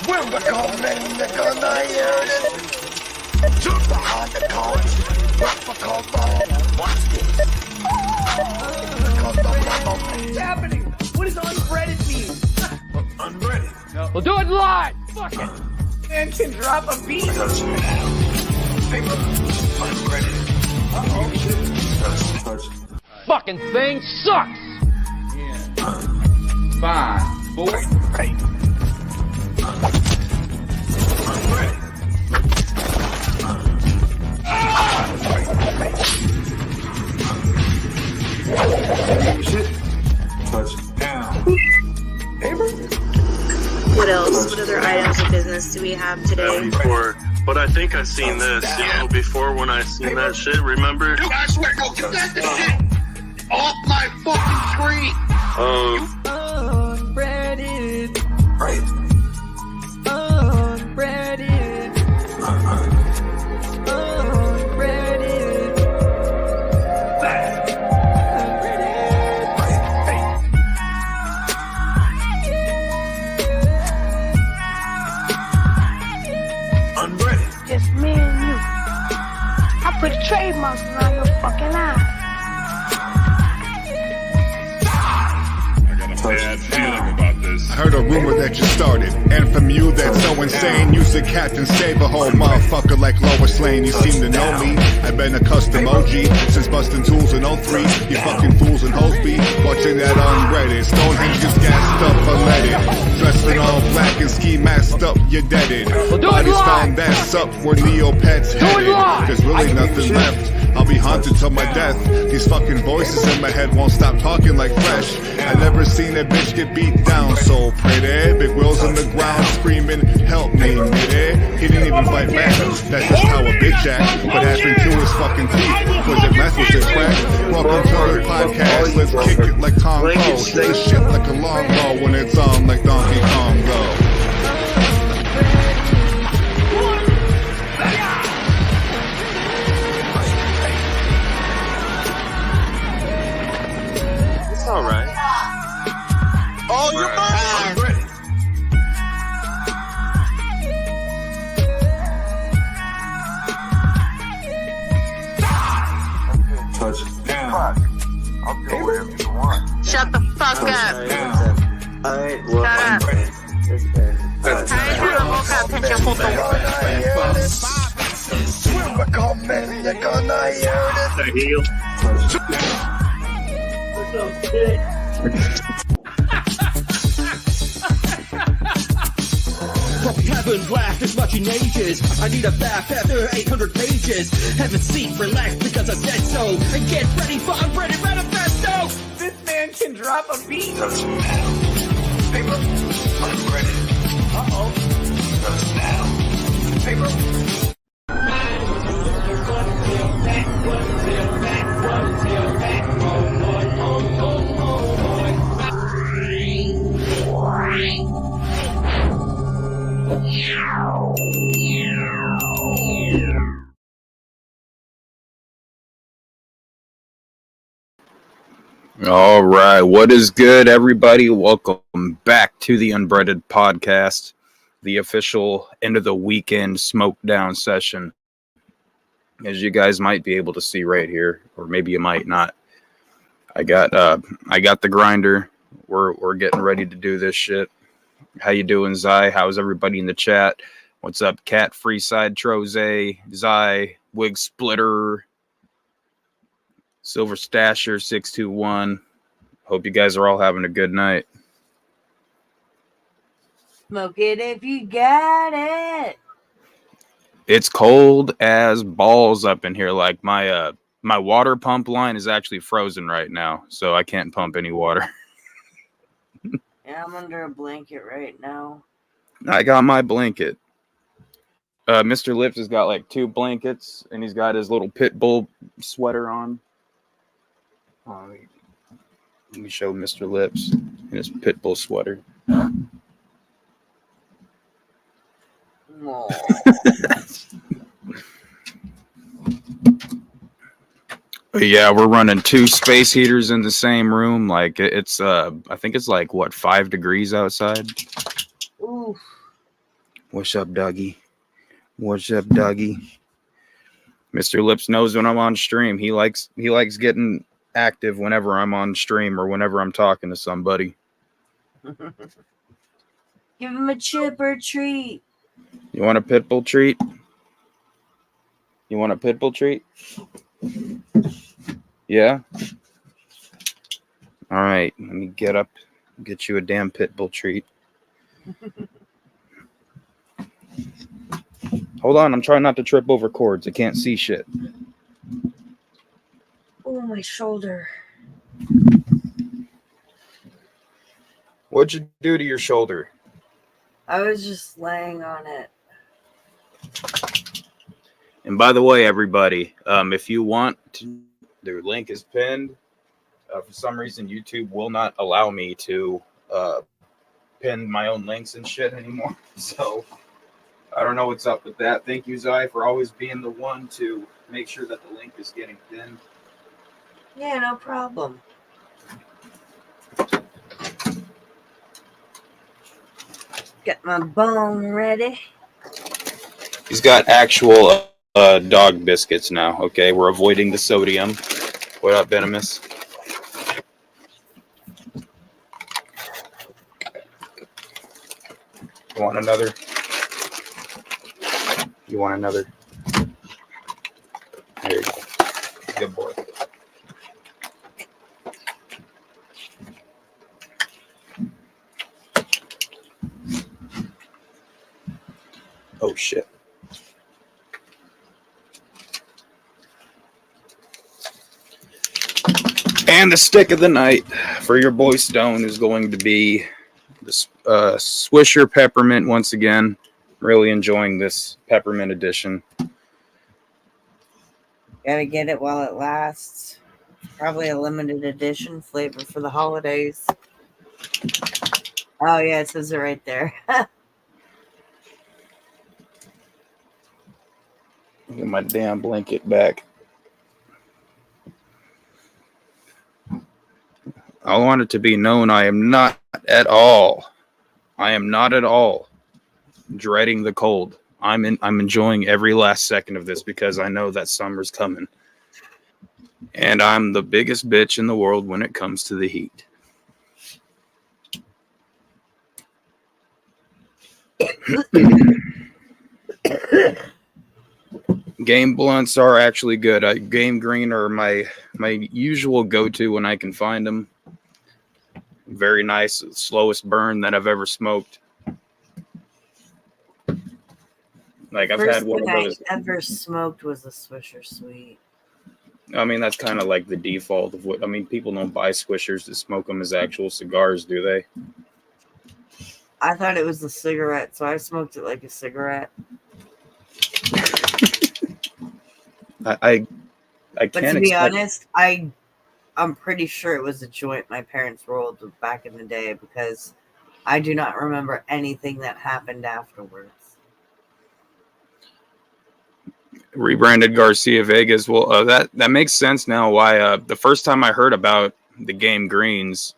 We're becoming the United. Jump behind the couch. Work for combo. Watch this. What's happening? What does unbreaded mean? Unbreaded. No. We'll do it live. Fuck it. Man can drop a beat. Paper. Unbreaded. Touch. Fucking thing sucks. Yeah. 5, 4. Right. Unbreaded. Touchdown. Paper. What else? What other items of business do we have today? Before, but I think I've seen this, before when I seen that shit, remember? Dude, I swear, no, get that shit off my fucking screen. Unbreaded. Right. Unbreaded. Unbreaded. Just me and you. I put trademarks around your fucking eye. I got a bad feeling about this. I heard a rumor that you started, and from you that's so insane. Use the Captain Save a whole motherfucker like Lois Lane. You seem to know me, I've been a custom OG since busting tools in 03. You fucking fools and hoes be watching that Unbreaded. Stonehenge gets gassed up, unleaded. Dressed in all black and ski masked up, you're deaded. Bodies found that's up where Neopets headed. There's really nothing left. I'll be haunted till my death. These fucking voices in my head won't stop talking like fresh. I never seen a bitch get beat down so pretty. Big wheels on the ground screaming, help me, nitty. He didn't even fight back. That's just how a bitch act. What happened to his fucking teeth? Was it meth? Was it crack? Welcome to the podcast. Let's kick it like Congo. Shoot the shit like a long bow when it's on like Donkey Kong go. All right. Oh, you're mine. Touchdown. I'll do whatever you want. Shut the fuck up. Alright, Shut up. We're becoming the United. heel. Haven't laughed as much in ages. I need a bath after 800 pages. Haven't seen relax because I said so. And get ready for Unbreaded Manifesto. This man can drop a beat. Touchdown. Paper. Unbreaded. Touchdown. Paper. All right, what is good, everybody? Welcome back to the Unbreaded podcast, the official end of the weekend smoke down session. As you guys might be able to see right here, or maybe you might not. I got the grinder. We're getting ready to do this shit. How you doing, Zai? How's everybody in the chat? What's up, Cat, Freeside, Troze, Zai, Wig Splitter, Silver Stasher 621. Hope you guys are all having a good night. Smoke it if you got it. It's cold as balls up in here. Like my water pump line is actually frozen right now, so I can't pump any water. Yeah, I'm under a blanket right now. I got my blanket. Mr. Lips has got like 2 blankets, and he's got his little pit bull sweater on. Let me show Mr. Lips in his pit bull sweater. Yeah, we're running 2 space heaters in the same room. Like it's I think it's like what, 5 degrees outside. Oof. What's up, doggy? What's up, doggy? Mr. Lips knows when I'm on stream. He likes getting active whenever I'm on stream or whenever I'm talking to somebody. Give him a chip or a treat. You want a pit bull treat? You want a pit bull treat? Yeah? All right, let me get up, get you a damn pit bull treat. Hold on, I'm trying not to trip over cords. I can't see shit. Oh, my shoulder. What'd you do to your shoulder? I was just laying on it. And by the way, everybody, if you want to, their link is pinned. For some reason, YouTube will not allow me to pin my own links and shit anymore. So I don't know what's up with that. Thank you, Zai, for always being the one to make sure that the link is getting pinned. Yeah, no problem. Get my bone ready. He's got actual dog biscuits now. Okay, we're avoiding the sodium. What up, Venomous? You want another? You want another? There you go. Good boy. Oh, shit. And the stick of the night for your boy Stone is going to be the Swisher Peppermint once again. Really enjoying this Peppermint edition. Gotta get it while it lasts. Probably a limited edition flavor for the holidays. Oh, yeah, it says it right there. Get my damn blanket back. I want it to be known I am not at all dreading the cold. I'm enjoying every last second of this because I know that summer's coming. And I'm the biggest bitch in the world when it comes to the heat. Game blunts are actually good. Game green are my usual go-to when I can find them. Very nice, slowest burn that I've ever smoked. Like I've had one of those. I ever smoked was a Swisher Sweet. I mean, that's kind of like the default of what. I mean, people don't buy Swishers to smoke them as actual cigars, do they? I thought it was a cigarette, so I smoked it like a cigarette. I But can't to be expect... honest, I'm pretty sure it was a joint my parents rolled back in the day because I do not remember anything that happened afterwards. Rebranded Garcia Vegas. Well, that makes sense now. Why the first time I heard about the Game Greens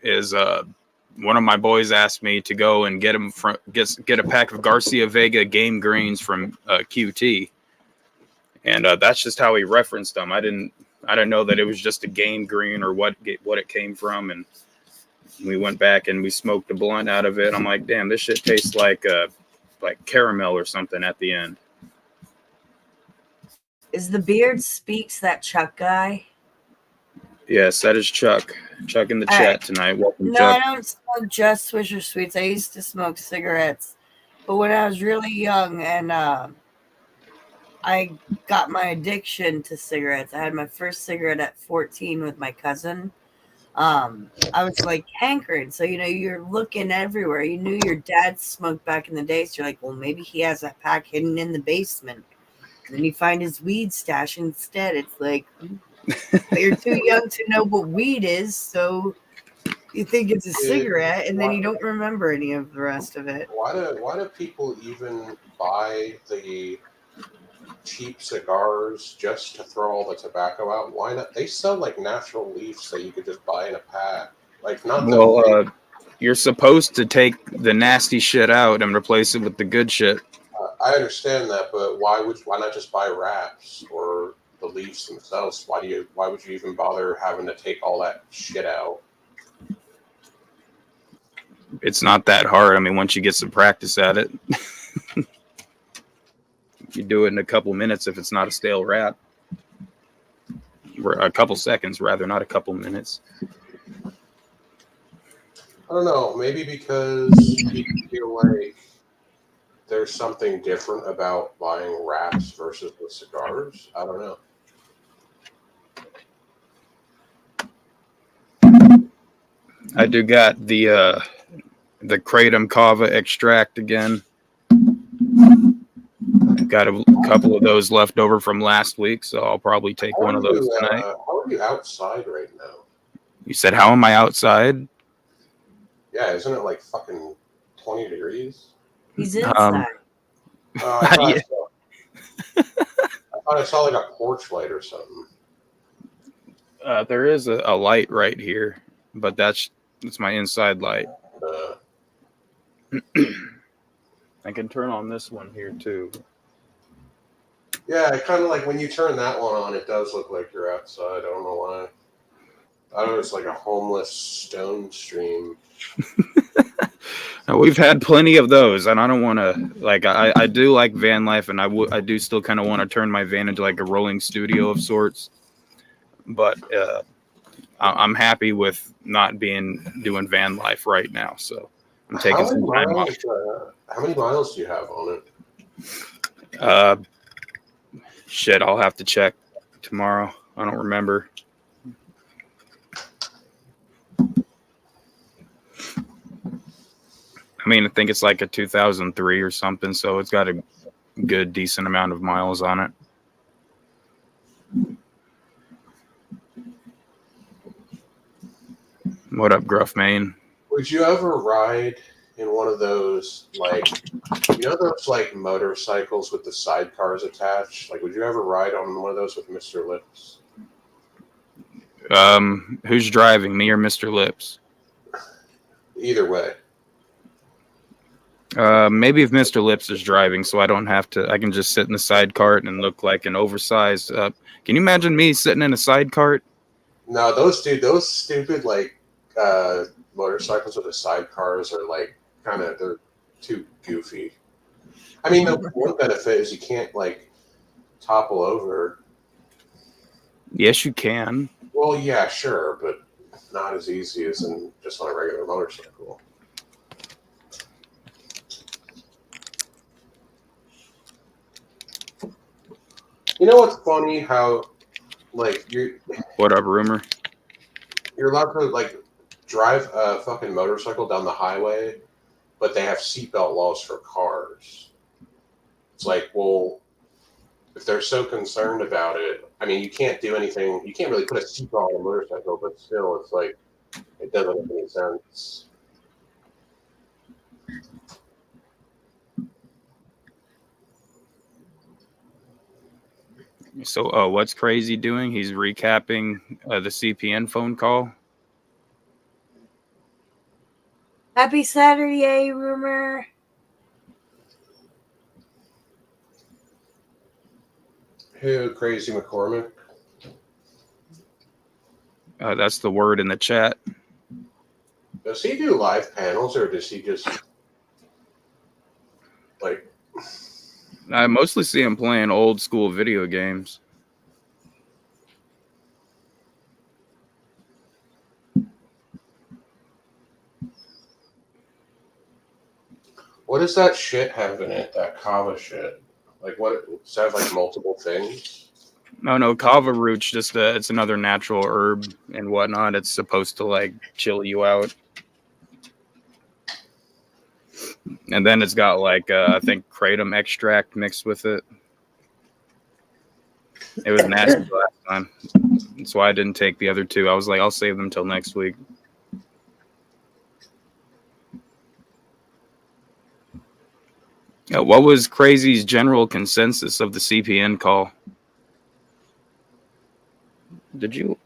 is one of my boys asked me to go and get a pack of Garcia Vega Game Greens from QT, and that's just how he referenced them. I didn't know that it was just a Game Green or what it came from, and we went back and we smoked a blunt out of it. I'm like, damn, this shit tastes like caramel or something at the end. Is the Beard Speaks that Chuck guy? Yes, that is Chuck. Chuck in the chat tonight. Welcome, No, Chuck. I don't smoke just Swisher Sweets. I used to smoke cigarettes. But when I was really young and I got my addiction to cigarettes, I had my first cigarette at 14 with my cousin. I was like hankering. So, you're looking everywhere. You knew your dad smoked back in the day. So you're like, well, maybe he has that pack hidden in the basement. And then you find his weed stash instead. It's like, but you're too young to know what weed is, so you think it's a cigarette, and then you don't remember any of the rest of it. Why do people even buy the cheap cigars just to throw all the tobacco out? Why not? They sell like natural leaves that you could just buy in a pack. Like not. Well, You're supposed to take the nasty shit out and replace it with the good shit. I understand that, but why not just buy wraps or the leaves themselves? Why would you even bother having to take all that shit out? It's not that hard. I mean, once you get some practice at it, you do it in a couple minutes if it's not a stale wrap. A couple seconds, rather, not a couple minutes. I don't know. Maybe because people feel like there's something different about buying wraps versus the cigars. I don't know. I do got the Kratom Kava extract again. Got a couple of those left over from last week, so I'll probably take one of those tonight. How are you outside right now? You said, how am I outside? Yeah, isn't it like fucking 20 degrees? He's inside. I thought I saw like a porch light or something. There is a light right here, but that's my inside light. I can turn on this one here too. Yeah, it kind of like when you turn that one on, it does look like you're outside. I don't know why. I thought it was like a homeless stone stream. We've had plenty of those, and I don't want to like. I do like van life, and I do still kind of want to turn my van into like a rolling studio of sorts. But I'm happy with not doing van life right now, so I'm taking some time off. How many miles do you have on it? Shit, I'll have to check tomorrow. I don't remember. I mean, I think it's like a 2003 or something, so it's got a good, decent amount of miles on it. What up, Gruff Maine? Would you ever ride in one of those, like, those like motorcycles with the sidecars attached? Like, would you ever ride on one of those with Mr. Lips? Who's driving, me or Mr. Lips? Either way. Maybe if Mr. Lips is driving, so I don't have to. I can just sit in the side cart and look like an oversized. Can you imagine me sitting in a side cart? No, those stupid like motorcycles with the sidecars are like they're too goofy. I mean, the one benefit is you can't like topple over. Yes, you can. Well, yeah, sure, but not as easy as just on a regular motorcycle. You know what's funny? How like What up, rumor? You're allowed to like drive a fucking motorcycle down the highway, but they have seatbelt laws for cars. It's like, well, if they're so concerned about it, I mean, you can't do anything. You can't really put a seatbelt on a motorcycle, but still, it's like it doesn't make any sense. So, what's Crazy doing? He's recapping the CPN phone call. Happy Saturday, rumor. Who, Crazy McCormick? That's the word in the chat. Does he do live panels, or does he just like? I mostly see him playing old school video games. What does that shit have in it? That kava shit? Like, what? Does that have like multiple things? No, kava root's just it's another natural herb and whatnot. It's supposed to like chill you out. And then it's got like I think kratom extract mixed with it. It was nasty last time. That's why I didn't take the other two. I was like, I'll save them till next week. What was Crazy's general consensus of the CPN call? Did you?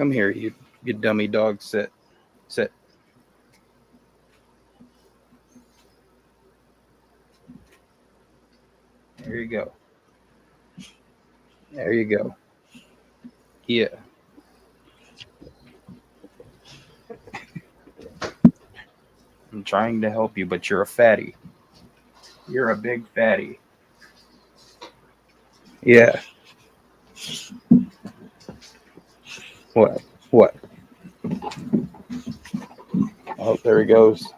Come here, you dummy dog. Sit. Sit. There you go. There you go. Yeah. I'm trying to help you, but you're a fatty. You're a big fatty. Yeah. What? What? Oh, there he goes.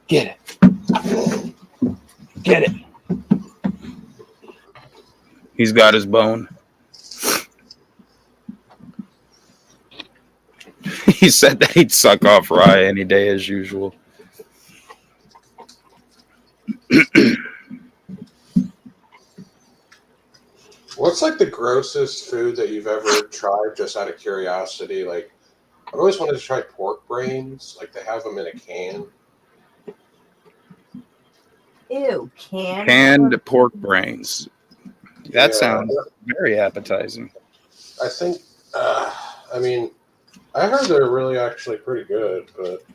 Get it. Get it. He's got his bone. He said that he'd suck off Rye any day as usual. What's like the grossest food that you've ever tried just out of curiosity? Like, I've always wanted to try pork brains. Like, they have them in a can. Ew, Canned pork brains. That sounds very appetizing. I think, I mean, I heard they're really actually pretty good, but.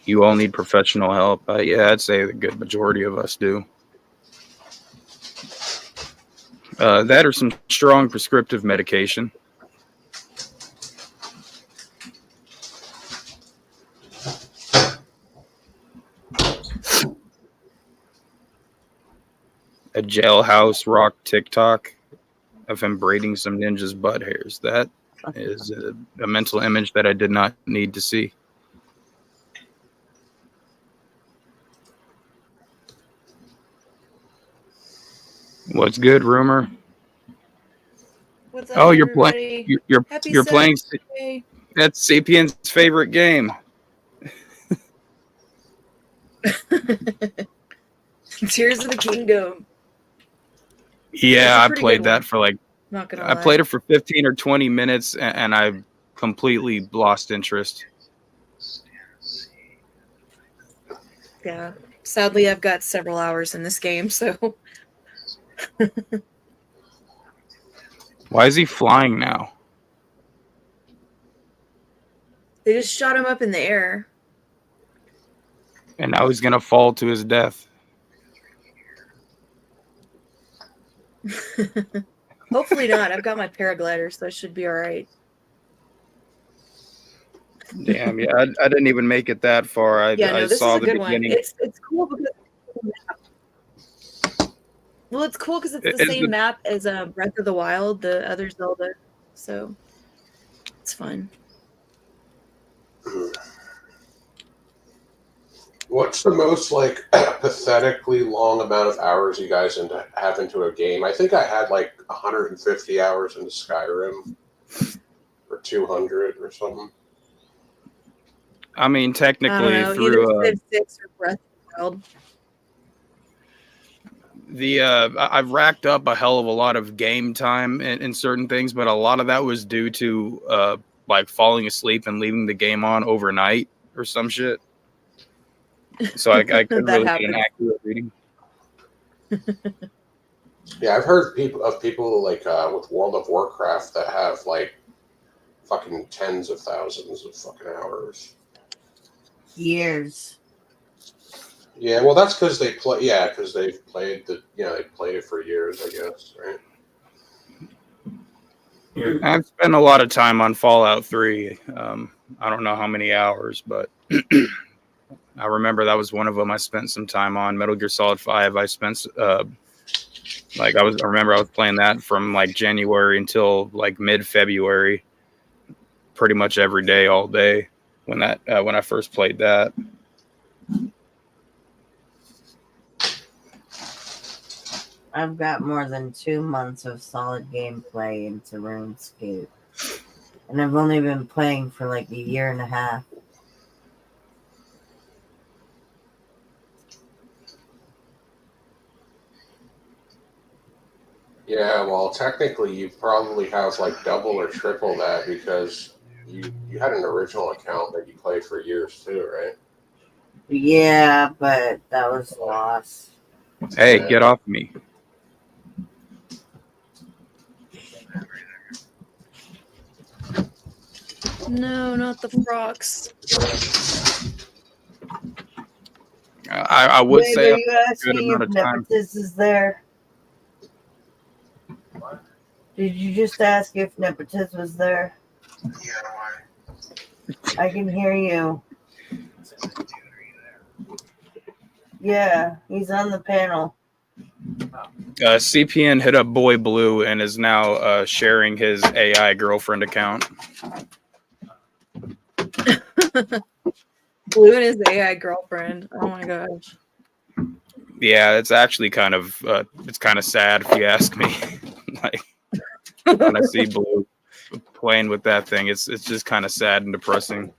You all need professional help. Yeah, I'd say the good majority of us do. That or some strong prescriptive medication. A jailhouse rock TikTok of him braiding some ninja's butt hairs. That is a mental image that I did not need to see. What's good, Rumor? What's up, Oh, you're everybody? playing. You're playing. Saturday. That's Sapien's favorite game. Tears of the Kingdom. Yeah, I played that for like. Not gonna I lie. played it for 15 or 20 minutes, and I completely lost interest. Yeah. Sadly, I've got several hours in this game, so. Why is he flying now? They just shot him up in the air. And now he's gonna fall to his death. Hopefully not. I've got my paraglider, so I should be all right. Damn, yeah, I didn't even make it that far. I This saw is a the good beginning. one. It's cool because. Well, it's cool because it's the same map as Breath of the Wild, the other Zelda, so it's fun. What's the most like pathetically long amount of hours you guys have into a game? I think I had like 150 hours into Skyrim, or 200 or something. I mean, technically, I don't know, through either Civ 6 or Breath of the Wild. I've racked up a hell of a lot of game time in certain things, but a lot of that was due to like falling asleep and leaving the game on overnight or some shit. So I couldn't really get an accurate reading. Yeah, I've heard people like with World of Warcraft that have like fucking tens of thousands of fucking hours. Years. Yeah, well, that's because they play. Yeah, because they've played they played it for years, I guess, right? I've spent a lot of time on Fallout 3. I don't know how many hours, but I remember that was one of them I spent some time on. Metal Gear Solid 5, I spent I remember I was playing that from like January until like mid-February, pretty much every day, all day when I first played that. I've got more than 2 months of solid gameplay into RuneScape. And I've only been playing for like a year and a half. Yeah, well, technically, you probably have like double or triple that because you had an original account that you played for years too, right? Yeah, but that was lost. Hey, Yeah. get off me. No, not the frocks. I would Wait, say are a you good asking amount if of time. Nepotis is there? Did you just ask if Nepotis was there? I can hear you. Yeah, he's on the panel. CPN hit up Boy Blue and is now sharing his AI girlfriend account. Blue and his AI girlfriend. Oh my gosh. Yeah, it's actually kind of sad if you ask me. Like when I see Blue playing with that thing, it's just kind of sad and depressing.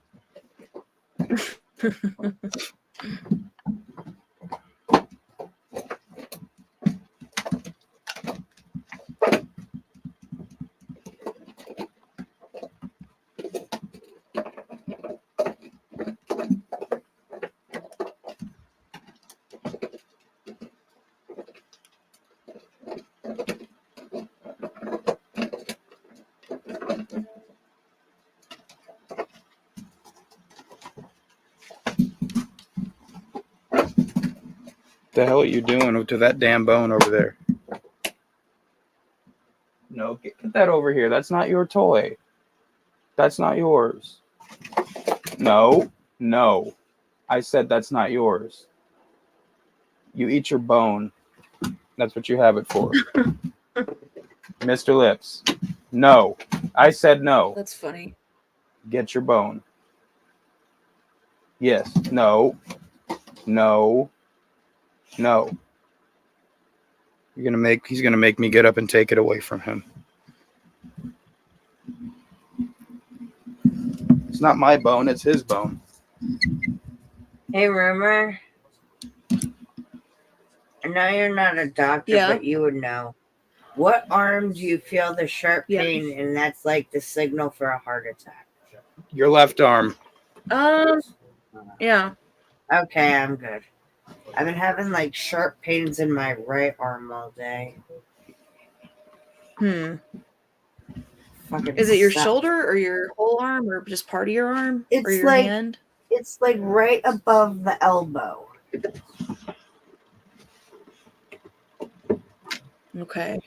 The hell are you doing to that damn bone over there? No, get that over here. That's not your toy. That's not yours. No. I said that's not yours. You eat your bone. That's what you have it for. Mr. Lips. No. I said no. That's funny. Get your bone. Yes. No. He's gonna make me get up and take it away from him. It's not my bone, it's his bone. Hey, Rumor. I know you're not a doctor, Yeah. but you would know. What arm do you feel the sharp pain, and that's like the signal for a heart attack? Your left arm. Yeah. Okay, I'm good. I've been having like sharp pains in my right arm all day. Is Fucking it your sucks. shoulder or your whole arm or just part of your arm or It's your like hand? it's like right above the elbow. Okay.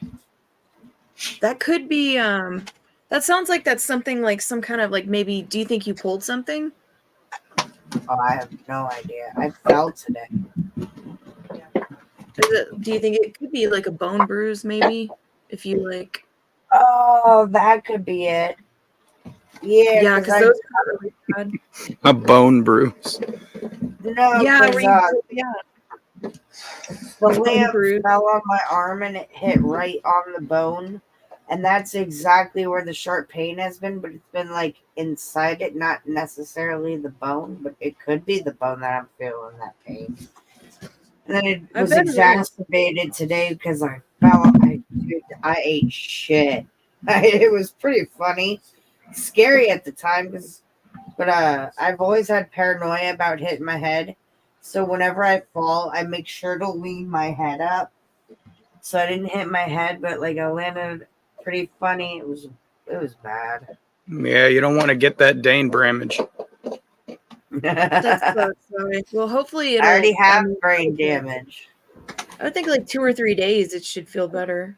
That could be that sounds like that's something like some kind of like maybe do you think you pulled something? Oh, I have no idea. I fell today. Do you think it could be like a bone bruise maybe? If you like Oh, that could be it. Yeah, because those are really bad. A bone bruise. No, Yeah, the lamp fell on my arm and it hit right on the bone. And that's exactly where the sharp pain has been, but it's been like inside it, not necessarily the bone, but it could be the bone that I'm feeling that pain. And then it was exacerbated today because I fell. I ate shit. It was pretty funny, scary at the time, but I've always had paranoia about hitting my head. So whenever I fall, I make sure to lean my head up. So I didn't hit my head, but like I landed pretty funny. It was bad. Yeah, you don't want to get that Dane damage. That's so sorry. Well, hopefully I already have brain damage. I would think like 2 or 3 days it should feel better.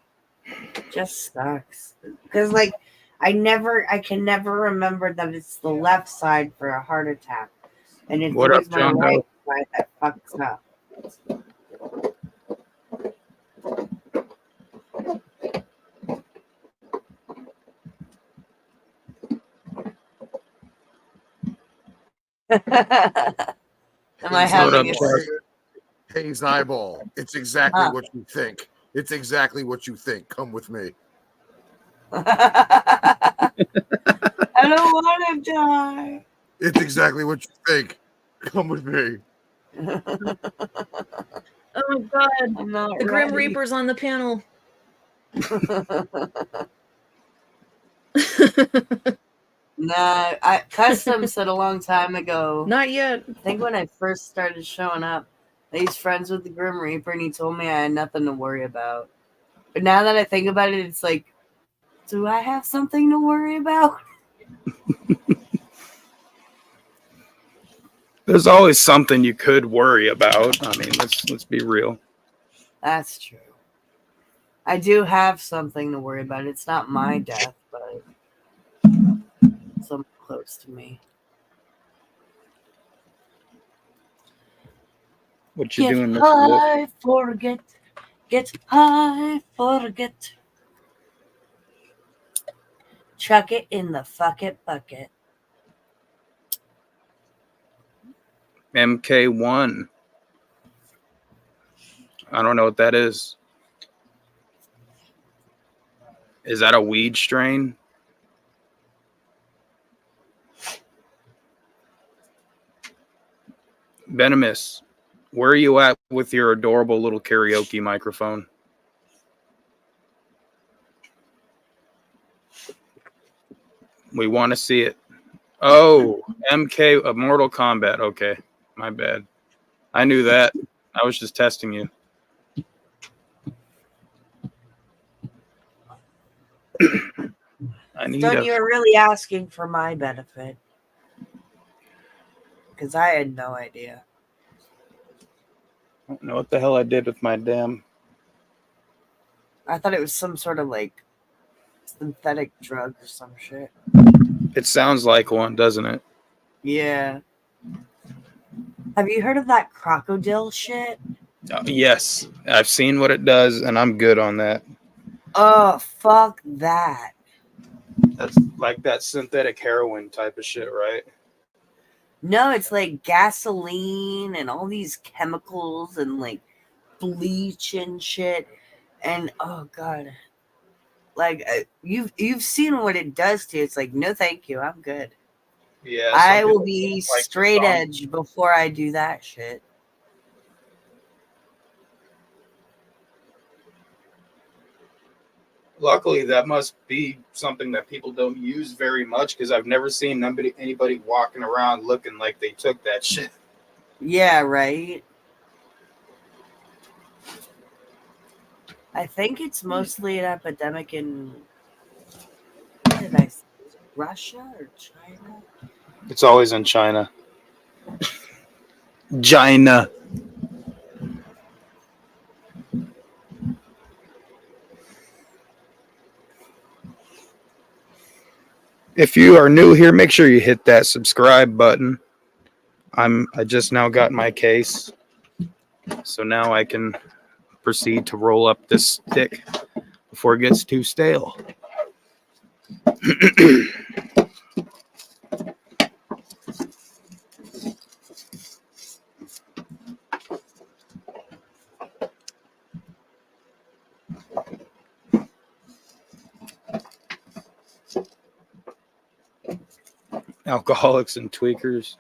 Just sucks because like I can never remember that it's the left side for a heart attack, and it's What always up, John my right Doe? side that fucks up. Am I having Hayes eyeball? It's exactly what you think. It's exactly what you think. Come with me. I don't want to die. It's exactly what you think. Come with me. Oh my god. The Grim Reaper's on the panel. Nah, Custom said a long time ago. Not yet. I think when I first started showing up, that he's friends with the Grim Reaper, and he told me I had nothing to worry about. But now that I think about it, it's like, do I have something to worry about? There's always something you could worry about. I mean, let's be real. That's true. I do have something to worry about. It's not my death, but someone close to me. What you doing, Mr. High, Wolf? forget. Get high, forget. Chuck it in the fuck it bucket. MK1. I don't know what that is. Is that a weed strain? Venomous, where are you at with your adorable little karaoke microphone? We want to see it. Oh, MK of Mortal Kombat. Okay, my bad. I knew that. I was just testing you. Son, you were really asking for my benefit. Because I had no idea. I don't know what the hell I did with my damn... I thought it was some sort of like synthetic drug or some shit. It sounds like one, doesn't it? Yeah. Have you heard of that crocodile shit? Yes, I've seen what it does, and I'm good on that. Oh, fuck that. That's like that synthetic heroin type of shit, right? No, it's like gasoline and all these chemicals and like bleach and shit. And oh god, like you've seen what it does to you. It's like, no, thank you, I'm good. Yeah, I will be straight edge before I do that shit. Luckily, that must be something that people don't use very much because I've never seen anybody walking around looking like they took that shit. Yeah, right. I think it's mostly an epidemic in, what did I say, Russia or China? It's always in China. China. If you are new here, make sure you hit that subscribe button. I just now got my case, so now I can proceed to roll up this stick before it gets too stale. Alcoholics and tweakers.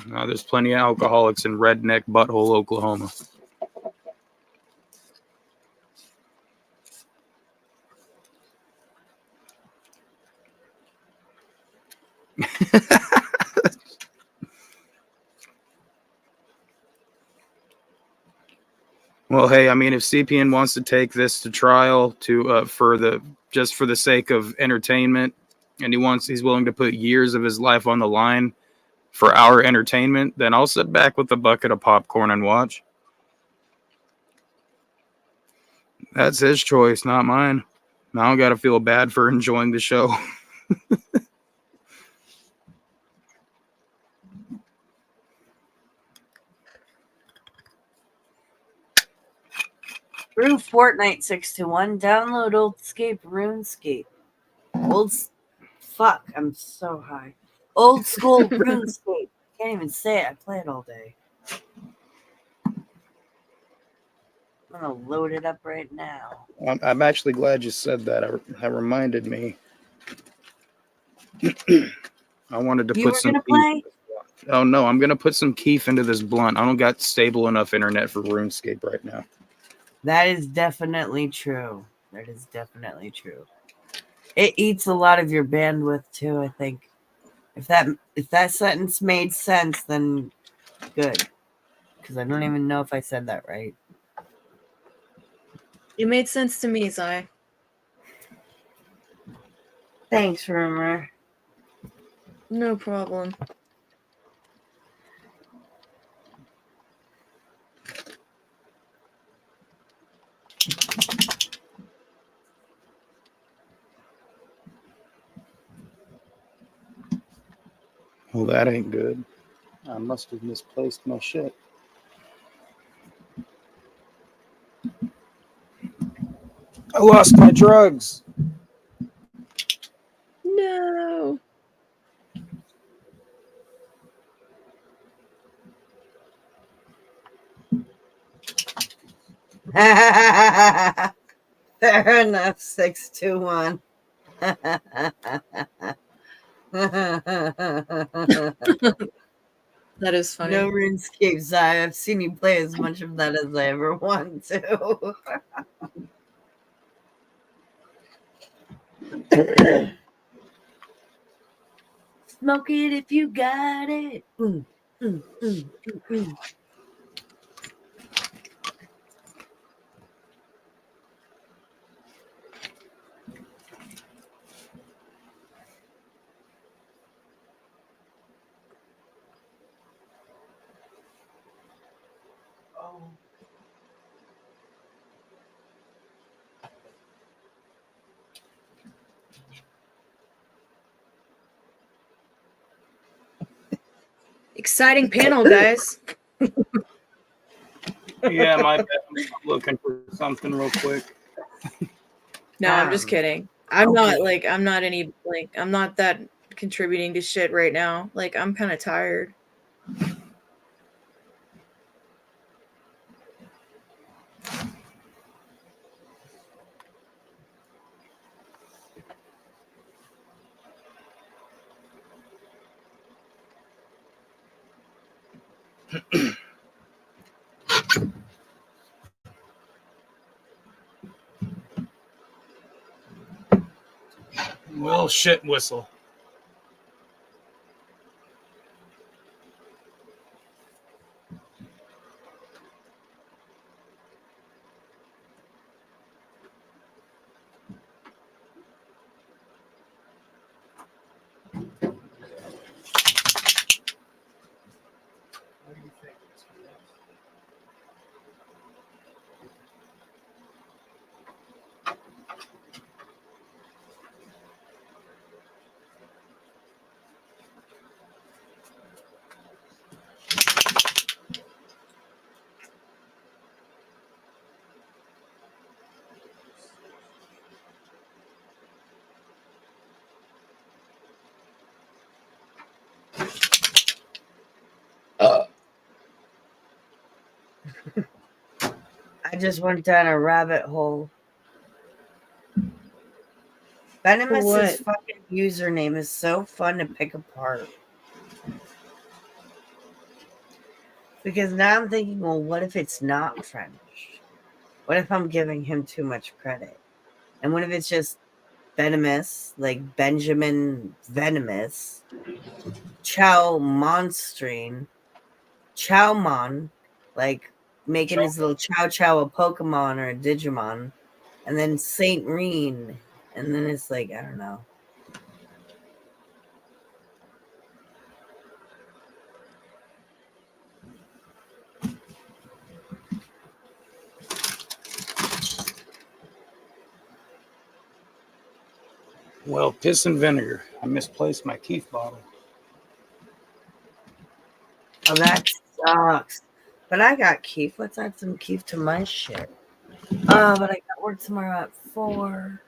There's plenty of alcoholics in redneck butthole, Oklahoma. Well, hey, I mean, if CPN wants to take this to trial for the sake of entertainment, and he's willing to put years of his life on the line for our entertainment, then I'll sit back with a bucket of popcorn and watch. That's his choice, not mine. I don't got to feel bad for enjoying the show. Brew Fortnite 621. Download Oldscape RuneScape. Fuck, I'm so high. Old school RuneScape. Can't even say it. I play it all day. I'm gonna load it up right now. I'm actually glad you said that. That reminded me. I wanted to put some. Play? Oh no, I'm gonna put some keef into this blunt. I don't got stable enough internet for RuneScape right now. That is definitely true. That is definitely true. It eats a lot of your bandwidth too, I think. If that sentence made sense, then good. Because I don't even know if I said that right. It made sense to me, Zai. Thanks, Rumor. No problem. Well, that ain't good. I must have misplaced my shit. I lost my drugs. No. Fair enough, 621. That is funny. No RuneScape, Zai. I've seen you play as much of that as I ever want to. Smoke it if you got it. Exciting panel, guys. Yeah, my bad. I'm looking for something real quick. No, I'm just kidding. I'm not that contributing to shit right now. Like, I'm kind of tired. Well, shit whistle. I just went down a rabbit hole. Venomous's fucking username is so fun to pick apart. Because now I'm thinking, well, what if it's not French? What if I'm giving him too much credit? And what if it's just Venomous, like Benjamin Venomous, Chow Monstrine, Chowmon, like making his little Chow Chow a Pokemon or a Digimon, and then Saint Reen, and then it's like, I don't know. Well, piss and vinegar. I misplaced my Keef bottle. Oh, that sucks. But I got Keef. Let's add some Keef to my shit. Oh, but I got work tomorrow at 4.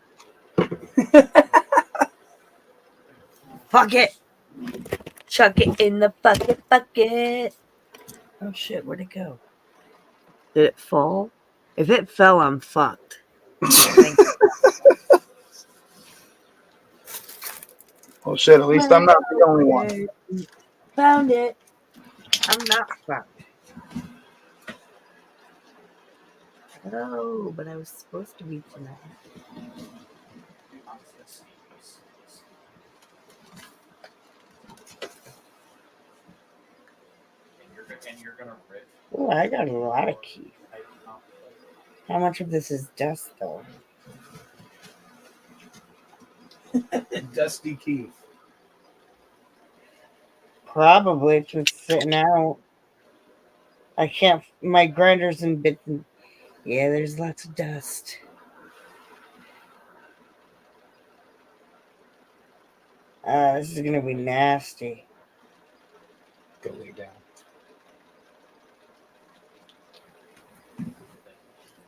Fuck it. Chuck it in the bucket. Oh shit, where'd it go? Did it fall? If it fell, I'm fucked. Oh shit, at least I'm not the only one. Found it. I'm not fucked. Oh, but I was supposed to be tonight. Oh, I got a lot of keys. How much of this is dust, though? Dusty Keith. Probably it's just sitting out. I can't. My grinder's in bits. Yeah, there's lots of dust. This is gonna be nasty. Go lay down.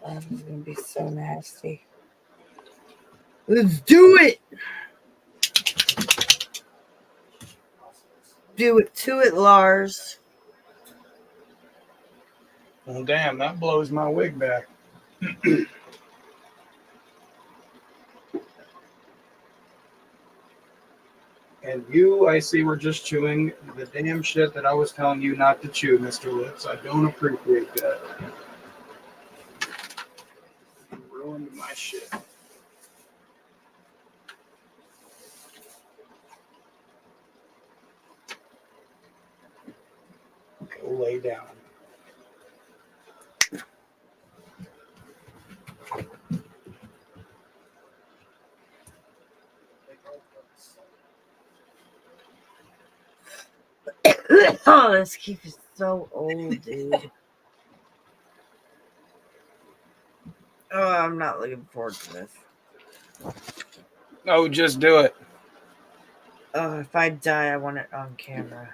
This is gonna be so nasty. Let's do it! Do it to it, Lars. Well, damn, that blows my wig back. And you, I see, were just chewing the damn shit that I was telling you not to chew, Mr. Lips. I don't appreciate that. You ruined my shit. Go lay down. Oh, this keep is so old, dude. Oh, I'm not looking forward to this. Oh, just do it. Oh, if I die, I want it on camera.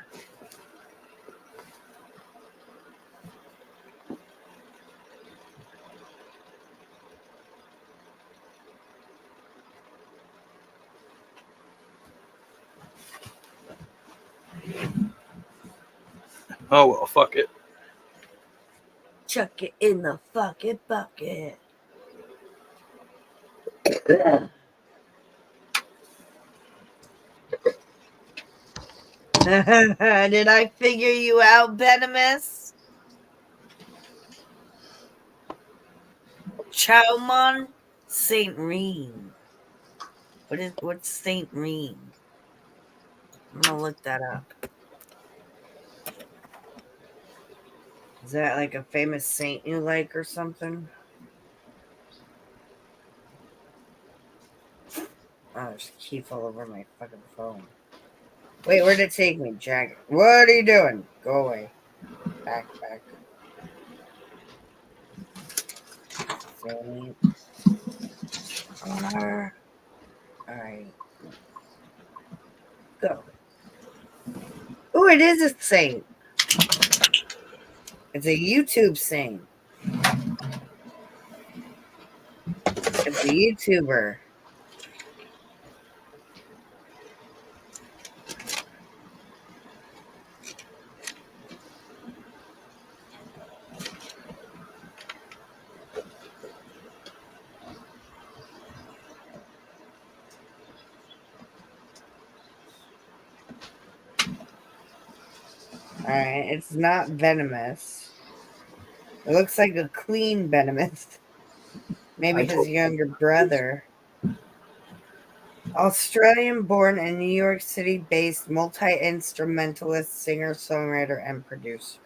Oh, well, fuck it. Chuck it in the fucking bucket. Did I figure you out, Venomous? Chowmon Saint Reen. What's Saint Reen? I'm gonna look that up. Is that like a famous saint you like or something? Oh, there's Keith all over my fucking phone. Wait, where'd it take me, Jack? What are you doing? Go away. Back. Saint. Alright. Go. Oh, it is a saint. It's a YouTube saint. It's a YouTuber. Alright, it's not venomous. It looks like a clean venomous. Maybe his younger brother. Australian-born and New York City-based multi-instrumentalist, singer, songwriter, and producer.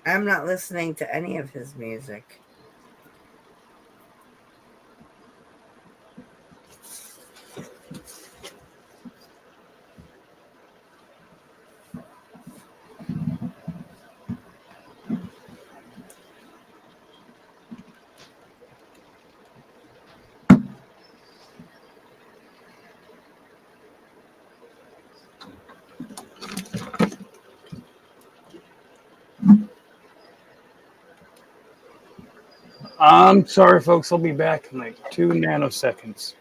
I'm not listening to any of his music. I'm sorry, folks. I'll be back in like 2 nanoseconds.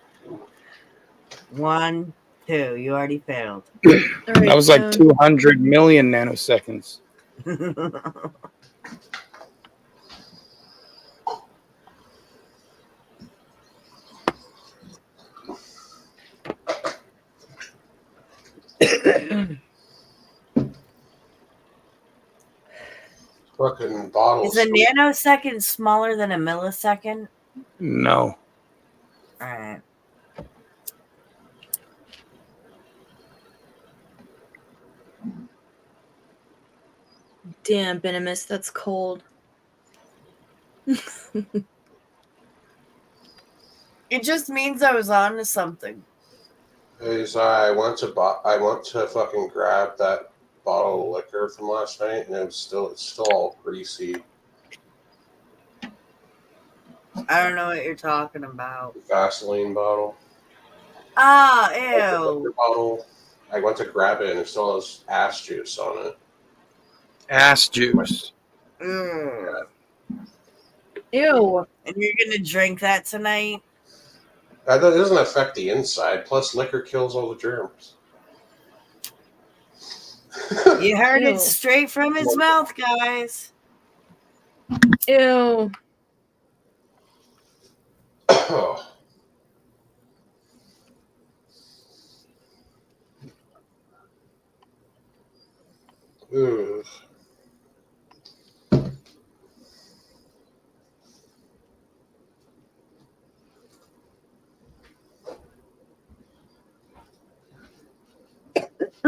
1, 2. You already failed. That was like 200 million nanoseconds. fucking bottle. Is a nanosecond smaller than a millisecond? No. All right. Damn, Venomous, that's cold. It just means I was on to something. I went to fucking grab that bottle of liquor from last night, and it's still all greasy. I don't know what you're talking about. The Vaseline bottle. Ah, The liquor ew. bottle. I went to grab it, and it still has ass juice on it. Ass juice. Mm. Ew. And you're gonna drink that tonight? That doesn't affect the inside. Plus, liquor kills all the germs. You heard Ew. it straight from his mouth, guys. Ew. Oh. Ugh.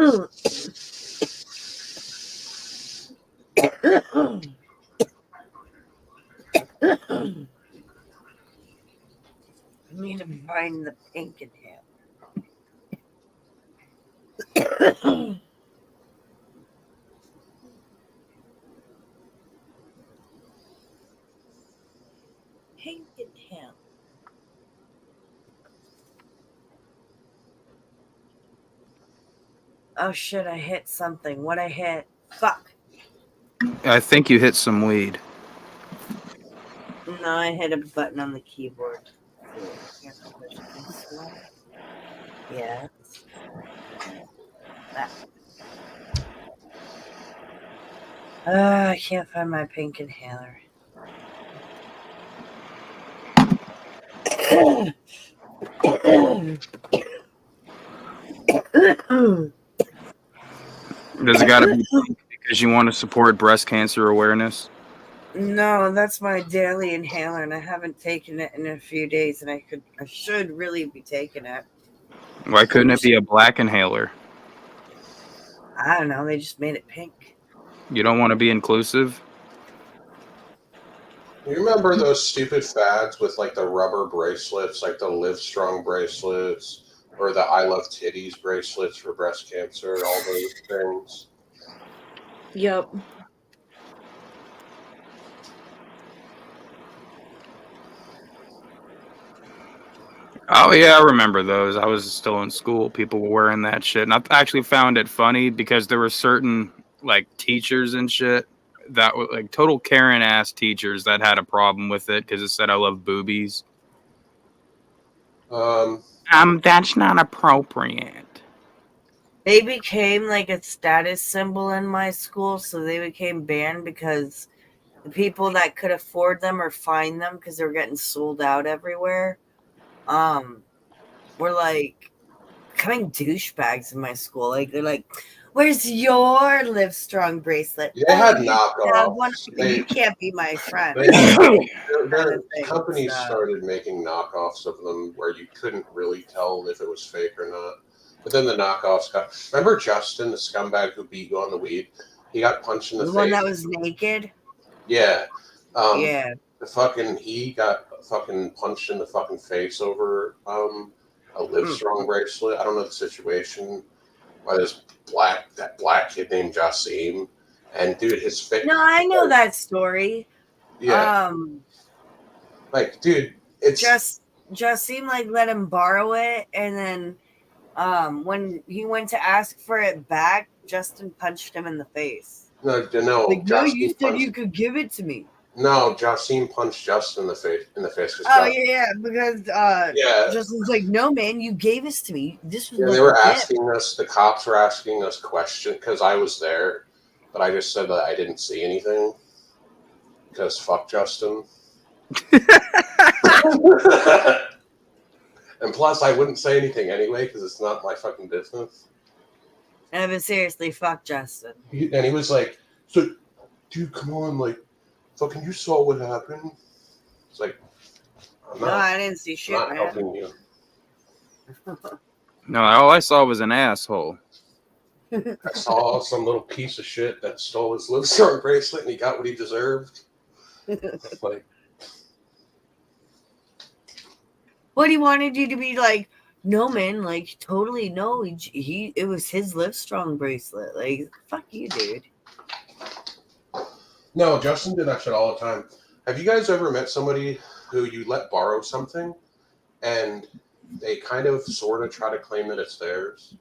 I need to find the pink inhaler. Pink inhaler. Oh shit, I hit something. What I hit? Fuck. I think you hit some weed. No, I hit a button on the keyboard. Yes. That. I can't find my pink inhaler. Does it gotta be pink because you want to support breast cancer awareness? No, that's my daily inhaler, and I haven't taken it in a few days, and I should really be taking it. Why couldn't it be a black inhaler? I don't know. They just made it pink. You don't want to be inclusive? You remember those stupid fads with like the rubber bracelets, like the Live Strong bracelets, or the I Love Titties bracelets for breast cancer, all those things? Yep. Oh yeah, I remember those. I was still in school. People were wearing that shit, and I actually found it funny because there were certain like teachers and shit that were like total Karen ass teachers that had a problem with it because it said I love boobies. That's not appropriate. They became like a status symbol in my school, so they became banned because the people that could afford them or find them because they were getting sold out everywhere, were like becoming douchebags in my school. Like they're like, "Where's your Live Strong bracelet?" They had you knockoffs. You can't be my friend. Their companies started making knockoffs of them where you couldn't really tell if it was fake or not. But then the knockoffs got. Remember Justin, the scumbag who beat you on the weed? He got punched in the face. The one that was naked? Yeah. Yeah. He got fucking punched in the fucking face over a Live Strong bracelet. I don't know the situation. By that black kid named Jasim. And dude, his face. No, I know that story. Yeah. Like, dude, it's just seemed like let him borrow it, and then when he went to ask for it back, Justin punched him in the face. No. Like, no, you said you could give it to me. No, Jasim punched Justin in the face. Oh yeah, because Justin's like, no, man, you gave this to me. This was. Yeah, they were asking us. The cops were asking us questions because I was there, but I just said that I didn't see anything because fuck Justin. And plus, I wouldn't say anything anyway because it's not my fucking business. But seriously, fuck Justin. And he was like, "So dude, come on, like, fucking, you saw what happened. It's like, I'm No, not, I didn't see shit, not man. helping you. No, all I saw was an asshole. I saw some little piece of shit that stole his Livestrong bracelet and he got what he deserved. Like, But he wanted you to be like, no, man, like, totally no. It was his Livestrong bracelet. Like, fuck you, dude. no, Justin did that shit all the time. Have you guys ever met somebody who you let borrow something and they kind of sort of try to claim that it's theirs?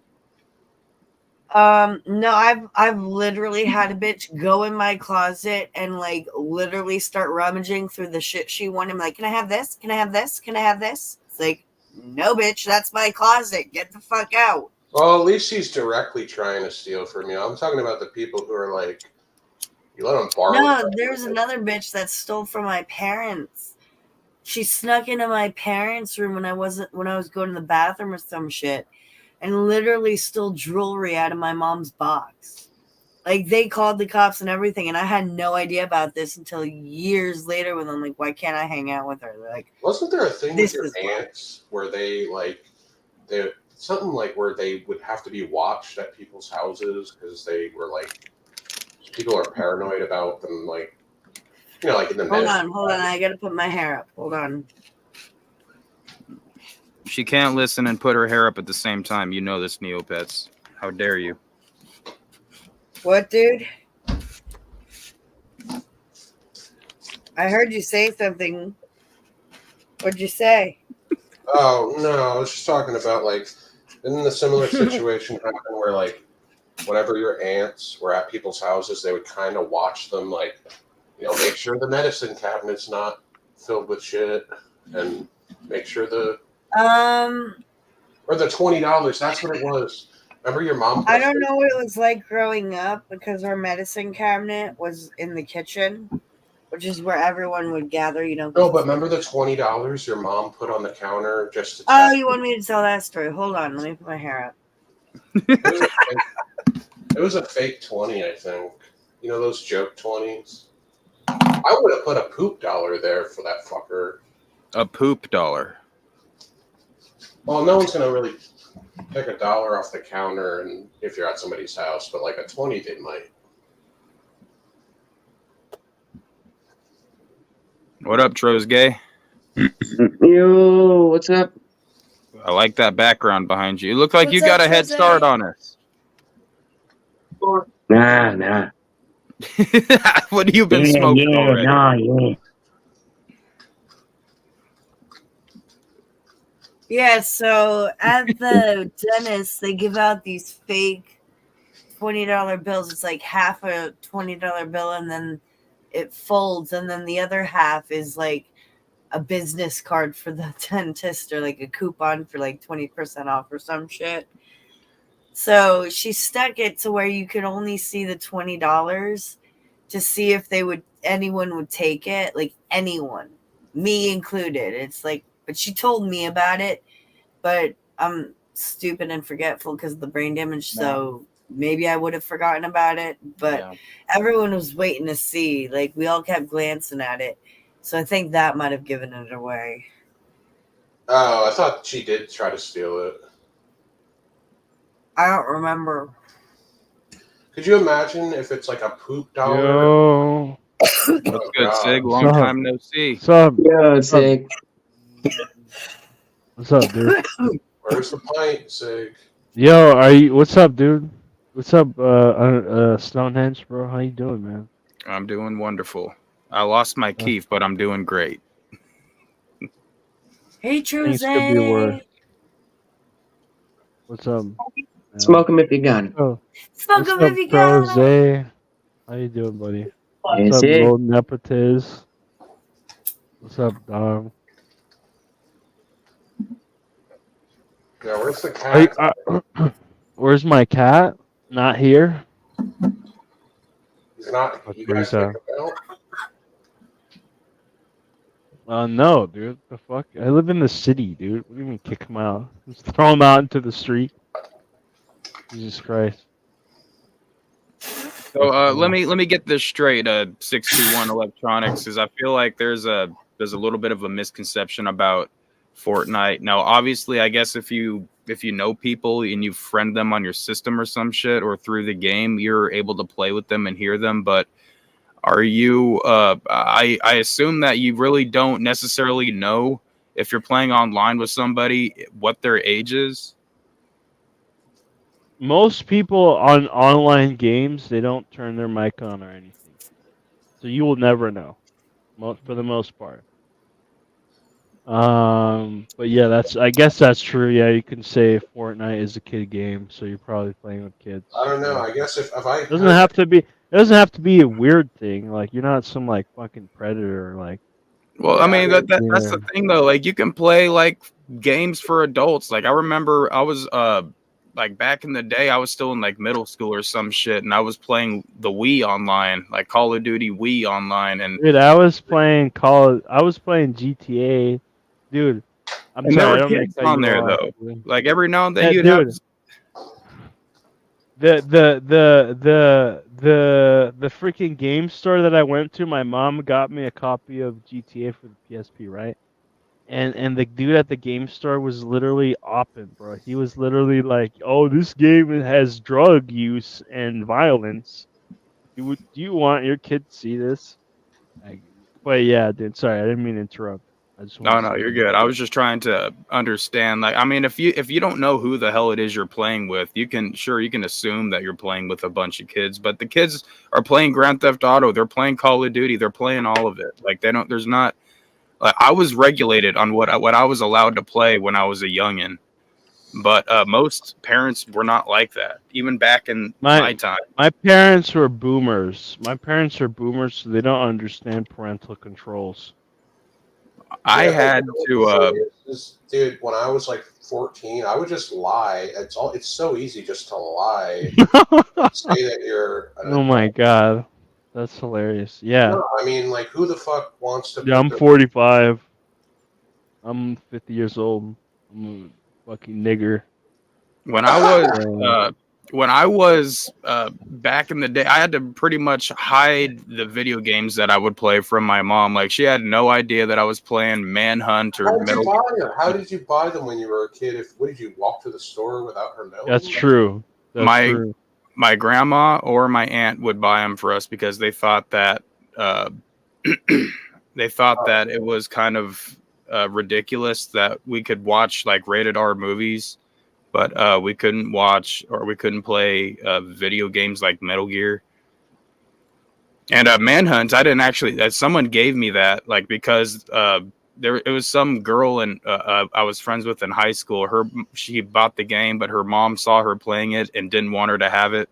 No, I've literally had a bitch go in my closet and like literally start rummaging through the shit she wanted. I'm like, can I have this? Can I have this? Can I have this? It's like, no, bitch, that's my closet. Get the fuck out. Well, at least he's directly trying to steal from you. I'm talking about the people who are like, you let them borrow. No, there's another bitch that stole from my parents. She snuck into my parents' room when I was going to the bathroom or some shit. And literally stole jewelry out of my mom's box. Like, they called the cops and everything, and I had no idea about this until years later when I'm like, why can't I hang out with her? They're like, wasn't there a thing with your aunts where they something like where they would have to be watched at people's houses because they were like, people are paranoid about them, like, you know, like in the hold on, I gotta put my hair up. Hold on. She can't listen and put her hair up at the same time. You know this, Neopets. How dare you? What, dude? I heard you say something. What'd you say? Oh, no, I was just talking about, like, didn't a similar situation happen where, like, whenever your aunts were at people's houses, they would kind of watch them, like, you know, make sure the medicine cabinet's not filled with shit and make sure or the $20, that's what it was. Remember your mom? I don't know what it was like growing up because our medicine cabinet was in the kitchen, which is where everyone would gather, you know. No, but remember the $20 your mom put on the counter just to Oh, you want me to tell that story? Hold on, let me put my hair up. It was a fake 20, I think. You know those joke 20s? I would have put a poop dollar there for that fucker. A poop dollar. Well, no one's gonna really pick $1 off the counter, and if you're at somebody's house, but like a 20, they might. What up, Troz Gay? Yo, what's up? I like that background behind you. You look like What's you got up, a head Troz? start on us. Nah. What have you been smoking already? Yeah. Yeah, so at the dentist, they give out these fake $20 bills. It's like half a $20 bill, and then it folds, and then the other half is like a business card for the dentist or like a coupon for like 20% off or some shit. So she stuck it to where you could only see the $20 to see if anyone would take it, like anyone, me included. It's like, but she told me about it, but I'm stupid and forgetful because of the brain damage. So maybe I would have forgotten about it, but everyone was waiting to see. Like, we all kept glancing at it. So I think that might have given it away. Oh, I thought she did try to steal it. I don't remember. Could you imagine if it's like a poop dollar? Yo. What's good, Sig? Long time no see. What's up? Yo, Sig. What's up, dude? Where's the pint, Sig? Yo, what's up, dude? What's up, Stonehenge, bro? How you doing, man? I'm doing wonderful. I lost my Keef, but I'm doing great. Hey, Things could be worse. What's up? Smoke him if you got him. Oh, Smoke him if you got him. Jose? How you doing, buddy? What's up, Sig? little Nepotiz? What's up, dog? Yeah, where's the cat? Where's my cat? Not here. He's not. You guys Teresa. think about? No, dude. The fuck? I live in the city, dude. What do you mean kick him out? Just throw him out into the street. Jesus Christ. So let me get this straight. 621 Electronics, because I feel like there's a little bit of a misconception about Fortnite. Now, obviously, I guess if you know people and you friend them on your system or some shit or through the game, you're able to play with them and hear them. But are you? I assume that you really don't necessarily know if you're playing online with somebody what their age is. Most people on online games, they don't turn their mic on or anything, so you will never know, for the most part. But yeah, I guess that's true. Yeah, you can say Fortnite is a kid game, so you're probably playing with kids. I don't know. I guess if I It doesn't have to be a weird thing. Like you're not some like fucking predator. Like, Well, I mean that's the thing though. Like you can play like games for adults. Like I remember I was like back in the day, I was still in like middle school or some shit, and I was playing the Wii online, like Call of Duty Wii online, and dude, I was playing GTA, dude. I'm and sorry, there I were don't mean to kids cut on you there off, though. dude. Like every now and then Yeah, you'd dude. have. The freaking game store that I went to, my mom got me a copy of GTA for the PSP, right? And the dude at the game store was literally open, bro. He was literally like, "Oh, this game has drug use and violence. Do you want your kid to see this?" But yeah, dude. Sorry, I didn't mean to interrupt. I just No, wanted to you're good. I was just trying to understand. Like, I mean, if you don't know who the hell it is you're playing with, you can assume that you're playing with a bunch of kids. But the kids are playing Grand Theft Auto. They're playing Call of Duty. They're playing all of it. Like they don't. There's not. Like, I was regulated on what I was allowed to play when I was a youngin. But most parents were not like that, even back in my time. My parents were boomers. So they don't understand parental controls. I had to. Dude, when I was like 14, I would just lie. It's so easy just to lie. Say that you're. Oh my god, that's hilarious. Yeah. No, I mean, like, who the fuck wants to? Yeah, I'm 45. I'm 50 years old. I'm a fucking nigger. When I was back in the day, I had to pretty much hide the video games that I would play from my mom. Like she had no idea that I was playing Manhunt or Metal Gear. How did you buy them when you were a kid? What did you walk to the store without her knowing? That's true. My grandma or my aunt would buy them for us because they thought that it was kind of ridiculous that we could watch like rated R movies. But we couldn't watch or we couldn't play video games like Metal Gear. And Manhunt, I didn't actually. Someone gave me that, like because it was some girl and I was friends with in high school. She bought the game, but her mom saw her playing it and didn't want her to have it,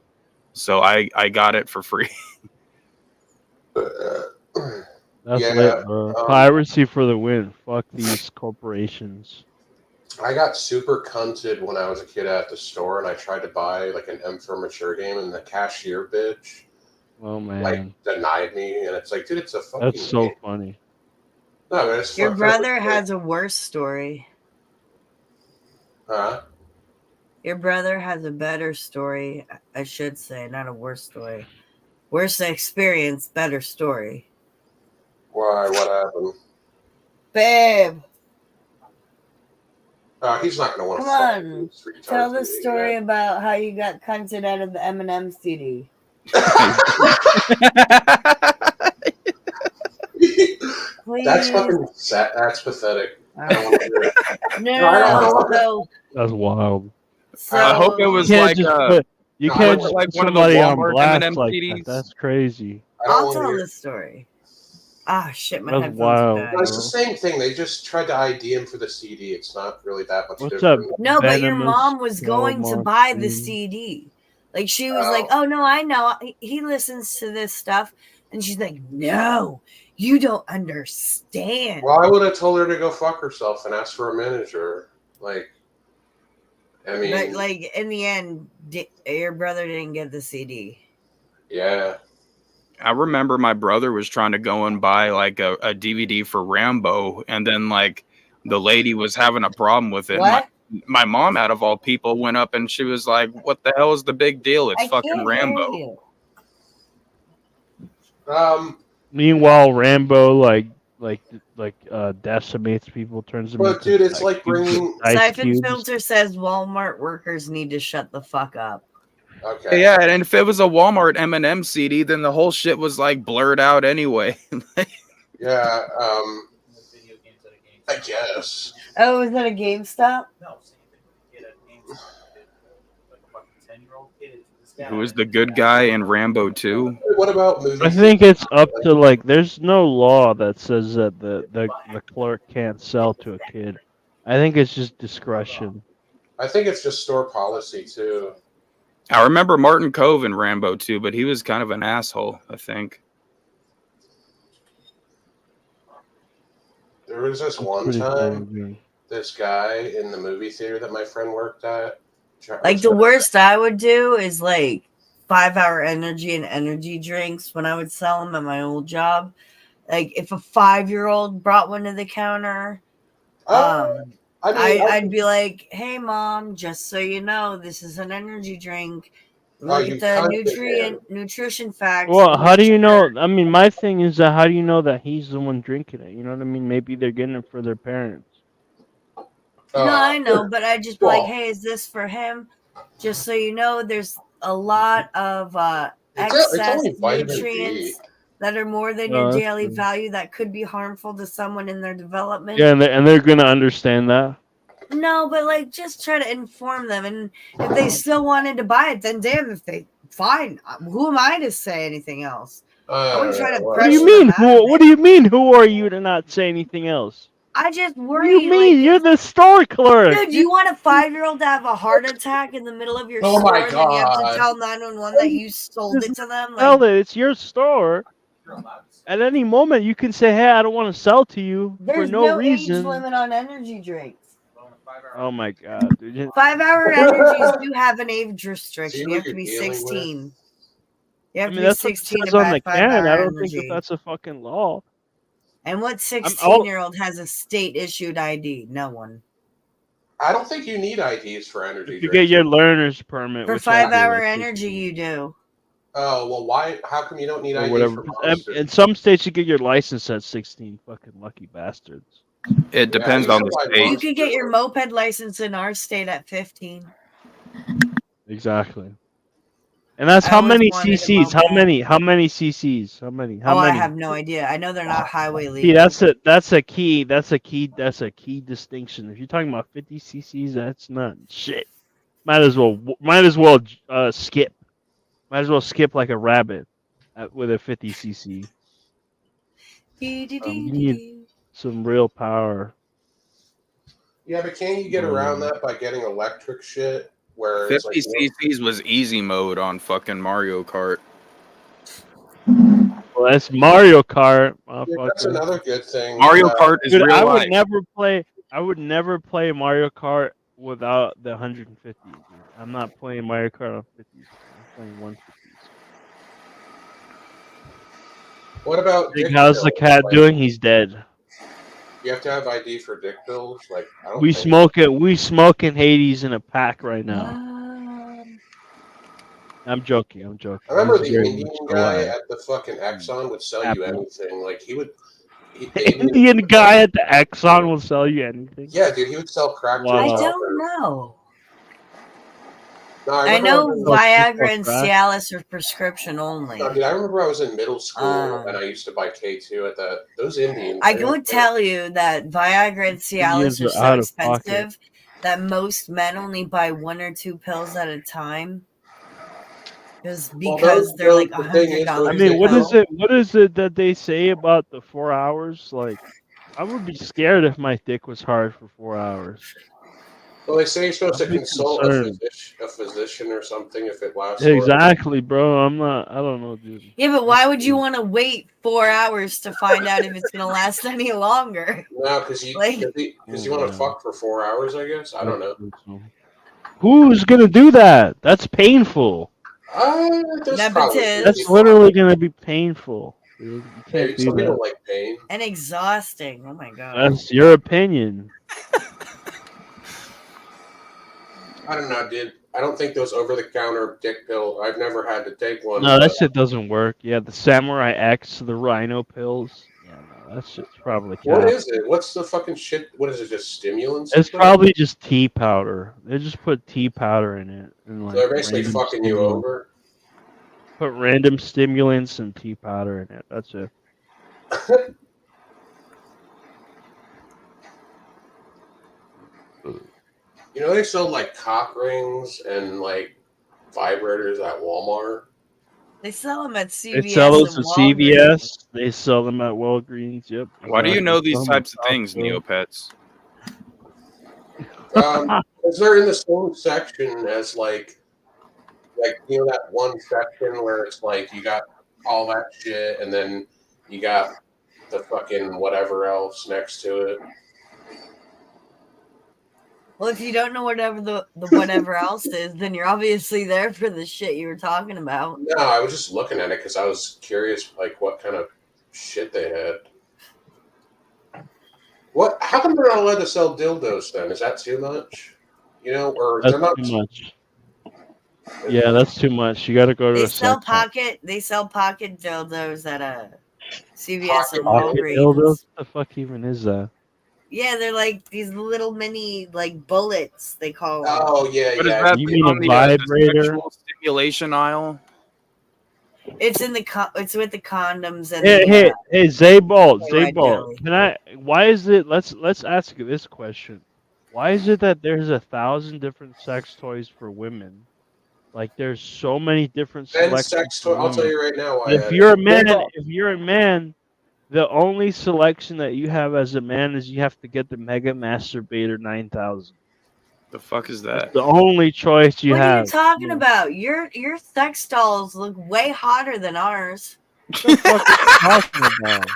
so I got it for free. That's lit, bro. Piracy for the win. Fuck these corporations. I got super cunted when I was a kid at the store, and I tried to buy like an M for Mature game, and the cashier bitch, like denied me, and it's like, dude, it's a fucking. That's so funny. No, man, it's your brother has a worse story. Huh? Your brother has a better story, I should say, not a worse story. Worse experience, better story. Why? What happened? Babe. He's not going to want to. Come on, tell the story about how you got cunted out of the Eminem CD. That's fucking sad. That's pathetic. I don't want to hear it. No, that's wild. So, I hope it was like you can't just like put one of the somebody on Walmart blast M&M like CDs. That's crazy. I'll tell the story. Ah, shit, my headphones wild. are No, it's the same thing. They just tried to ID him for the CD. It's not really that much What's different. up, No, but your Venomous mom was going to buy the Martin? CD. Like, she was like, oh, no, I know. He listens to this stuff. And she's like, no, you don't understand. Well, I would have told her to go fuck herself and ask for a manager. Like, I mean. But, like, in the end, your brother didn't get the CD. Yeah. I remember my brother was trying to go and buy like a DVD for Rambo, and then like the lady was having a problem with it. What? My mom, out of all people, went up and she was like, "What the hell is the big deal? It's fucking Rambo." Meanwhile, Rambo decimates people, turns them But into dude, it's like like bringing ice Siphon cubes. Filter says Walmart workers need to shut the fuck up. Okay. Yeah, and if it was a Walmart M&M CD, then the whole shit was like blurred out anyway. Yeah. I guess. Oh, is that a GameStop? Who was the good guy in Rambo 2? What about movies? I think it's up to like. There's no law that says that the clerk can't sell to a kid. I think it's just discretion. I think it's just store policy too. I remember Martin Cove in Rambo 2, but he was kind of an asshole, I think. There was this one time, this guy in the movie theater that my friend worked at. Like the worst I would do is like 5-hour energy and energy drinks when I would sell them at my old job. Like if a 5-year-old brought one to the counter, I'd be like, "Hey, mom, just so you know, this is an energy drink. Look at the nutrition facts." Well, how do you know? I mean, my thing is that how do you know that he's the one drinking it? You know what I mean? Maybe they're getting it for their parents. No, I know, but I just be like, "Hey, is this for him?" Just so you know, there's a lot of excess nutrients that are more than your daily value that could be harmful to someone in their development. Yeah, and they're gonna understand that. No, but like just try to inform them, and if they still wanted to buy it, then damn, if they fine. Who am I to say anything else? I wouldn't try to What do you mean? What do you mean? Who are you to not say anything else? I just worry. What do you mean? You're the store clerk. Dude, do you want a 5-year-old to have a heart attack in the middle of your store? My And then you have to God. tell 911 that you sold it to them? Tell it. It's your store. At any moment, you can say, "Hey, I don't want to sell to you for There's no no reason." age limit on energy drinks. Oh my god, dude. 5-hour energies do have an age restriction. You have to be 16. You have to be that's what it 16 says to on buy the 5-hour can. I don't energy. think that's a fucking law. And what 16-year-old has a state-issued ID? No one. I don't think you need IDs for energy. You get your learner's permit For which I do, 5-hour like, energy, you do. Oh well, why? How come you don't need or IDs whatever. for Monster? In some states, you get your license at 16. Fucking lucky bastards. It depends on the state. You could get your moped license in our state at 15. Exactly. And that's I how always many wanted a CCs? How moped. many? How many CCs? How many? How Oh, I many? have no idea. I know they're not highway legal. See, that's a key distinction. If you're talking about 50 CCs, that's not shit. Might as well skip. Might as well skip like a rabbit with a 50 CC. You need some real power. Yeah, but can't you get around that by getting electric shit? Where 50 it's like, cc's was easy mode on fucking Mario Kart. Well, that's Mario Kart. Yeah, that's another good thing. Mario Kart is real I life. would never play Mario Kart without the 150. Dude. I'm not playing Mario Kart on 50s. I'm playing 150s. What about dick How's the pills? cat Like, doing? He's dead. You have to have ID for dick pills. Like I don't We think smoking Hades in a pack right now. I'm joking. I remember He's the very Indian much guy alive. at the fucking Exxon would sell you Apple. anything. Like he would. The Indian guy at the Exxon will sell you anything. Yeah, dude, he would sell crack. to Wow. I his don't daughter. know. No, I know remember Viagra and Cialis are prescription only. No, dude, I remember I was in middle school and I used to buy K2 at that. Those Indians. I they can don't tell you that Viagra and Cialis Indians are are so out of pocket. expensive that most men only buy 1 or 2 pills at a time. Because they're like $100. I mean, what is it? What is it that they say about the 4 hours? Like, I would be scared if my dick was hard for 4 hours. Well, they say you're supposed to I'd be consult concerned. a physician or something if it lasts. Exactly, bro. I don't know, dude. Yeah, but why would you want to wait 4 hours to find out if it's gonna last any longer? No, because you want to fuck for 4 hours. I guess I don't know. Who's gonna do that? That's painful. That's literally gonna be painful. Dude. You can't do Some people that. like pain. And exhausting. Oh my god. That's your opinion. I don't know, dude. I don't think those over-the-counter dick pills. I've never had to take one. No, that but shit doesn't work. Yeah, the Samurai X, the Rhino pills. Yeah, no, that shit's probably what cap. is it? What's the fucking shit? What is it? Just stimulants? It's probably just tea powder. They just put tea powder in it and So like they're basically random fucking you stimulants. over. Put random stimulants and tea powder in it. That's it. You know, they sell like cock rings and like vibrators at Walmart. They sell them at CVS. They sell those and at Walgreens. CVS. They sell them at Walgreens. Yep. Why do you exactly. know these Some at types of things, Costco. Neopets? Because they're in the same section as like you know that one section where it's like you got all that shit and then you got the fucking whatever else next to it. Well, if you don't know whatever the whatever else is, then you're obviously there for the shit you were talking about. No, I was just looking at it because I was curious, like what kind of shit they had. What? How come they're not allowed to sell dildos then? Is that too much? You know, or That's they're not too much. Yeah, that's too much. You got to go to They a sell sex shop. They sell pocket dildos at CVS Pocket and Pocket Walgreens. dildos? What the fuck even is that? Yeah, they're like these little mini like bullets. They call them. Oh yeah, What is yeah. that? You mean on a the vibrator? sexual stimulation aisle? It's in the it's with the condoms and Hey, the, hey, Zayball, red Zayball. jelly. Can I? Why is it? Let's ask you this question. Why is it that there's 1,000 different sex toys for women? Like there's so many different Then selections sex for toy. I'll tell women. you right now why. But if you're a man, the only selection that you have as a man is you have to get the Mega Masturbator 9000. The fuck is That's that? the only choice you What are have. you talking about? Your sex dolls look way hotter than ours. What the fuck are you talking about?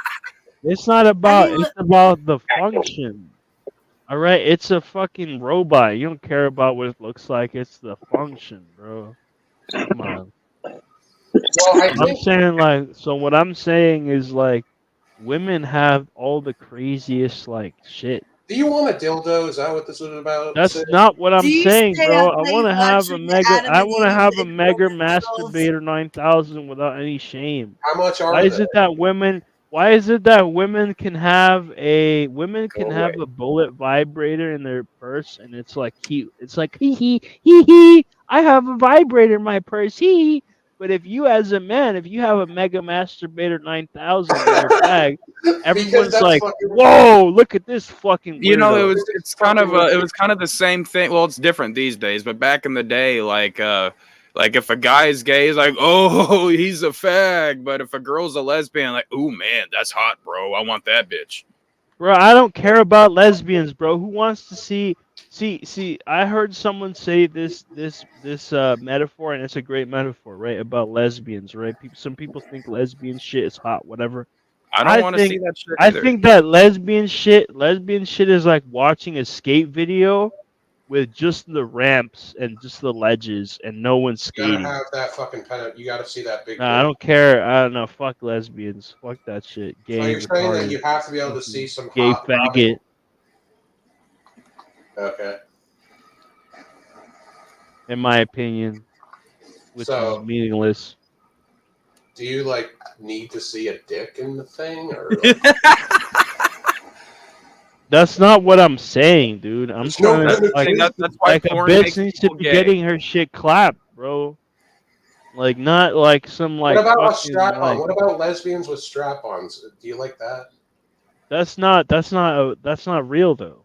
It's not about. It's about the function. All right, it's a fucking robot. You don't care about what it looks like. It's the function, bro. Come on. Well, I'm saying like. So what I'm saying is like, women have all the craziest like shit. Do you want a dildo? Is that what this is about? That's Sid? not what I'm Do you saying, stay bro. up I late want to have a watching mega. Adam I and want to Eve have a and mega commercials? masturbator 9000 without any shame. How much are Why is they? it that women? Why is it that women can have a Go away. bullet vibrator in their purse and it's like cute? It's like hee hee. I have a vibrator in my purse. Hee. But if you as a man, if you have a mega masturbator 9000 in your bag, everyone's that's like, fucking- "Whoa, look at this fucking." You know, weirdo." it's kind of the same thing. Well, it's different these days, but back in the day, like if a guy's gay, he's like, oh, he's a fag. But if a girl's a lesbian, like, oh man, that's hot, bro. I want that bitch. Bro, I don't care about lesbians, bro. Who wants to see? I heard someone say this metaphor, and it's a great metaphor, right? About lesbians, right? Some people think lesbian shit is hot, whatever. I don't want to see that shit either. I think that lesbian shit is like watching a skate video with just the ramps and just the ledges and no one You skating. gotta have that fucking pen. You gotta see that big. Nah, I don't care. I don't know. Fuck lesbians. Fuck that shit. So Gay. you're saying that retarded, you have to be able to see some gay hot faggot. Okay. In my opinion, which So- is meaningless. Do you like need to see a dick in the thing, or That's not what I'm saying, dude. I'm There's no trying to limitation. like, That's why like a porn bitch makes needs to people be gay. getting her shit clapped, bro. Like not like some like what about a fucking, strap on? like, What about lesbians with strap-ons? Do you like that? that's not real though.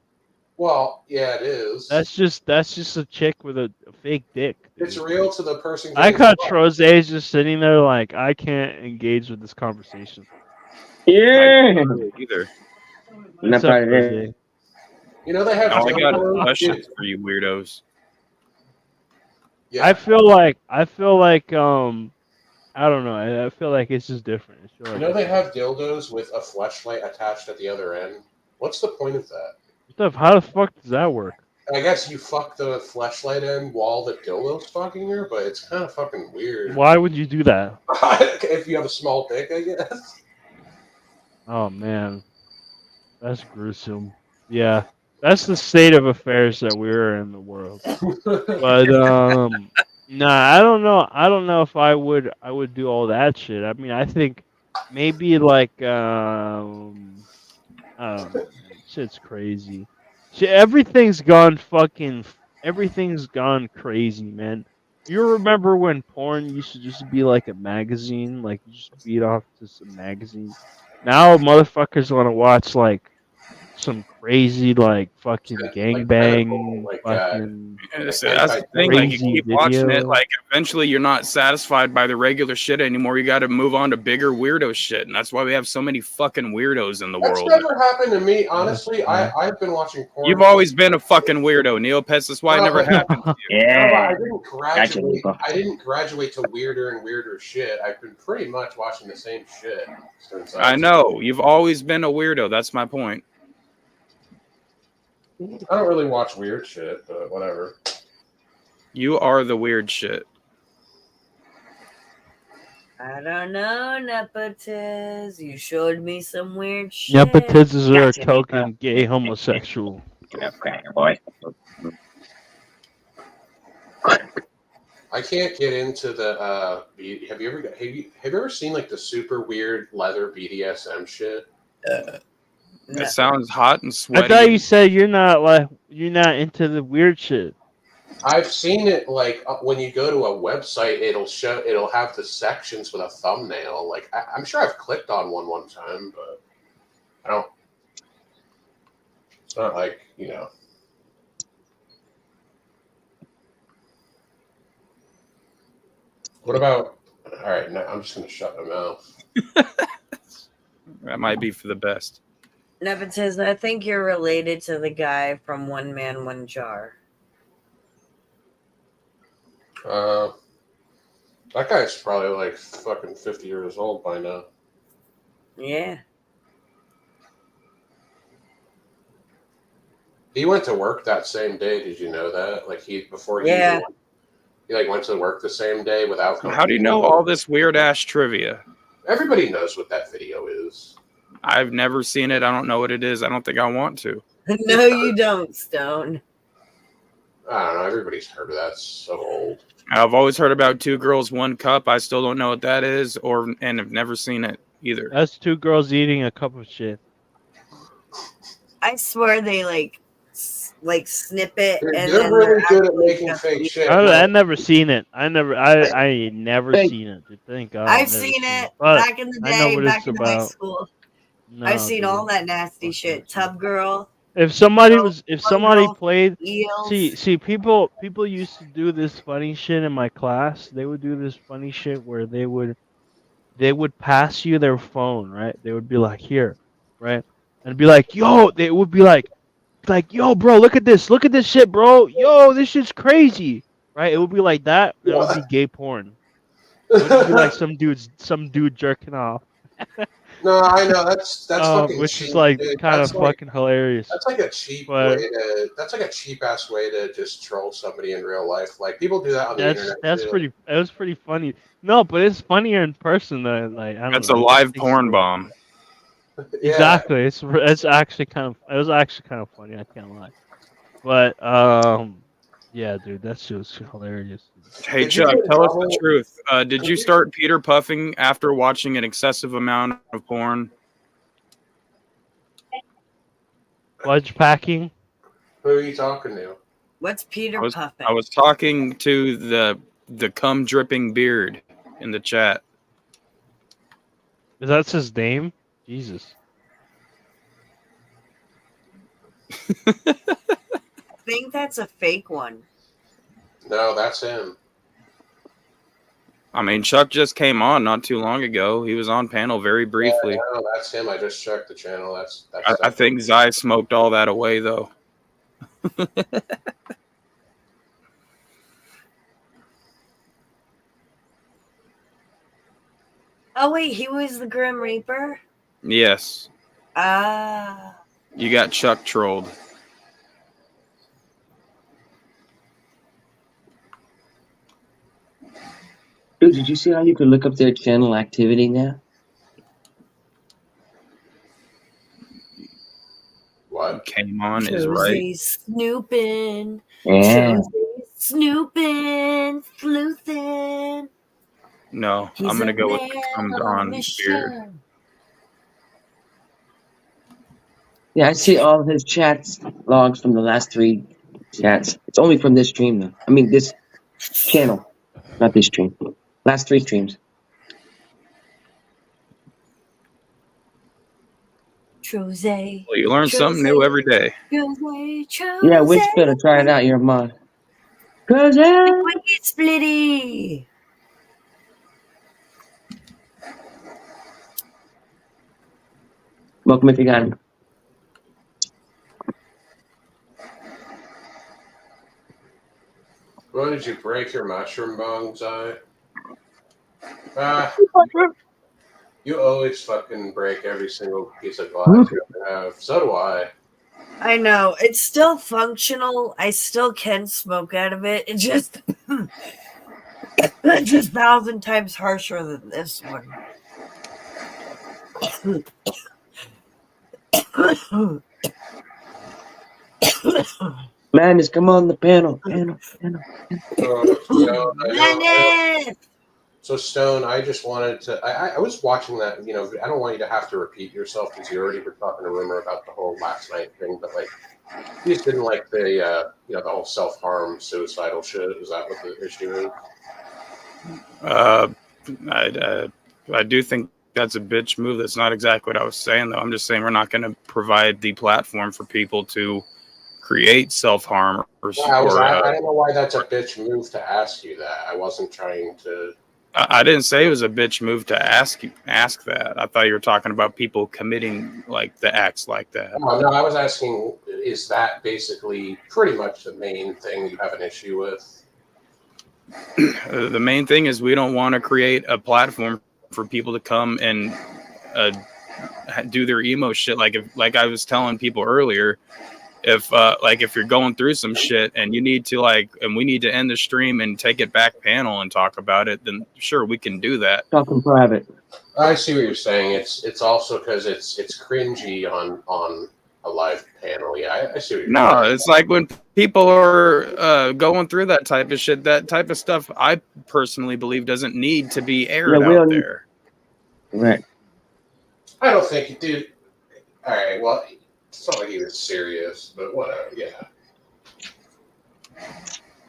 Well, yeah, it is. That's just a chick with a fake dick. Dude. It's real to the person. I getting caught fucked. Troze just sitting there like I can't engage with this conversation. Yeah. Either. Not What's up, part of it. Troze? You know they have. Now I got dildos? questions for you weirdos. Yeah. I feel like I don't know. I feel like it's just different. I feel You like know they have dildos with a fleshlight attached at the other end. What's the point of that? How the fuck does that work? I guess you fuck the fleshlight end while the dildo's fucking her, but it's kind of fucking weird. Why would you do that? If you have a small dick, I guess. Oh man, that's gruesome. Yeah, That's the state of affairs that we're in the world. But nah, I don't know. I don't know if I would do all that shit. I mean, I think maybe like I don't know, man. Shit's crazy. Shit, everything's gone crazy, man. You remember when porn used to just be like a magazine, like you just beat off to some magazine. Now motherfuckers want to watch like some crazy like fucking Like medical, gangbang like fucking So that's the thing. Like you crazy keep watching it, video. like eventually you're not satisfied by the regular shit anymore. You got to move on to bigger weirdo shit, and that's why we have so many fucking weirdos in the That's world. never happened to me, honestly. I've been watching porn. You've always been a fucking weirdo, Neopets. That's why it never happened to you. No, I didn't graduate. I didn't graduate to weirder and weirder shit. I've been pretty much watching the same shit since. I know you've always been a weirdo. That's my point. I don't really watch weird shit, but whatever. You are the weird shit. I don't know, Nepotiz. You showed me some weird shit. Nepotizers are a token gay homosexual. Boy. I can't get into the. Have you ever seen like the super weird leather BDSM shit? It sounds hot and sweaty. I thought you said you're not into the weird shit. I've seen it like when you go to a website, it'll have the sections with a thumbnail. Like I'm sure I've clicked on one time, but I don't. It's not like What about? All right, now I'm just gonna shut my mouth. That might be for the best. Nepotiz, I think you're related to the guy from One Man, One Jar. That guy's probably like fucking 50 years old by now. Yeah. He went to work that same day. Did you know that? Like he like went to work the same day without. How do you know all this weird ass trivia? Everybody knows what that video is. I've never seen it. I don't know what it is. I don't think I want to. No, you don't, Stone. I don't know. Everybody's heard of that. It's so old. I've always heard about Two Girls, One Cup. I still don't know what that is, and have never seen it either. That's two girls eating a cup of shit. I swear they like snip it. They're really good at making fake shit. I never seen it. I never seen it. Thank God. I've seen it back in the day, back in high school. No, I've seen all that nasty shit. Tub Girl. If somebody played, see, people used to do this funny shit in my class. They would do this funny shit where they would pass you their phone, right? They would be like, here, right, and be like, yo, they would be like, yo, bro, look at this shit, bro, yo, this shit's crazy, right? It would be like that. That would be gay porn. It would be like some dude jerking off. No, I know that's fucking which cheap, is like dude. kind of That's like, fucking hilarious. That's like a cheap way to. That's like a cheap ass way to just troll somebody in real life. Like people do that on the internet. It was pretty funny. No, but it's funnier in person than like. I don't That's know. a live porn bomb. Exactly. It's actually kind of. It was actually kind of funny. I can't lie. But yeah, dude, that shit was hilarious. Hey Chuck, tell us the truth. Did you start Peter puffing after watching an excessive amount of porn? Fudge packing? Who are you talking to? What's Peter puffing? I was talking to the cum dripping beard in the chat. Is that his name? Jesus. I think that's a fake one. No, that's him. I mean, Chuck just came on not too long ago. He was on panel very briefly. Yeah, no, that's him. I just checked the channel. That's I think Zai smoked all that away, though. Oh wait, he was the Grim Reaper? Yes. Ah. You got Chuck trolled. Dude, did you see how you can look up their channel activity now? What? What came on is right. Jose's snooping. Yeah. Jose's snooping, sleuthing. No, He's I'm gonna a go with man comes on a on beer. mission. Yeah, I see all his chats logs from the last 3 chats. It's only from this stream though. I mean this channel, not this stream. Last 3 streams. Jose. Well, you learn something new every day. Jose. Yeah, which better try it out, your mom. Cause Wicked Splitty. welcome if you got him. Well, did you break your mushroom bones, you always fucking break every single piece of glass you ever have. So do I. I know. It's still functional. I still can smoke out of it. It just it's just 1,000 times harsher than this one. Madness, come on the panel. So Stone, I just wanted to. I was watching that. I don't want you to have to repeat yourself because you already were talking to Rumor about the whole last night thing. But like, you just didn't like the the whole self-harm, suicidal shit. Is that what the issue is? I do think that's a bitch move. That's not exactly what I was saying, though. I'm just saying we're not going to provide the platform for people to create self-harm. I don't know why that's a bitch move to ask you that. I wasn't trying to. I didn't say it was a bitch move to ask that. I thought you were talking about people committing like the acts like that. No, I was asking, is that basically pretty much the main thing you have an issue with? The main thing is we don't want to create a platform for people to come and do their emo shit. Like I was telling people earlier, if you're going through some shit and you need to and we need to end the stream and take it back panel and talk about it, then sure, we can do that. Talk in private. I see what you're saying. It's also because it's cringy on a live panel. Yeah, I see what you're saying. It's like when people are going through that type of shit, that type of stuff, I personally believe doesn't need to be aired out there. Right. I don't think it did. All right, well, it's not like he was serious, but whatever, yeah.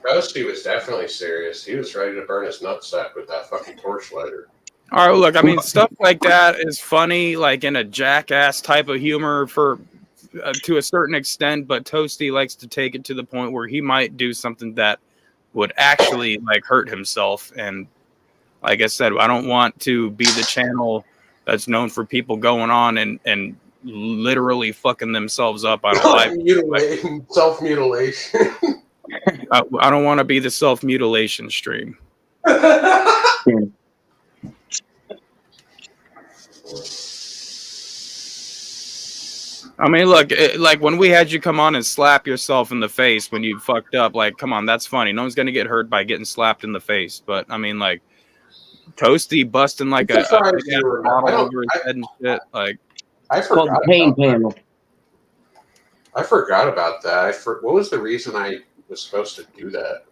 Roasty was definitely serious. He was ready to burn his nutsack with that fucking torchlighter. All right, look, I mean, stuff like that is funny, like in a jackass type of humor for to a certain extent, but Toasty likes to take it to the point where he might do something that would actually hurt himself. And like I said, I don't want to be the channel that's known for people going on and literally fucking themselves up on a live self-mutilation. I don't want to be the self-mutilation stream. I mean, look, like when we had you come on and slap yourself in the face when you fucked up, come on, that's funny. No one's gonna get hurt by getting slapped in the face. But I mean, Toasty busting a bottle over his head and shit. I forgot about panel. I forgot about that. What was the reason I was supposed to do that?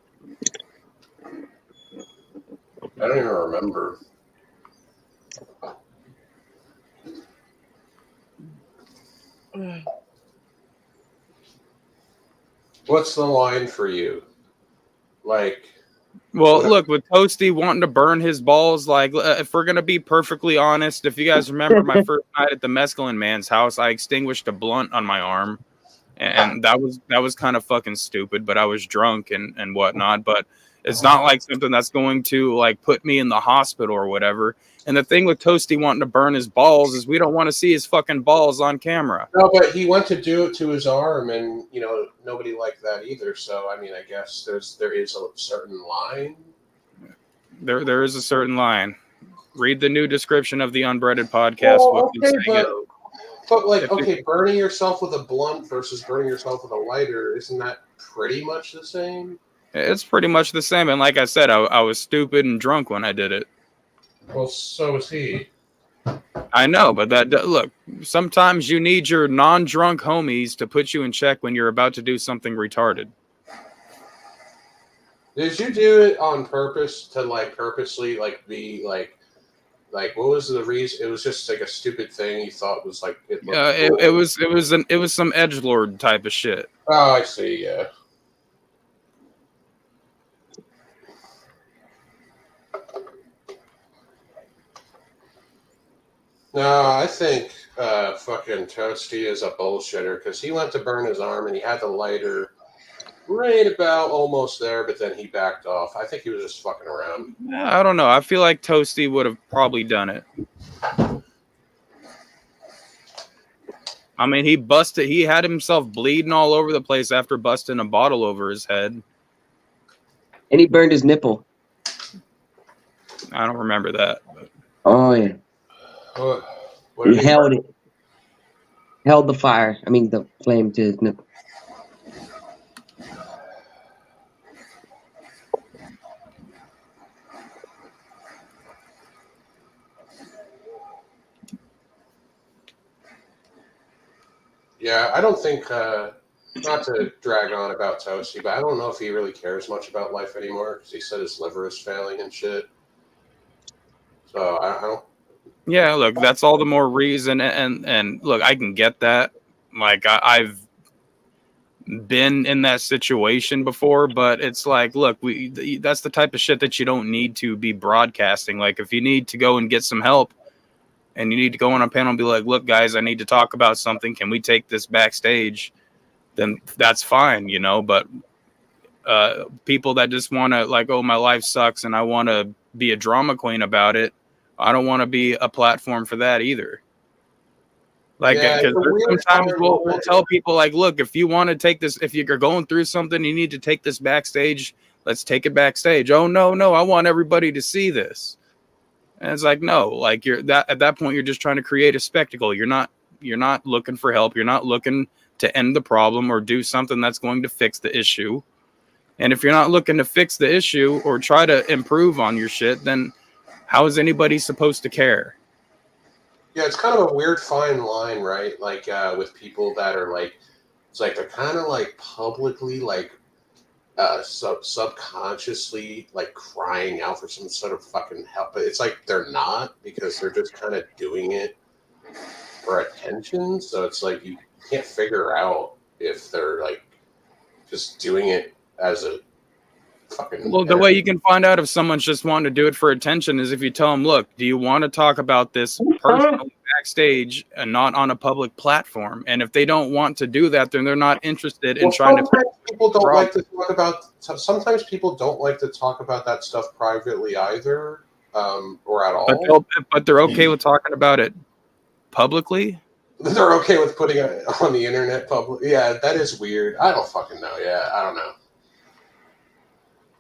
I don't even remember. What's the line for you? Well, look, with Toasty wanting to burn his balls, if we're going to be perfectly honest, if you guys remember my first night at the Mescaline Man's house, I extinguished a blunt on my arm. And that was kind of fucking stupid, but I was drunk and whatnot. But it's not like something that's going to put me in the hospital or whatever. And the thing with Toasty wanting to burn his balls is we don't want to see his fucking balls on camera. No, but he went to do it to his arm, and nobody liked that either. So I mean, I guess there is a certain line. There is a certain line. Read the new description of the Unbreaded podcast. But burning yourself with a blunt versus burning yourself with a lighter, isn't that pretty much the same? It's pretty much the same. And like I said, I was stupid and drunk when I did it. Well, so was he. I know, but look, sometimes you need your non-drunk homies to put you in check when you're about to do something retarded. Did you do it on purpose to like purposely like be like what was the reason? It was just like a stupid thing you thought was like it looked cool. it was some edgelord type of shit. Oh, I see. Yeah. No, I think fucking Toasty is a bullshitter because he went to burn his arm and he had the lighter right about almost there, but then he backed off. I think he was just fucking around. I don't know. I feel like Toasty would have probably done it. I mean, he had himself bleeding all over the place after busting a bottle over his head. And he burned his nipple. I don't remember that. But. Oh, yeah. What he held it. Held the fire. I mean, the flame to his nipple. Yeah, I don't think, not to drag on about Toasty, but I don't know if he really cares much about life anymore because he said his liver is failing and shit. So I don't. Yeah, look, that's all the more reason. And look, I can get that. Like, I've been in that situation before, but it's like, look, that's the type of shit that you don't need to be broadcasting. Like, if you need to go and get some help, and you need to go on a panel and be like, look, guys, I need to talk about something. Can we take this backstage? Then that's fine, you know. But people that just want to, like, oh, my life sucks and I want to be a drama queen about it, I don't want to be a platform for that either. Like, because sometimes we'll tell people, like, look, if you want to take this, if you're going through something, you need to take this backstage. Let's take it backstage. Oh, no, I want everybody to see this. And it's like, no, like at that point, you're just trying to create a spectacle. You're not looking for help. You're not looking to end the problem or do something that's going to fix the issue. And if you're not looking to fix the issue or try to improve on your shit, then how is anybody supposed to care? Yeah, it's kind of a weird fine line, right? Like with people that are like, it's like they're kind of like publicly like subconsciously like crying out for some sort of fucking help, but it's like they're not because they're just kind of doing it for attention. So it's like you can't figure out if they're like just doing it as a fucking. Well, the way you can find out if someone's just wanting to do it for attention is if you tell them, look, do you want to talk about this personally backstage and not on a public platform? And if they don't want to do that, then they're not interested in trying to. People don't like to talk about. Sometimes people don't like to talk about that stuff privately either, or at all. But they're okay with talking about it publicly. They're okay with putting it on the internet public. Yeah, that is weird. I don't fucking know. Yeah, I don't know.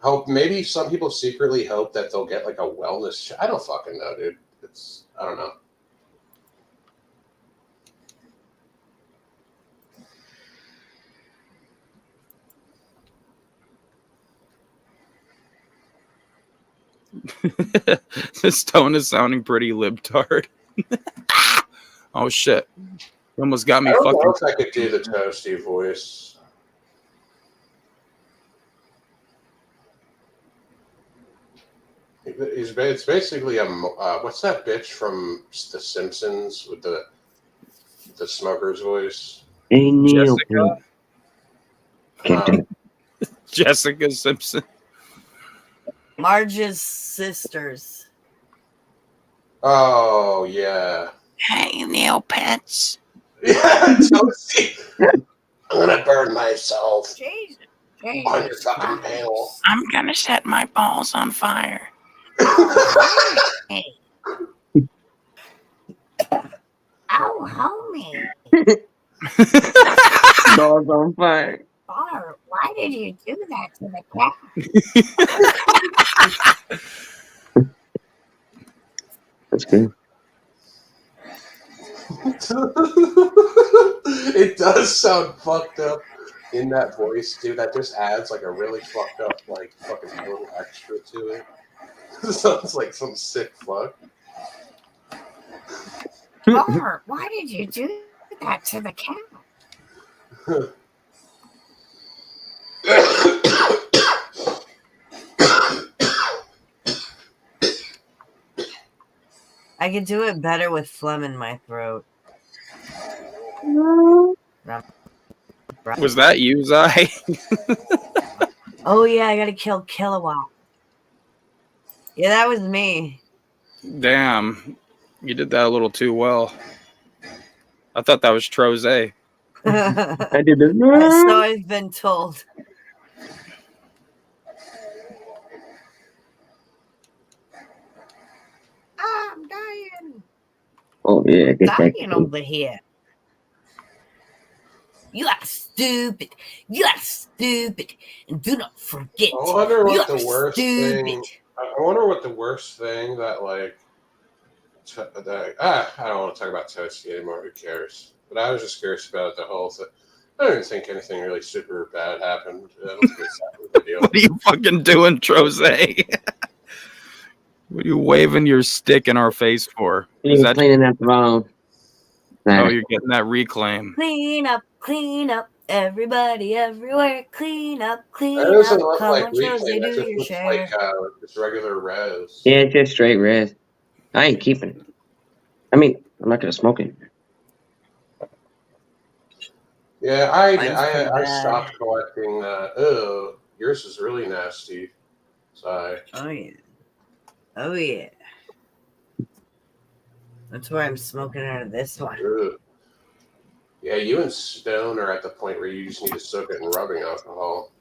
Hope maybe some people secretly hope that they'll get like a wellness. I don't fucking know, dude. I don't know. This tone is sounding pretty libtard. Oh shit! You almost got me I don't fucking. know if I could do the Toasty voice. It's basically a what's that bitch from The Simpsons with the smoker's voice? Jessica. Jessica Simpson. Marge's sisters. Oh yeah. Hey, Neopets. Yeah, Toasty. I'm gonna burn myself Jesus. on your fucking panel. I'm gonna set my balls on fire. Hey. Oh, homie. Balls on fire. Bar, why did you do that to the cat? That's good. It does sound fucked up in that voice, dude. That just adds like a really fucked up, like fucking little extra to it. It sounds like some sick fuck. Bart, why did you do that to the cow? I could do it better with phlegm in my throat. Was that you, Zai? Oh yeah, I gotta kill Kilowatt. Yeah, that was me. Damn, you did that a little too well. I thought that was Troze. I did this. So I've been told. I'm dying. Oh yeah, I guess Dying over here. You are stupid. You are stupid. And do not forget. I wonder what you the are worst stupid. thing. I wonder what the worst thing that like. I don't want to talk about Toasty anymore. Who cares? But I was just curious about the whole thing. I don't even think anything really super bad happened. I don't think it's that big a deal. What are you fucking doing, Troze? What are you waving your stick in our face for? He's cleaning that throne. Oh, you're getting that reclaim. Clean up, everybody, everywhere. Clean up, That doesn't up. look Come like on, Josie, reclaim. That do just your looks share. like just regular res. Yeah, it's just straight red. I ain't keeping it. I mean, I'm not gonna smoke it. Yeah, Mine's pretty I bad. stopped collecting that. Oh, yours is really nasty. Sorry. Oh yeah. Oh yeah. That's why I'm smoking out of this one. Ugh. Yeah, you and Stone are at the point where you just need to soak it in rubbing alcohol.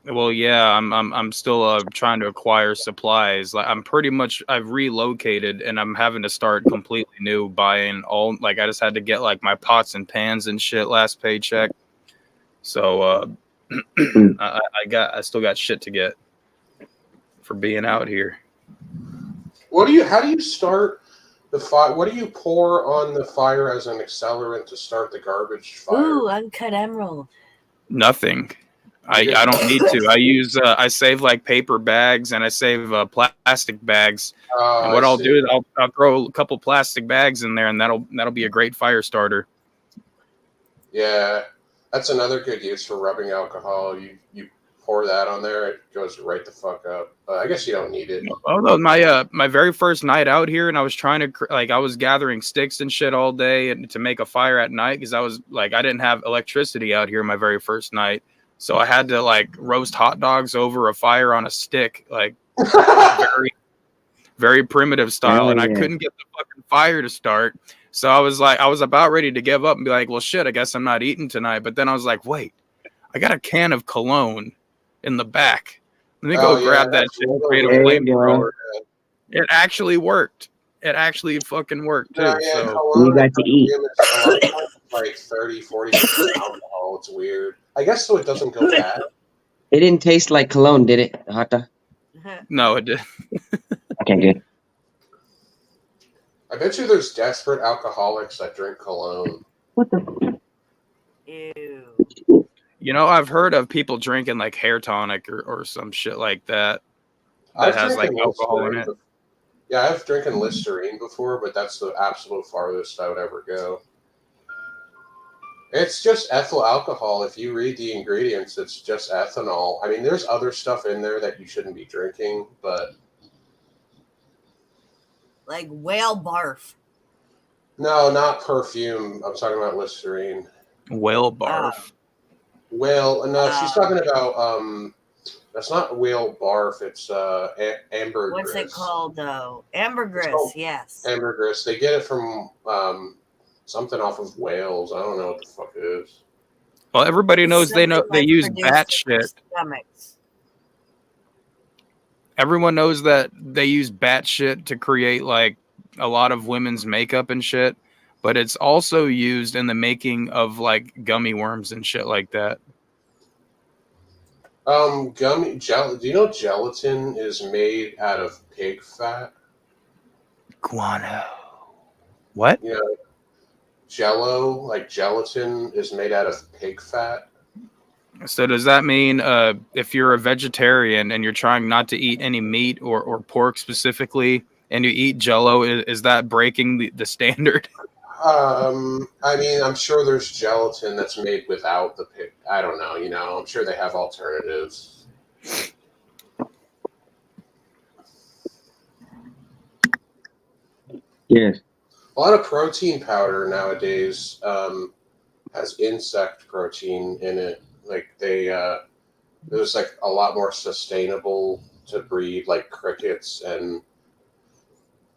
Well, yeah, I'm still trying to acquire supplies. Like I've relocated and I'm having to start completely new, buying all. Like I just had to get like my pots and pans and shit last paycheck. So I still got shit to get for being out here. How do you start the fire? What do you pour on the fire as an accelerant to start the garbage fire? Ooh, uncut emerald. Nothing. I don't need to. I save like paper bags and I save plastic bags. And what I'll do is I'll throw a couple plastic bags in there, and that'll be a great fire starter. Yeah, that's another good use for rubbing alcohol. You pour that on there, it goes right the fuck up. I guess you don't need it. Oh no, my very first night out here, and I was trying to I was gathering sticks and shit all day and to make a fire at night because I didn't have electricity out here my very first night. So I had to like roast hot dogs over a fire on a stick, like very, very primitive style. And I couldn't get the fucking fire to start. So I was about ready to give up and be like, well, shit, I guess I'm not eating tonight. But then I was like, wait, I got a can of cologne in the back. Let me go grab that shit and create a flamethrower. It actually worked. It actually fucking worked too. So you got to eat. Like 30, 40% alcohol. It's weird. I guess so it doesn't go bad. It didn't taste like cologne, did it, Hata? No, it did. Okay, good. I bet you there's desperate alcoholics that drink cologne. What the? Ew. You know, I've heard of people drinking like hair tonic or some shit like that. That has like alcohol in it. Yeah, I've drinking Listerine before, but that's the absolute farthest I would ever go. It's just ethyl alcohol. If you read the ingredients, it's just ethanol. I mean, there's other stuff in there that you shouldn't be drinking, but... Like whale barf. No, not perfume. I'm talking about Listerine. Whale barf. No, she's talking about... That's not whale barf. It's ambergris. What's it called, though? Ambergris, yes. Ambergris. They get it from... something off of whales. I don't know what the fuck it is. Well, everybody knows they use bat shit. Stomachs. Everyone knows that they use bat shit to create like a lot of women's makeup and shit, but it's also used in the making of like gummy worms and shit like that. Do you know gelatin is made out of pig fat? Guano. What? You know, Jello, like gelatin, is made out of pig fat. So does that mean if you're a vegetarian and you're trying not to eat any meat or pork specifically, and you eat Jello, is that breaking the standard? I mean, I'm sure there's gelatin that's made without the pig. I don't know. I'm sure they have alternatives. Yes. A lot of protein powder nowadays has insect protein in it. Like it was like a lot more sustainable to breed like crickets, and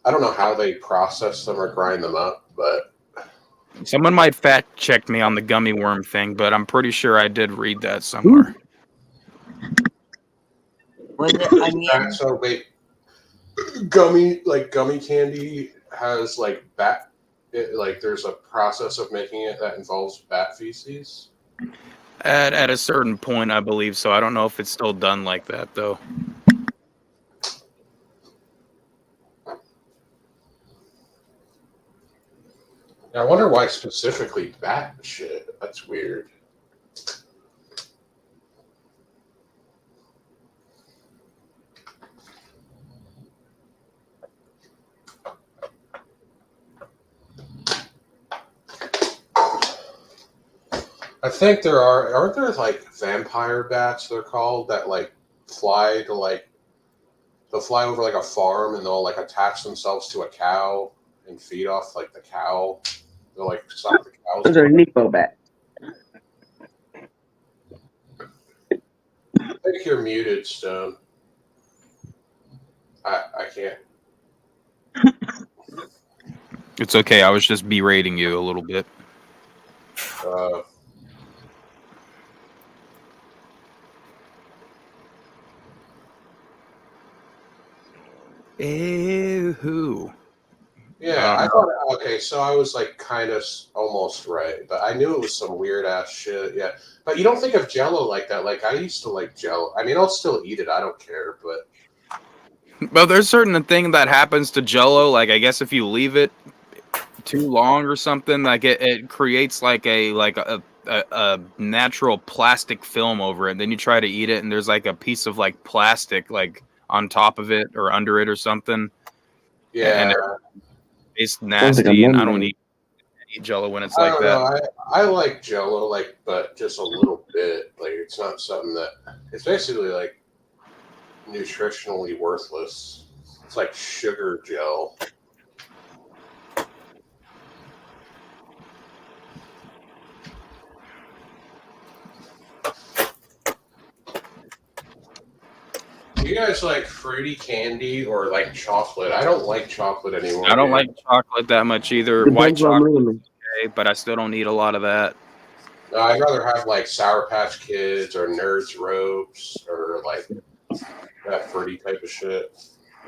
I don't know how they process them or grind them up, but Someone might fact check me on the gummy worm thing, but I'm pretty sure I did read that somewhere. Was it onion? So wait, gummy candy has like there's a process of making it that involves bat feces. At a certain point, I believe so. I don't know if it's still done like that though. I wonder why specifically bat shit. That's weird. I think aren't there like vampire bats they're called that like fly to they'll fly over like a farm and they'll like attach themselves to a cow and feed off like the cow. They'll like suck the cows. Those are Nepo bats. I think you're muted, Stone. I can't. It's okay. I was just berating you a little bit. Ew. Yeah, I thought. Okay, so I was like kind of almost right, but I knew it was some weird ass shit. Yeah, but you don't think of Jello like that. Like I used to like Jello. I mean, I'll still eat it. I don't care, but. Well, there's certain thing that happens to Jello. Like I guess if you leave it too long or something, like it creates like a natural plastic film over it. And then you try to eat it, and there's like a piece of like plastic like on top of it or under it or something. Yeah. And it's nasty, and I don't eat Jello when it's like that. I like Jello, like, but just a little bit. Like, it's not something that it's basically like nutritionally worthless. It's like sugar gel. Do you guys like fruity candy or like chocolate? I don't like chocolate anymore. I don't like chocolate that much either. White chocolate, okay, but I still don't eat a lot of that. No, I'd rather have like Sour Patch Kids or Nerds Ropes or like that fruity type of shit.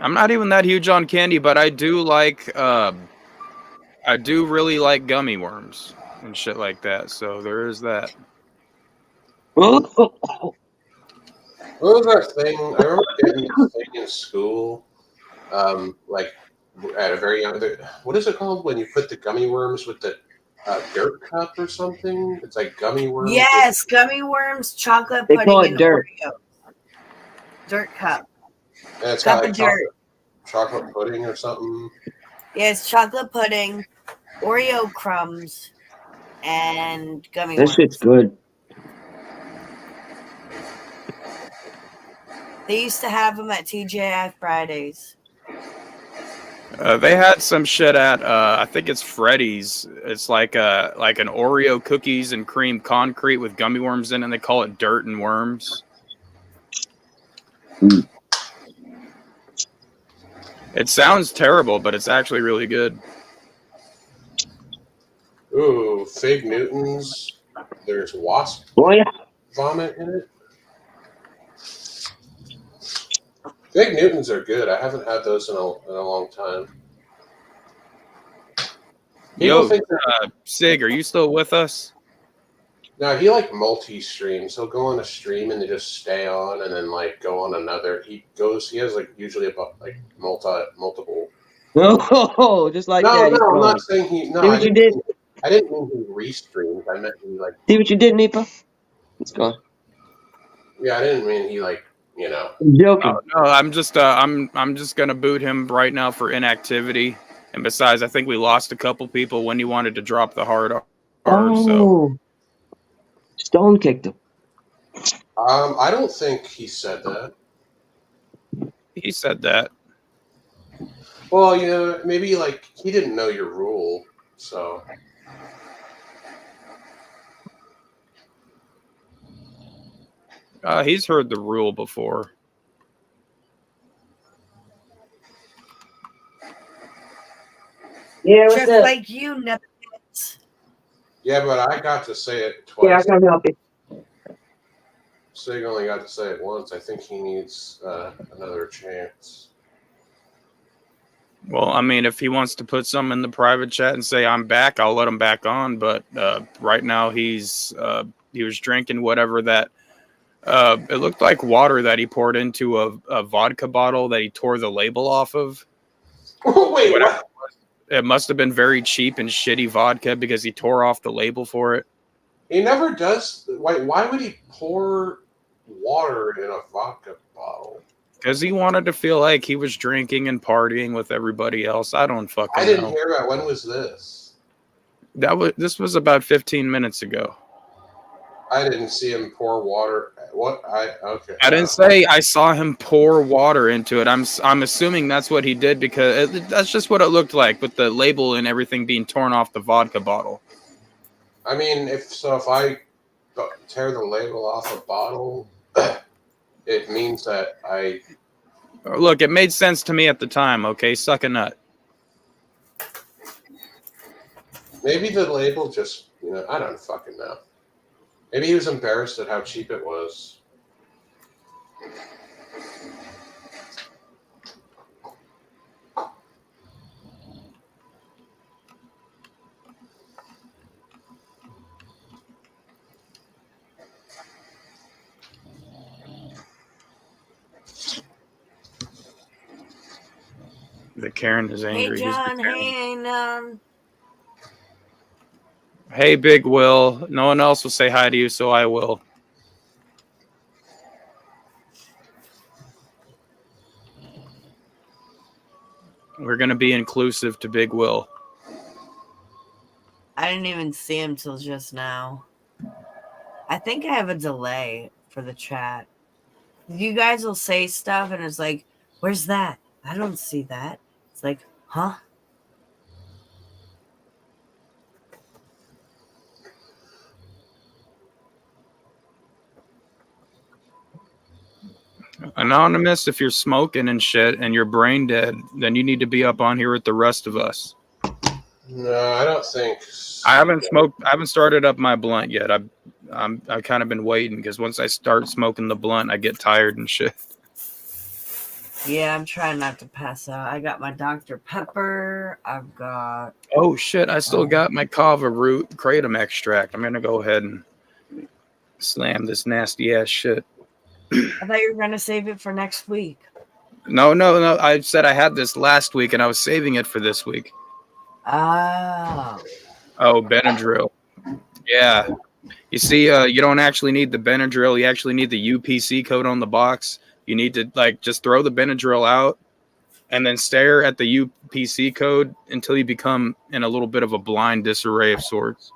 I'm not even that huge on candy, but I do like, I do really like gummy worms and shit like that. So there is that. What was that thing? I remember getting a thing in school, like at a very young. What is it called when you put the gummy worms with the dirt cup or something? It's like gummy worms. Yes, gummy worms, chocolate They pudding, call it and dirt. Oreo. Dirt cup. And it's Cup got of like dirt. chocolate pudding or something. Yeah, it's chocolate pudding, Oreo crumbs, and gummy That worms. shit's good. They used to have them at TGI Fridays. They had some shit at I think it's Freddy's. It's like an Oreo cookies and cream concrete with gummy worms in it, and they call it dirt and worms. Mm. It sounds terrible, but it's actually really good. Ooh, Fig Newtons. There's wasp vomit in it. Fig Newtons are good. I haven't had those in a long time. Yo, Sig, are you still with us? No, he like multi-streams. He'll go on a stream and then just stay on, and then like go on another. He has like usually about like multiple. Oh, just like that. No, I'm not saying he. No, See what you did? I didn't mean he restreamed. I meant he like. See what you did, Nepo? It's gone. Yeah, I didn't mean he like you know. I'm joking. No, I'm just gonna boot him right now for inactivity. And besides, I think we lost a couple people when he wanted to drop the hard R. So Oh, Stone kicked him. I don't think he said that. he said that. Well, you know, maybe like he didn't know your rule, so. He's heard the rule before. Yeah, what's Just up? like you, Nebbit. Yeah, but I got to say it twice. Yeah, I can't help it. Sig only got to say it once. I think he needs another chance. Well, I mean, if he wants to put some in the private chat and say I'm back, I'll let him back on. But right now, he was drinking whatever that. It looked like water that he poured into a vodka bottle that he tore the label off of. Wait, what? It must have been very cheap and shitty vodka because he tore off the label for it. He never does. Why would he pour water in a vodka bottle? Because he wanted to feel like he was drinking and partying with everybody else. I don't fucking know. I didn't hear that. When was this? This was about 15 minutes ago. I didn't see him pour water. What? Okay. I didn't say I saw him pour water into it. I'm assuming that's what he did because that's just what it looked like with the label and everything being torn off the vodka bottle. I mean, if I tear the label off a bottle, it means that I. Look, it made sense to me at the time. Okay, suck a nut. Maybe the label just, I don't fucking know. Maybe he was embarrassed at how cheap it was. The Karen is angry. Hey, John. Hey, Hey, Big Will. No one else will say hi to you, so I will. We're going to be inclusive to Big Will. I didn't even see him till just now. I think I have a delay for the chat. You guys will say stuff and it's like, where's that? I don't see that. It's like, huh? Anonymous, if you're smoking and shit and you're brain dead, then you need to be up on here with the rest of us. No, I don't think. I haven't started up my blunt yet. I've kind of been waiting because once I start smoking the blunt, I get tired and shit. Yeah, I'm trying not to pass out. I got my Dr. Pepper. I've got... Oh, shit. I still got my kava root kratom extract. I'm going to go ahead and slam this nasty ass shit. I thought you were going to save it for next week. No. I said I had this last week and I was saving it for this week. Oh. Oh, Benadryl. Yeah. You see, you don't actually need the Benadryl. You actually need the UPC code on the box. You need to just throw the Benadryl out and then stare at the UPC code until you become in a little bit of a blind disarray of sorts.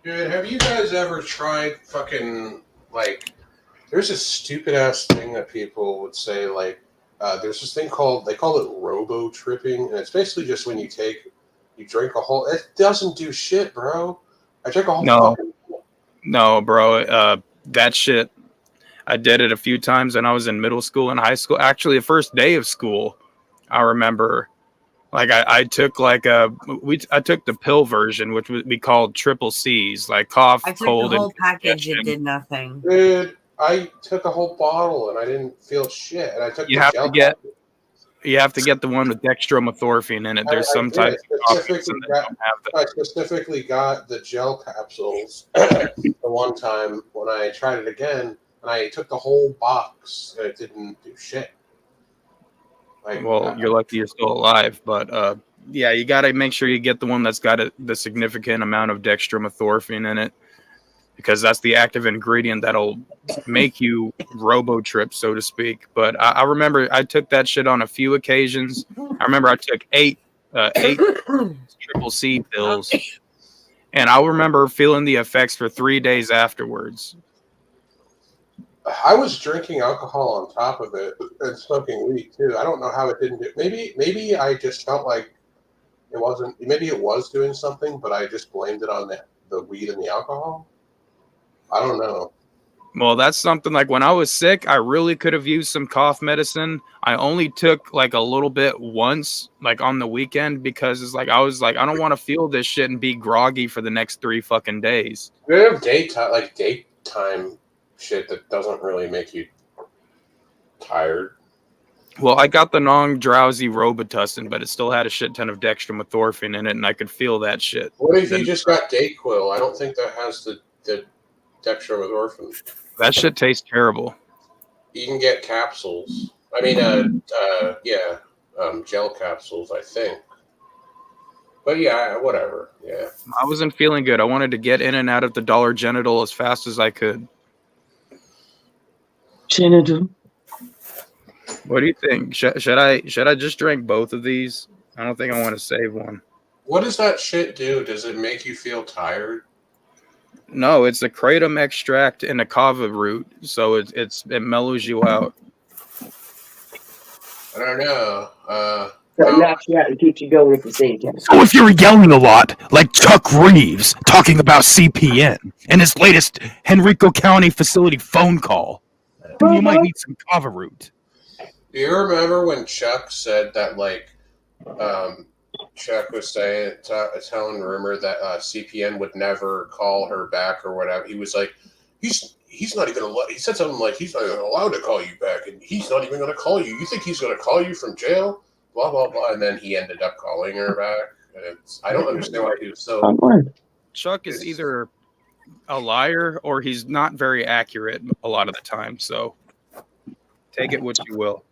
Dude, have you guys ever tried fucking, there's this stupid ass thing that people would say, there's this thing they call it robo-tripping, and it's basically just when you drink a whole, it doesn't do shit, bro. I drank a whole No, bro, that shit, I did it a few times when I was in middle school and high school. Actually, the first day of school, I remember, I took I took the pill version, which we called triple C's, cough, I took cold, the whole and package. It did nothing. Dude, I took a whole bottle and I didn't feel shit. And I took you have to get the one with dextromethorphan in it. There's some types of coffees that don't have that. I specifically got the gel capsules the one time when I tried it again, and I took the whole box and it didn't do shit. Well, you're lucky you're still alive, but yeah, you got to make sure you get the one that's got the significant amount of dextromethorphan in it, because that's the active ingredient that'll make you robo-trip, so to speak. But I remember I took that shit on a few occasions. I remember I took eight triple C pills, and I remember feeling the effects for 3 days afterwards. I was drinking alcohol on top of it and smoking weed too. I don't know how it didn't do. Maybe I just felt like it wasn't. Maybe it was doing something, but I just blamed it on the weed and the alcohol. I don't know. Well, that's something like when I was sick, I really could have used some cough medicine. I only took like a little bit once, like on the weekend, because it's like I was like, I don't want to feel this shit and be groggy for the next 3 fucking days. We have daytime shit that doesn't really make you tired. Well, I got the non-drowsy Robitussin, but it still had a shit ton of dextromethorphan in it, and I could feel that shit. What if you just got Dayquil? I don't think that has the dextromethorphan. That shit tastes terrible. You can get capsules. I mean, gel capsules, I think. But yeah, whatever. Yeah. I wasn't feeling good. I wanted to get in and out of the Dollar Genital as fast as I could. Genital. What do you think? Should I just drink both of these? I don't think I want to save one. What does that shit do? Does it make you feel tired? No, it's a kratom extract and a kava root, so it mellows you out. I don't know. It knocks you out and keeps you going at the same time. So if you're yelling a lot, like Chuck Reeves talking about CPN in his latest Henrico County facility phone call, then you might need some kava root. Do you remember when Chuck said that, like, Chuck was telling rumor that CPN would never call her back or whatever? He was like, he's not even allowed. He said something like, he's not even allowed to call you back, and he's not even going to call you. You think he's going to call you from jail? Blah blah blah. And then he ended up calling her back. And I don't understand why he was so. Chuck is either a liar or he's not very accurate a lot of the time. So take it what you will.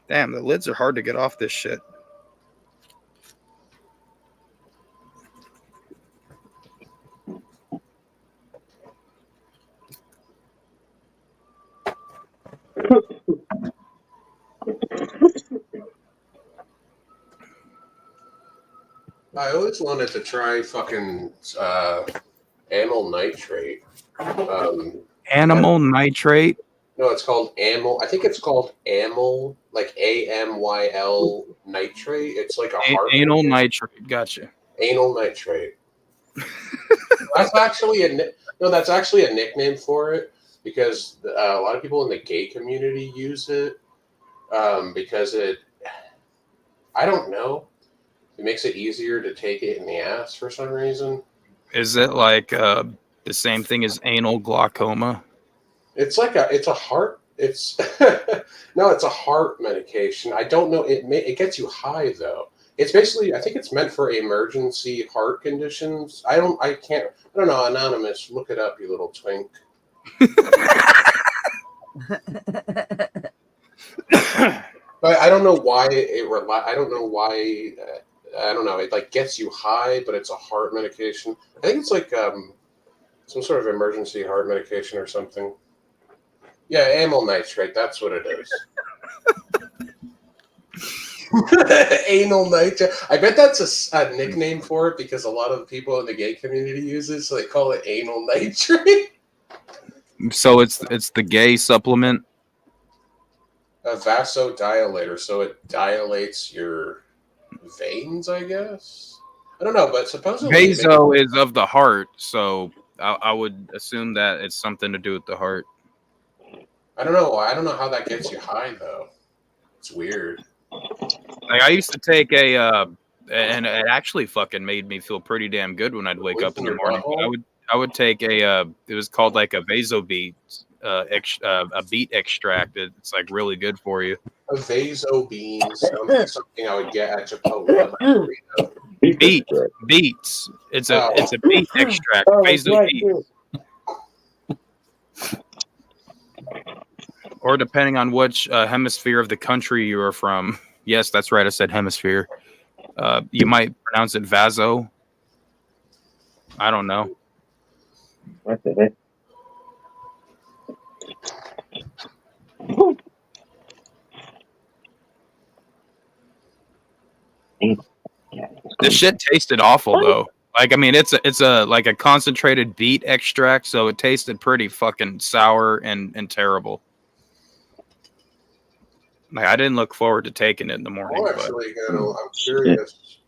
Damn, the lids are hard to get off this shit. I always wanted to try fucking amyl nitrate. Animal nitrate? No, it's called amyl. I think it's called amyl, like AMYL nitrate. It's like a heart. Anal nitrate. Gotcha. Anal nitrate. That's actually a nickname for it because a lot of people in the gay community use it because I don't know. It makes it easier to take it in the ass for some reason. Is it like the same thing as anal glaucoma? It's like it's a heart. It's no, it's a heart medication. I don't know. It gets you high though. It's basically, I think it's meant for emergency heart conditions. I don't know. Anonymous, look it up, you little twink. But I don't know why I don't know why. I don't know. It like gets you high, but it's a heart medication. I think it's like some sort of emergency heart medication or something. Yeah, amyl nitrate. That's what it is. Anal nitrate. I bet that's a nickname for it because a lot of people in the gay community use it, so they call it anal nitrate. So it's the gay supplement. A vasodilator, so it dilates your veins, I guess. I don't know, but supposedly Vaso is of the heart, so I would assume that it's something to do with the heart. I don't know. I don't know how that gets you high though. It's weird. Like I used to take and it actually fucking made me feel pretty damn good when I'd wake up in the morning. I would take it was called like a vaso beet, a beet extract. It's like really good for you. A vaso bean sounds like something I would get at Chipotle. Beets. It's a beet extract. Vaso beets. Or depending on which hemisphere of the country you are from. Yes, that's right. I said hemisphere. You might pronounce it vaso. I don't know. That's it. This shit tasted awful though. Like I mean, it's a like a concentrated beet extract, so it tasted pretty fucking sour and terrible. Like I didn't look forward to taking it in the morning. I'm curious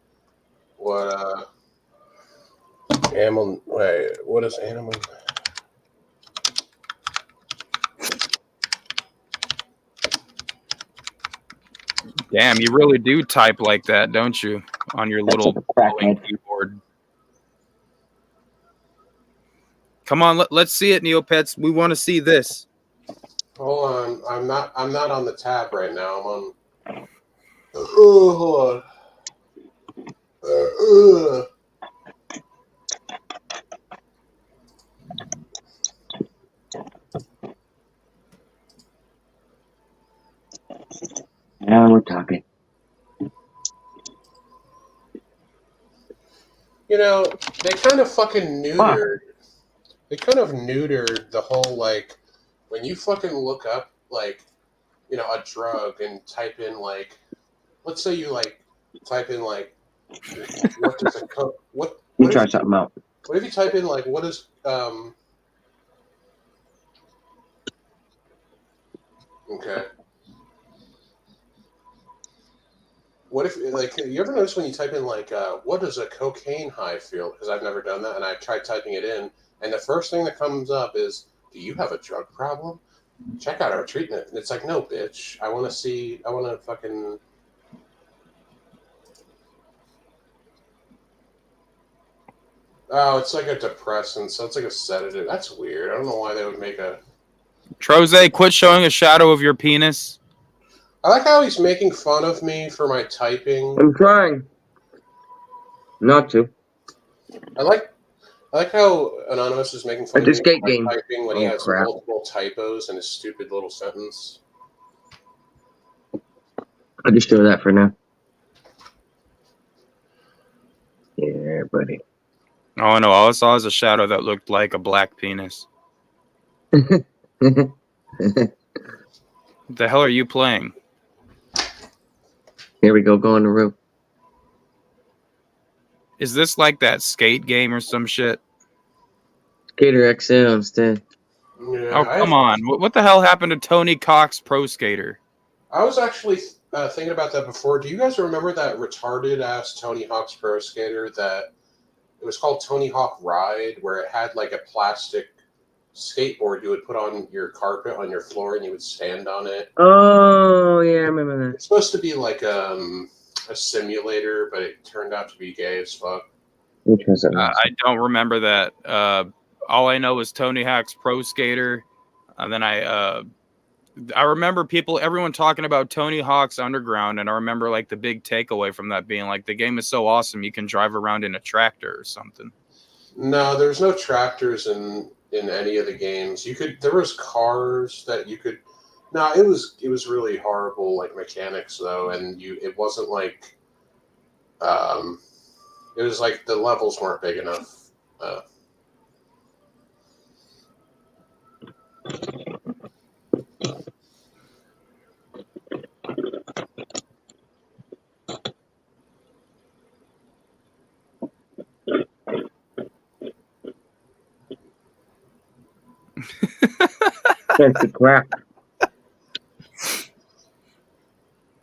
what animal. Wait, what is animal? Damn, you really do type like that, don't you? On your little keyboard. Come on, let's see it, Neopets. We want to see this. Hold on, I'm not on the tab right now. I'm on. Hold on. Now we're talking. You know, they kind of fucking neutered. They kind of neutered the whole like when you fucking look up like a drug and type in like, let's say you like type in like what does a what? Let me try something out. What if you type in like what is Okay. What if, like, you ever notice when you type in, like, what does a cocaine high feel? Because I've never done that, and I tried typing it in, and the first thing that comes up is, do you have a drug problem? Check out our treatment. And it's like, no, bitch. I want to fucking... Oh, it's like a depressant, so it's like a sedative. That's weird. I don't know why they would make a... Troze, quit showing a shadow of your penis. I like how he's making fun of me for my typing. I'm trying not to. I like how Anonymous is making fun of me for my typing when he has multiple typos in his stupid little sentence. I'll just show that for now. Yeah, buddy. Oh no, all I saw was a shadow that looked like a black penis. The hell are you playing? Here we go in the room. Is this like that skate game or some shit? Skater XL instead. Yeah, oh, come on. What the hell happened to Tony Hawk's Pro Skater? I was actually thinking about that before. Do you guys remember that retarded-ass Tony Hawk's Pro Skater that... It was called Tony Hawk Ride, where it had like a plastic skateboard you would put on your carpet on your floor and you would stand on it. Oh, yeah, I remember that. It's supposed to be like a simulator, but it turned out to be gay as fuck. I don't remember that. All I know is Tony Hawk's Pro Skater. And then I remember everyone talking about Tony Hawk's Underground, and I remember like the big takeaway from that being like the game is so awesome you can drive around in a tractor or something. No, there's no tractors in any of the games. There was cars that you could. No, it was really horrible like mechanics though, and it wasn't like it was like the levels weren't big enough. That's the crap.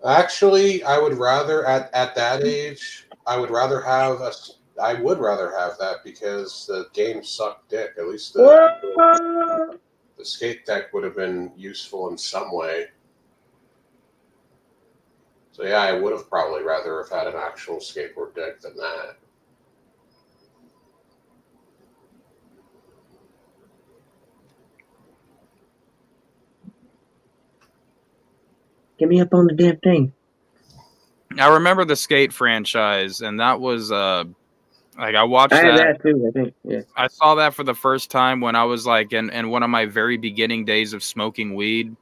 Actually, I would rather at that age, I would rather have that because the game sucked dick. At least the skate deck would have been useful in some way. So yeah, I would have probably rather have had an actual skateboard deck than that. Get me up on the damn thing. I remember the Skate franchise, and that was like I watched I had that. that too, I think. Yeah. I saw that for the first time when I was like in one of my very beginning days of smoking weed.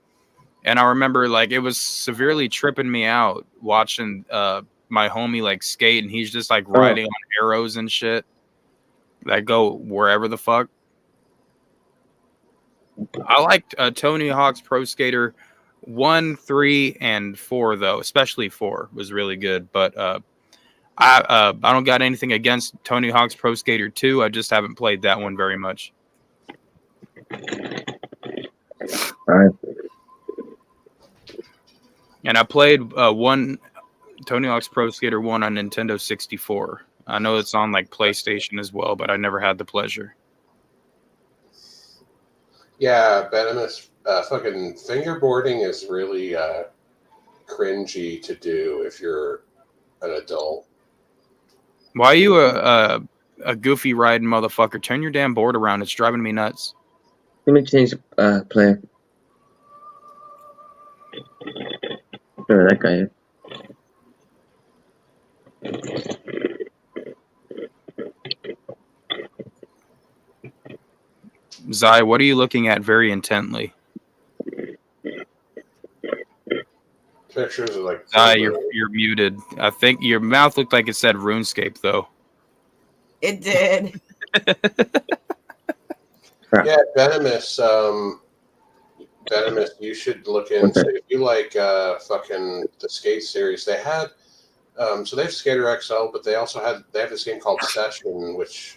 And I remember like it was severely tripping me out watching my homie like skate, and he's just like riding on arrows and shit. that go wherever the fuck. I liked Tony Hawk's Pro Skater 1, 3, and 4 though. Especially 4 was really good. But I don't got anything against Tony Hawk's Pro Skater 2. I just haven't played that one very much. All right. And I played Tony Hawk's Pro Skater 1 on Nintendo 64. I know it's on like PlayStation as well, but I never had the pleasure. Yeah, venomous fucking fingerboarding is really cringy to do if you're an adult. Why are you a goofy riding motherfucker? Turn your damn board around. It's driving me nuts. Let me change player. Where that guy is. Zai, what are you looking at very intently? Pictures of like. Zai, you're muted. I think your mouth looked like it said RuneScape though. It did. Yeah, Venomous. Venomous, you should look into if you like fucking the Skate series. They had so they have Skater XL, but they have this game called Session, which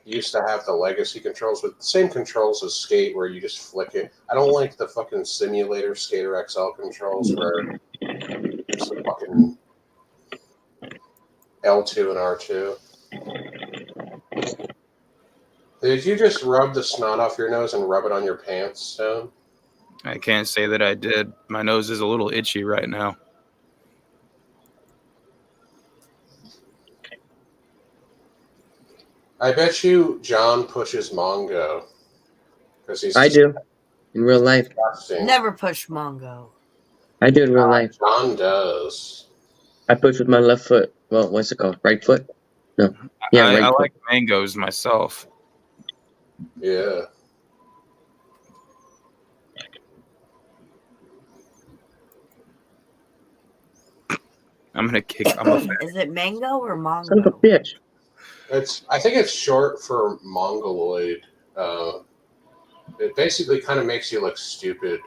used to have the legacy controls with the same controls as Skate, where you just flick it. I don't like the fucking simulator Skater XL controls where it's the fucking L2 and R2. Did you just rub the snot off your nose and rub it on your pants, Stone? I can't say that I did. My nose is a little itchy right now. I bet you John pushes Mongo. I do. In real life. Disgusting. Never push Mongo. I do in real life. John does. I push with my left foot. Well, what's it called? Right foot? No. Yeah, right I foot. like mangoes myself. Yeah. I'm gonna kick. Is it mango or mongo? Son of a bitch. I think it's short for mongoloid. It basically kind of makes you look stupid.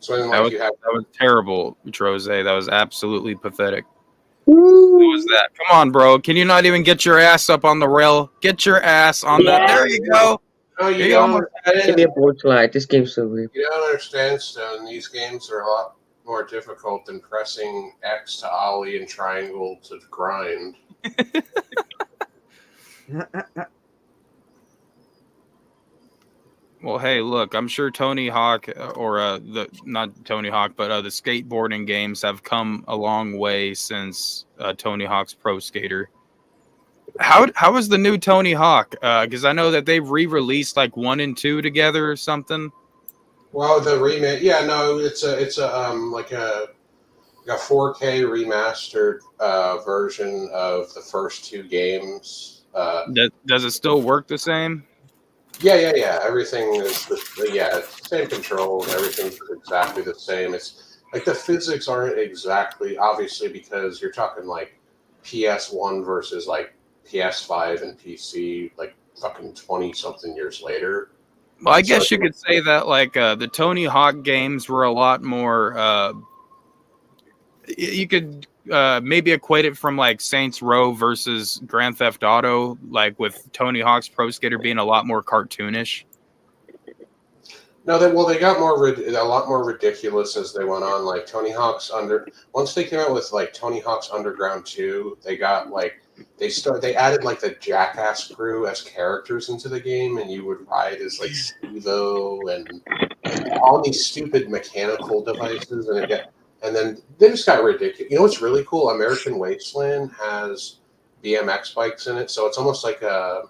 So that was terrible, Troze. That was absolutely pathetic. What was that? Come on, bro. Can you not even get your ass up on the rail? Get your ass on that. There you go. No, you don't. Give me a board slide. This game's so weird. You don't understand, Stone. These games are a lot more difficult than pressing X to ollie and triangle to grind. Well, hey, look, I'm sure Tony Hawk not Tony Hawk, but the skateboarding games have come a long way since Tony Hawk's Pro Skater. How is the new Tony Hawk? Because I know that they've re-released like 1 and 2 together or something. Well, the remake, yeah, no, it's like a 4K remastered version of the first 2 games. Does it still work the same? Yeah. Everything is same controls. Everything's exactly the same. It's like the physics aren't exactly, obviously, because you're talking like PS1 versus like PS5 and PC, like fucking 20-something years later. Well, I guess you could say that like the Tony Hawk games were a lot more. You could maybe equate it from like Saints Row versus Grand Theft Auto, like with Tony Hawk's Pro Skater being a lot more cartoonish. No, they got a lot more ridiculous as they went on. Like once they came out with like Tony Hawk's Underground 2, they got like they added like the Jackass crew as characters into the game, and you would ride as like Steve-O and all these stupid mechanical devices, and then they just got ridiculous. You know what's really cool? American Wasteland has BMX bikes in it, so it's almost like a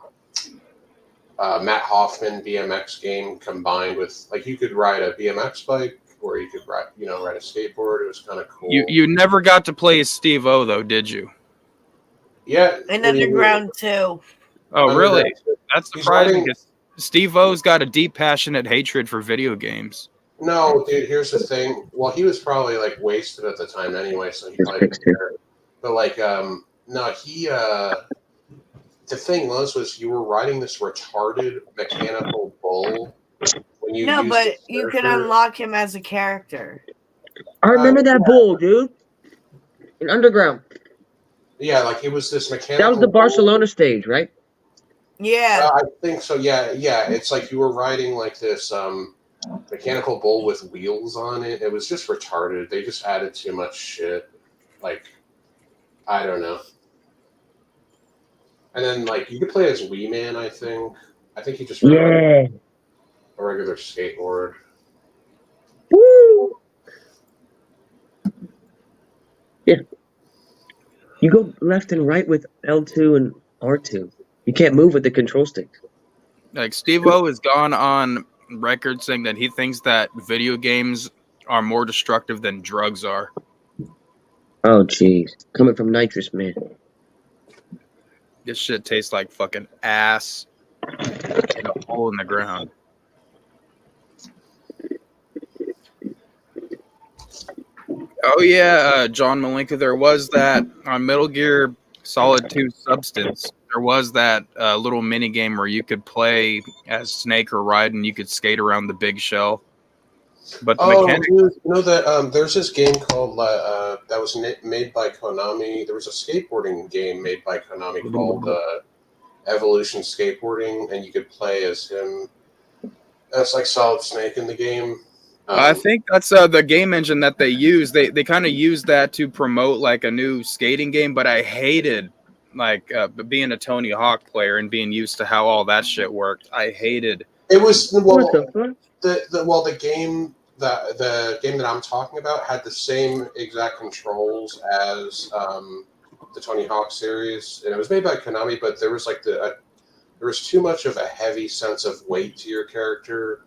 Matt Hoffman BMX game combined with like you could ride a BMX bike or you could ride a skateboard. It was kind of cool. You never got to play as Steve-O though, did you? Yeah, in Underground 2. Oh, really? That's surprising. Steve-O's got a deep, passionate hatred for video games. No, dude. Here's the thing. Well, he was probably like wasted at the time anyway, so he probably didn't care. But like, no, he. The thing was you were riding this retarded mechanical bull when you No, used but the you can surfer. unlock him as a character. I remember that bull, dude. In Underground. Yeah, like it was this mechanical. That was the bull. Barcelona stage, right? Yeah. I think so. Yeah. It's like you were riding like this mechanical bull with wheels on it. It was just retarded. They just added too much shit. Like, I don't know. And then like you could play as Wee Man. I think he just rode a regular skateboard. Woo! Yeah. You go left and right with L2 and R2. You can't move with the control sticks. Like Steve-O has gone on record saying that he thinks that video games are more destructive than drugs are. Oh, jeez. Coming from Nitrous, man. This shit tastes like fucking ass in a hole in the ground. Oh yeah, John Malenka, there was that on Metal Gear Solid 2 Substance. There was that little mini game where you could play as Snake or Raiden. You could skate around the big shell. But the mechanics... dude, you know that there's this game called that was made by Konami. There was a skateboarding game made by Konami called Evolution Skateboarding, and you could play as him. That's like Solid Snake in the game. I think that's the game engine that they use. They kind of use that to promote like a new skating game, but I hated like being a Tony Hawk player and being used to how all that shit worked. I hated it. Was the game that I'm talking about had the same exact controls as the Tony Hawk series, and it was made by Konami. But there was like there was too much of a heavy sense of weight to your character.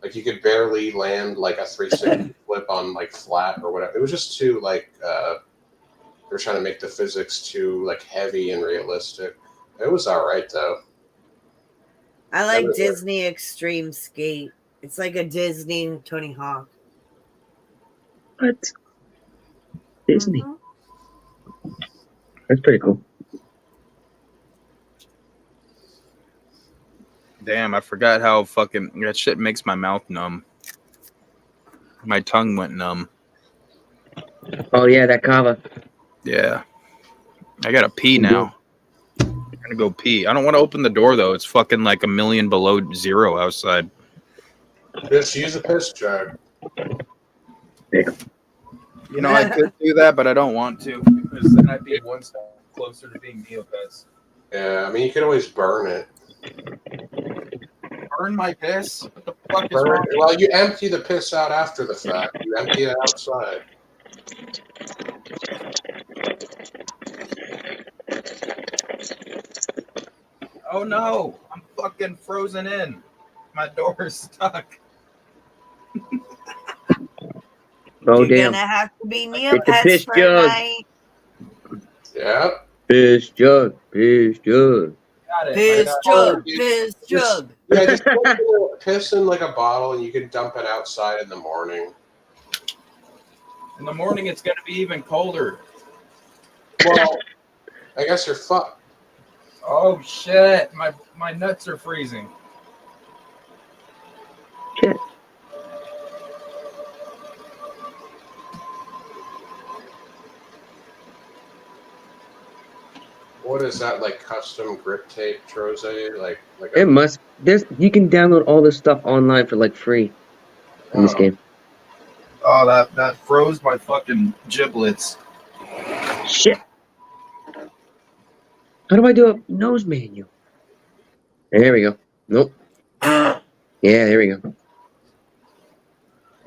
Like you could barely land like a 360 flip on like flat or whatever. It was just too like they're trying to make the physics too like heavy and realistic. It was all right though. I like Disney Extreme Skate. It's like a Disney Tony Hawk. What? Disney. That's pretty cool. Damn, I forgot how fucking that shit makes my mouth numb. My tongue went numb. Oh yeah, that kava. Yeah. I gotta pee now. I'm gonna go pee. I don't want to open the door though. It's fucking like 1,000,000 below zero outside. Just use a piss jug. You know, I could do that, but I don't want to because then I'd be one step closer to being Neopets. Yeah, I mean you could always burn it. Burn my piss? What the fuck is wrong? Well, you empty the piss out after the fact. You empty it outside. Oh no! I'm fucking frozen in. My door's stuck. Oh You're damn! gonna have to be Get the Neopets piss for a jug. night. Yeah. Piss jug. Piss jug. Piss jug. Piss jug. Yeah, just put piss in like a bottle and you can dump it outside in the morning. In the morning, it's gonna be even colder. Well, I guess you're fucked. Oh shit! My nuts are freezing. Shit. What is that, like custom grip tape, Troze? Like It must. There's. You can download all this stuff online for like free in this game. Oh, that froze my fucking giblets. Shit. How do I do a nose manual? There we go. Nope. Yeah, there we go.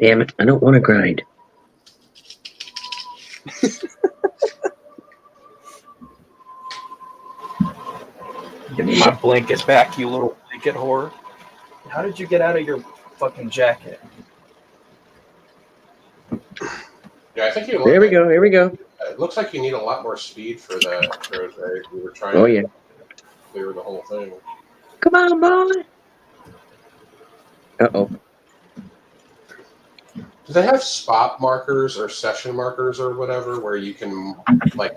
Damn it! I don't want to grind. Give me my blanket back, you little blanket whore. How did you get out of your fucking jacket? Yeah, I think you. There we go. Here we go. It looks like you need a lot more speed for that, Troze. We were trying Oh to yeah. clear the whole thing. Come on, boy. Uh oh. Do they have spot markers or session markers or whatever where you can like?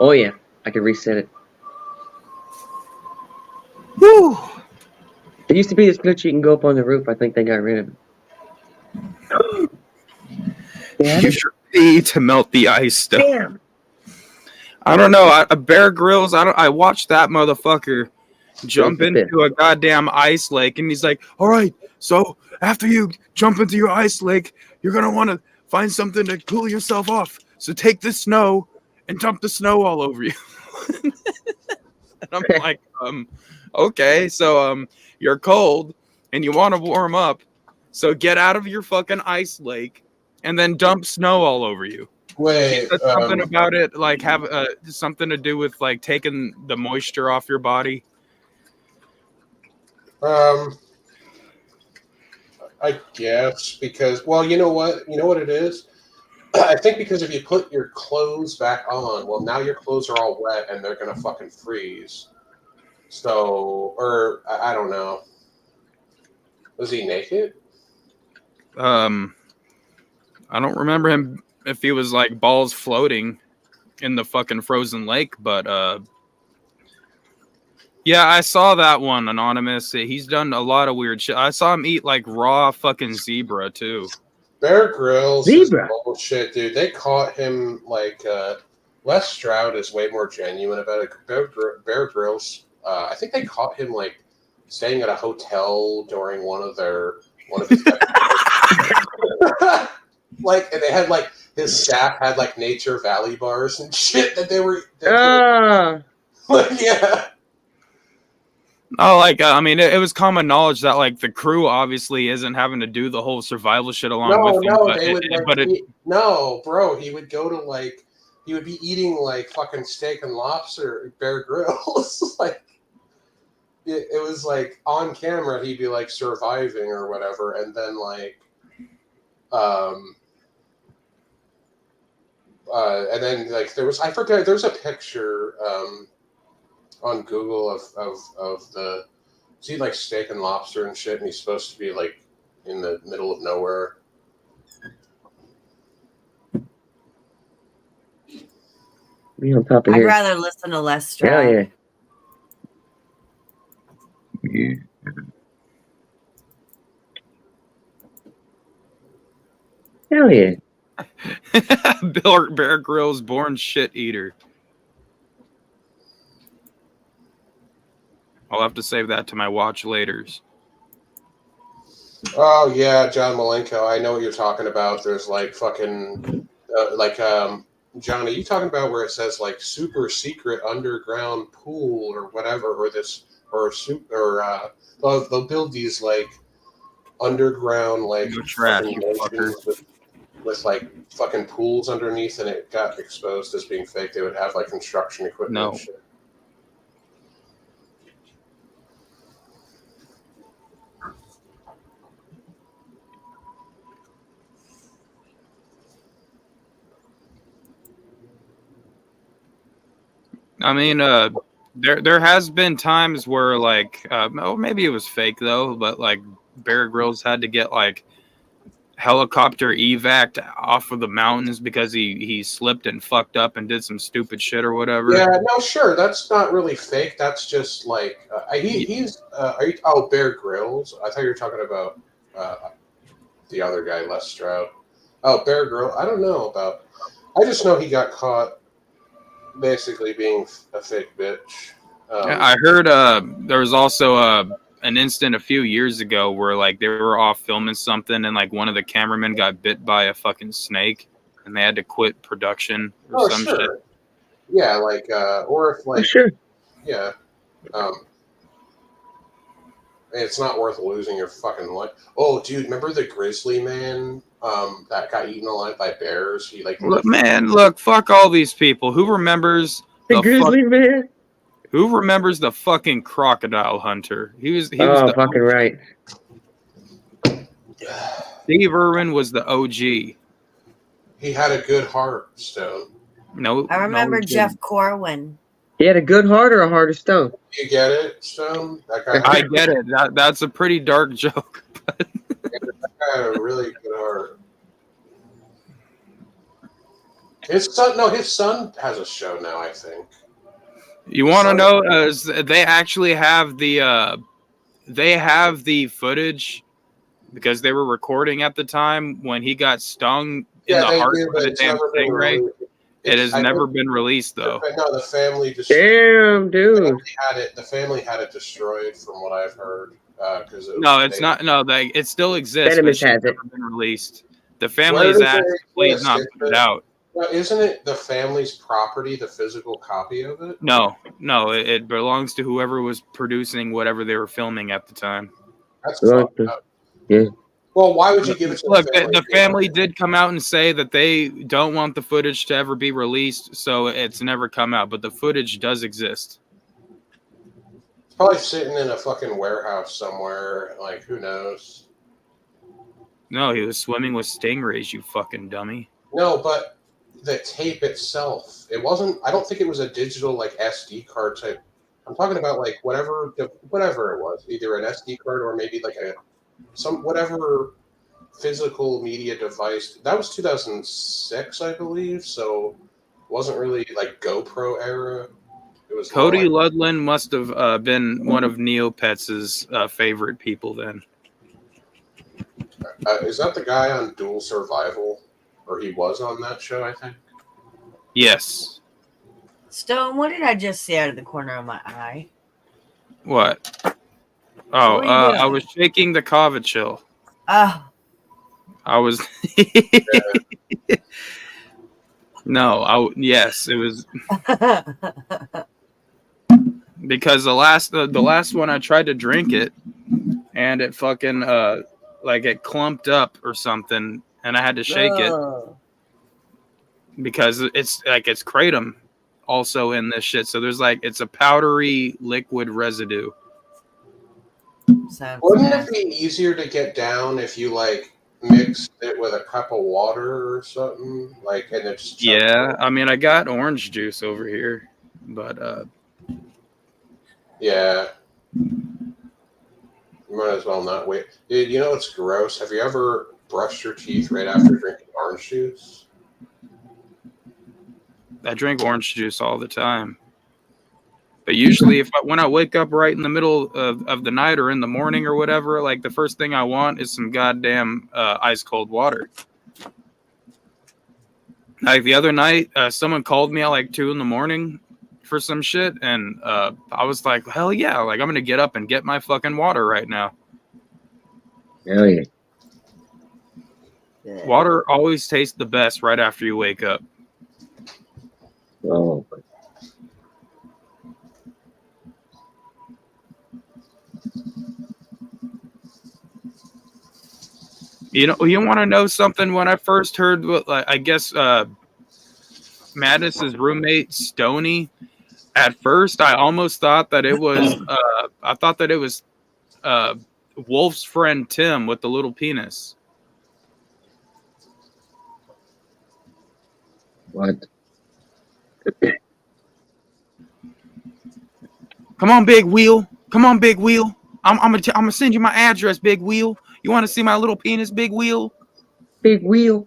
Oh yeah, I can reset it. Woo! There used to be this glitch you can go up on the roof. I think they got rid of it. Use your pee to melt the ice stone. Damn. I don't know. Bear Grylls. I watched that motherfucker jump into a goddamn ice lake, and he's like, "All right, so after you jump into your ice lake, you're gonna want to find something to cool yourself off. So take the snow and dump the snow all over you." And I'm like, okay, so you're cold and you want to warm up, so get out of your fucking ice lake and then dump snow all over you. Wait, something about it like have something to do with like taking the moisture off your body. I guess because, well, you know what it is. I think because if you put your clothes back on, well, now your clothes are all wet and they're gonna fucking freeze. So, or I don't know. Was he naked? I don't remember him if he was like balls floating in the fucking frozen lake, but yeah, I saw that one, Anonymous. He's done a lot of weird shit. I saw him eat like raw fucking zebra too. Bear Grylls is bullshit, dude. They caught him like Les Stroud is way more genuine about it. Bear Grylls, I think they caught him like staying at a hotel during one of his like, and they had like his staff had like Nature Valley bars and shit that they were like, yeah. Oh, like I mean, it was common knowledge that like the crew obviously isn't having to do the whole survival shit along with him. No, bro, he would go to like he would be eating like fucking steak and lobster at Bear Grylls. Like it was like on camera he'd be like surviving or whatever, and then like and then like there's a picture on Google of the see like steak and lobster and shit, and he's supposed to be like in the middle of nowhere. Be on top of I'd here. rather listen to Les Stroud. Hell yeah. Hell yeah. Bear Grylls, born shit eater. I'll have to save that to my watch laters. Oh yeah, John Malenko. I know what you're talking about. There's like fucking John, are you talking about where it says like super secret underground pool or whatever, or this or they'll build these like underground like with like fucking pools underneath, and it got exposed as being fake. They would have like construction equipment. No. And shit. I mean, there has been times where like, maybe it was fake though, but like Bear Grylls had to get like helicopter evac'd off of the mountains because he slipped and fucked up and did some stupid shit or whatever. Yeah, no, sure, that's not really fake. That's just like he's. Bear Grylls? I thought you were talking about the other guy, Les Stroud. Oh, Bear Grylls. I don't know about. I just know he got caught basically being a fake bitch. I heard there was also an instant a few years ago where like they were off filming something and like one of the cameramen got bit by a fucking snake and they had to quit production or some shit. Yeah, like or if like yeah. It's not worth losing your fucking life. Oh, dude, remember the grizzly man that got eaten alive by bears? He like look, fuck all these people. Who remembers the grizzly man? Who remembers the fucking crocodile hunter? He was the fucking right. Steve Irwin was the OG. He had a good heart, Stone. No, I remember Jeff Corwin. He had a good heart or a heart of stone? You get it, Stone? That guy I get it. That's a pretty dark joke. That guy guy had a really good heart. His son has a show now, I think. You want to know? They actually have the footage because they were recording at the time when he got stung in the heart by the damn stingray. It has never been released though. No, the family just Damn, dude. The family had it destroyed, from what I've heard. Because it's not. No, it still exists. Venomous but it's has it. never been released. The family's asked, please not put it out. Well, isn't it the family's property, the physical copy of it? No, it belongs to whoever was producing whatever they were filming at the time. That's fucked up. Yeah. Well, why would you give it to Look, the family? the family did come out and say that they don't want the footage to ever be released, so it's never come out. But the footage does exist. It's probably sitting in a fucking warehouse somewhere. Like, who knows? No, he was swimming with stingrays, you fucking dummy. No, but the tape itself, it wasn't. I don't think it was a digital like SD card type. I'm talking about like whatever it was, either an SD card or maybe like whatever physical media device. That was 2006, I believe. So it wasn't really like GoPro era. It was Cody Ludland must have been one of Neopets's favorite people then. Is that the guy on Dual Survival? Or he was on that show, I think? Yes. Stone, what did I just see out of the corner of my eye? What? Oh, I was shaking the Kava chill. Oh. I was. No, yes, it was. Because the last one I tried to drink it, and it fucking like it clumped up or something. And I had to shake it because it's kratom also in this shit. So there's it's a powdery liquid residue. Wouldn't it be easier to get down if you mixed it with a cup of water or something? And it's yeah. I mean, I got orange juice over here, but yeah. You might as well not wait. Dude, you know what's gross? Have you ever brushed your teeth right after drinking orange juice? I drink orange juice all the time. But usually when I wake up right in the middle of the night or in the morning or whatever, the first thing I want is some goddamn ice cold water. Like the other night, someone called me at 2 a.m. for some shit, and I was like, hell yeah, I'm gonna get up and get my fucking water right now. Hell yeah. Water always tastes the best right after you wake up. Oh. You want to know something? When I first heard, I guess Madness's roommate Stoney, at first I almost thought that it was Wolf's friend Tim with the little penis. What? Come on, Big Wheel. Come on, Big Wheel. I'm gonna send you my address, Big Wheel. You want to see my little penis, Big Wheel? Big Wheel.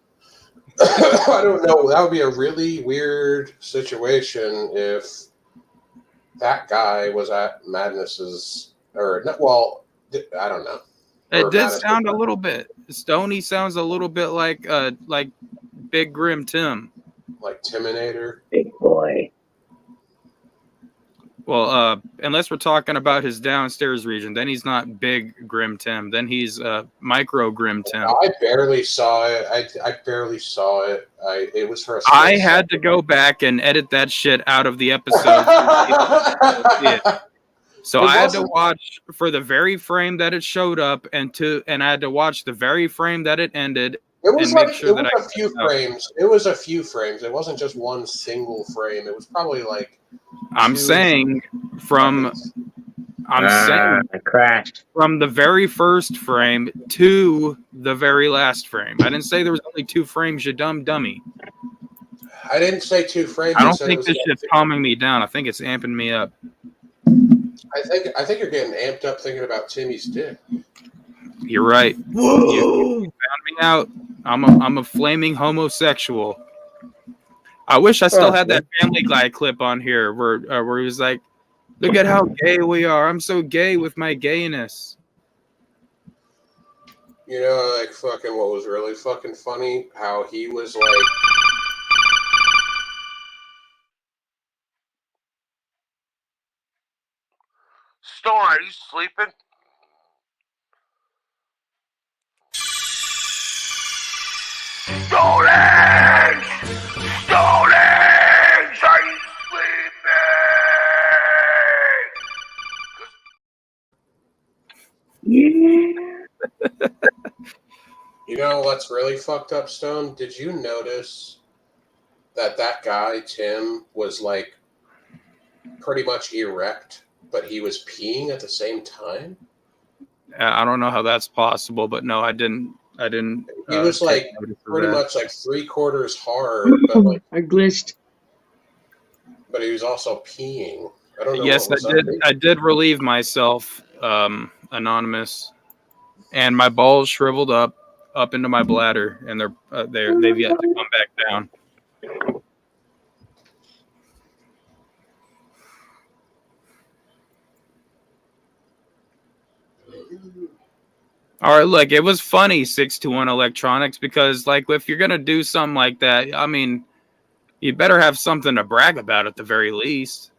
I don't know. That would be a really weird situation if that guy was at Madness's, I don't know. It did sound a little bit. Stoney sounds a little bit like Big Grim Tim. Like Timinator. Big boy. Well, unless we're talking about his downstairs region, then he's not Big Grim Tim. Then he's Micro Grim Tim. I barely saw it. I barely saw it. It was for a I had to go back and edit that shit out of the episode. So I had to watch for the very frame that it showed up, and I had to watch the very frame that it ended. It was and make sure that a few frames. It was a few frames. It wasn't just one single frame. It was probably I'm saying from crashed from the very first frame to the very last frame. I didn't say there was only 2 frames, you dumb dummy. I didn't say 2 frames. I don't think this shit's calming me down. I think it's amping me up. I think you're getting amped up thinking about Timmy's dick. You're right. You found me out. I'm a flaming homosexual. I wish I still had that Family Guy clip on here where he was like, "Look at how gay we are. I'm so gay with my gayness." You know, like fucking what was really fucking funny? How he was like, Stone, are you sleeping? Stonings! Stonings! Are you Yeah. you know what's really fucked up, Stone? Did you notice that guy, Tim, was like pretty much erect, but he was peeing at the same time? I don't know how that's possible, but no, I didn't. He was like pretty much like 3/4 hard, but like I glitched. but he was also peeing. I don't know. Yes, what was I did. up. I did relieve myself, anonymous, and my balls shriveled up into my bladder, and they've yet to come back down. All right, look, it was funny 621 Electronics because, like, if you're gonna do something like that, I mean, you better have something to brag about at the very least.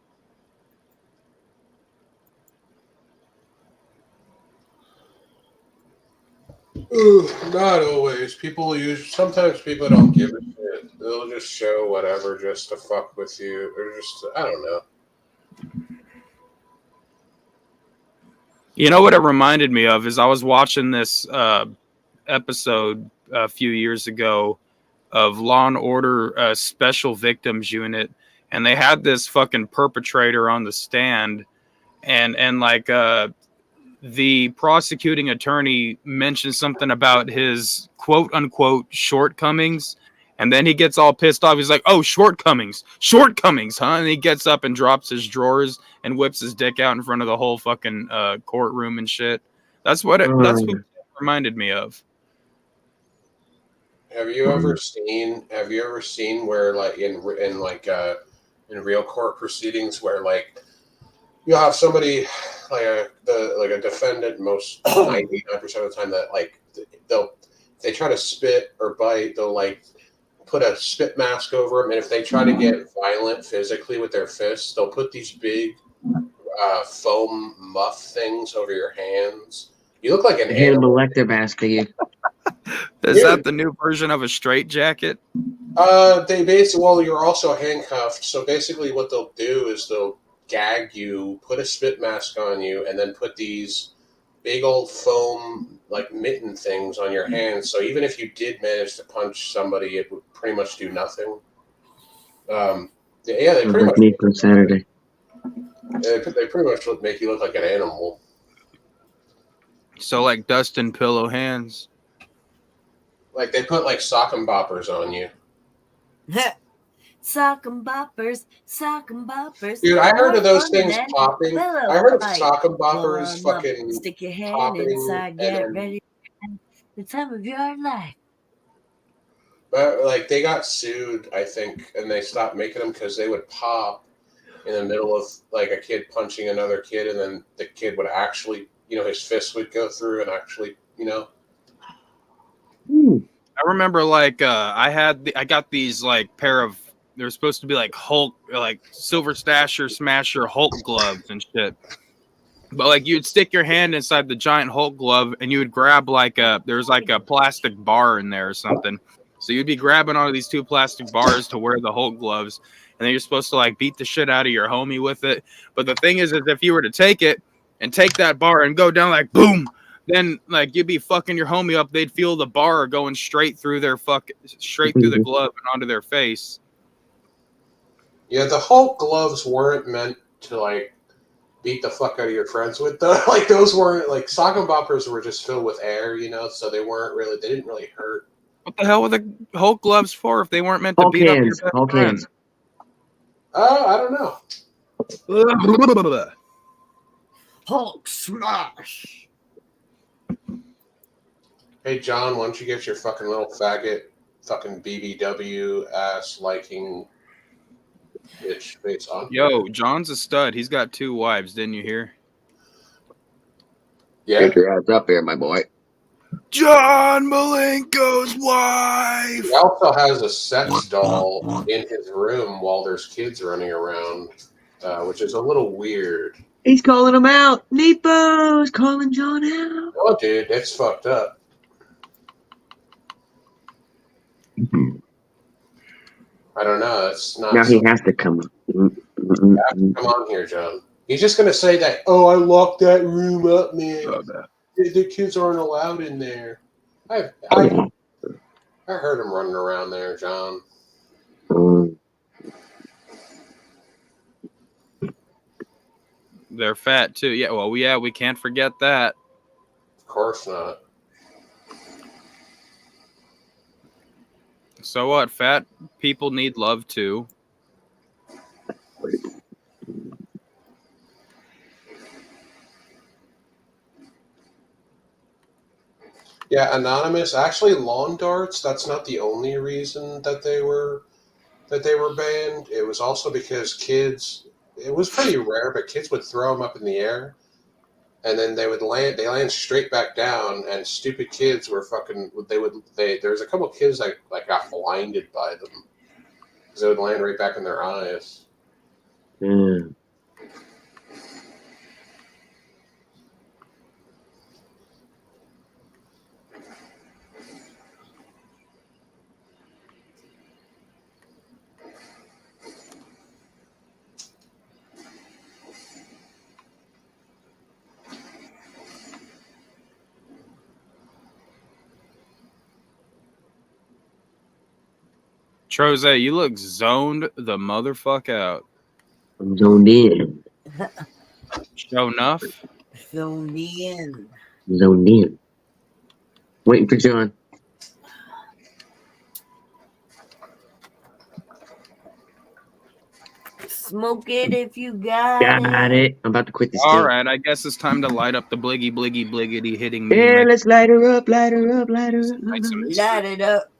Ooh, not always. Sometimes people don't give a shit. They'll just show whatever just to fuck with you, or just I don't know. You know what it reminded me of is I was watching this episode a few years ago of Law and Order Special Victims Unit, and they had this fucking perpetrator on the stand, and like the prosecuting attorney mentioned something about his quote unquote shortcomings. And then he gets all pissed off. He's like, "Oh, shortcomings, huh?" And he gets up and drops his drawers and whips his dick out in front of the whole fucking courtroom and shit. That's what it reminded me of. Have you ever seen where like in real court proceedings where like you'll have somebody like a defendant most 99% of the time that like they try to spit or bite, they'll like put a spit mask over them, and if they try to get violent physically with their fists, they'll put these big foam muff things over your hands. You look like an Hannibal animal. Lecter mask to you. Is that the new version of a straitjacket? You're also handcuffed. So basically, what they'll do is they'll gag you, put a spit mask on you, and then put these big old foam like mitten things on your hands. So even if you did manage to punch somebody, it would pretty much do nothing. They pretty much me from Saturday. They pretty much make you look like an animal. So like Dustin Pillow Hands. Like they put like sock and boppers on you. Sock and boppers, sock and boppers. Dude, I heard of those things Then popping. pillow I heard of fight. sock and boppers Warm up, fucking stick your hand popping. inside, get ready. The time of your life. But like they got sued, I think, and they stopped making them because they would pop in the middle of like a kid punching another kid, and then the kid would actually, his fist would go through and actually, I remember like I got these like pair of, they're supposed to be like Hulk, like Silver Smasher Hulk gloves and shit. But like you'd stick your hand inside the giant Hulk glove and you would grab there's like a plastic bar in there or something. So you'd be grabbing onto these two plastic bars to wear the Hulk gloves, and then you're supposed to like beat the shit out of your homie with it. But the thing is if you were to take it and take that bar and go down like boom, then like you'd be fucking your homie up. They'd feel the bar going straight through the glove and onto their face. Yeah, the Hulk gloves weren't meant to like beat the fuck out of your friends with though. Like those weren't like sock and boppers were just filled with air, so they didn't really hurt. What the hell were the Hulk gloves for if they weren't meant to beat up your best friends? I don't know. Hulk smash. Hey, John, why don't you get your fucking little faggot, fucking BBW ass liking bitch face on? Yo, John's a stud. He's got 2 wives. Didn't you hear? Yeah. Get your ass up here, my boy. John Malenko's wife. He also has a sex doll in his room while there's kids running around, which is a little weird. He's calling him out. Nepo's calling John out. Oh, dude, that's fucked up. I don't know. It's not. Now he has to come up. Come on here, John. He's just gonna say that. Oh, I locked that room up, man. The kids aren't allowed in there. I heard him running around there, John. They're fat too. Yeah, well, we can't forget that. Of course not. So what? Fat people need love too. Yeah, Anonymous. Actually, lawn darts. That's not the only reason that they were banned. It was also because kids. It was pretty rare, but kids would throw them up in the air, and then they would land. They land straight back down, and stupid kids were fucking. There's a couple of kids that like got blinded by them because they would land right back in their eyes. Mm. Troze, you look zoned the motherfuck out. I'm zoned in. Show enough. Zoned in. Zoned in. Waiting for John. Smoke it if you got it. I'm about to quit this All game. right, I guess it's time to light up the bliggy, bliggy, bliggity hitting me. Yeah, let's light her up, light her up, light her up. Light it up.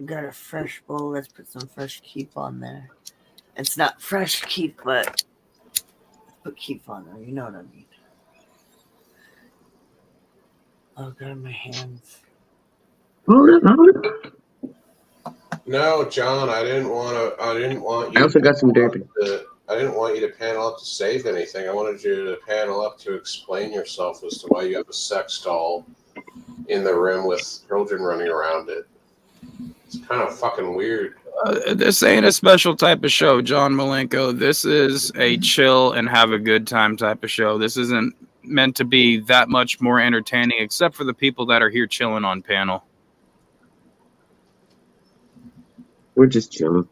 Got a fresh bowl. Let's put some fresh keep on there. It's not fresh keep, but put keep on there. You know what I mean. Oh God, my hands. Hold up. No, John, I didn't want you. I also got some derpy. I didn't want you to panel up to save anything. I wanted you to panel up to explain yourself as to why you have a sex doll in the room with children running around it. It's kind of fucking weird. This ain't a special type of show, John Malenko. This is a chill and have a good time type of show. This isn't meant to be that much more entertaining, except for the people that are here chilling on panel. We're just chilling.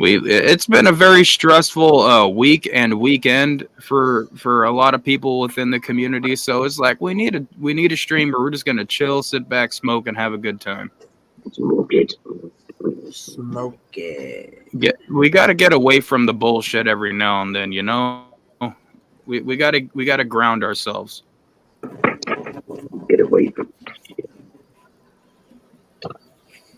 It's been a very stressful week and weekend for a lot of people within the community. So it's like we need a stream where we're just gonna chill, sit back, smoke, and have a good time. Smoke it. Smoke it. We got to get away from the bullshit every now and then, you know. We gotta ground ourselves. Get away from.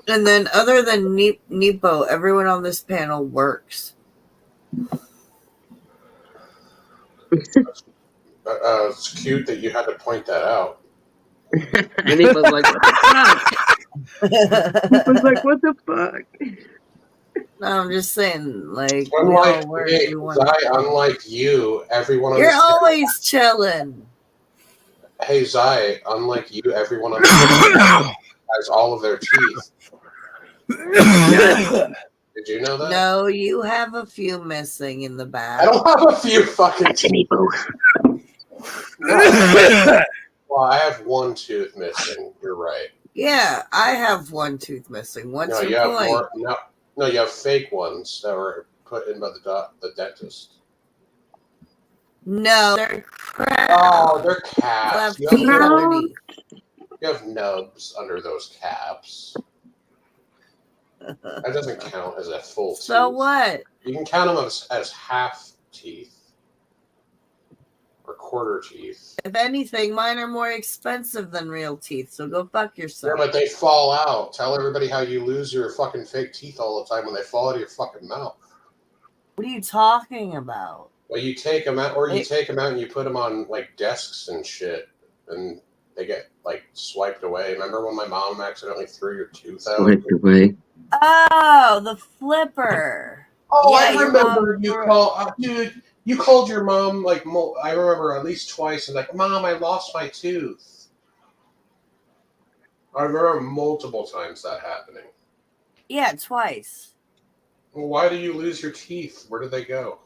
And then, other than Nepo, everyone on this panel works. It's cute that you had to point that out. And he was like, "What the fuck?" He was like, "What the fuck?" No, I'm just saying, like, Unlike, work, unlike you, everyone on you're this always chilling. Hey, Zai, unlike you, everyone on the panel has all of their teeth. Did you know that? No, you have a few missing in the back. I don't have a few fucking teeth. Well, I have one tooth missing. You're right. Yeah, I have one tooth missing. Once No, you have more. No, you have fake ones that were put in by the dentist. No, they're crap. Oh, they're caps. Left teeth underneath. You have nubs under those caps. That doesn't count as a full tooth. So what? You can count them as half teeth or quarter teeth. If anything, mine are more expensive than real teeth, so go fuck yourself. Yeah, but they fall out. Tell everybody how you lose your fucking fake teeth all the time when they fall out of your fucking mouth. What are you talking about? Well, you take them out, or you take them out and you put them on like desks and shit, and they get like swiped away. Remember when my mom accidentally threw your tooth out? Swiped away. Oh, the flipper. Oh, Yeah, I remember you called, dude. You called your mom like I remember at least twice, and like, Mom, I lost my tooth. I remember multiple times that happening. Yeah, twice. Well, why do you lose your teeth? Where did they go?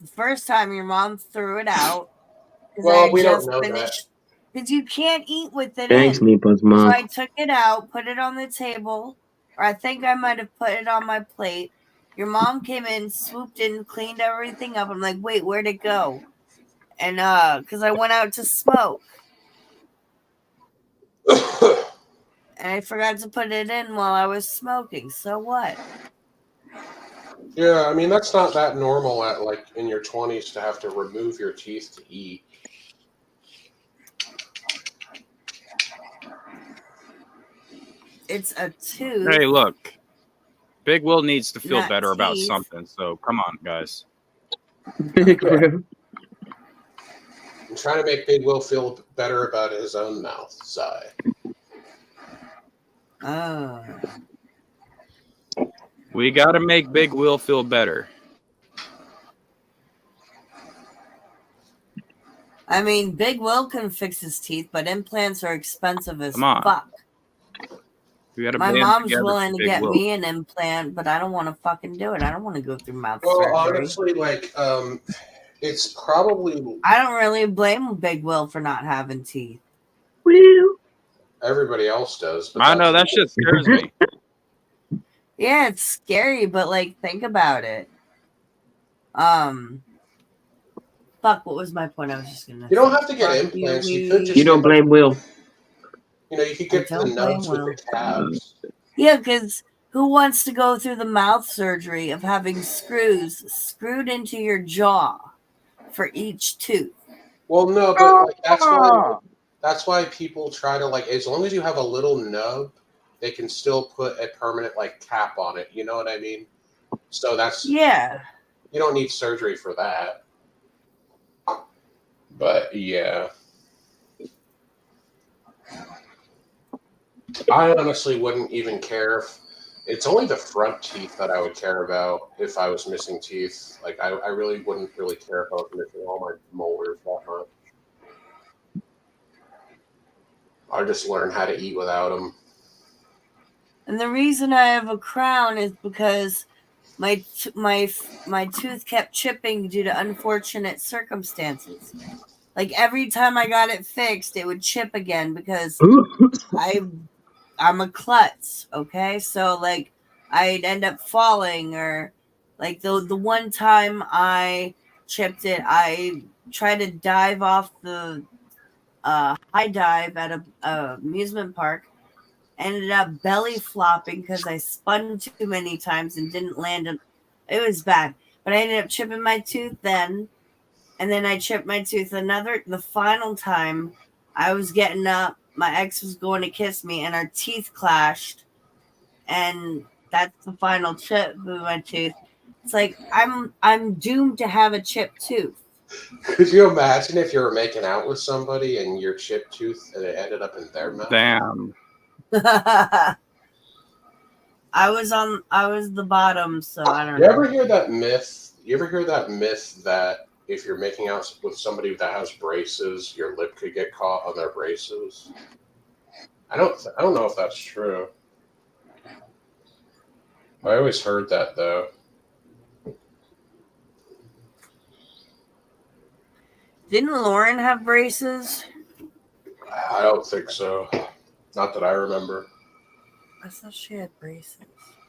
The first time your mom threw it out. Well, we don't know that. Because you can't eat with it Thanks, in. Meatball's mom. So I took it out, put it on the table, or I think I might have put it on my plate. Your mom came in, swooped in, cleaned everything up. I'm like, wait, where'd it go? And because I went out to smoke. And I forgot to put it in while I was smoking. So what? Yeah, I mean, that's not that normal at like in your 20s to have to remove your teeth to eat. It's a tooth. Hey, look. Big Will needs to feel Not better about teeth. something, so come on, guys. Big Will. I'm trying to make Big Will feel better about his own mouth. Sigh. Oh. We gotta make Big Will feel better. I mean, Big Will can fix his teeth, but implants are expensive as Come on. fuck. We gotta My band mom's together willing for to Big get Will. me an implant, but I don't want to fucking do it. I don't want to go through mouth Well, surgery. honestly, like, it's probably I don't really blame Big Will for not having teeth. everybody else does. But I know, that shit scares me. Yeah, it's scary, but like, think about it. Fuck, what was my point? I was just gonna. You don't have to get Fuck implants. You we- could just You don't blame Will. You know, you could get to the don't blame nubs with Will. the calves. Yeah, because who wants to go through the mouth surgery of having screws screwed into your jaw for each tooth? Well, no, but like, that's why people try to like, as long as you have a little nub, they can still put a permanent like cap on it. You know what I mean? So that's Yeah. You don't need surgery for that. But yeah. I honestly wouldn't even care if it's only the front teeth that I would care about if I was missing teeth. Like I really wouldn't really care if I was missing all my molars that much. I just learn how to eat without them. And the reason I have a crown is because my tooth kept chipping due to unfortunate circumstances. Like every time I got it fixed, it would chip again because I'm a klutz, okay? So like I'd end up falling, or like the one time I chipped it, I tried to dive off the high dive at a amusement park, ended up belly flopping because I spun too many times and didn't land. It was bad, but I ended up chipping my tooth then, and then I chipped my tooth the final time. I was getting up, my ex was going to kiss me, and our teeth clashed, and that's the final chip of my tooth. It's like I'm doomed to have a chipped tooth. Could you imagine if you were making out with somebody and your chipped tooth and it ended up in their mouth? Damn. I was the bottom, so I don't You know. ever hear that myth? You ever hear that myth that if you're making out with somebody that has braces, your lip could get caught on their braces? I don't know if that's true. I always heard that though. Didn't Lauren have braces? I don't think so. Not that I remember. I thought she had braces.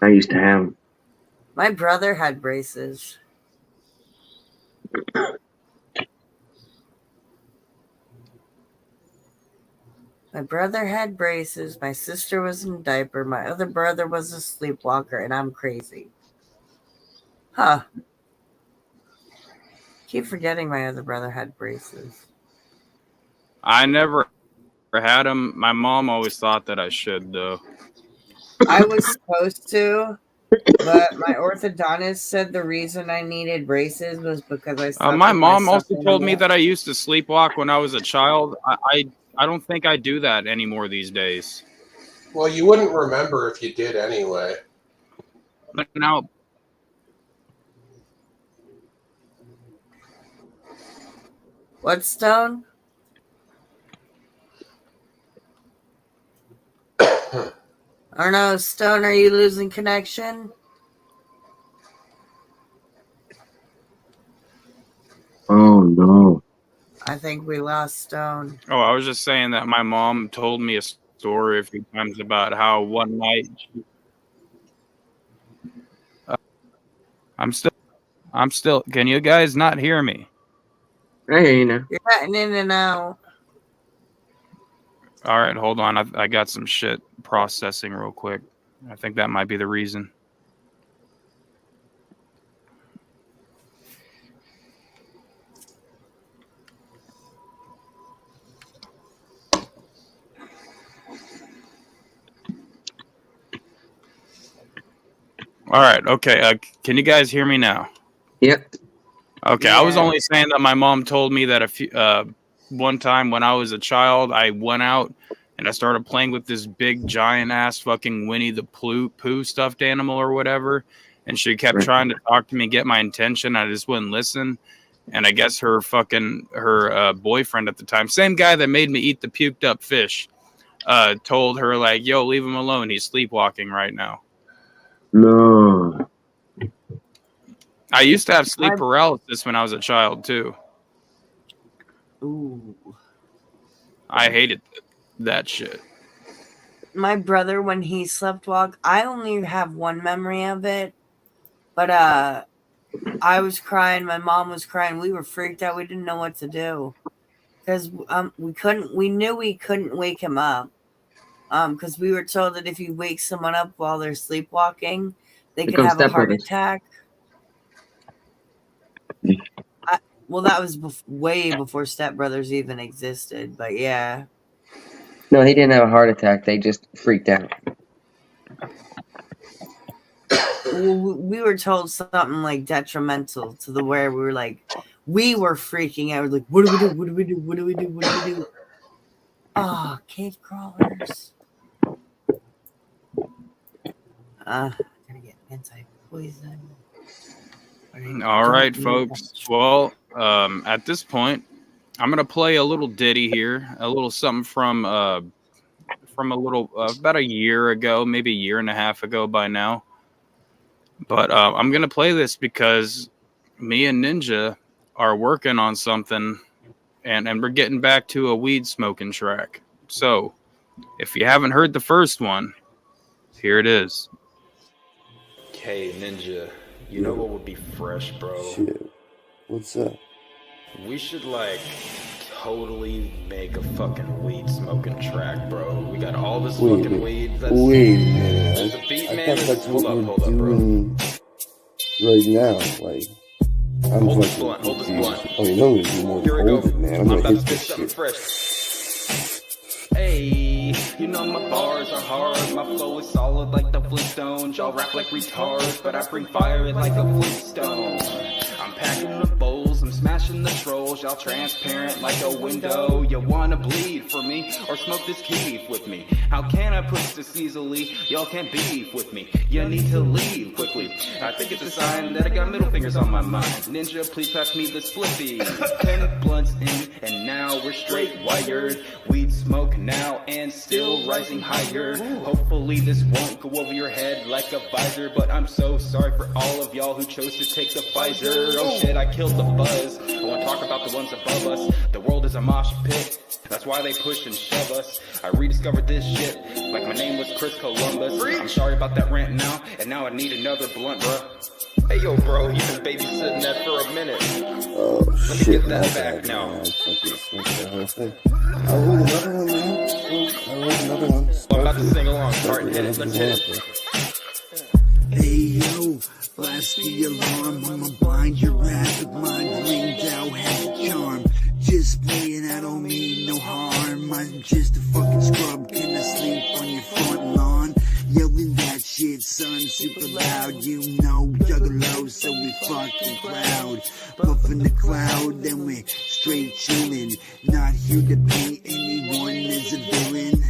I used to have them. My brother had braces. My brother had braces. My sister was in a diaper. My other brother was a sleepwalker, and I'm crazy. Huh. Keep forgetting my other brother had braces. I never had them. My mom always thought that I should, though. I was supposed to, but my orthodontist said the reason I needed braces was because I slept My with mom myself also in told the- me that I used to sleepwalk when I was a child. I don't think I do that anymore these days. Well, you wouldn't remember if you did anyway. But now, What, Stone? I don't know, Stone, are you losing connection? Oh no. I think we lost Stone. oh, I was just saying that my mom told me a story a few times about how one night I'm still. Can you guys not hear me? I hear you now. You're cutting in and out. All right, hold on. I got some shit processing real quick. I think that might be the reason. All right. Okay. Can you guys hear me now? Yep. Okay. I was only saying that my mom told me that one time when I was a child, I went out and I started playing with this big giant ass fucking Winnie the Pooh stuffed animal or whatever, and she kept trying to talk to me, get my attention. I just wouldn't listen. And I guess her boyfriend at the time, same guy that made me eat the puked up fish, told her like, "Yo, leave him alone. He's sleepwalking right now." No. I used to have sleep paralysis when I was a child too. Ooh. I hated that shit. My brother, when he slept walk, I only have one memory of it, but I was crying, my mom was crying, we were freaked out, we didn't know what to do because we knew we couldn't wake him up, because we were told that if you wake someone up while they're sleepwalking, they could have a heart attack. Well, that was way before Step Brothers even existed, but yeah. No, he didn't have a heart attack. They just freaked out. We were told something like detrimental to the where we were freaking out. Like, what do we do? What do we do? What do we do? What do we do? Oh, cave crawlers. Gotta get anti-poison. All right, folks. Well, at this point, I'm gonna play a little ditty here, a little something from a little about a year ago, maybe a year and a half ago by now. But I'm gonna play this because me and Ninja are working on something, and we're getting back to a weed smoking track. So, if you haven't heard the first one, here it is. Hey Ninja, you know what would be fresh, bro? Shit. What's up? We should totally make a fucking weed smoking track, bro. We got all this fucking weed. Wait a minute. There's a beat, I man. thought that's what Hold we're up, bro. doing right now. Like, I'm Hold this fucking blunt, hold this blunt. confused. Oh, you know I'm gonna do more Here we than go. hold it, man. I'm about gonna to hit spit this something shit. fresh. Hey, you know my bars are hard. My flow is solid like the Flintstones. Y'all rap like retards, but I bring fire like a Flintstone. I'm packing the bowls, I'm smashing the trolls. Y'all transparent like a window. You wanna bleed for me or smoke this keef with me? How can I push this easily? Y'all can't beef with me. You need to leave quickly. I think it's a sign that I got middle fingers on my mind. Ninja, please pass me the spliffy. 10 blunts in, and now we're straight wired. Weed smoke now and still rising higher. Hopefully this won't go over your head like a visor, but I'm so sorry for all of y'all who chose to take the Pfizer. Oh shit, I killed the buzz. us. I want to talk about the ones above us. The world is a mosh pit. That's why they push and shove us. I rediscovered this shit like my name was Chris Columbus. I'm sorry about that rant now, and now I need another blunt, bruh. Hey yo, bro, you've been babysitting that for a minute. Oh, Let me shit, get that my back bad, now. man. I fucking switched the whole thing. I'll roll another one, man. I'll roll another one. I'm about to sing along. Start hit it. Let's hit it. Hey yo, blast the alarm. I'ma blind your ass with my ring. Thou has a charm. Just playing, I don't mean no harm. I'm just a fucking scrub. Can I sleep on your front lawn? Yelling that shit, son, super loud. You know, juggalo, so we fucking proud. Puffing the cloud, then we straight chillin'. Not here to paint anyone as a villain.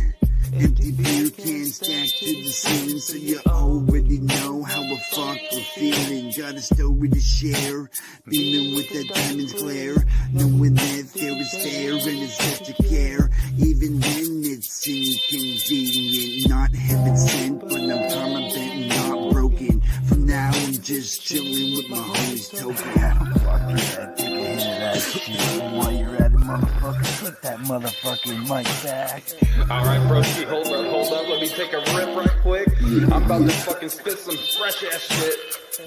Empty beer can stack to the ceiling, so you already know how the fuck we're feeling. Got a story to share, beaming with that diamond's glare. Knowing that fair is fair and it's just to care. Even when it's inconvenient, not heaven sent, but I'm karma bent, not broken. From now I'm just chilling with my homies token. Fuck yeah, take a hit of that shit. And while you're at it, motherfucker, put that motherfucking mic back. Alright, broski, hold up, let me take a rip right quick. I'm about to fucking spit some fresh ass shit.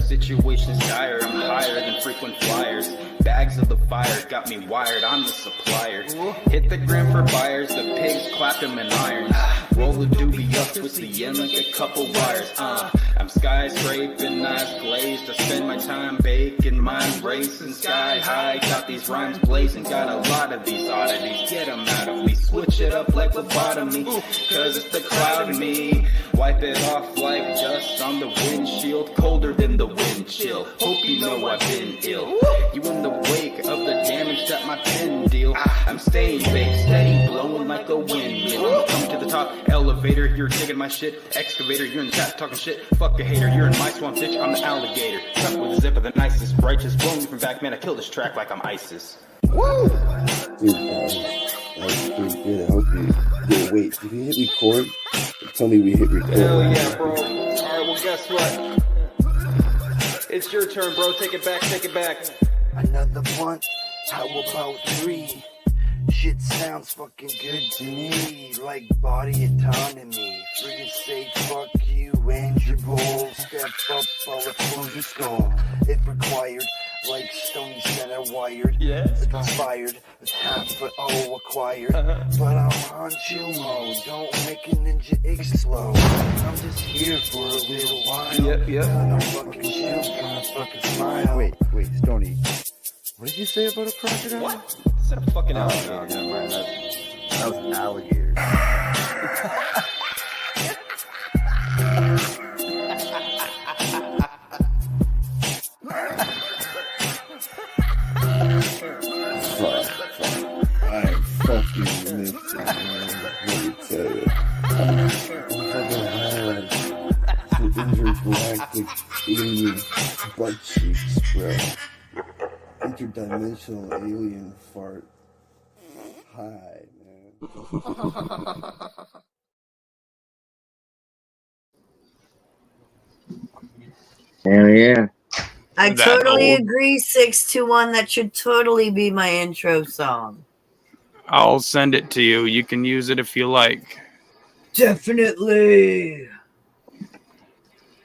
Situation's dire, I'm higher than frequent flyers. Bags of the fire got me wired, I'm the supplier. Hit the gram for buyers, the pigs clap them in irons. Roll the doobie up, twist the end like a couple wires. I'm skyscraping, eyes glazed. I spend my time baking, mind racing, sky high. Got these rhymes blazing, got a lot of these oddities. Get them out of me, switch it up like lobotomy. Cause it's the cloud in me. Wipe it off like dust on the windshield, colder than the wind chill. Hope you know I've been ill. You in the wake of the damage that my pen deal. I'm staying fake, steady, blowing like a windmill. Come to the top, elevator, you're digging my shit. Excavator, you're in the chat talking shit. Fuck a hater, you're in my swamp ditch, I'm the alligator. Stuck with a zip of the nicest, righteous. Blowing from back, man, I kill this track like I'm ISIS. Woo! Dude, that was pretty good. I hope you... Yeah, wait, did we hit record? Tell me we hit record. Hell yeah, bro. Alright, well, guess what? It's your turn, bro. Take it back, take it back. Another blunt? How about 3? Shit sounds fucking good to me, like body autonomy. Friggin' say fuck you and your goals. Step up, I'll expose your skull. If required, like Stony Center wired. Yes. Inspired, with half but all acquired. But I'm on chill mode, don't make a ninja explode. I'm just here for a little while. Yep. I'm fucking chill, trying to fucking smile. Wait, Stony. What did you say about a crocodile? What? Is that a fucking alligator? No, never mind. That was an alligator. I am fucking missed it, man. Let me tell you. I'm fucking hard to intergalactic alien butt cheeks, bro. Interdimensional alien fart. Hi, man. Hell yeah. I totally agree, 621. That should totally be my intro song. I'll send it to you. You can use it if you like. Definitely.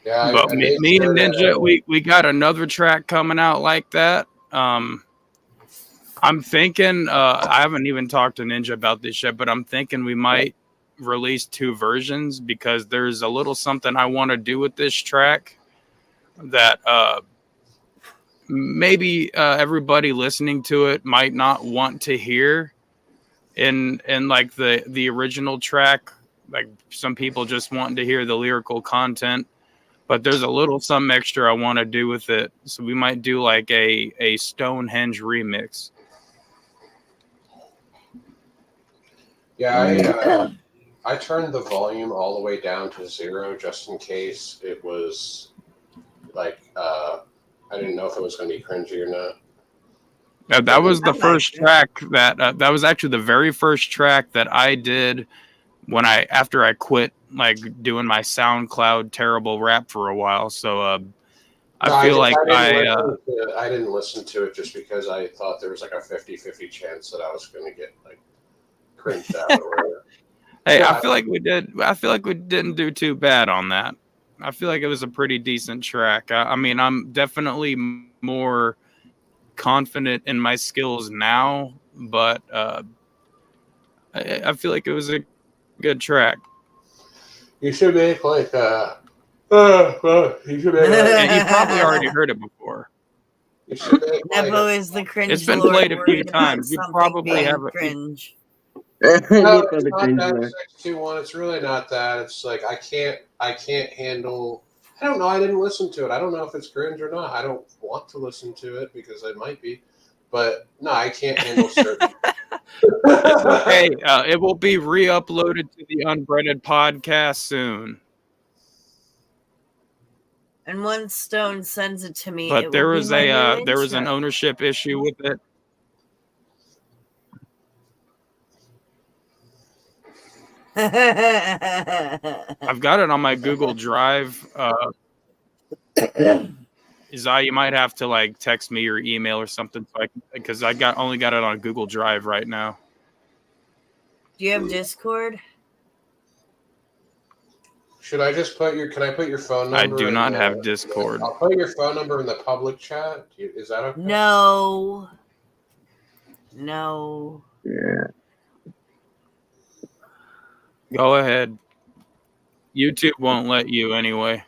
Yeah, But me and Ninja, we got another track coming out like that. I'm thinking, I haven't even talked to Ninja about this yet, but I'm thinking we might release 2 versions because there's a little something I want to do with this track that maybe everybody listening to it might not want to hear in like the original track. Like some people just wanting to hear the lyrical content, but there's a little something extra I want to do with it. So we might do like a Stonehenge remix. Yeah, I turned the volume all the way down to 0 just in case it was like I didn't know if it was going to be cringy or not. That was the first track that was actually the very first track that I did when after I quit like doing my SoundCloud terrible rap for a while. So I feel like I didn't listen to it just because I thought there was like a 50-50 chance that I was going to get like cringed out or whatever. Hey, Yeah. I feel like we did. I feel like we didn't do too bad on that. I feel like it was a pretty decent track. I mean, I'm definitely more confident in my skills now, but I feel like it was a good track. You should make like you should make And you probably already heard it before. You should make like Nepo is the cringe It's been lord played a few worried about times. You something probably being have it. cringe. No, Nepo it's the not cringe that lord. 621. It's really not that. It's like I can't handle. I don't know. I didn't listen to it. I don't know if it's cringe or not. I don't want to listen to it because it might be. But no, I can't handle certain. It's okay. It will be re-uploaded to the Unbreaded podcast soon. And once Stone sends it to me, But it there will was be my new there was an intro. ownership issue with it. I've got it on my Google Drive. You might have to like text me or email or something, so because I only got it on Google Drive right now. Do you have Discord? Should I just put your? Can I put your phone I number? do in not the- have Discord. I'll put your phone number in the public chat. Is that okay? No. No. Yeah. Go ahead. YouTube won't let you anyway.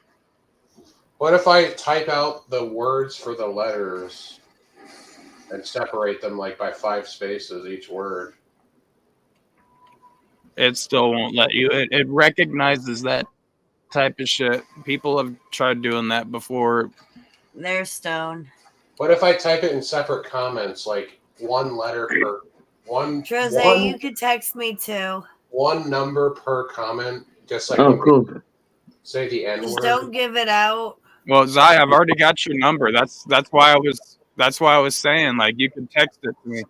What if I type out the words for the letters and separate them like by 5 spaces each word? It still won't let you. It recognizes that type of shit. People have tried doing that before. There's Stone. What if I type it in separate comments, like one letter per one? Jose, you could text me too. One number per comment, just like Oh, cool. say the N Just word. don't give it out. Well, Zai, I've already got your number. That's why I was saying like you can text it to me.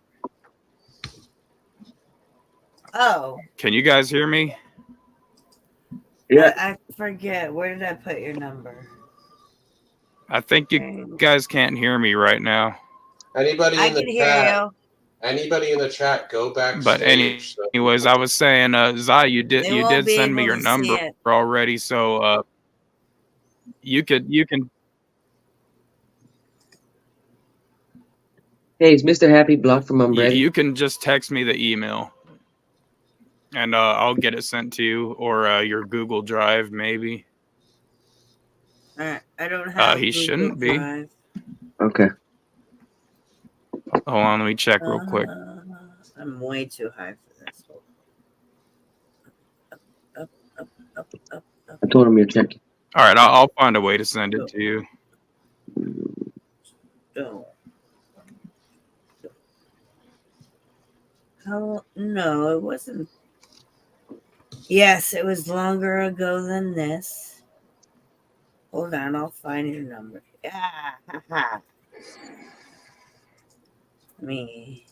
Oh. Can you guys hear me? Yeah. I forget. Where did I put your number? I think you guys can't hear me right now. Anybody I in the can hear chat? you. Anybody in the chat? Go backstage. But anyways, I was saying, Zai, you They did won't be send me able your to see number it. already, so you can. Hey, is Mr. Happy blocked from Unbreaded? You can just text me the email, and I'll get it sent to you or your Google Drive, maybe. I don't have. He Google shouldn't Drive. be. Okay. Hold on, let me check real quick. I'm way too high for this. Up. I told him you're checking. All right, I'll find a way to send it to you. Oh. Oh, no, it wasn't. Yes, it was longer ago than this. Hold on, I'll find your number. Yeah. Me.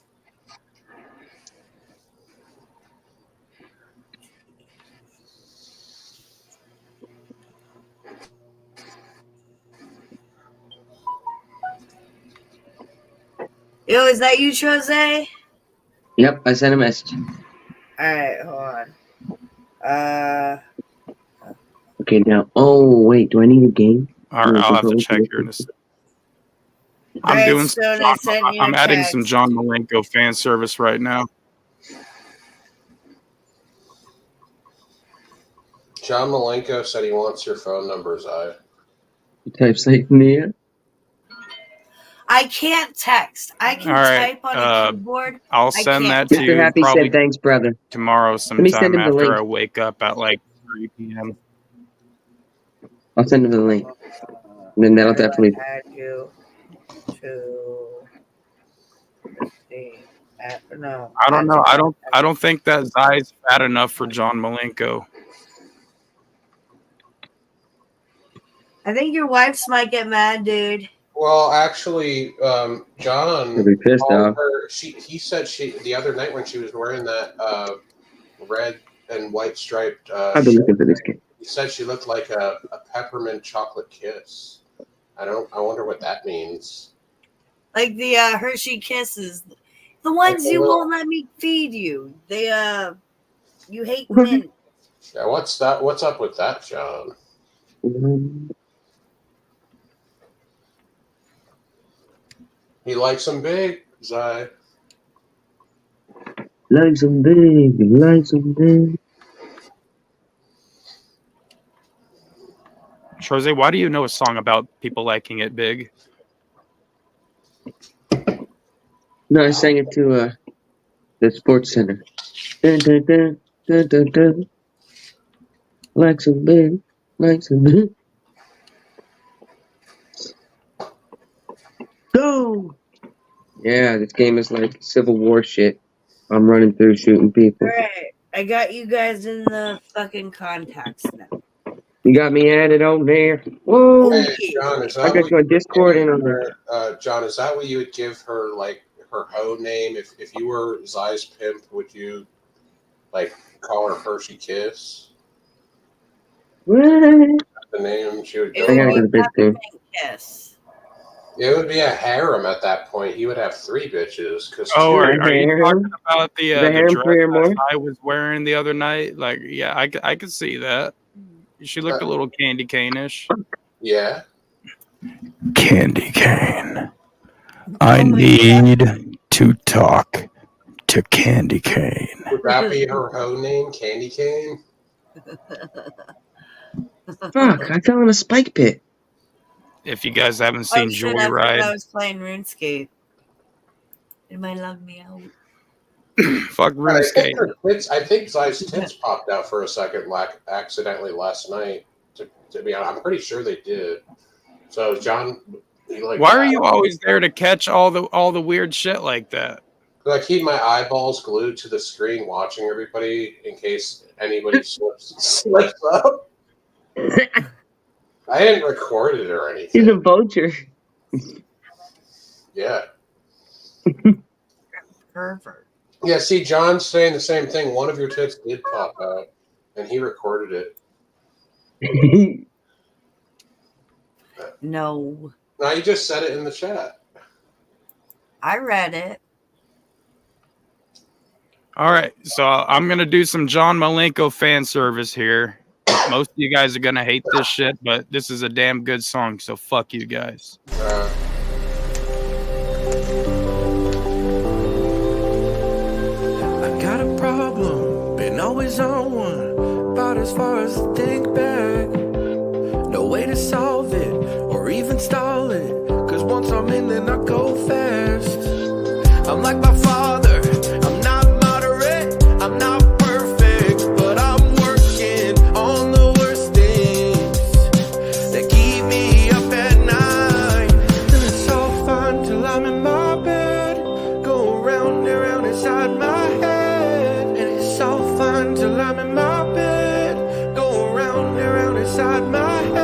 Yo, is that you, Jose? Yep, I sent a message. Alright, hold on. Okay, now. Oh, wait. Do I need a game? All right, I'll have to check here in a second. I'm doing. I'm adding some John Malenko fan service right now. John Malenko said he wants your phone number, Zai. He types like Nia. I can't text. I can All right, type on a keyboard. I'll send that to Mr. you Happy probably said thanks, brother. tomorrow me sometime send him the after link. I wake up at like 3 p.m. I'll send him the link. And then that'll definitely. Add you to the no. I don't know. I don't think that Zai's fat enough for John Malenko. I think your wife's might get mad, dude. Well, actually, John He'll be pissed called off. her. He said the other night when she was wearing that red and white striped I've been looking for this game. he said she looked like a peppermint chocolate kiss. I wonder what that means. Like the Hershey Kisses. The ones you won't let me feed you. You hate mint. Yeah, what's up with that, John? He likes them big, Zai. Likes them big, likes them big. Jose, why do you know a song about people liking it big? No, I sang it to the Sports Center. Dun, dun, dun, dun, dun, dun. Likes them big, likes them big. Go! Yeah, this game is like Civil War shit. I'm running through shooting people. Alright, I got you guys in the fucking contacts now. You got me added on there. Whoa! Hey, John, is that I got you on Discord and on there. John, is that what you would give her, like, her hoe name? If you were Zai's pimp, would you, like, call her Hershey Kiss? What? The name she would go I gotta go to bed soon. Kiss. It would be a harem at that point. He would have 3 bitches. Are you talking about the harem dress 3 or more? that I was wearing the other night? Like, yeah, I could see that. She looked a little candy cane-ish. Yeah. Candy cane. I need to talk to Candy Cane. Would that be her hoe name, Candy Cane? Fuck, I fell in a spike pit. If you guys haven't seen I Joyride, was playing RuneScape. It might log me out. fuck RuneScape. I think Zai's tits popped out for a second accidentally last night. To be honest, I'm pretty sure they did. So, John, Why are you always there to catch all the weird shit like that? I keep my eyeballs glued to the screen watching everybody in case anybody slips up. I didn't record it or anything. He's a vulture. Yeah. Pervert. Yeah, see, John's saying the same thing. One of your tits did pop out, and he recorded it. No. No, you just said it in the chat. I read it. All right, so I'm gonna do some John Malenko fan service here. Most of you guys are gonna hate this shit, but this is a damn good song, so fuck you guys. I got a problem, been always on one. About as far as I think back. No way to solve it, or even stall it. Cause once I'm in, then I go fast. I'm like my father, I'm not moderate, I'm not perfect, but I'm working on the worst things that keep me up at night. And it's all fine till I'm in my bed, go round and round inside my head. And it's all fine till I'm in my bed, go round and round inside my head.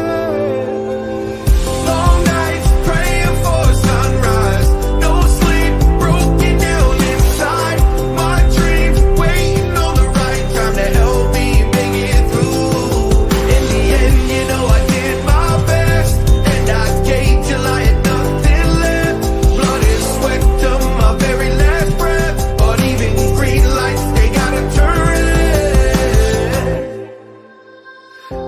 Long nights praying for sunrise, no sleep, broken down inside my dreams, waiting on the right time to help me make it through. In the end, you know I did my best, and I gave till I had nothing left. Blood and sweat to my very last breath, but even green lights, they gotta turn red.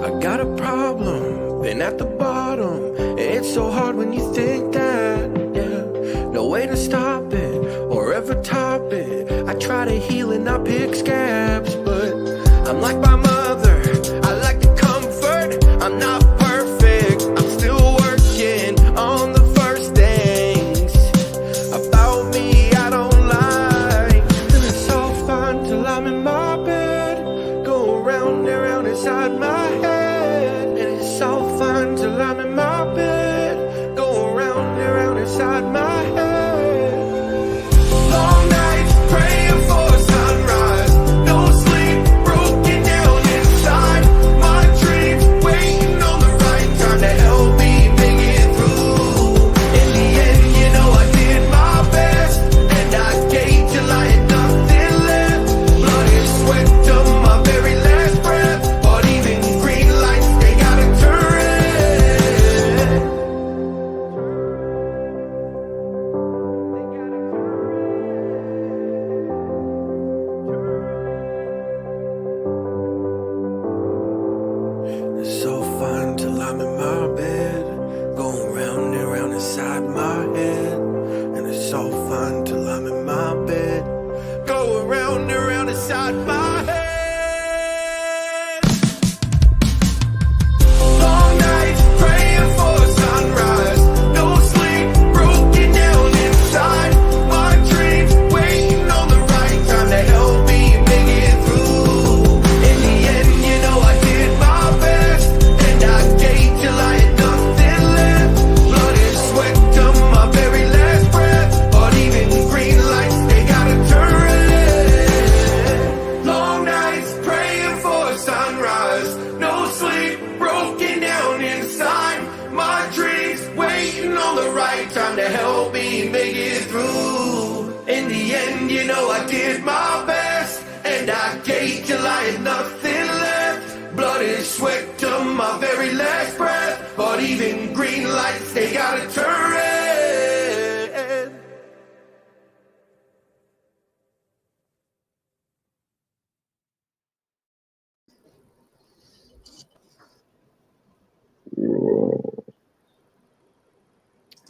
I got a problem, been at the bottom. It's so hard when you think that, yeah. No way to stop it or ever top it. I try to heal and not pick scabs, but I'm like my mother, I like to comfort. I'm not perfect, I'm still working on the first things about me I don't like. And it's all fine till I'm in my bed, go round and round inside my head. And it's all fine till I'm in my bed, go round and round inside my head. Long nights praying for sunrise, no sleep, broken down nod my head. Long nights praying for sunrise. No sleep, broken down inside. My dreams waiting on the right time to help me make it through. In the end, you know I did my best, and I gave till I had nothing left. Blood and sweat to my very last breath, but even green lights, they gotta turn red. Long nights praying for sunrise. No sleep, broken down inside. My dreams waiting on the right time to help me make it through. In the end, you know I did my best, and I gave till I had nothing left. Blood and sweat to my very last breath, but even green lights, they gotta turn red.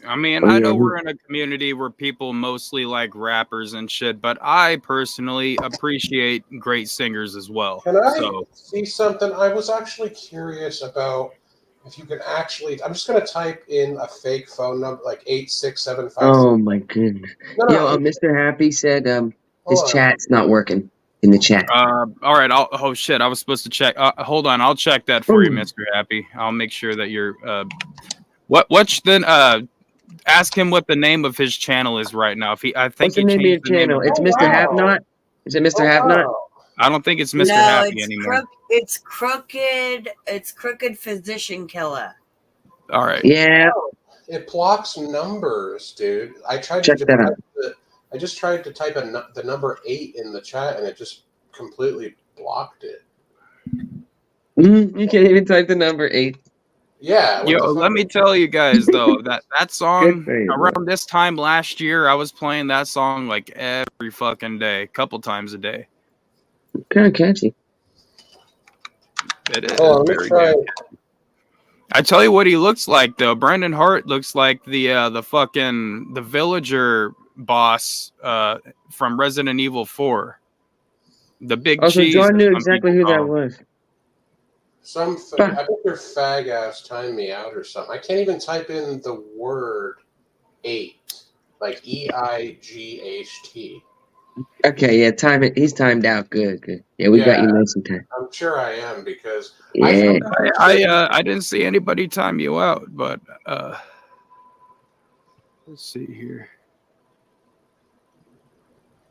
I mean, I know we're in a community where people mostly like rappers and shit, but I personally appreciate great singers as well. Can I So see something? I was actually curious about if you can actually. I'm just going to type in a fake phone number, like 86756. Oh my goodness. Yo, Mr. Happy said his chat's not working in the chat. all right. Oh shit, I was supposed to check. Hold on, I'll check that for you, Mr. Happy. I'll make sure that you're. What's then? Ask him what the name of his channel is right now. If he, I think What's the name of your channel? It's Mr. Have-Not? Is it Mr. Have-Not? I don't think it's Mr. No, Happy it's anymore. It's crooked. It's crooked physician killer. All right. Yeah. It blocks numbers, dude. I tried Check to that out. I just tried to type the number 8 in the chat, and it just completely blocked it. You can't even type the number 8. Yeah. Yo, let me tell you guys though that song around this time last year, I was playing that song like every fucking day, a couple times a day. Kind of catchy. It is let me very try. good. I tell you what he looks like though. Brendan Hart looks like the fucking the villager boss from Resident Evil 4. The big Also, cheese. John as knew some exactly people who call that him. was. I think your fag ass timed me out or something. I can't even type in the word 8, like EIGHT. Okay, yeah, time it. He's timed out. Good. Yeah, we got you nice and time. I'm sure I am because Yeah. I didn't see anybody time you out, but let's see here.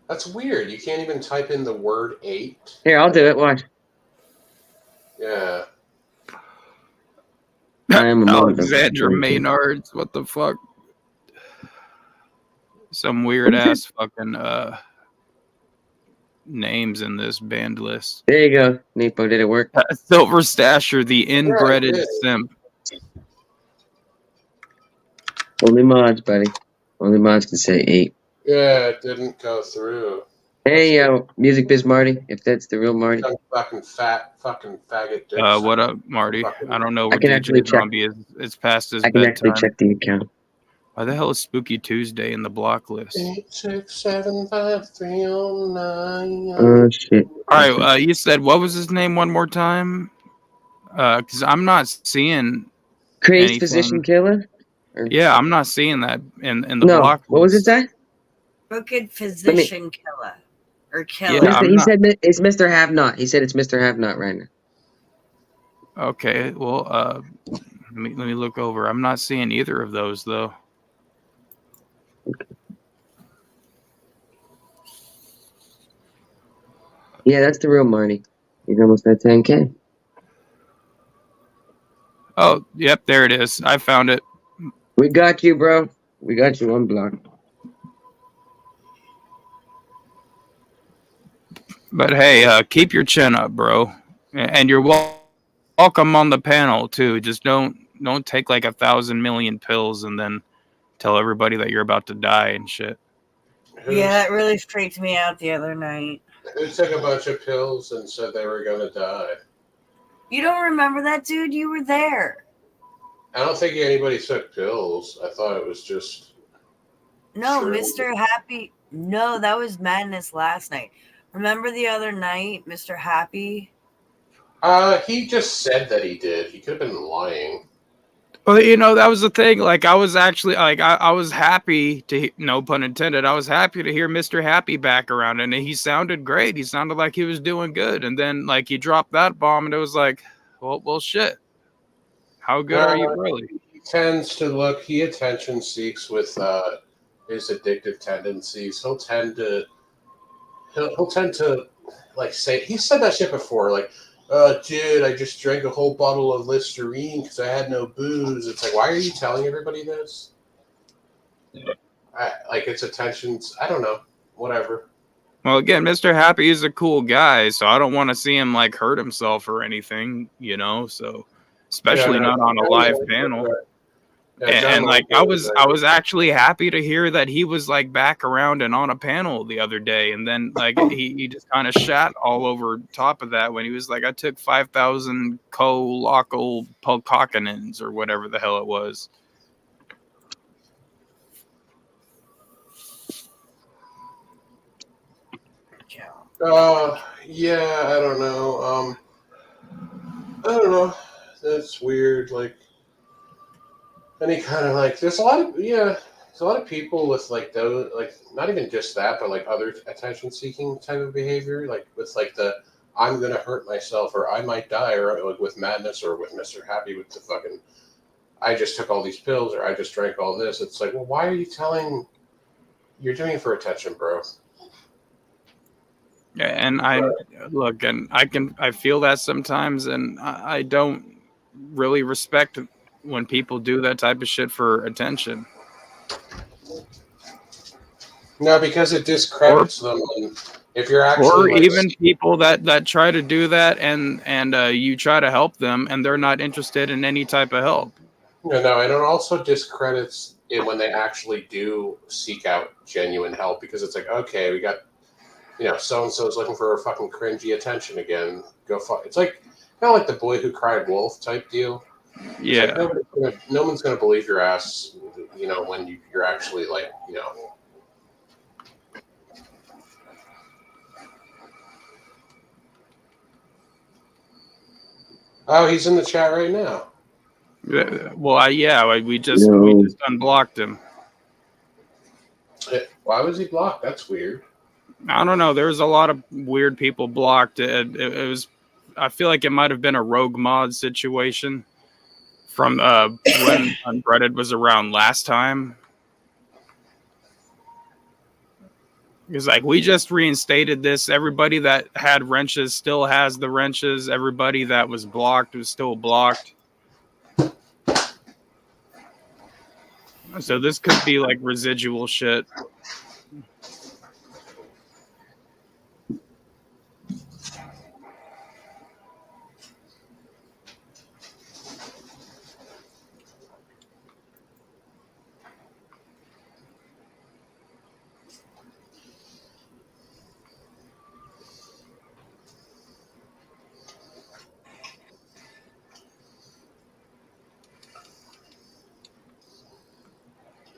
That's weird. You can't even type in the word 8. Here, I'll do it. Watch. Yeah. I am a Alexandra Maynards. What the fuck? Some weird ass fucking names in this band list. There you go, Nepo. Did it work? Silver Stasher, the Unbreaded Simp. Only mods, buddy. Only mods can say 8. Yeah, it didn't go through. Hey, Music Biz Marty, if that's the real Marty. Fucking faggot. Dick What up, Marty? I don't know I where can actually DJ check. Zombie is. It's past his I can bedtime. actually check the account. Why the hell is Spooky Tuesday in the block list? 8675309. Oh shit! All right, you said what was his name one more time? Because I'm not seeing Crazed anything. Physician Killer. Yeah, I'm not seeing that in the No, block. what was it say? Crooked physician killer. Or killer. Yeah, He said it's Mr. Have-Not. He said it's Mr. Have-Not right now. Okay, well, let me look over. I'm not seeing either of those though. Yeah, that's the real Marty. He's almost at 10K. Oh, yep, there it is. I found it. We got you, bro. We got you unblocked. But hey, keep your chin up, bro. And you're welcome on the panel too. Just don't take like 1,000 million pills and then tell everybody that you're about to die and shit. Yeah, that really freaked me out the other night. Who took a bunch of pills and said they were going to die? You don't remember that, dude? You were there. I don't think anybody took pills. I thought it was just... No, Sure. Mr. Happy. No, that was Madness last night. Remember the other night, Mr. Happy? He just said that he did. He could have been lying. Well, that was the thing. Like, I was actually I was happy to, no pun intended. I was happy to hear Mr. Happy back around, and he sounded great. He sounded like he was doing good. And then, like, he dropped that bomb, and it was like, well, shit. How good are you really? He tends to look. He attention seeks with his addictive tendencies. He'll tend to like say, he said that shit before. Like, dude, I just drank a whole bottle of Listerine because I had no booze. It's like, why are you telling everybody this? Like, it's attentions. I don't know. Whatever. Well, again, Mr. Happy is a cool guy, so I don't want to see him like hurt himself or anything, so especially not on a live panel. And like I was actually happy to hear that he was like back around and on a panel the other day, and then like he just kind of shat all over top of that when he was like, I took 5,000 co-local pulcocanins or whatever the hell it was. Yeah, I don't know. I don't know. That's weird. Like, any kind of like, there's a lot of people with like those, like, not even just that, but like other attention-seeking type of behavior, like with like the I'm gonna hurt myself or I might die, or like with Madness or with Mr. Happy with the fucking I just took all these pills or I just drank all this. It's like, well, why are you telling? You're doing it for attention, bro. Yeah, and I feel that sometimes, and I don't really respect when people do that type of shit for attention. No, because it discredits them. And if you're actually, or even people that try to do that, and you try to help them, and they're not interested in any type of help. No, and it also discredits it when they actually do seek out genuine help, because it's like, okay, we got, so and so is looking for a fucking cringy attention again. Go fuck. It's like kind of like the boy who cried wolf type deal. Yeah. Like no one's gonna believe your ass, when you're actually like, Oh, he's in the chat right now. Well, we just unblocked him. Why was he blocked? That's weird. I don't know. There's a lot of weird people blocked. It was. I feel like it might have been a rogue mod situation from when Unbreaded was around last time. Because like we just reinstated this. Everybody that had wrenches still has the wrenches. Everybody that was blocked was still blocked. So this could be like residual shit.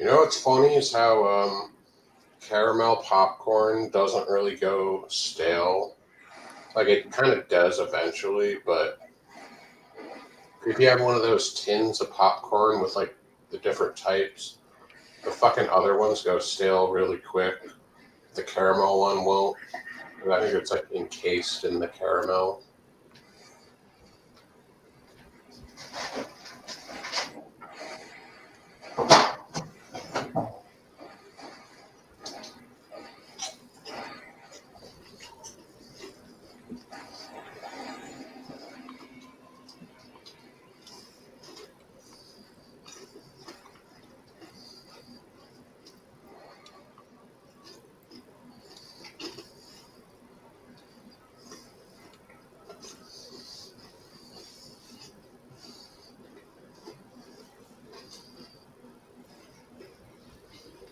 What's funny is how caramel popcorn doesn't really go stale. Like, it kind of does eventually, but if you have one of those tins of popcorn with like the different types, the fucking other ones go stale really quick. The caramel one won't. I think it's like encased in the caramel.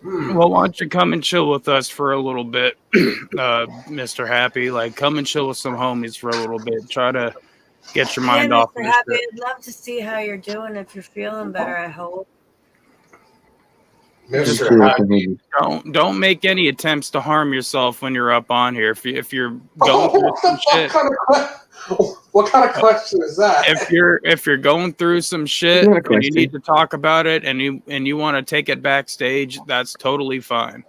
Well, why don't you come and chill with us for a little bit, Mr. Happy? Like, come and chill with some homies for a little bit. Try to get your mind off Mr. of this Happy, shit. I'd love to see how you're doing. If you're feeling better, I hope. Mr. Happy. Don't make any attempts to harm yourself when you're up on here. If you're going through some shit, what kind of question is that? If you're going through some shit and you need to talk about it and you want to take it backstage, that's totally fine.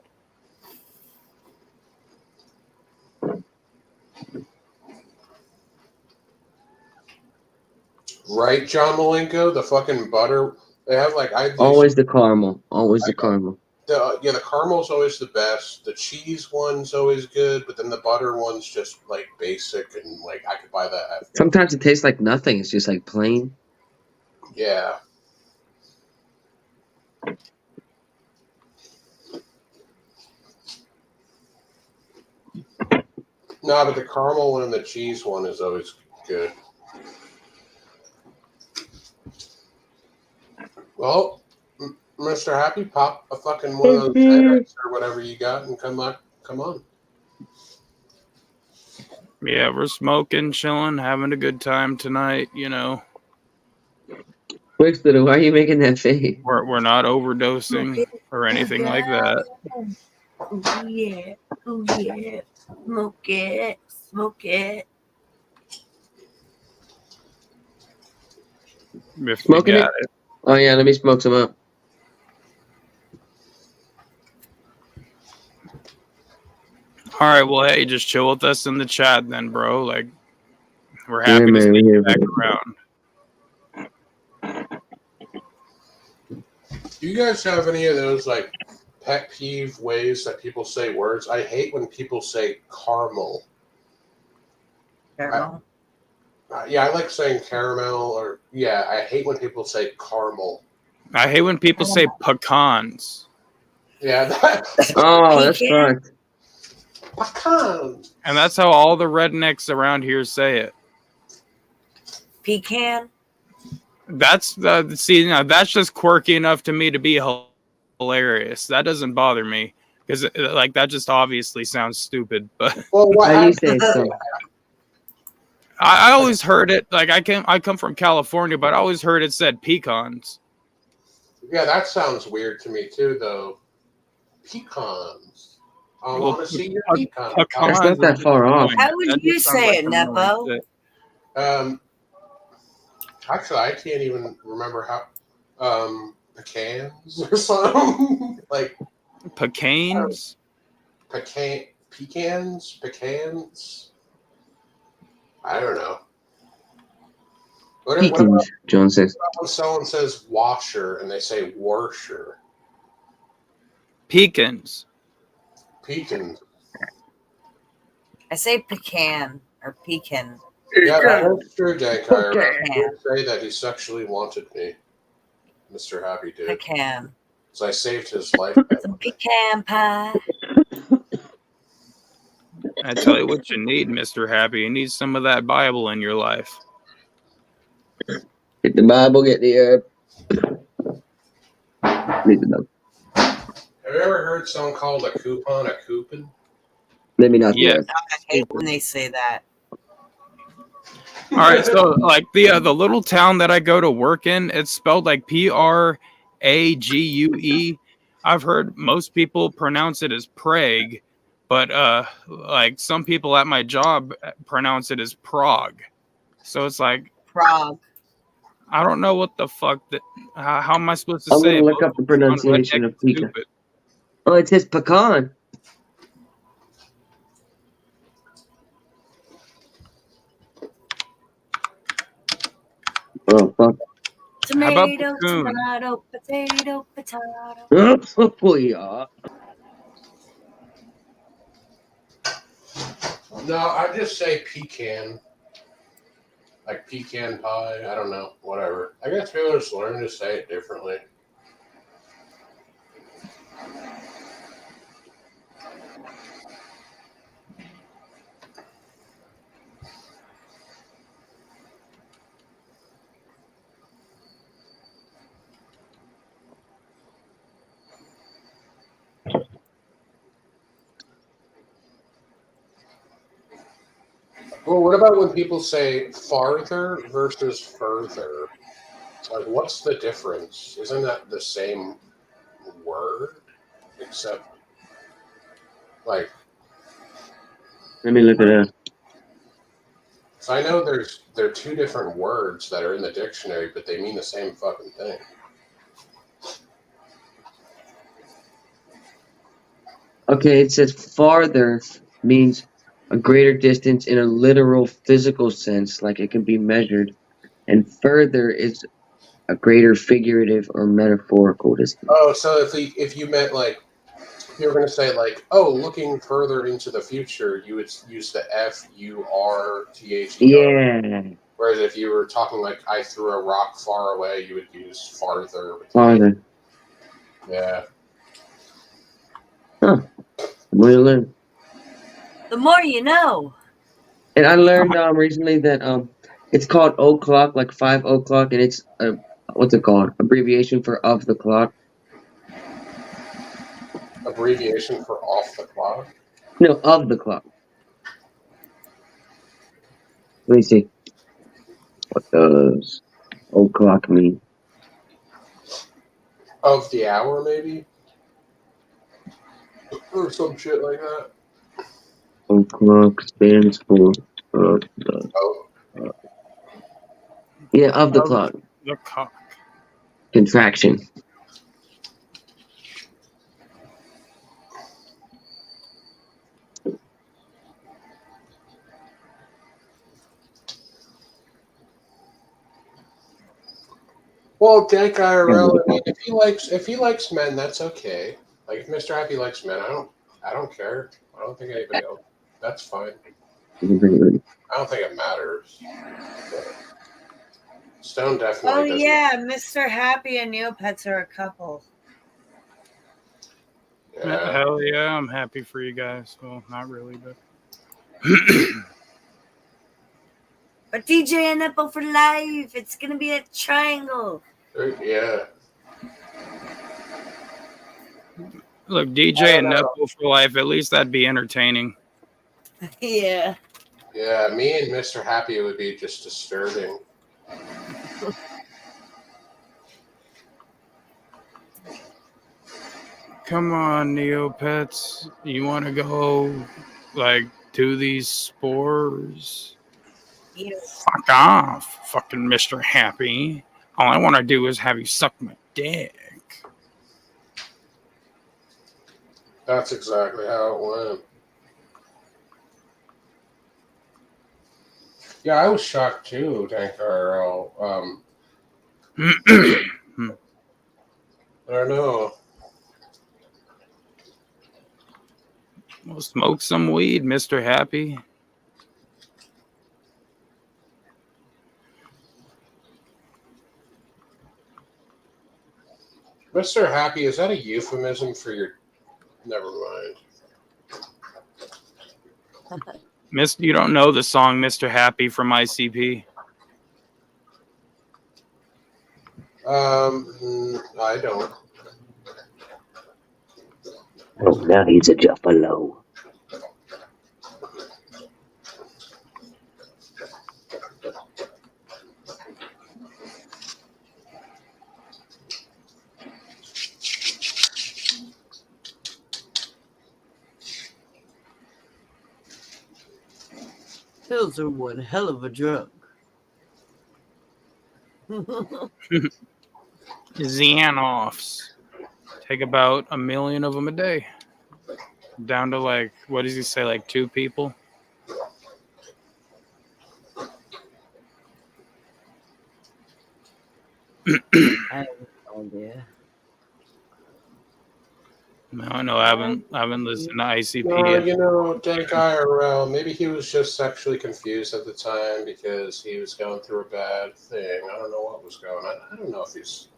Right, John Malenko? The fucking butter. They have like always the caramel. Always the caramel. The caramel's always the best. The cheese one's always good, but then the butter one's just like basic and like I could buy that. Sometimes it tastes like nothing. It's just like plain. Yeah. No, but the caramel one and the cheese one is always good. Well, Mr. Happy, pop a fucking one of those cigarettes or whatever you got and come on. Yeah, we're smoking, chilling, having a good time tonight, you know. Wixter, why are you making that face? We're not overdosing or anything like that. Oh yeah. Oh yeah. Smoke it. Smoke it. Smoking it? Oh yeah, let me smoke some up. All right, well, hey, just chill with us in the chat then, bro. Like, we're happy to see you back around. Do you guys have any of those like pet peeve ways that people say words? I hate when people say caramel. Caramel? I like saying caramel or I hate when people say caramel. I hate when people say pecans. Yeah. That's fun. Pecan. And that's how all the rednecks around here say it. Pecan? That's that's just quirky enough to me to be hilarious. That doesn't bother me because like that just obviously sounds stupid. But how do you say so? I always heard it like I come from California, but I always heard it said pecans. Yeah, that sounds weird to me too, though. Pecans. I want to see your pecans. That's not that far off. How would you say it, Nepo? Actually, I can't even remember how. Pecans or something like pecans. Pecans. I don't know. What about, John says. When someone says washer and they say warsher? Pecans. I say pecan or pecan. Yeah, that's true, Dankire. I did say that he sexually wanted me. Mr. Happy did. Pecan. So I saved his life. Some pecan pie. I tell you what you need, Mr. Happy. You need some of that Bible in your life. Get the Bible, get the herb. Need to know. Have you ever heard someone called a coupon a coupon? Let me not. Yeah. I hate when they say that. All right, so like the little town that I go to work in, it's spelled like Prague. I've heard most people pronounce it as Prague, but like some people at my job pronounce it as Prague. So it's like Prague. I don't know what the fuck that. How am I supposed to I'm say? I'm gonna look up the pronunciation of pecan. Oh, it says pecan. Oh fuck. Tomato, tomato, potato, potato. Oh yeah. No, I just say pecan. Like pecan pie. I don't know. Whatever. I guess people just learn to say it differently. Well, what about when people say farther versus further? Like, what's the difference? Isn't that the same word, except like. Let me look it up. So I know there are two different words that are in the dictionary, but they mean the same fucking thing. Okay, it says farther means a greater distance in a literal physical sense, like it can be measured, and further is a greater figurative or metaphorical distance. Oh, so if you meant like you were going to say like, oh, looking further into the future, you would use the FURTHER. Yeah. Whereas if you were talking like I threw a rock far away, you would use farther. Farther. Yeah. Huh. We learn. The more you know. And I learned recently that it's called o'clock, like 5 o'clock, and it's what's it called? Abbreviation for of the clock. Abbreviation for off the clock? No, of the clock. Let me see. What does o'clock mean? Of the hour, maybe? Or some shit like that. O'clock stands for yeah, of the clock. The clock. Contraction. Well, Dank IRL, I mean, if he likes men, that's okay. Like if Mr. Happy likes men, I don't care. I don't think anybody else. That's fine. I don't think it matters. But Stone definitely Oh doesn't. yeah, Mr. Happy and Neopets are a couple. Yeah. Hell yeah, I'm happy for you guys. Well, not really, but. But DJ and Nipple for life. It's gonna be a triangle. Yeah. Look, DJ and Nipple for life. At least that'd be entertaining. Yeah. Yeah, me and Mr. Happy would be just disturbing. Come on, Neopets. You want to go, like, to these spores? Yes. Fuck off, fucking Mr. Happy. All I want to do is have you suck my dick. That's exactly how it went. Yeah, I was shocked too, Dank IRL. I don't know. Well, smoke some weed, Mr. Happy. Mr. Happy, is that a euphemism for your... Never mind. You don't know the song Mr. Happy from ICP? I don't. Oh, now he's a Juffalo. Pills are one hell of a drug. Xanoffs. Take about 1 million of them a day. Down to like, what does he say, like 2 people? I have no idea. No, I haven't listened to ICP No, yet. you know, Dank IRL, maybe he was just sexually confused at the time because he was going through a bad thing. I don't know what was going on. I don't know if he's...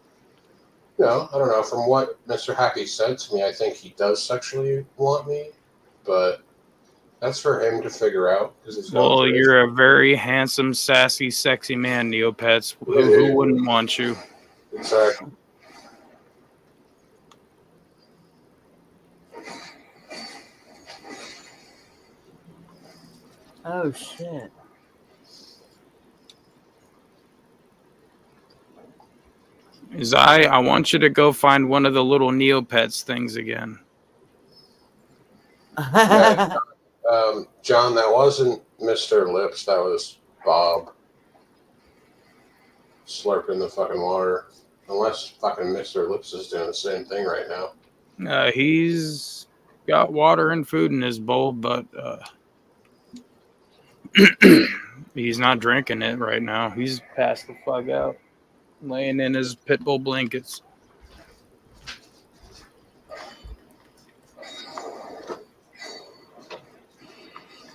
No, I don't know. From what Mr. Happy said to me, I think he does sexually want me, but that's for him to figure out. Well, you're a very handsome, sassy, sexy man, Neopets. Who wouldn't want you? Exactly. Oh shit. I want you to go find one of the little Neopets things again. Yeah, John, that wasn't Mr. Lips. That was Bob slurping the fucking water. Unless fucking Mr. Lips is doing the same thing right now. He's got water and food in his bowl, but he's not drinking it right now. He's passed the fuck out, laying in his pit bull blankets.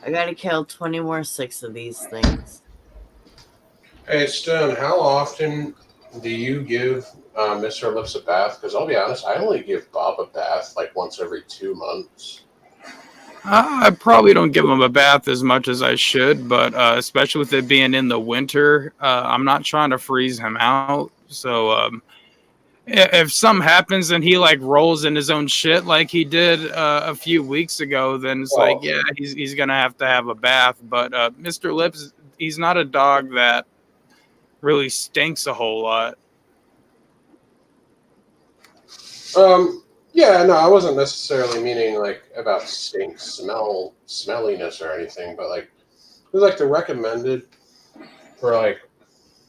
I gotta kill 20 more 6 of these things. Hey, Stone, how often do you give Mr. Lips a bath? Because I'll be honest, I only give Bob a bath like once every 2 months. I probably don't give him a bath as much as I should, but especially with it being in the winter, I'm not trying to freeze him out. So if something happens and he like rolls in his own shit like he did a few weeks ago, then it's like, yeah, he's gonna have to have a bath. But Mr. Lips, he's not a dog that really stinks a whole lot. Yeah, no, I wasn't necessarily meaning like about smelliness or anything, but like it was like the recommended for like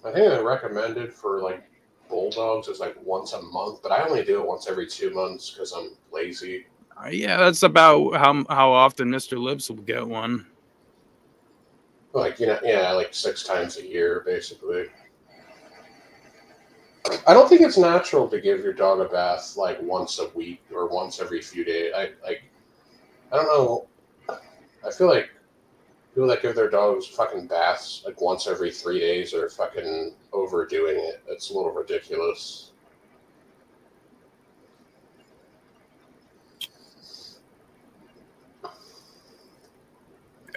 I think the recommended for like bulldogs is like once a month, but I only do it once every 2 months because I'm lazy. Yeah, that's about how often Mr. Lips will get one. Like yeah, like 6 times a year basically. I don't think it's natural to give your dog a bath like once a week or once every few days. I don't know. I feel like people that give their dogs fucking baths like once every 3 days are fucking overdoing it. It's a little ridiculous.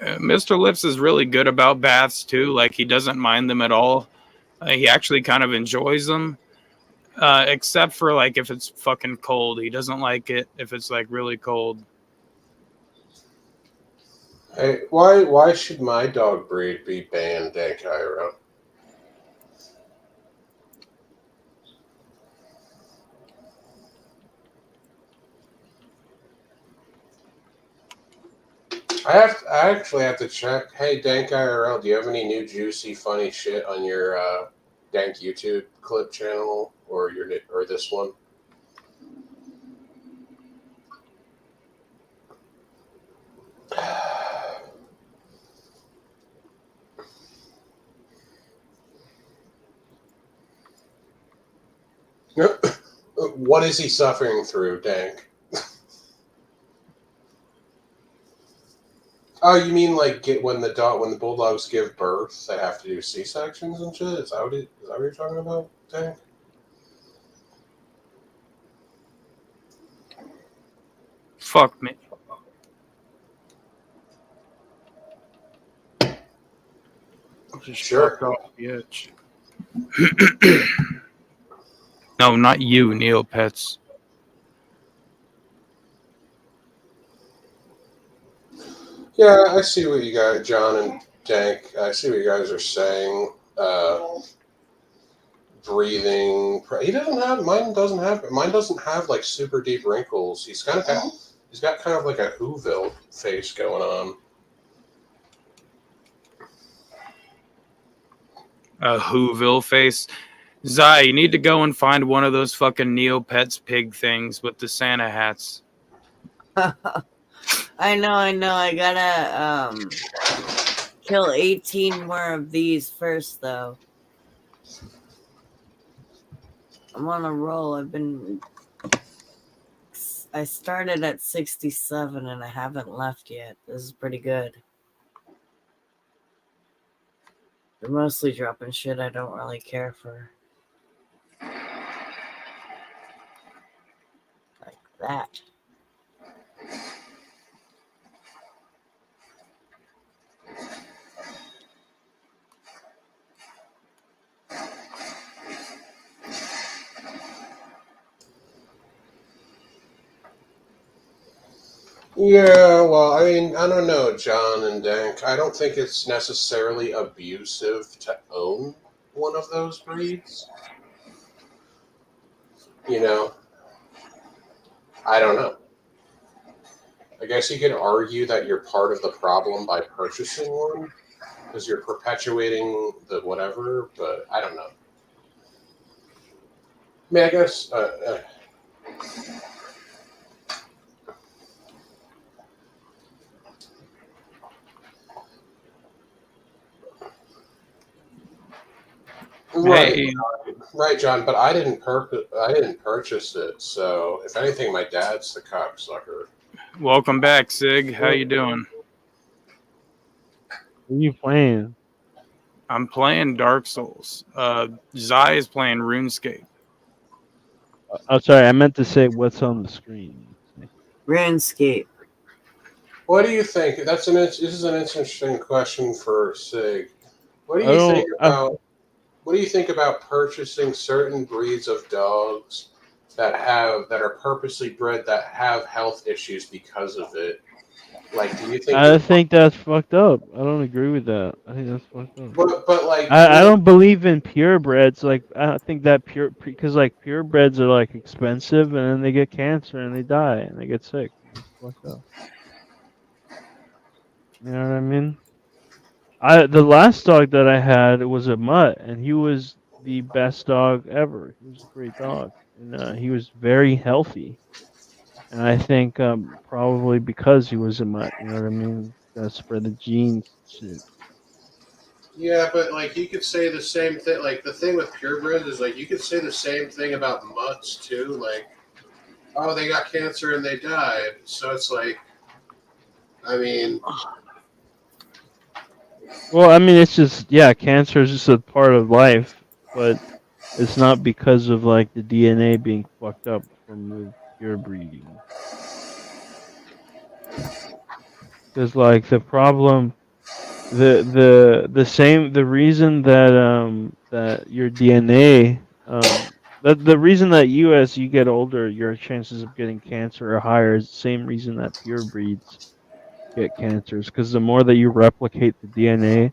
Mr. Lips is really good about baths too. Like he doesn't mind them at all. He actually kind of enjoys them, except for like if it's fucking cold. He doesn't like it if it's like really cold. Hey, why should my dog breed be banned, Dankairo? I actually have to check. Hey, Dank IRL, do you have any new juicy, funny shit on your Dank YouTube clip channel or this one? What is he suffering through, Dank? Oh, you mean like when the bulldogs give birth, they have to do C-sections and shit? Is that what you're talking about, Dank? Fuck me. Sure. Off the edge. No, not you, Neopets. Yeah, I see what you guys, John and Dank, I see what you guys are saying. Breathing. Mine doesn't have like super deep wrinkles. He's got kind of like a Whoville face going on. A Whoville face. Zai, you need to go and find one of those fucking Neopets pig things with the Santa hats. I know. I gotta kill 18 more of these first, though. I'm on a roll. I started at 67 and I haven't left yet. This is pretty good. They're mostly dropping shit I don't really care for. Like that. Yeah, well, I mean, I don't know, John and Dank. I don't think it's necessarily abusive to own one of those breeds. You know, I don't know. I guess you can argue that you're part of the problem by purchasing one because you're perpetuating the whatever, but I don't know. I mean, I guess. Right, John. But I didn't purchase it. So if anything, my dad's the cocksucker. Welcome back, Sig. How you doing? What are you playing? I'm playing Dark Souls. Zai is playing RuneScape. Oh, sorry. I meant to say what's on the screen. RuneScape. What do you think? This is an interesting question for Sig. What do you think about? What do you think about purchasing certain breeds of dogs that are purposely bred that have health issues because of it? Like, do you think? I think that's fucked up. I don't agree with that. I think that's fucked up. But like, I don't believe in purebreds. Like, I think that because like purebreds are like expensive, and then they get cancer and they die and they get sick. It's fucked up. You know what I mean? The last dog that I had was a mutt, and he was the best dog ever. He was a great dog, and he was very healthy. And I think probably because he was a mutt, you know what I mean? Gotta spread the genes, shit. Yeah, but like you could say the same thing. Like the thing with purebreds is like you could say the same thing about mutts too. Like, oh, they got cancer and they died. So it's like, I mean, Well, I mean, it's just cancer is just a part of life, but it's not because of like the DNA being fucked up from the pure breeding. Because like the problem, the reason that that your DNA the reason that as you get older your chances of getting cancer are higher is the same reason that pure breeds get cancers, because the more that you replicate the DNA,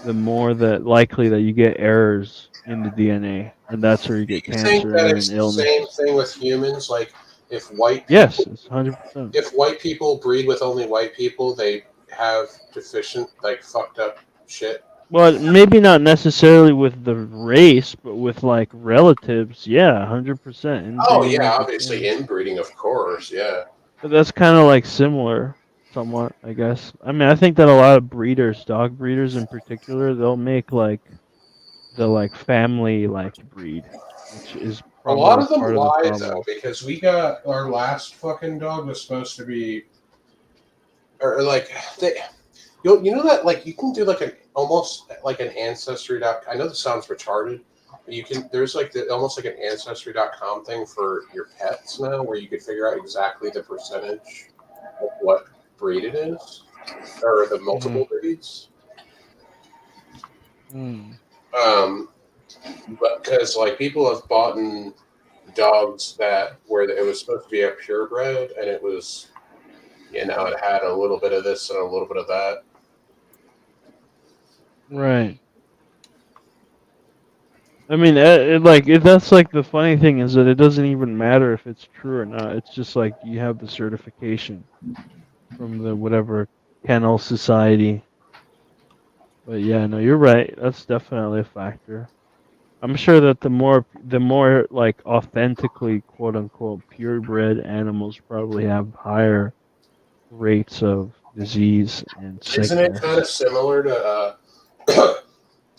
the more that likely that you get errors in the DNA, and that's where you get you think cancer that and it's then the same illness. thing with humans? Like, if white Yes, people, it's 100%. if white people breed with only white people, they have deficient, like fucked up shit. Well, maybe not necessarily with the race, but with like relatives. Yeah, 100%. Oh Inbreeding yeah, is a obviously thing. inbreeding, of course. Yeah. But that's kind of like similar, somewhat, I guess. I mean, I think that a lot of breeders, dog breeders in particular, they'll make like the like family like breed, which is A lot probably of them part of the lied though, problem. because we got our last fucking dog was supposed to be, or like they, you know that like you can do like an almost like an ancestry. I know this sounds retarded, but you can. There's like almost like an ancestry.com thing for your pets now, where you could figure out exactly the percentage of what breed it is, or the multiple breeds. But because like people have bought dogs that where it was supposed to be a purebred, and it was, you know, it had a little bit of this and a little bit of that. Right. I mean, that's like the funny thing is that it doesn't even matter if it's true or not. It's just like you have the certification from the whatever kennel society. But yeah, no, you're right. That's definitely a factor. I'm sure that the more like authentically quote unquote purebred animals probably have higher rates of disease and Isn't it kind of sickness. similar to?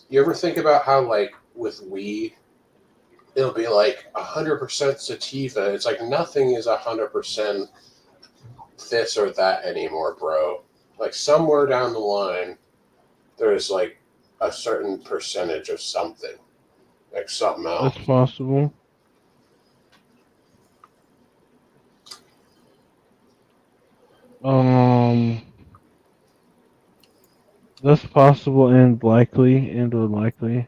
You ever think about how like with weed, it'll be like 100% sativa. It's like nothing is 100% this or that anymore, bro. Like somewhere down the line, there's like a certain percentage of something, like something else. That's possible. Um, that's possible and likely and unlikely.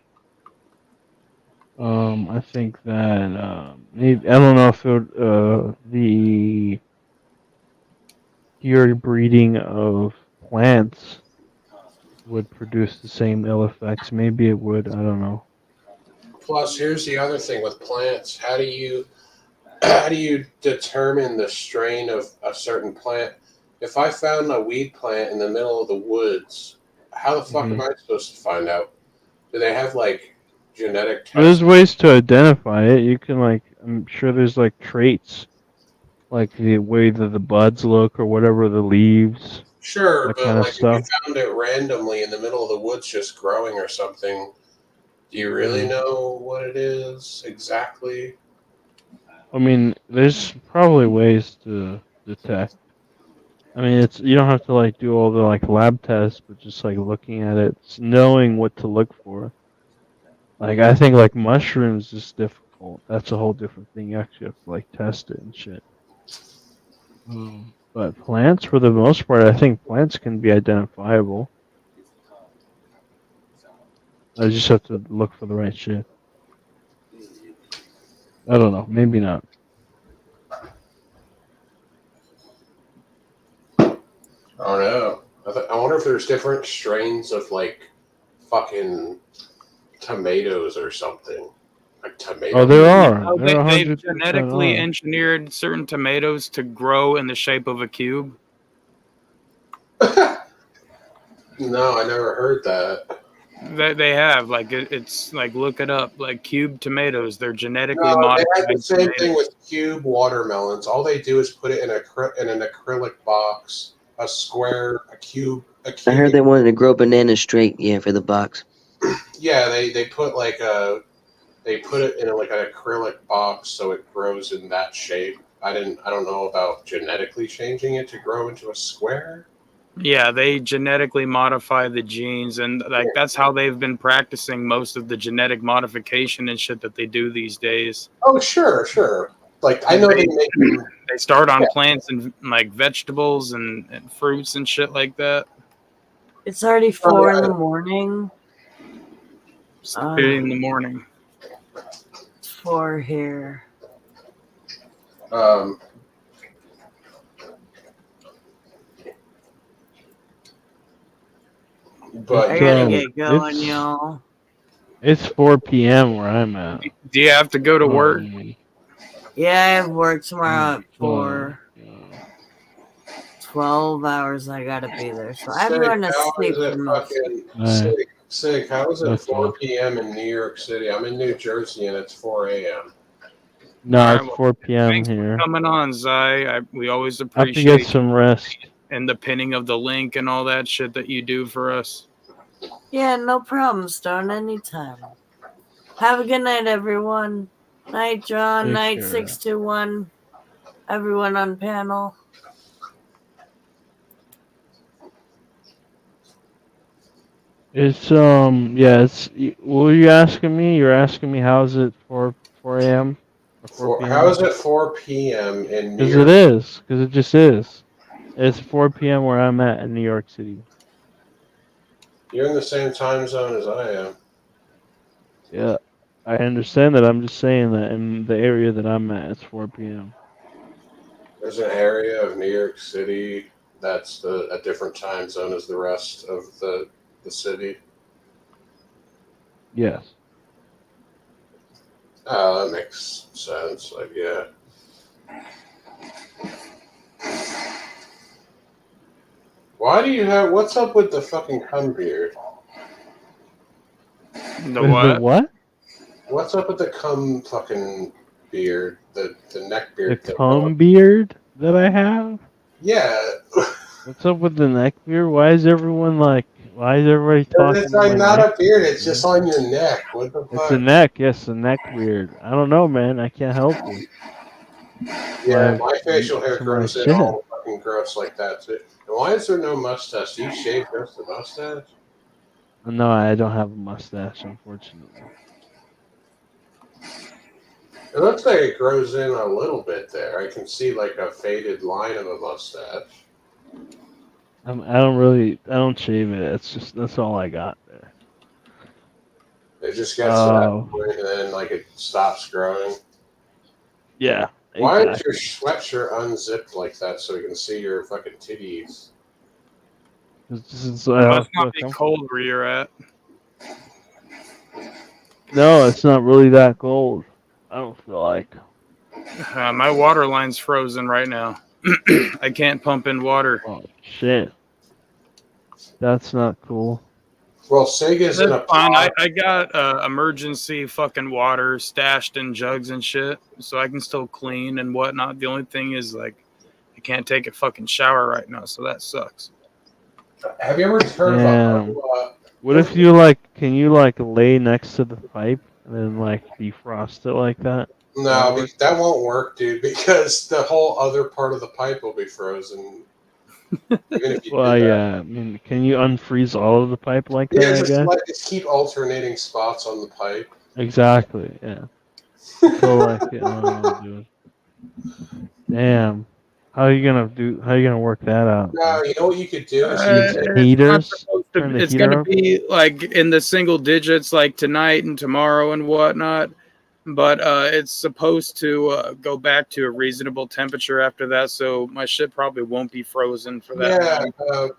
I think that maybe I don't know if the pure breeding of plants would produce the same ill effects. Maybe it would. I don't know. Plus, here's the other thing with plants. How do you how do you determine the strain of a certain plant? If I found a weed plant in the middle of the woods, how the fuck am I supposed to find out? Do they have like genetic tests? There's ways to identify it. You can I'm sure there's traits, like the way that the buds look or whatever, the leaves. Sure, that but kind of like if you stuff. found it randomly in the middle of the woods just growing or something, do you really know what it is exactly? I mean, there's probably ways to detect. I mean, you don't have to do all the lab tests, but just looking at it, knowing what to look for. I think mushrooms is difficult. That's a whole different thing. You actually have to test it and shit. But plants, for the most part, I think plants can be identifiable. I just have to look for the right shit. I don't know. Maybe not. I don't know. I wonder if there's different strains of fucking tomatoes or something. Like tomato. Oh, there are. Oh, There they've 100% genetically are. engineered certain tomatoes to grow in the shape of a cube. No, I never heard that. They have it's look it up, cube tomatoes. They're genetically No, they modified. had the same tomatoes. thing with cube watermelons. All they do is put it in an acrylic box, a square, a cube. I heard they wanted to grow bananas straight, for the box. Yeah, they put they put it in an acrylic box so it grows in that shape. I don't know about genetically changing it to grow into a square. Yeah, they genetically modify the genes, and that's how they've been practicing most of the genetic modification and shit that they do these days. Oh, sure. I know they make. They start on plants and vegetables and fruits and shit like that. It's already 4 in the morning. It's 3 in the morning. It's 4 here. But I gotta get going, y'all. It's 4 p.m. where I'm at. Do you have to go to work? Yeah, I have work tomorrow at 4. 12 hours I gotta be there. So I'm going to sleep for most. Sick. How is it 4 p.m. in New York City? I'm in New Jersey and it's 4 a.m. No, it's 4 p.m. Thanks here. for coming on, Zai. We always I have to appreciate get some rest. and the pinning of the link and all that shit that you do for us. Yeah, no problem, Stone. Anytime. Have a good night, everyone. Night, John. Take Night, care. 621. Everyone on panel. It's it's. What were you asking me? You're asking me how's it 4 a.m. or 4 p.m.? How is it 4 p.m. in New Because York? it is. Because it just is. It's 4 p.m. where I'm at in New York City. You're in the same time zone as I am. Yeah, I understand that. I'm just saying that in the area that I'm at, it's 4 p.m. There's an area of New York City that's a different time zone as the rest of the city. Yes. Oh, that makes sense. Yeah. Why do you have? What's up with the fucking cum beard? The what? The what? What's up with the cum fucking beard? The neck beard. The thing? comb beard that I have? Yeah. What's up with the neck beard? Why is everybody talking It's about my not neck? a beard. It's just on your neck. What the fuck? It's a neck. Yes, a neck beard. I don't know, man. I can't help it. Yeah, my facial hair Some of my grows in shit. all fucking gross like that too. And why is there no mustache? Do you shave just the mustache? No, I don't have a mustache, unfortunately. It looks like it grows in a little bit there. I can see a faded line of a mustache. I don't shave it. That's all I got there. It just gets to that point and then it stops growing. Yeah. Why exactly. is your sweatshirt unzipped like that so we can see your fucking titties? Must not be cold where you're at. No, it's not really that cold. I don't feel like. My water line's frozen right now. I can't pump in water. Oh shit. That's not cool. Well, Sega's in a That's fine. pod. I got emergency fucking water stashed in jugs and shit, so I can still clean and whatnot. The only thing is, like, I can't take a fucking shower right now, so that sucks. Have you ever heard Damn. of What if you like? Can you like lay next to the pipe and then like defrost it like that? No, that won't work, dude, because the whole other part of the pipe will be frozen. Even if you Well, did that. yeah. I mean, can you unfreeze all of the pipe like that? Yeah, I just, guess. just keep alternating spots on the pipe. Exactly. Yeah. So like, dude. Damn. How are you gonna work that out? No, you know what you could do is you could Heaters. It's gonna be like in the single digits, like tonight and tomorrow and whatnot. But it's supposed to go back to a reasonable temperature after that, so my shit probably won't be frozen for that long.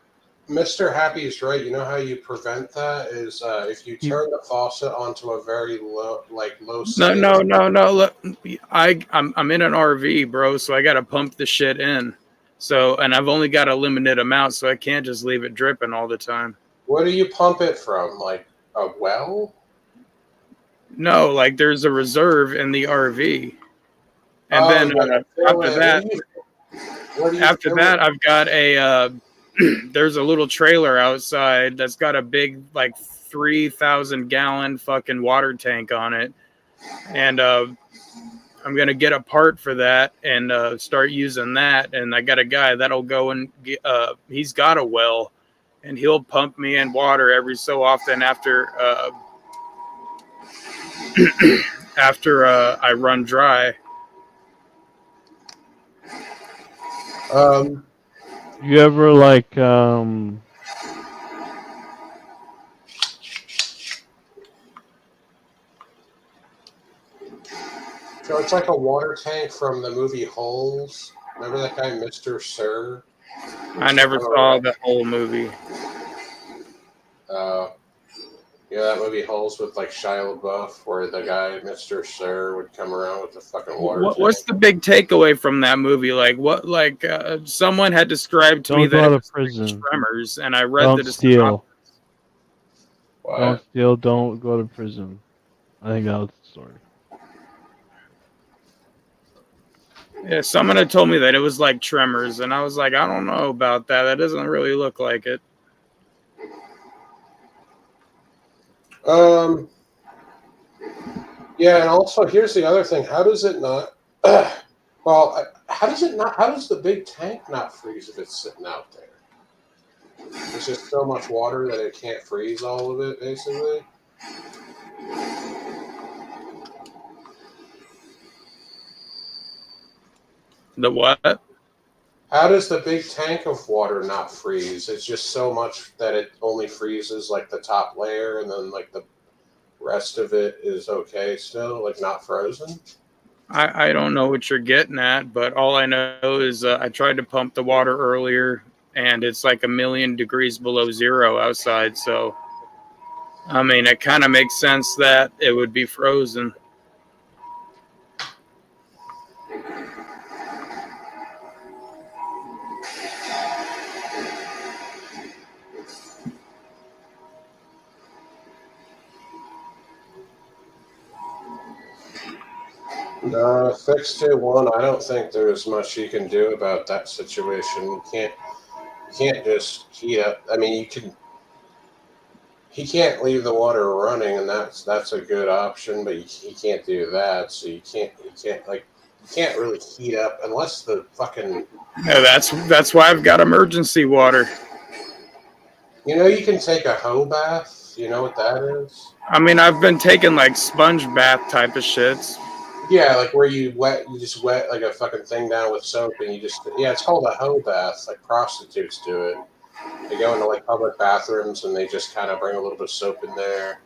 Mr. Happy is right. You know how you prevent that is if you turn the faucet onto a very low No. setting. Look, I'm in an RV, bro, so I gotta pump the shit in. So, and I've only got a limited amount, so I can't just leave it dripping all the time. Where do you pump it from? Like a well? No, like there's a reserve in the RV, and then after that, I've got a there's a little trailer outside that's got a big like 3,000 gallon fucking water tank on it, and I'm gonna get a part for that and start using that. And I got a guy that'll go and he's got a well, and he'll pump me in water every so often after. After I run dry. You ever like So it's like a water tank from the movie Holes. Remember that guy, Mr. Sir? I never saw the whole movie. Yeah, that movie Holes with like Shia LaBeouf, where the guy, Mr. Sir, would come around with the fucking water tank. What's the big takeaway from that movie? Like, what? Like, someone had described to me that it was like Tremors, and I read don't the steal. What? Don't steal. Don't go to prison. I think that was the story. Yeah, someone had told me that it was like Tremors, and I was like, I don't know about that. That doesn't really look like it. Yeah, and also here's the other thing. How does it not? Well, how does it not? How does the big tank not freeze if it's sitting out there? There's just so much water that it can't freeze all of it, basically. The what? How does the big tank of water not freeze? It's just so much that it only freezes like the top layer, and then like the rest of it is okay still, like not frozen. I don't know what you're getting at, but all I know is I tried to pump the water earlier, and it's like 1,000,000 degrees below zero outside. So, I mean, it kind of makes sense that it would be frozen. No, fix 2.1. I don't think there's much you can do about that situation. You can't just heat up. I mean, he can't leave the water running, and that's a good option. But he can't do that, so you can't really heat up unless the fucking. Yeah, that's why I've got emergency water. You know, you can take a hoe bath. You know what that is? I mean, I've been taking like sponge bath type of shits. Yeah, like where you just wet like a fucking thing down with soap, and it's called a hoe bath. Like prostitutes do it. They go into like public bathrooms and they just kind of bring a little bit of soap in there,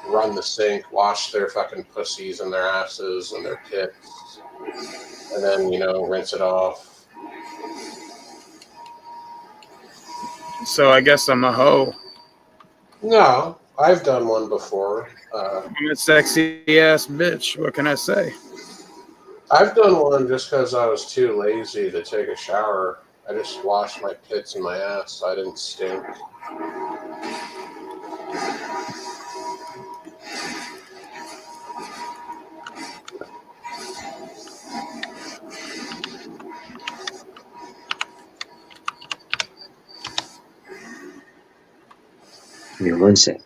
run the sink, wash their fucking pussies and their asses and their tits, and then rinse it off. So I guess I'm a hoe. No, I've done one before. I'm a sexy ass bitch. What can I say? I've done one just because I was too lazy to take a shower. I just washed my pits and my ass so I didn't stink. Give me one sec.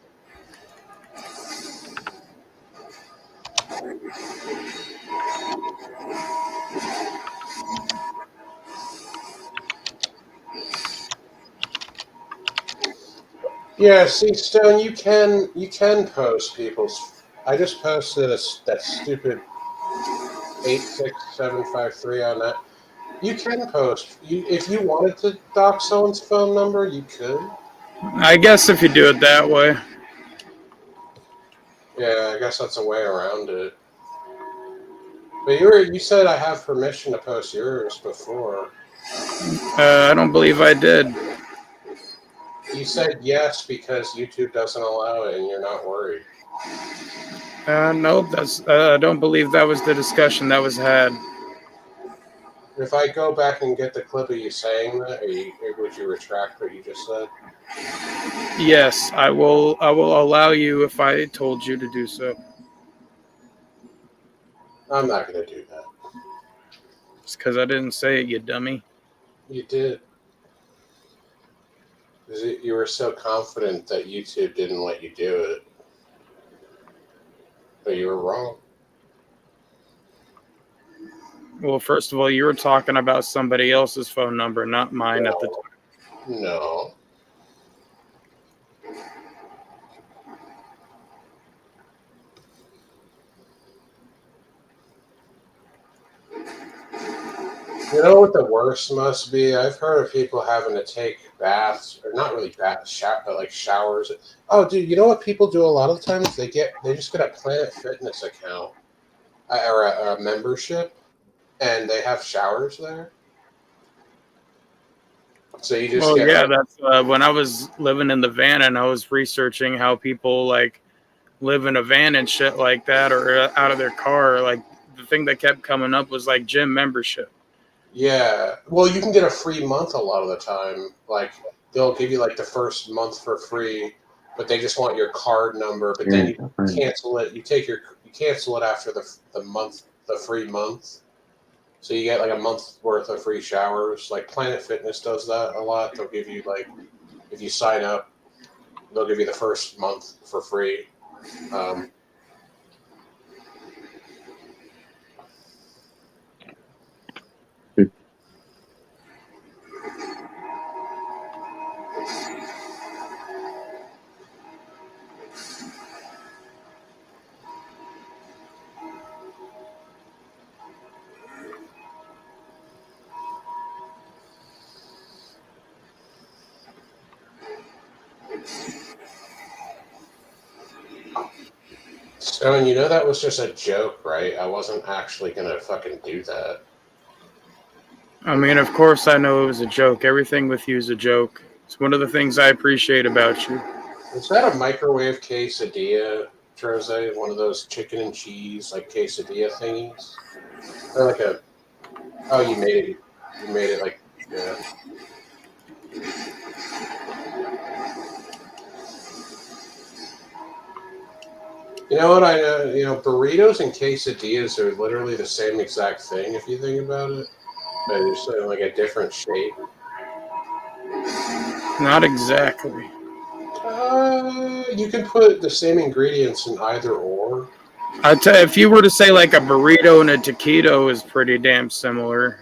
Yeah, see, Stone, you can post people's. I just posted that stupid 86753 on that. You can post. If you wanted to dox someone's phone number, you could. I guess if you do it that way. Yeah, I guess that's a way around it. But you said I have permission to post yours before. I don't believe I did. You said yes because YouTube doesn't allow it, and you're not worried. No, that's. I don't believe that was the discussion that was had. If I go back and get the clip of you saying that, would you retract what you just said? Yes, I will. I will allow you if I told you to do so. I'm not going to do that. It's because I didn't say it, you dummy. You did. You were so confident that YouTube didn't let you do it. But you were wrong. Well, first of all, you were talking about somebody else's phone number, not mine at the time. No. You know what the worst must be? I've heard of people having to take baths, or not really baths, but like showers. Oh, dude, you know what people do a lot of times? They just get a Planet Fitness account or a membership, and they have showers there. So you just get. Yeah, that's when I was living in the van and I was researching how people like live in a van and shit like that, or out of their car. Like the thing that kept coming up was like gym membership. Yeah. Well, you can get a free month a lot of the time. Like, they'll give you, like, the first month for free, but they just want your card number. But then you cancel it. You cancel it after the free month. So you get, like, a month's worth of free showers. Like, Planet Fitness does that a lot. They'll give you, like, if you sign up, they'll give you the first month for free. Stone, you know that was just a joke, right? I wasn't actually gonna fucking do that. I mean, of course, I know it was a joke. Everything with you is a joke. It's one of the things I appreciate about you. Is that a microwave quesadilla, Jose? One of those chicken and cheese, like, quesadilla thingies? Or like a... Oh, you made it. You made it, like... Yeah. You know what I know? You know, burritos and quesadillas are literally the same exact thing, if you think about it. But they're just in, like, a different shape. Not exactly. You can put the same ingredients in either or. I'd tell you, if you were to say like a burrito and a taquito is pretty damn similar.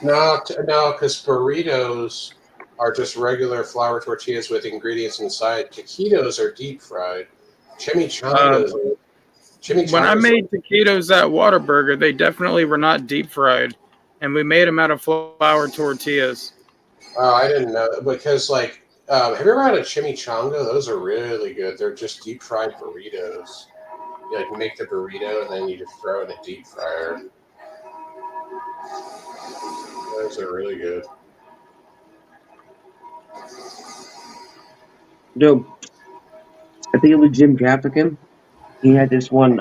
No, because burritos are just regular flour tortillas with ingredients inside. Taquitos are deep fried. Chimichangas. When I made taquitos at Whataburger, they definitely were not deep fried, and we made them out of flour tortillas. Oh, I didn't know because like, have you ever had a chimichanga? Those are really good. They're just deep fried burritos. You like make the burrito and then you just throw it in a deep fryer. Those are really good. No, I think it was Jim Gaffigan. He had this one.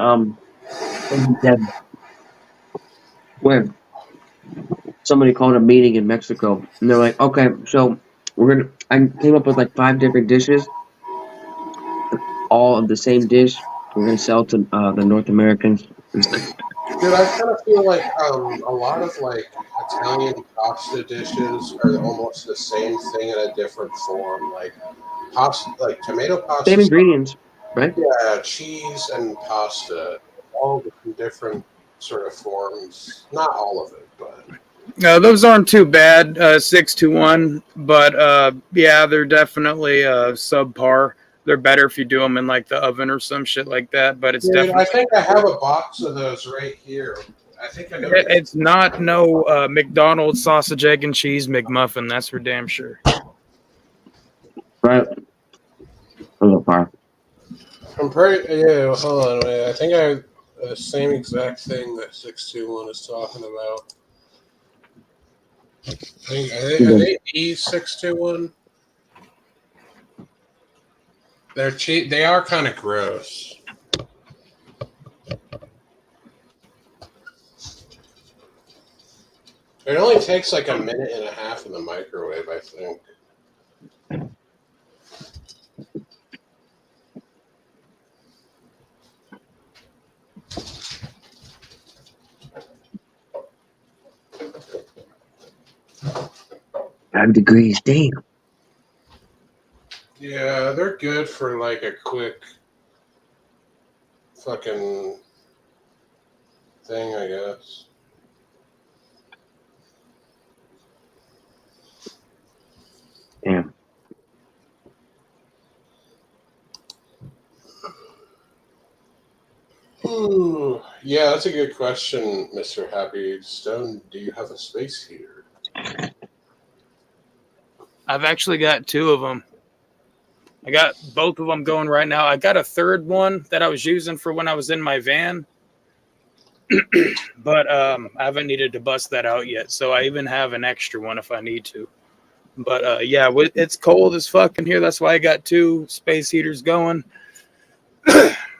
when somebody called a meeting in Mexico, and they're like, "Okay, so I came up with like 5 different dishes, all of the same dish. We're gonna sell to the North Americans." Dude, I kind of feel like a lot of like Italian pasta dishes are almost the same thing in a different form. Like pasta, like tomato pasta. Same ingredients, right? Yeah, cheese and pasta, all different sort of forms. Not all of it, but No, those aren't too bad. 6-1, but yeah, they're definitely subpar. They're better if you do them in like the oven or some shit like that. But it's dude, definitely. I think I have a box of those right here. I think I know. It's not no McDonald's sausage, egg, and cheese McMuffin. That's for damn sure. Right. A little far. I'm pretty. Yeah, hold on. Wait. I think I have the same exact thing that 621 is talking about. Are they E621? They're cheap. They are kind of gross. It only takes like a minute and a half in the microwave, I think. degrees, damn. Yeah, they're good for like a quick fucking thing, I guess. Damn. Ooh, yeah, that's a good question, Mr. Happy Stone. Do you have a space heater? I've actually got 2 of them. I got both of them going right now. I got a third one that I was using for when I was in my van, but I haven't needed to bust that out yet. So I even have an extra one if I need to. But yeah, it's cold as fuck in here. That's why I got 2 space heaters going.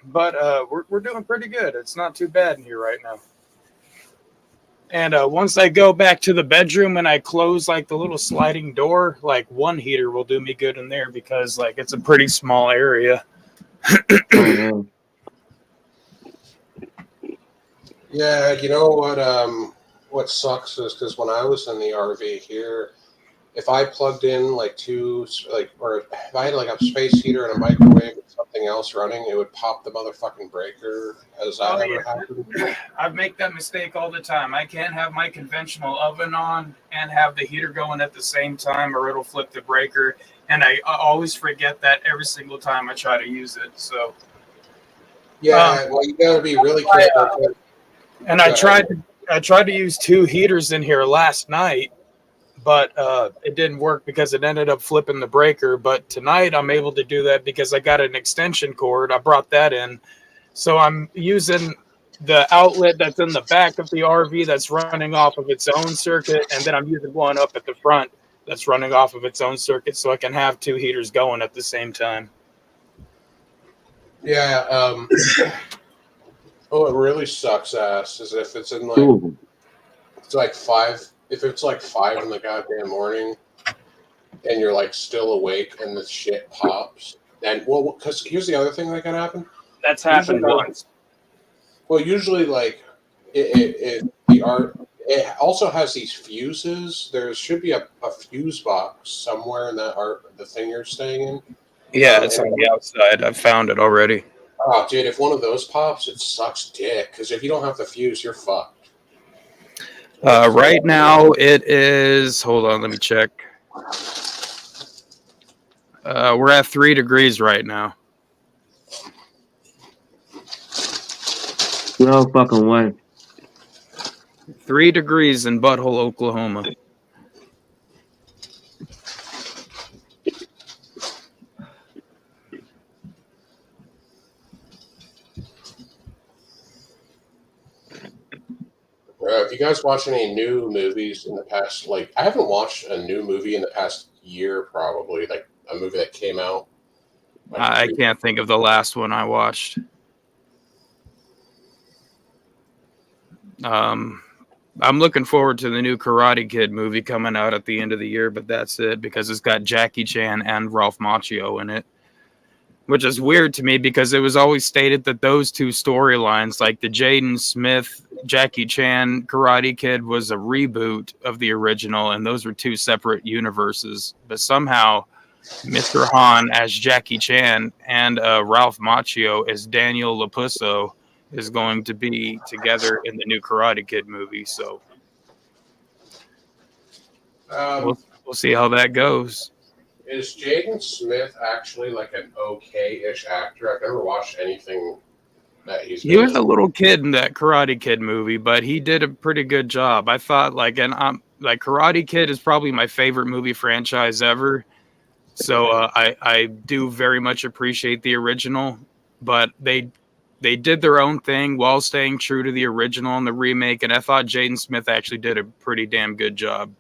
But we're doing pretty good. It's not too bad in here right now. And once I go back to the bedroom and I close like the little sliding door, like 1 heater will do me good in there because like it's a pretty small area. Yeah, you know what sucks is because when I was in the RV here, if I plugged in like 2, like, or if I had like a space heater and a microwave and something else running, it would pop the motherfucking breaker. Has that ever happened? I make that mistake all the time. I can't have my conventional oven on and have the heater going at the same time, or it'll flip the breaker. And I always forget that every single time I try to use it. So yeah, well, you gotta be really careful. And I tried to use 2 heaters in here last night, but it didn't work because it ended up flipping the breaker. But tonight I'm able to do that because I got an extension cord. I brought that in. So I'm using the outlet that's in the back of the RV that's running off of its own circuit, and then I'm using one up at the front that's running off of its own circuit so I can have 2 heaters going at the same time. Yeah, oh, it really sucks ass is if it's in like it's like 5. If it's like 5 in the goddamn morning, and you're like still awake, and the shit pops, and well, because here's the other thing that can happen. That's happened once. Well, usually like it also has these fuses. There should be a fuse box somewhere in the thing you're staying in. Yeah, it's on the outside. I've found it already. Oh, dude, if one of those pops, it sucks dick. Because if you don't have the fuse, you're fucked. Right now it is. Hold on, let me check. We're at 3 degrees right now. No fucking way. 3 degrees in Butthole, Oklahoma. Have you guys watched any new movies in the past? Like, I haven't watched a new movie in the past year, probably. Like a movie that came out. Like, I can't think of the last one I watched. I'm looking forward to the new Karate Kid movie coming out at the end of the year, but that's it because it's got Jackie Chan and Ralph Macchio in it. Which is weird to me because it was always stated that those two storylines, like the Jaden Smith, Jackie Chan Karate Kid, was a reboot of the original, and those were two separate universes. But somehow, Mr. Han as Jackie Chan and Ralph Macchio as Daniel LaPusso is going to be together in the new Karate Kid movie. So we'll see how that goes. Is Jaden Smith actually like an okay-ish actor? I've never watched anything that he's. He was a little kid in that Karate Kid movie, but he did a pretty good job. I thought like Karate Kid is probably my favorite movie franchise ever. So I do very much appreciate the original, but they did their own thing while staying true to the original and the remake, and I thought Jaden Smith actually did a pretty damn good job.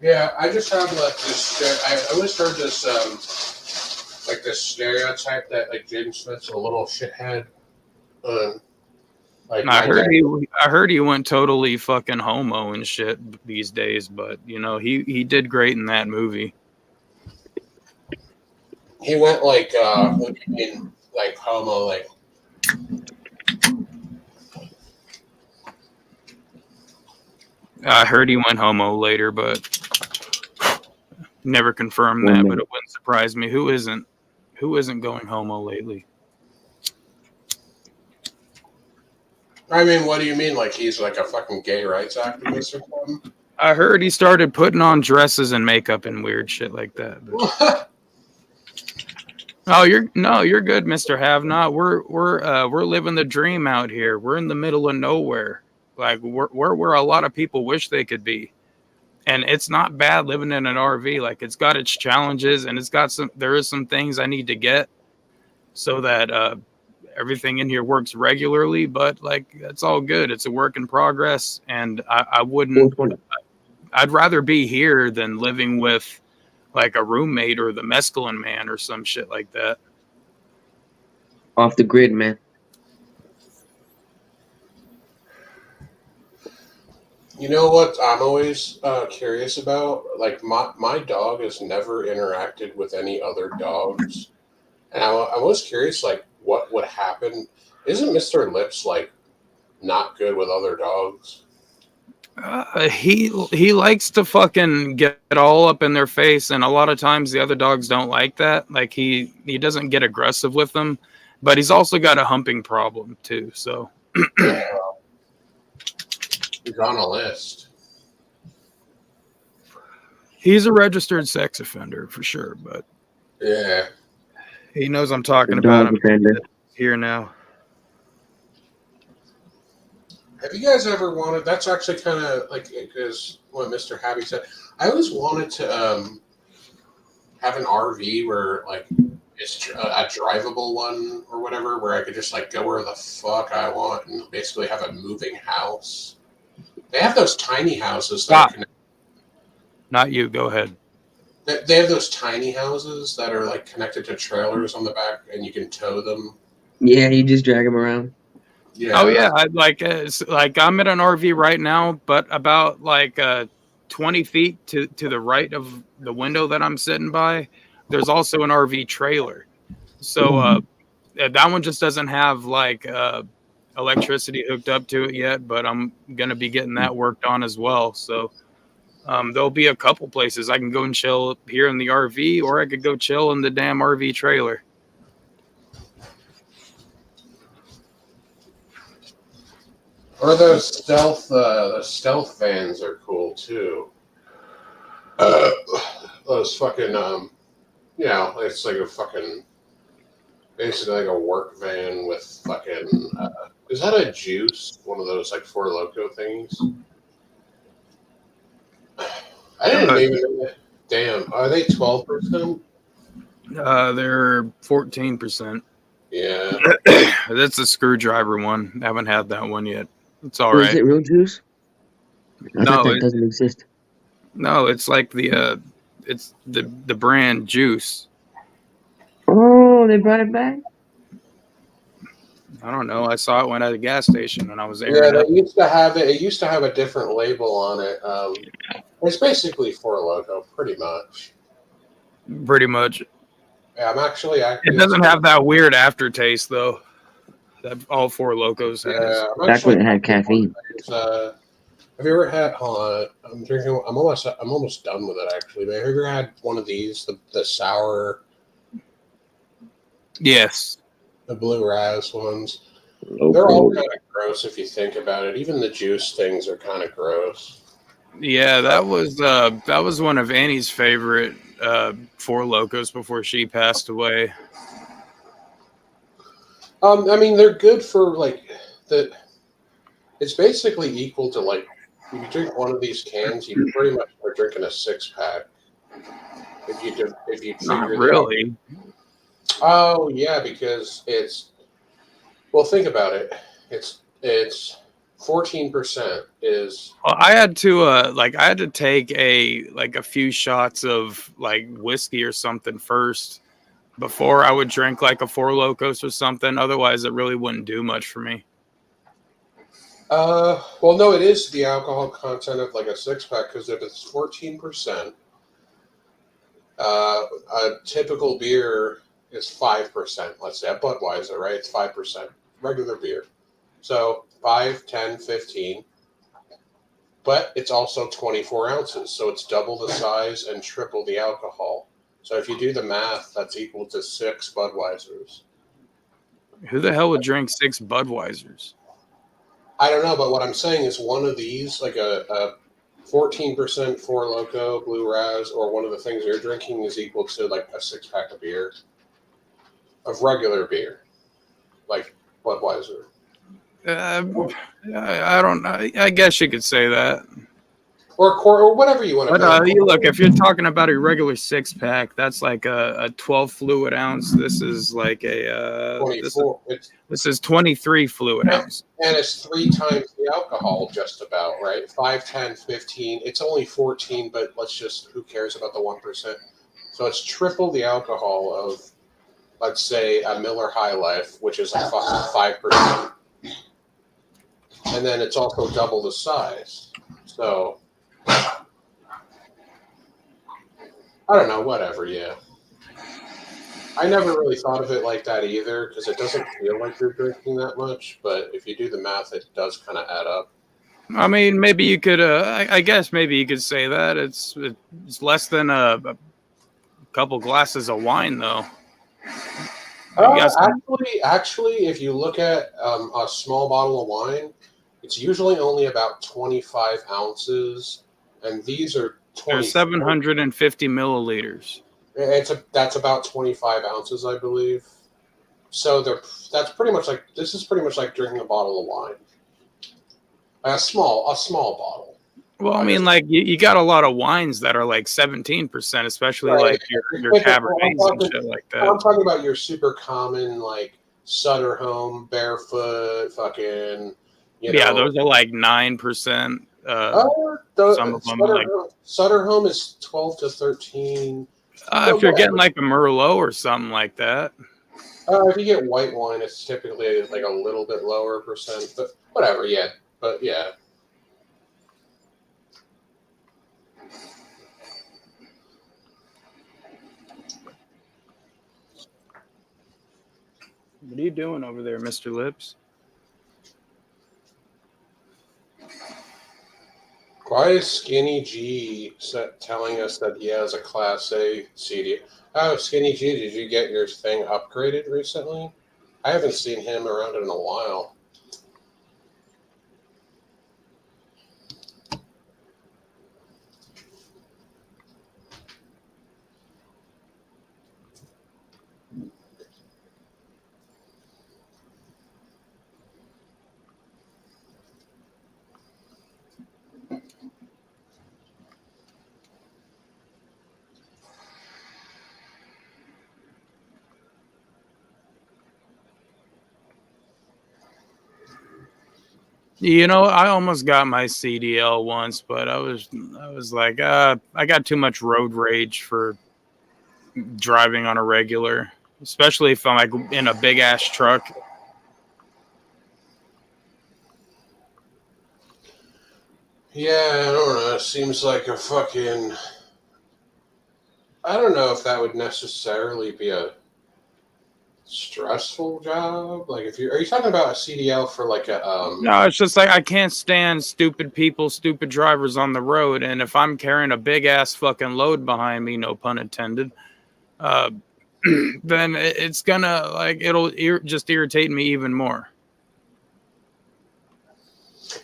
Yeah, I just have like this. I always heard this, like this stereotype that like Jaden Smith's a little shithead. I heard he went totally fucking homo and shit these days, but you know he did great in that movie. He went like what do you mean, like homo, like. I heard he went homo later, but never confirmed that. But it wouldn't surprise me. Who isn't going homo lately? I mean, what do you mean? Like he's like a fucking gay rights activist or something? I heard he started putting on dresses and makeup and weird shit like that. Oh, you're good, Mr. Have Not. We're living the dream out here. We're in the middle of nowhere. Like we're where a lot of people wish they could be. And it's not bad living in an RV. Like it's got its challenges and there is some things I need to get so that everything in here works regularly, but like it's all good. It's a work in progress, and I'd rather be here than living with like a roommate or the mescaline man or some shit like that. Off the grid, man. You know what I'm always curious about? Like my dog has never interacted with any other dogs, and I'm always curious, like what would happen? Isn't Mr. Lips like not good with other dogs? He likes to fucking get all up in their face, and a lot of times the other dogs don't like that. Like he doesn't get aggressive with them, but he's also got a humping problem too. So he's on a list. He's a registered sex offender for sure, but yeah, he knows I'm talking about him here now. Have you guys ever wanted? That's actually kind of like because what Mr. Happy said. I always wanted to have an RV where like it's a drivable one or whatever, where I could just like go where the fuck I want and basically have a moving house. They have those tiny houses. That Not you. Go ahead. They have those tiny houses that are like connected to trailers on the back, and you can tow them. Yeah, you just drag them around. Yeah. Oh yeah, it's like I'm in an RV right now, but about like 20 feet to the right of the window that I'm sitting by, there's also an RV trailer. So that one just doesn't have like electricity hooked up to it yet, but I'm gonna be getting that worked on as well. So there'll be a couple places I can go and chill here in the RV, or I could go chill in the damn RV trailer. Or those stealth vans are cool too. Those fucking it's like a fucking basically like a work van with fucking is that a juice? One of those like Four Loko things? I didn't even know that. Damn, are they 12%? They're 14%. Yeah. That's a screwdriver one. I haven't had that one yet. It's all Is right. it real juice? I thought that doesn't exist. No, it's like it's the brand Juice. Oh, they brought it back? I don't know. I saw it when at a gas station when I was Yeah, airing they up. used to have it. It used to have a different label on it. It's basically Four Loko, pretty much. Pretty much. Yeah, I'm actually. It doesn't have that weird aftertaste though that all Four Locos has. Yeah, I'm Back when actually. it had caffeine. Have you ever had? Hold on, I'm drinking. I'm almost done with it actually. But have you ever had one of these? The sour, Yes. the blue raz ones. Oh, They're all cool. kind of gross if you think about it. Even the juice things are kind of gross. Yeah, that was one of Annie's favorite Four Locos before she passed away. I mean, they're good for like the. It's basically equal to like if you drink one of these cans, you pretty much are drinking a 6-pack. If you Not figure really. Oh yeah, because it's well. Think about it. It's 14% is. Well, I had to take a few shots of like whiskey or something first before I would drink like a Four Locos or something. Otherwise, it really wouldn't do much for me. Well, no, it is the alcohol content of like a 6-pack because if it's 14%, a typical beer is 5%. Let's say a Budweiser, right? It's 5% regular beer. So 5, 10, 15. But it's also 24 ounces, so it's double the size and triple the alcohol. So if you do the math, that's equal to 6 Budweisers. Who the hell would drink 6 Budweisers? I don't know, but what I'm saying is one of these, like a 14% Four Loko, Blue Raz, or one of the things you're drinking is equal to like a 6-pack of beer, of regular beer, like Budweiser. I don't know. I guess you could say that. Or whatever you want to But look, if you're talking about a regular 6-pack, that's like a 12 fluid ounce. This is like a 24. This is 23 fluid ounce. And it's 3 times the alcohol, just about, right? 5, 10, 15. It's only 14, but who cares about the 1%? So it's triple the alcohol of, let's say, a Miller High Life, which is a 5%. And then it's also double the size. So, I don't know, whatever, yeah. I never really thought of it like that either because it doesn't feel like you're drinking that much. But if you do the math, it does kind of add up. I mean, maybe you could. I guess maybe you could say that it's less than a couple glasses of wine, though. Actually, if you look at a small bottle of wine, it's usually only about 25 ounces, and these are 750 milliliters. That's about 25 ounces, I believe. So that's pretty much like this is pretty much like drinking a bottle of wine, a small bottle. Well, I mean, like you got a lot of wines that are like 17%, especially like your Cabernets and shit like that. I'm talking about your super common like Sutter Home, Barefoot, fucking. Yeah, those are like 9%. Some of them Sutter Home is 12 to 13. If you're getting like a Merlot or something like that. If you get white wine, it's typically like a little bit lower percent, but whatever. Yeah, but yeah. What are you doing over there, Mr. Lips? Why is Skinny G telling us that he has a Class A CD? Oh, Skinny G, did you get your thing upgraded recently? I haven't seen him around in a while. You know, I almost got my CDL once, but I was like, I got too much road rage for driving on a regular, especially if I'm like in a big ass truck. Yeah, I don't know. It seems like a fucking. I don't know if that would necessarily be a stressful job. Like, if are you talking about a CDL for like a No, it's just like I can't stand stupid people, stupid drivers on the road. And if I'm carrying a big ass fucking load behind me, no pun intended, then it's gonna like it'll just irritate me even more.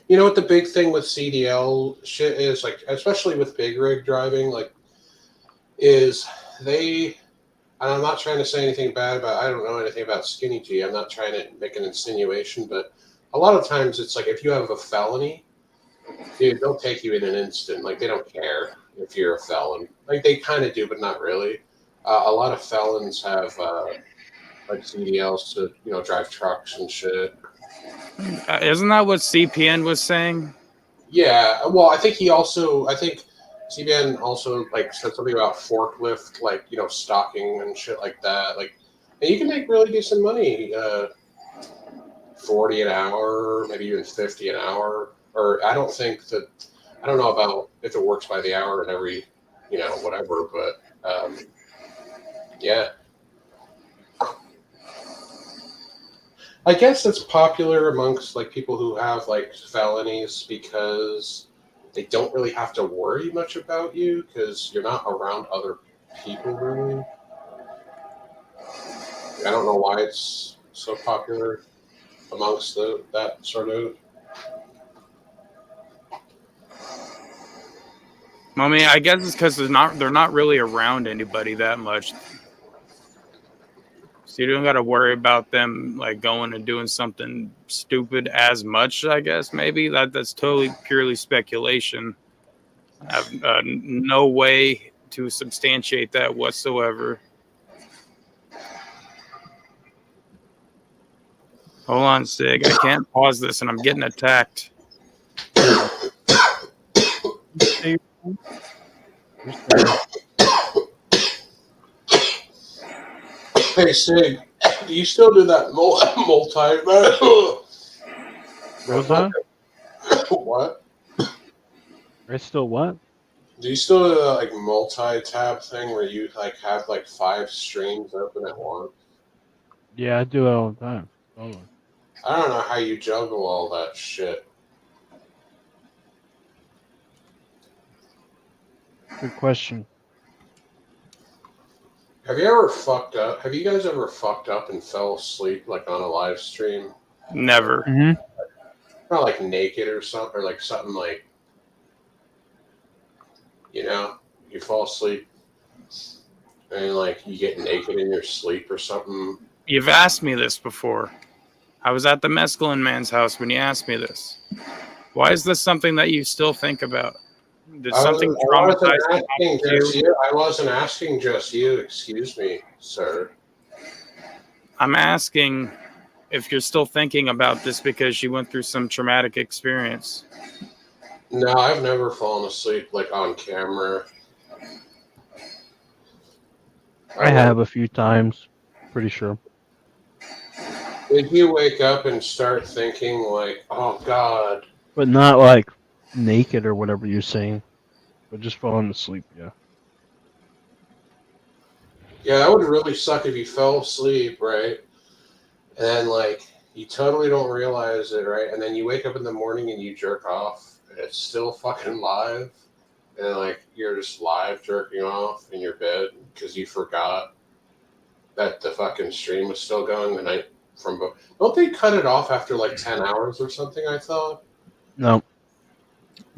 You know what the big thing with CDL shit is, like, especially with big rig driving, like, is they. And I'm not trying to say anything bad about. I don't know anything about Skinny G. I'm not trying to make an insinuation, but a lot of times it's like if you have a felony, dude, they'll take you in an instant. Like, they don't care if you're a felon. Like, they kind of do, but not really. A lot of felons have like CDLs to drive trucks and shit. Isn't that what CPN was saying? Yeah, well, I think CBN also like said something about forklift, like stocking and shit like that. Like, and you can make really decent money, $40 an hour, maybe even $50 an hour. Or I don't know about if it works by the hour and every, whatever. But yeah. I guess it's popular amongst like people who have like felonies because they don't really have to worry much about you because you're not around other people really. I don't know why it's so popular amongst that sort of. I mean, I guess it's because they're not really around anybody that much. So you don't got to worry about them like going and doing something stupid as much. I guess maybe that's totally purely speculation. I have no way to substantiate that whatsoever. Hold on, Sig. I can't pause this, and I'm getting attacked. Hey, Sig, do you still do that multi? What's that? What? I still what? Do you still do that like multi-tab thing where you like have like 5 streams open at once? Yeah, I do it all the time. Totally. I don't know how you juggle all that shit. Good question. Have you ever fucked up? Have you guys ever fucked up and fell asleep like on a live stream? Never. Mm-hmm. Not like naked or something, or like something like, you fall asleep and like you get naked in your sleep or something. You've asked me this before. I was at the Mescaline man's house when you asked me this. Why is this something that you still think about? Did something traumatize you? I wasn't asking just you. Excuse me, sir. I'm asking if you're still thinking about this because you went through some traumatic experience. No, I've never fallen asleep like on camera. I have a few times. Pretty sure. Did you wake up and start thinking like, oh God? But not like naked or whatever you're saying. But just falling asleep, yeah. Yeah, that would really suck if you fell asleep, right? And then like you totally don't realize it, right? And then you wake up in the morning and you jerk off and it's still fucking live. And like you're just live jerking off in your bed because you forgot that the fucking stream was still going the night from. Don't they cut it off after like 10 hours or something? I thought. No.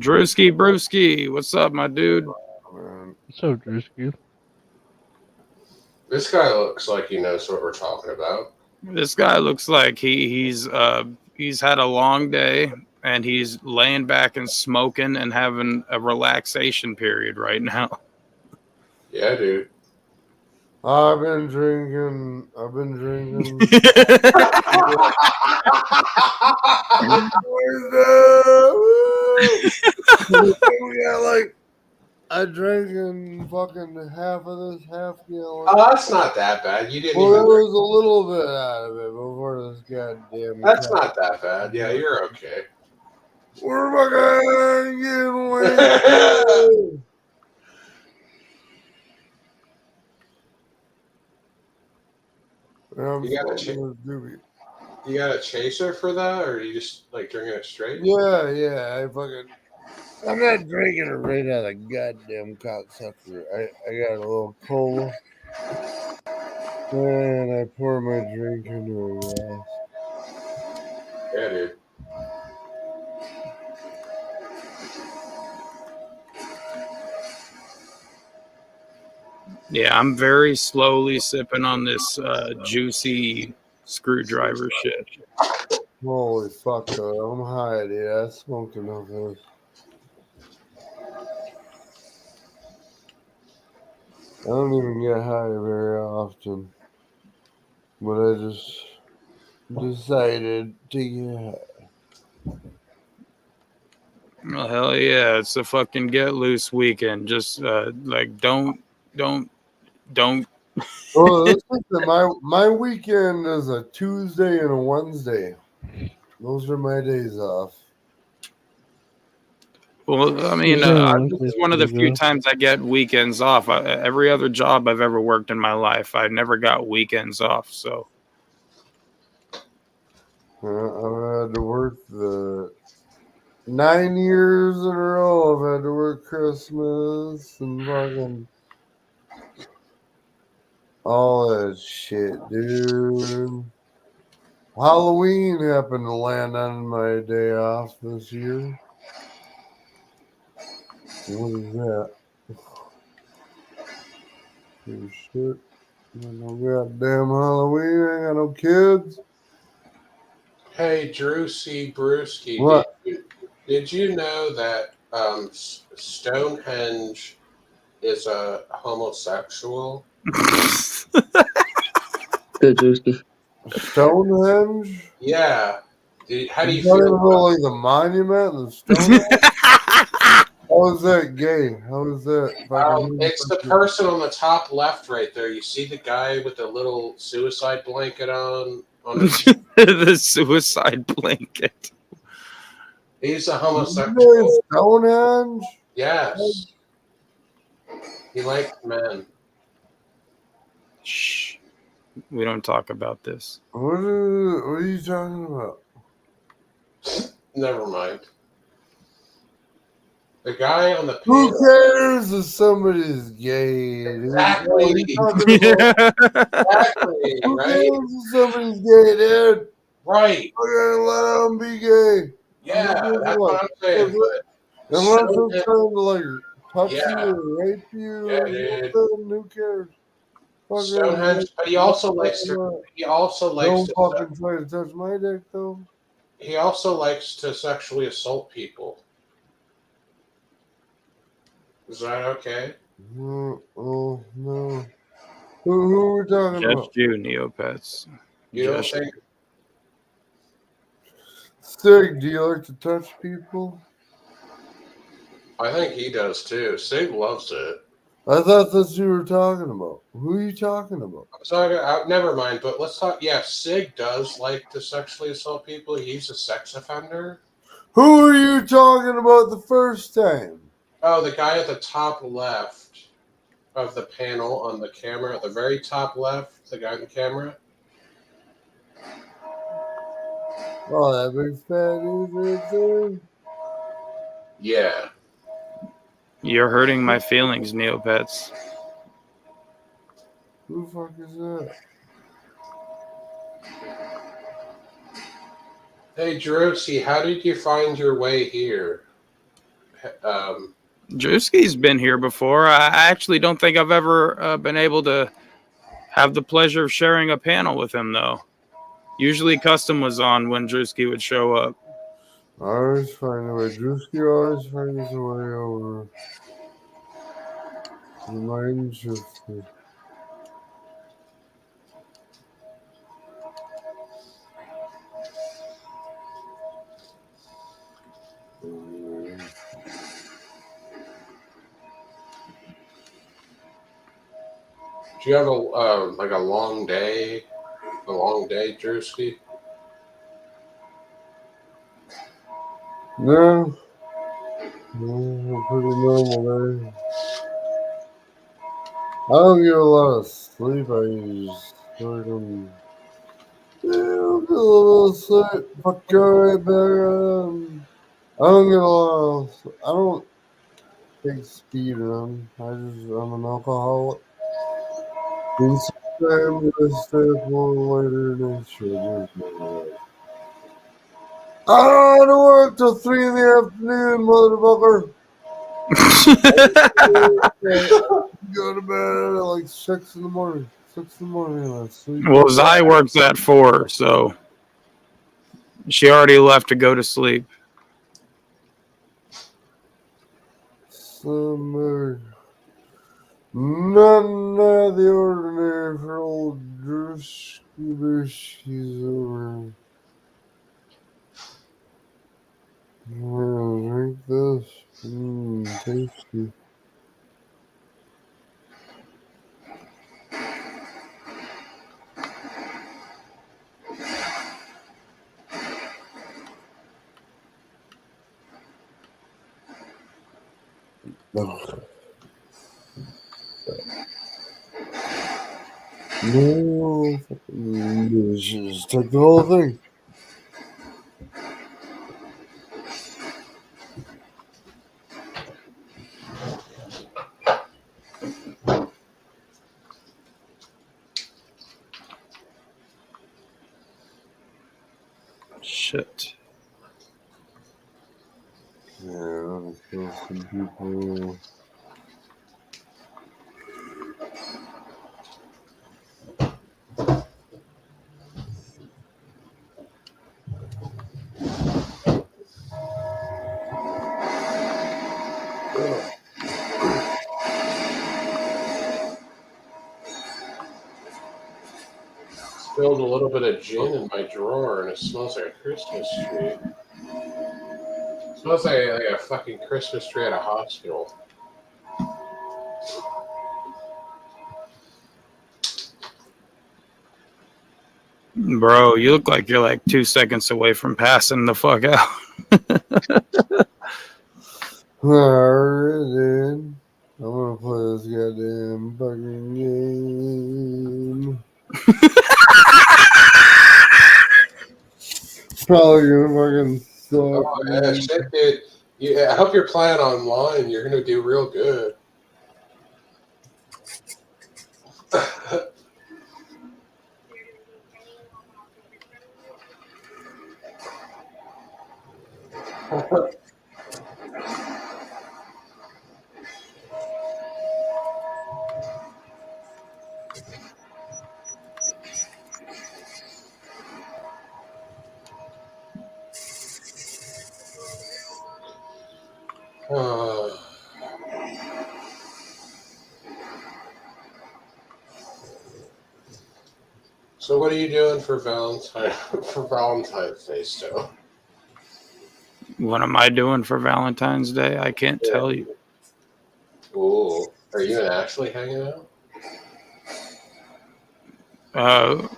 Drewski Brewski, what's up, my dude? What's up, Drewski? This guy looks like he knows what we're talking about. This guy looks like he's had a long day and he's laying back and smoking and having a relaxation period right now. Yeah, dude. I've been drinking. I drank in fucking half of this half gallon. Oh, that's not that bad. You didn't Well, even. there was a little bit out of it before this goddamn. That's not that bad. Yeah, you're okay. We're fucking getting wasted. I'm You got smoking this doobie. you got a chaser for that, or are you just like drinking it straight? Yeah. I'm not drinking it right out of the goddamn cocksucker. I got a little cola. And I pour my drink into a glass. Yeah, dude. Yeah, I'm very slowly sipping on this juicy screwdriver shit. Holy fuck, though. I'm high, dude. I smoked enough of this. I don't even get high very often. But I just decided to get high. Well, hell yeah, it's a fucking get loose weekend. Just like don't. Well, listen, my weekend is a Tuesday and a Wednesday. Those are my days off. Well, I mean, this is one of the few times I get weekends off. Every other job I've ever worked in my life, I never got weekends off. So I've had to work the 9 years in a row. I've had to work Christmas and fucking all that shit, dude. Halloween happened to land on my day off this year. What is that? Oh, shit. No goddamn Halloween. I ain't got no kids. Hey, Drewski Brewski, What? did you know that Stonehenge is a homosexual? Good, Drewski. Stonehenge? Yeah. How do you talking feel about like the monument and the Stonehenge? How is that gay? How is that? It's the person on the top left right there. You see the guy with the little suicide blanket on his... the suicide blanket. He's a homosexual. Stonehenge? Yes. He likes men. Shh. We don't talk about this. What are you talking about? Never mind. The guy on the Who cares if somebody's gay? Exactly. Exactly, Exactly, right? Who cares if somebody's gay, dude? Right. We're gonna let them be gay. Yeah, that's what I'm saying. But unless they're trying to like touch Yeah. you or rape you, Yeah, or dude. something, who cares? Stonehenge, but he also likes to. Don't fucking try to touch my dick, though. He also likes to sexually assault people. Is that okay? Oh no. Who are we talking about? Just you, Neopets. You don't think? Sig, do you like to touch people? I think he does too. Sig loves it. I thought that's what you were talking about. Who are you talking about? So never mind. But let's talk. Yeah, Sig does like to sexually assault people. He's a sex offender. Who are you talking about the first time? Oh, the guy at the top left of the panel on the camera, at the very top left, the guy on the camera. Oh, that big fat dude right there? Yeah. You're hurting my feelings, Neopets. Who the fuck is that? Hey, Drewski, how did you find your way here? Drewski's been here before. I actually don't think I've ever been able to have the pleasure of sharing a panel with him, though. Usually Custom was on when Drewski would show up. I always find a way. Drewski always finds a way over. Reminds you. Do you have a long day? A long day, Drewski? No. No, pretty normal day. I don't get a lot of sleep. I just fucking get a little sleep. Fuck right back. I don't get a lot of. I don't take speed on. I'm an alcoholic. And sometimes I stay up a little later than I should. I had to work till 3 in the afternoon, motherfucker. Go to bed at like 6 in the morning. 6 in the morning, and I sleep. Well, Zai works at 4, so she already left to go to sleep. Summer. None out of the ordinary for old Drewski's over. Drink this. Tasty. No, just take the whole thing. Shit. Yeah, I'll kill some people. Spilled a little bit of gin in my drawer, and it smells like a Christmas tree. It smells like a fucking Christmas tree at a hospital. Bro, you look like you're like 2 seconds away from passing the fuck out. Alright, then. I'm gonna play this goddamn fucking game. Probably gonna fucking suck. Oh, yeah, shit, dude. Yeah, I hope you're playing online. You're gonna do real good. So what are you doing for Valentine's Day still? What am I doing for Valentine's Day? I can't tell you. Ooh, are you actually hanging out?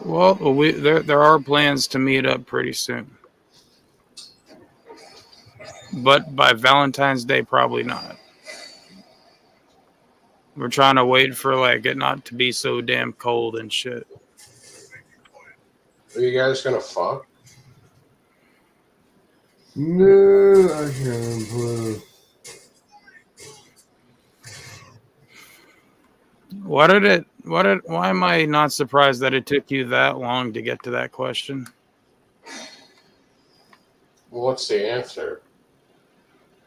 Well, there are plans to meet up pretty soon, but by Valentine's Day, probably not. We're trying to wait for like it not to be so damn cold and shit. Are you guys gonna fuck? No, I can't play. Why am I not surprised that it took you that long to get to that question? Well, what's the answer?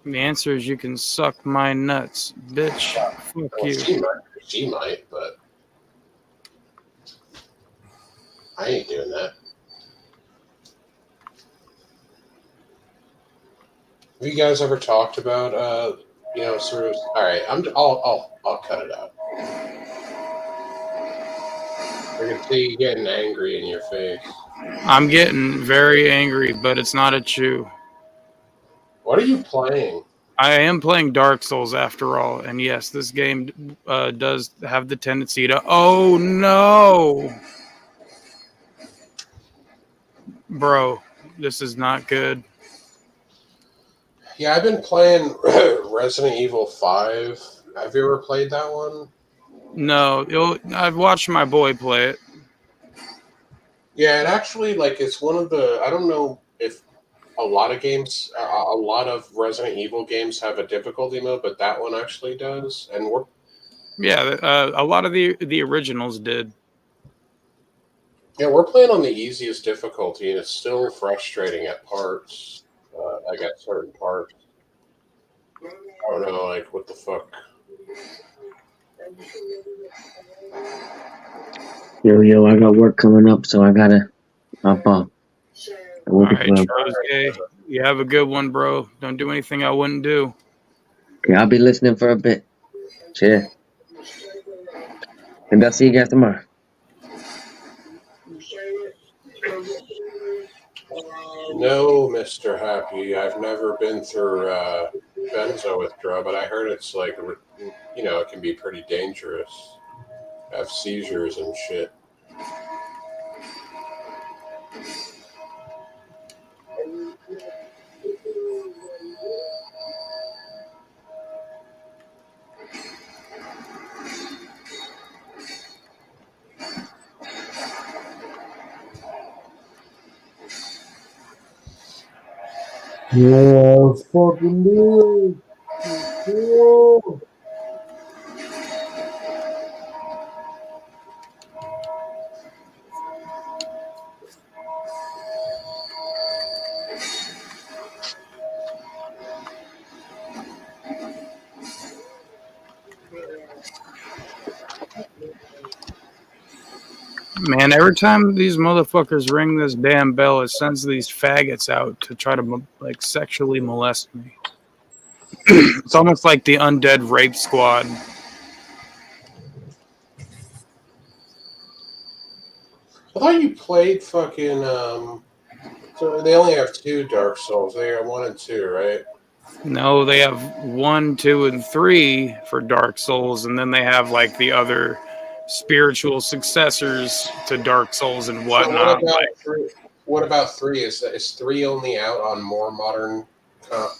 The answer is you can suck my nuts, bitch. Fuck Well, you. She might, but I ain't doing that. Have you guys ever talked about, sort of? All right, I'll cut it out. I can see you getting angry in your face. I'm getting very angry, but it's not a chew. What are you playing? I am playing Dark Souls after all, and yes, this game does have the tendency to. Oh no, bro, this is not good. Yeah, I've been playing Resident Evil 5. Have you ever played that one? No, I've watched my boy play it. Yeah, it actually, like, it's one of the, I don't know if a lot of games, a lot of Resident Evil games have a difficulty mode, but that one actually does. And we're, Yeah, a lot of the originals did. yeah, we're playing on the easiest difficulty, and it's still frustrating at parts. Like at certain parts. I don't know, like, what the fuck. Yo, I got work coming up, so I gotta hop off. All right, Charles Gay, you have a good one, bro. Don't do anything I wouldn't do. Okay, I'll be listening for a bit. Cheers. And I'll see you guys tomorrow. No, Mr. Happy, I've never been through benzo withdrawal, but I heard it's like, you know, it can be pretty dangerous. Have seizures and shit. Yeah, let's fucking do it. Cool. Man, every time these motherfuckers ring this damn bell, it sends these faggots out to try to like sexually molest me. It's almost like the undead rape squad. I thought you played fucking, so they only have 2 Dark Souls. They are 1 and 2, right? No, they have 1, 2, and 3 for Dark Souls, and then they have like the other spiritual successors to Dark Souls and whatnot. What about 3? Is 3 only out on more modern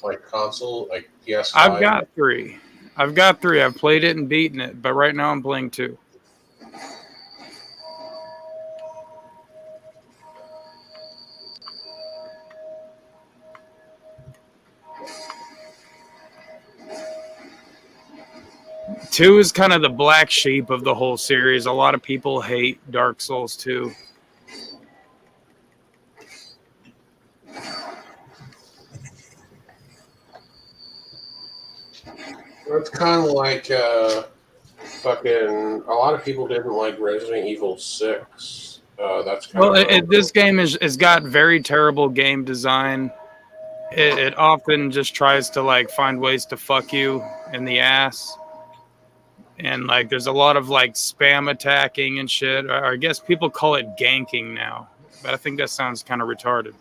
like console, like PS5? I've got 3. I've played it and beaten it, but right now I'm playing 2. Two is kind of the black sheep of the whole series. A lot of people hate Dark Souls 2. It's kind of like fucking. A lot of people didn't like Resident Evil 6. That's kind Well, this game is got very terrible game design. It often just tries to like find ways to fuck you in the ass. And like there's a lot of like spam attacking and shit. Or I guess people call it ganking now, but I think that sounds kind of retarded.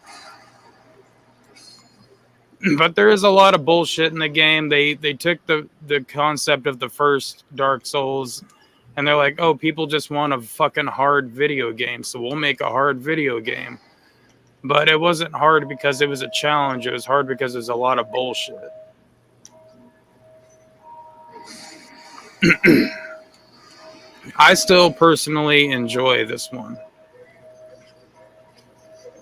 But there is a lot of bullshit in the game. They took the concept of the first Dark Souls, and they're like, oh, people just want a fucking hard video game, so we'll make a hard video game. But it wasn't hard because it was a challenge. It was hard because there's a lot of bullshit. I still personally enjoy this one.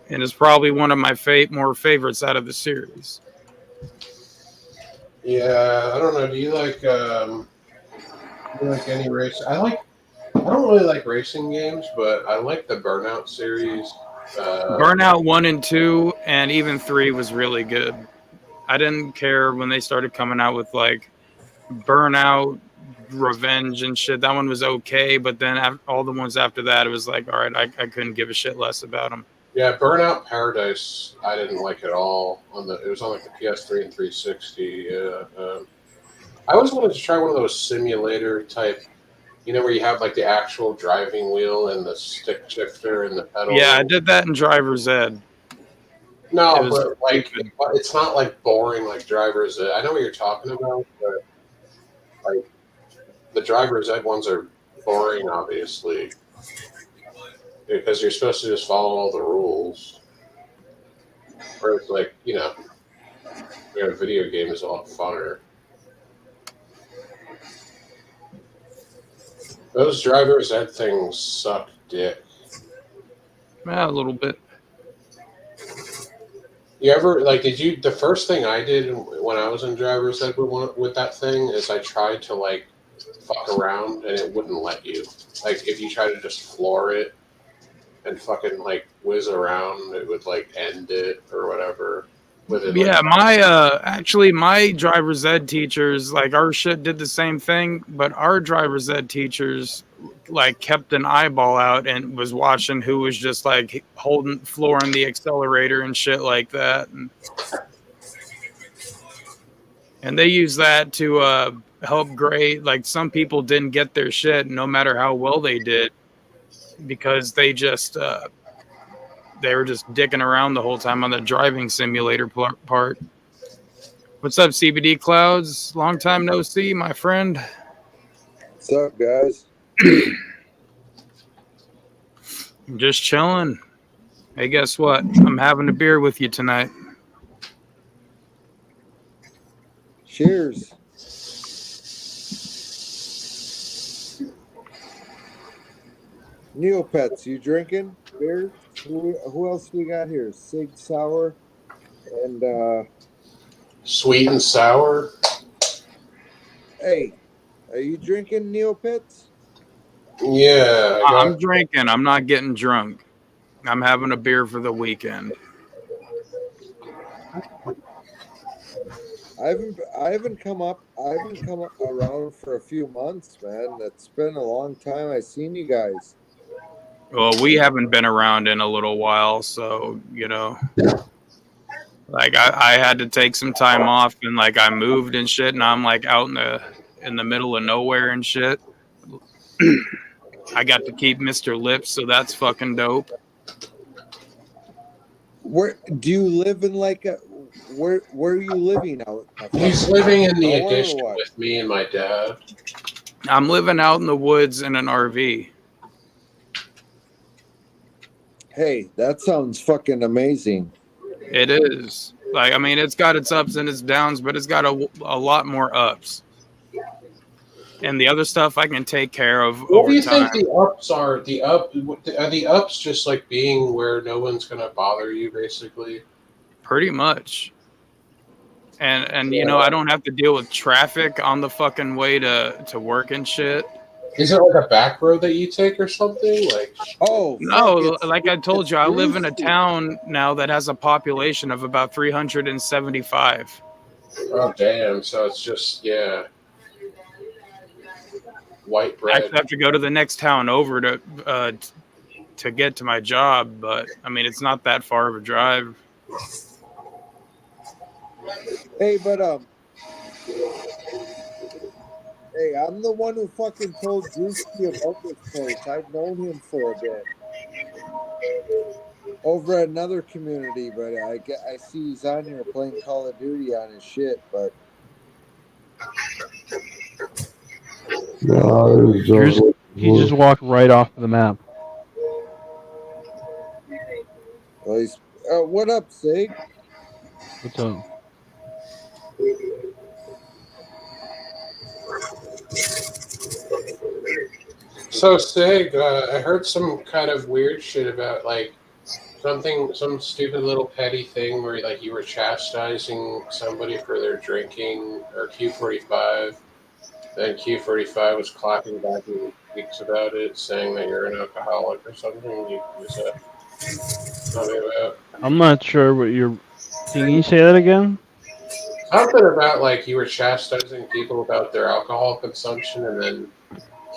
And it's probably one of my more favorites out of the series. Yeah, I don't know. Do you like any race? I don't really like racing games, but I like the Burnout series. Burnout 1 and 2 and even 3 was really good. I didn't care when they started coming out with like Burnout, Revenge and shit. That one was okay, but then all the ones after that, it was like, all right, I couldn't give a shit less about them. Yeah, Burnout Paradise, I didn't like at all. It was on like the PS3 and 360. I always wanted to try one of those simulator type, where you have like the actual driving wheel and the stick shifter and the pedal. Yeah, I did that in Driver's Ed. No, but like it's not like boring like Driver's Ed. I know what you're talking about, but like the Driver's Ed ones are boring, obviously. Because you're supposed to just follow all the rules. Whereas, like, a video game is a lot funner. Those driver's ed things suck dick. Yeah, a little bit. You ever did you? The first thing I did when I was in driver's ed with that thing is I tried to fuck around and it wouldn't let you. Like if you try to just floor it and fucking whiz around, it would end it or whatever. Yeah, my driver's ed teachers, our shit did the same thing, but our driver's ed teachers kept an eyeball out and was watching who was just flooring the accelerator and shit like that. And they use that to help grade. Some people didn't get their shit no matter how well they did because they were just dicking around the whole time on the driving simulator part. What's up, CBD Clouds? Long time no see, my friend. What's up, guys? Just chilling. Hey, guess what? I'm having a beer with you tonight. Cheers. Neopets, you drinking beer? Who else we got here? Sig Sauer and Sweet and sour. Hey, are you drinking Neopets? Yeah, I'm drinking. I'm not getting drunk. I'm having a beer for the weekend. I haven't come up around for a few months, man. It's been a long time I've seen you guys. Well, we haven't been around in a little while, so I had to take some time off, and I moved and shit, and I'm out in the middle of nowhere and shit. I got to keep Mr. Lips, so that's fucking dope. Where do you live in where are you living out? He's living in the addition with me and my dad. I'm living out in the woods in an RV. Hey, that sounds fucking amazing. It is. It's got its ups and its downs, but it's got a lot more ups. And the other stuff I can take care of What over do you time. think the ups are? Are the ups just being where no one's gonna bother you, basically? Pretty much. And I don't have to deal with traffic on the fucking way to work and shit. Is it a back road that you take or something? No, like I told you, I live in a town now that has a population of about 375. Oh damn! So it's just white bread. I have to go to the next town over to get to my job, but it's not that far of a drive. Hey, but hey, I'm the one who fucking told Drewski about this place. I've known him for a bit. Over at another community, but I see he's on here playing Call of Duty on his shit, but He just walked right off the map. Well, he's what up, Sig? What's up? So Sig, I heard some kind of weird shit about some stupid little petty thing where you were chastising somebody for their drinking or Q45. Then Q45 was clapping back in weeks about it, saying that you're an alcoholic or something. Was that something about? I'm not sure what you're. Can you say that again? Something about you were chastising people about their alcohol consumption, and then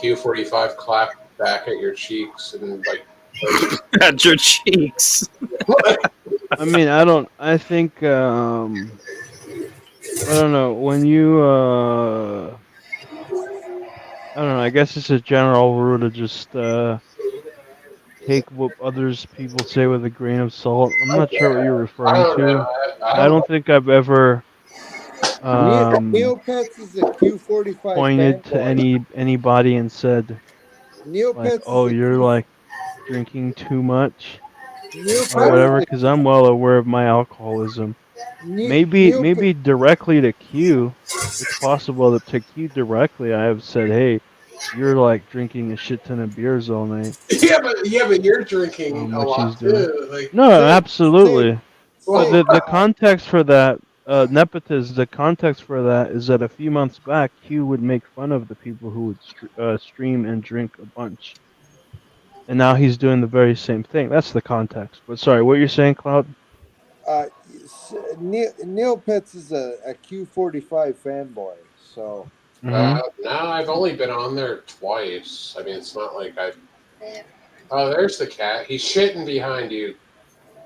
Q45 clapped back at your cheeks and at your cheeks. I think. I don't know when you. I don't know. I guess it's a general rule to just take what others people say with a grain of salt. I'm not sure what you're referring to. I don't think I've ever Neopets is a Q45 pointed to anybody and said, Neopets "Oh, is a you're drinking too much," Neopets or whatever. Because I'm well aware of my alcoholism. Maybe directly to Q. It's possible that to Q directly, I have said, "Hey, you're like drinking a shit ton of beers all night." Yeah, but you're drinking a Which he's lot doing. too. Like, No, absolutely. But Well, the context for that, nepotism, the context for that is that a few months back, Q would make fun of the people who would stream and drink a bunch. And now he's doing the very same thing. That's the context. But sorry, what you're saying, Cloud? Neil Pitts is a Q45 fanboy, so. no, I've only been on there twice. I mean, it's not like I've. Oh, there's the cat. He's shitting behind you,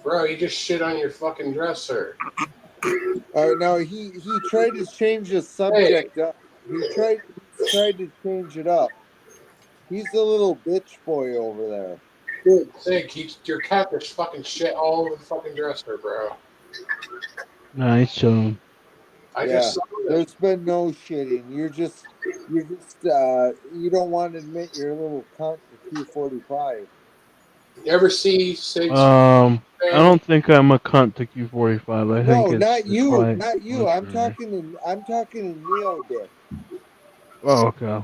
bro. He just shit on your fucking dresser. No, he tried to change the subject up. He tried to change it up. He's a little bitch boy over there. Dude, Sig, your cat just fucking shit all over the fucking dresser, bro. Nice chilling. There's been no shitting. You're just you don't want to admit you're a little cunt to Q45. You ever see Sig's? I don't think I'm a cunt to Q45. I think it's not you, quite not you. I'm mature. talking to Neo Dick. Oh, okay.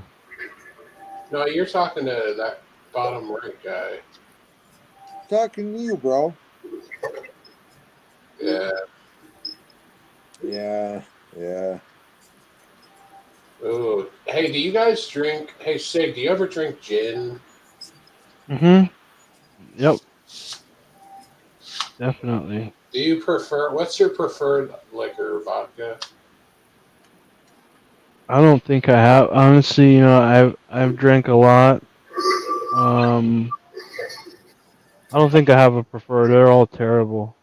No, you're talking to that bottom right guy. Talking to you, bro. Yeah. Yeah. Ooh. Hey, do you guys drink? Hey, Sig, do you ever drink gin? Yep. Definitely. Do you prefer? What's your preferred liquor? Vodka? I don't think I have. Honestly, I've drank a lot. I don't think I have a preferred. They're all terrible.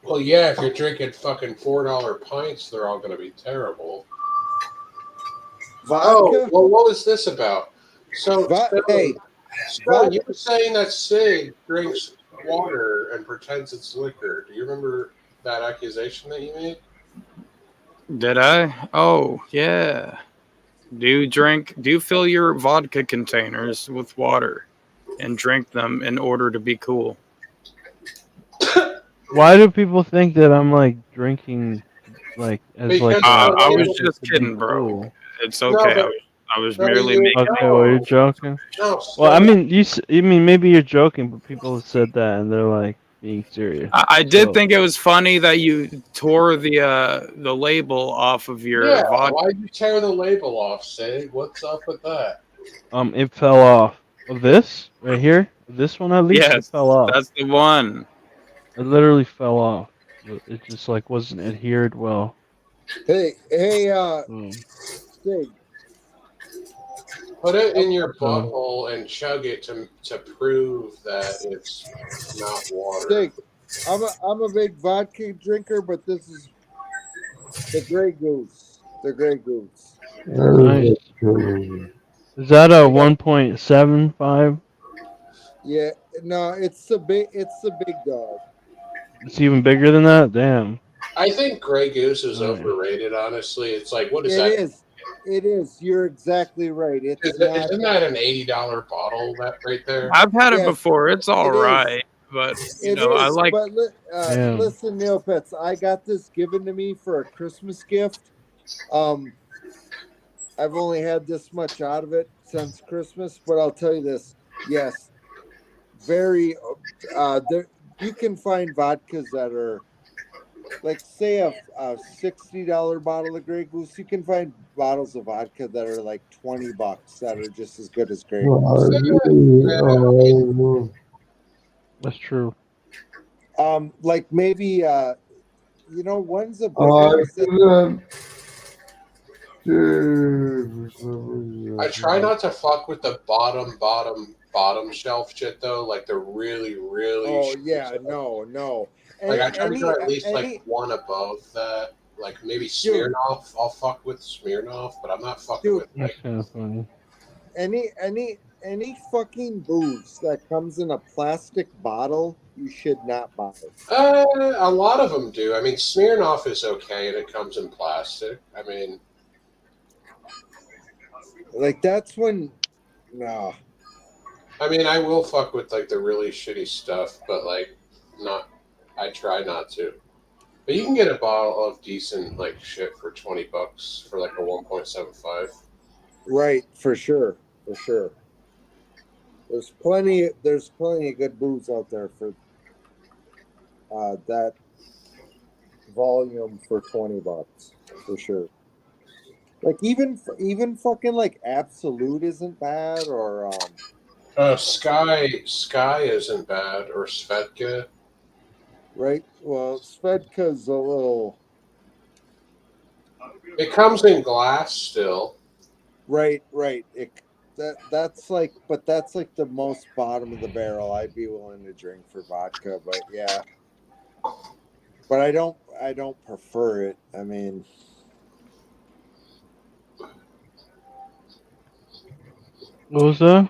Well, yeah. If you're drinking fucking $4 pints, they're all going to be terrible. Vodka? Oh, well, what was this about? So, hey, you were saying that Sig drinks water and pretends it's liquor. Do you remember that accusation that you made? Did I? Oh, yeah. Do you fill your vodka containers with water and drink them in order to be cool? Why do people think that I'm like drinking like as like? I was just kidding, bro. Cool? It's okay. I was merely making. Okay, well, you're joking. No, well, I mean, you mean maybe you're joking, but people have said that and they're like being serious. I did think it was funny that you tore the label off of your vodka. Why'd you tear the label off, Sig? What's up with that? It fell off. Of this right here, this one at least, Yes, it fell off. That's the one. It literally fell off. It just like wasn't adhered well. Hey, Sig. Put it in your butthole and chug it to prove that it's not water. Sig, I'm a big vodka drinker, but this is the Grey Goose. The Grey Goose. Nice. Is that a 1.75? Yeah, no, it's the big dog. It's even bigger than that. Damn. I think Grey Goose is overrated. Honestly, it's like, what is that? It is. You're exactly right. Isn't that an $80 bottle right there? I've had it before. It's all right, but I like. But listen, Neil Pitts, I got this given to me for a Christmas gift. I've only had this much out of it since Christmas, but I'll tell you this: yes, very. You can find vodkas that are. Like, say a $60 bottle of Grey Goose, you can find bottles of vodka that are like $20 that are just as good as Grey Goose. That's true. Like maybe one's a I try not to fuck with the bottom shelf shit though, like the really. Oh yeah, no. Like I try to go at least like one above that. Like maybe Smirnoff. I'll fuck with Smirnoff, but I'm not fucking with like. That's kind of funny. Any fucking booze that comes in a plastic bottle, you should not buy. A lot of them do. I mean, Smirnoff is okay, and it comes in plastic. I mean, like that's when, no. I mean, I will fuck with like the really shitty stuff, but like not. I try not to. But you can get a bottle of decent like shit for $20 for like a 1.75. Right, for sure, for sure. There's plenty of good booze out there for that volume for $20 for sure. Like even fucking like Absolute isn't bad, or Sky isn't bad, or Svedka. right. Well, Svedka's a little It comes in glass still. right. That's like, but that's like the most bottom of the barrel I'd be willing to drink for vodka. But yeah, but I don't prefer it. I mean, What was that?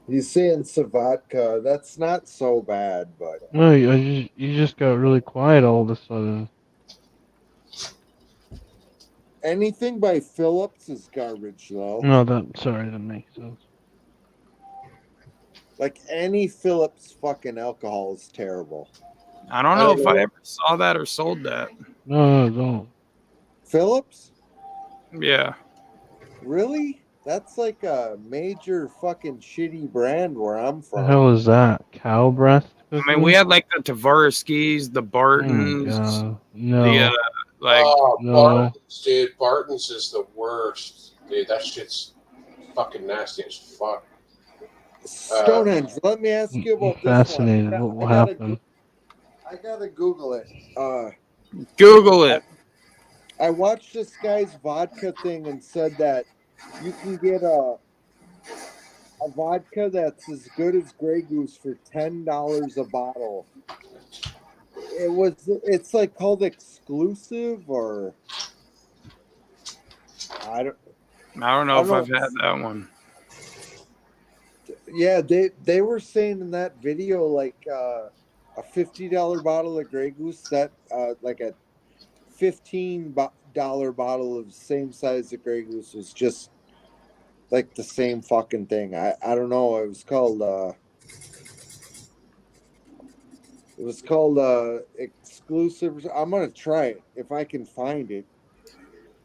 he's saying Savodka. That's not so bad, but No, you just got really quiet all of a sudden. anything by Phillips is garbage, though. No, that makes sense. Like any Phillips fucking alcohol is terrible. I don't know if I ever saw that or sold that. No, don't. Phillips? Yeah. Really? That's like a major fucking shitty brand where I'm The from. hell is that? Cow breast? I mean, we had like the Tavariskis, the Bartons, No. the like. No. Bartons, dude. Bartons is the worst, dude. That shit's fucking nasty as fuck. Stonehenge, let me ask you about Fascinated. this one. What happened? I gotta Google it. Google it. I watched this guy's vodka thing and said that you can get a vodka that's as good as Grey Goose for $10 a bottle. It's like called exclusive, or I don't know if I've had that one. Yeah, they were saying in that video like a $50 bottle of Grey Goose, that like a $15 bottle of the same size of Grey Goose was just like the same fucking thing. I don't know. It was called exclusive. I'm gonna try it if I can find it.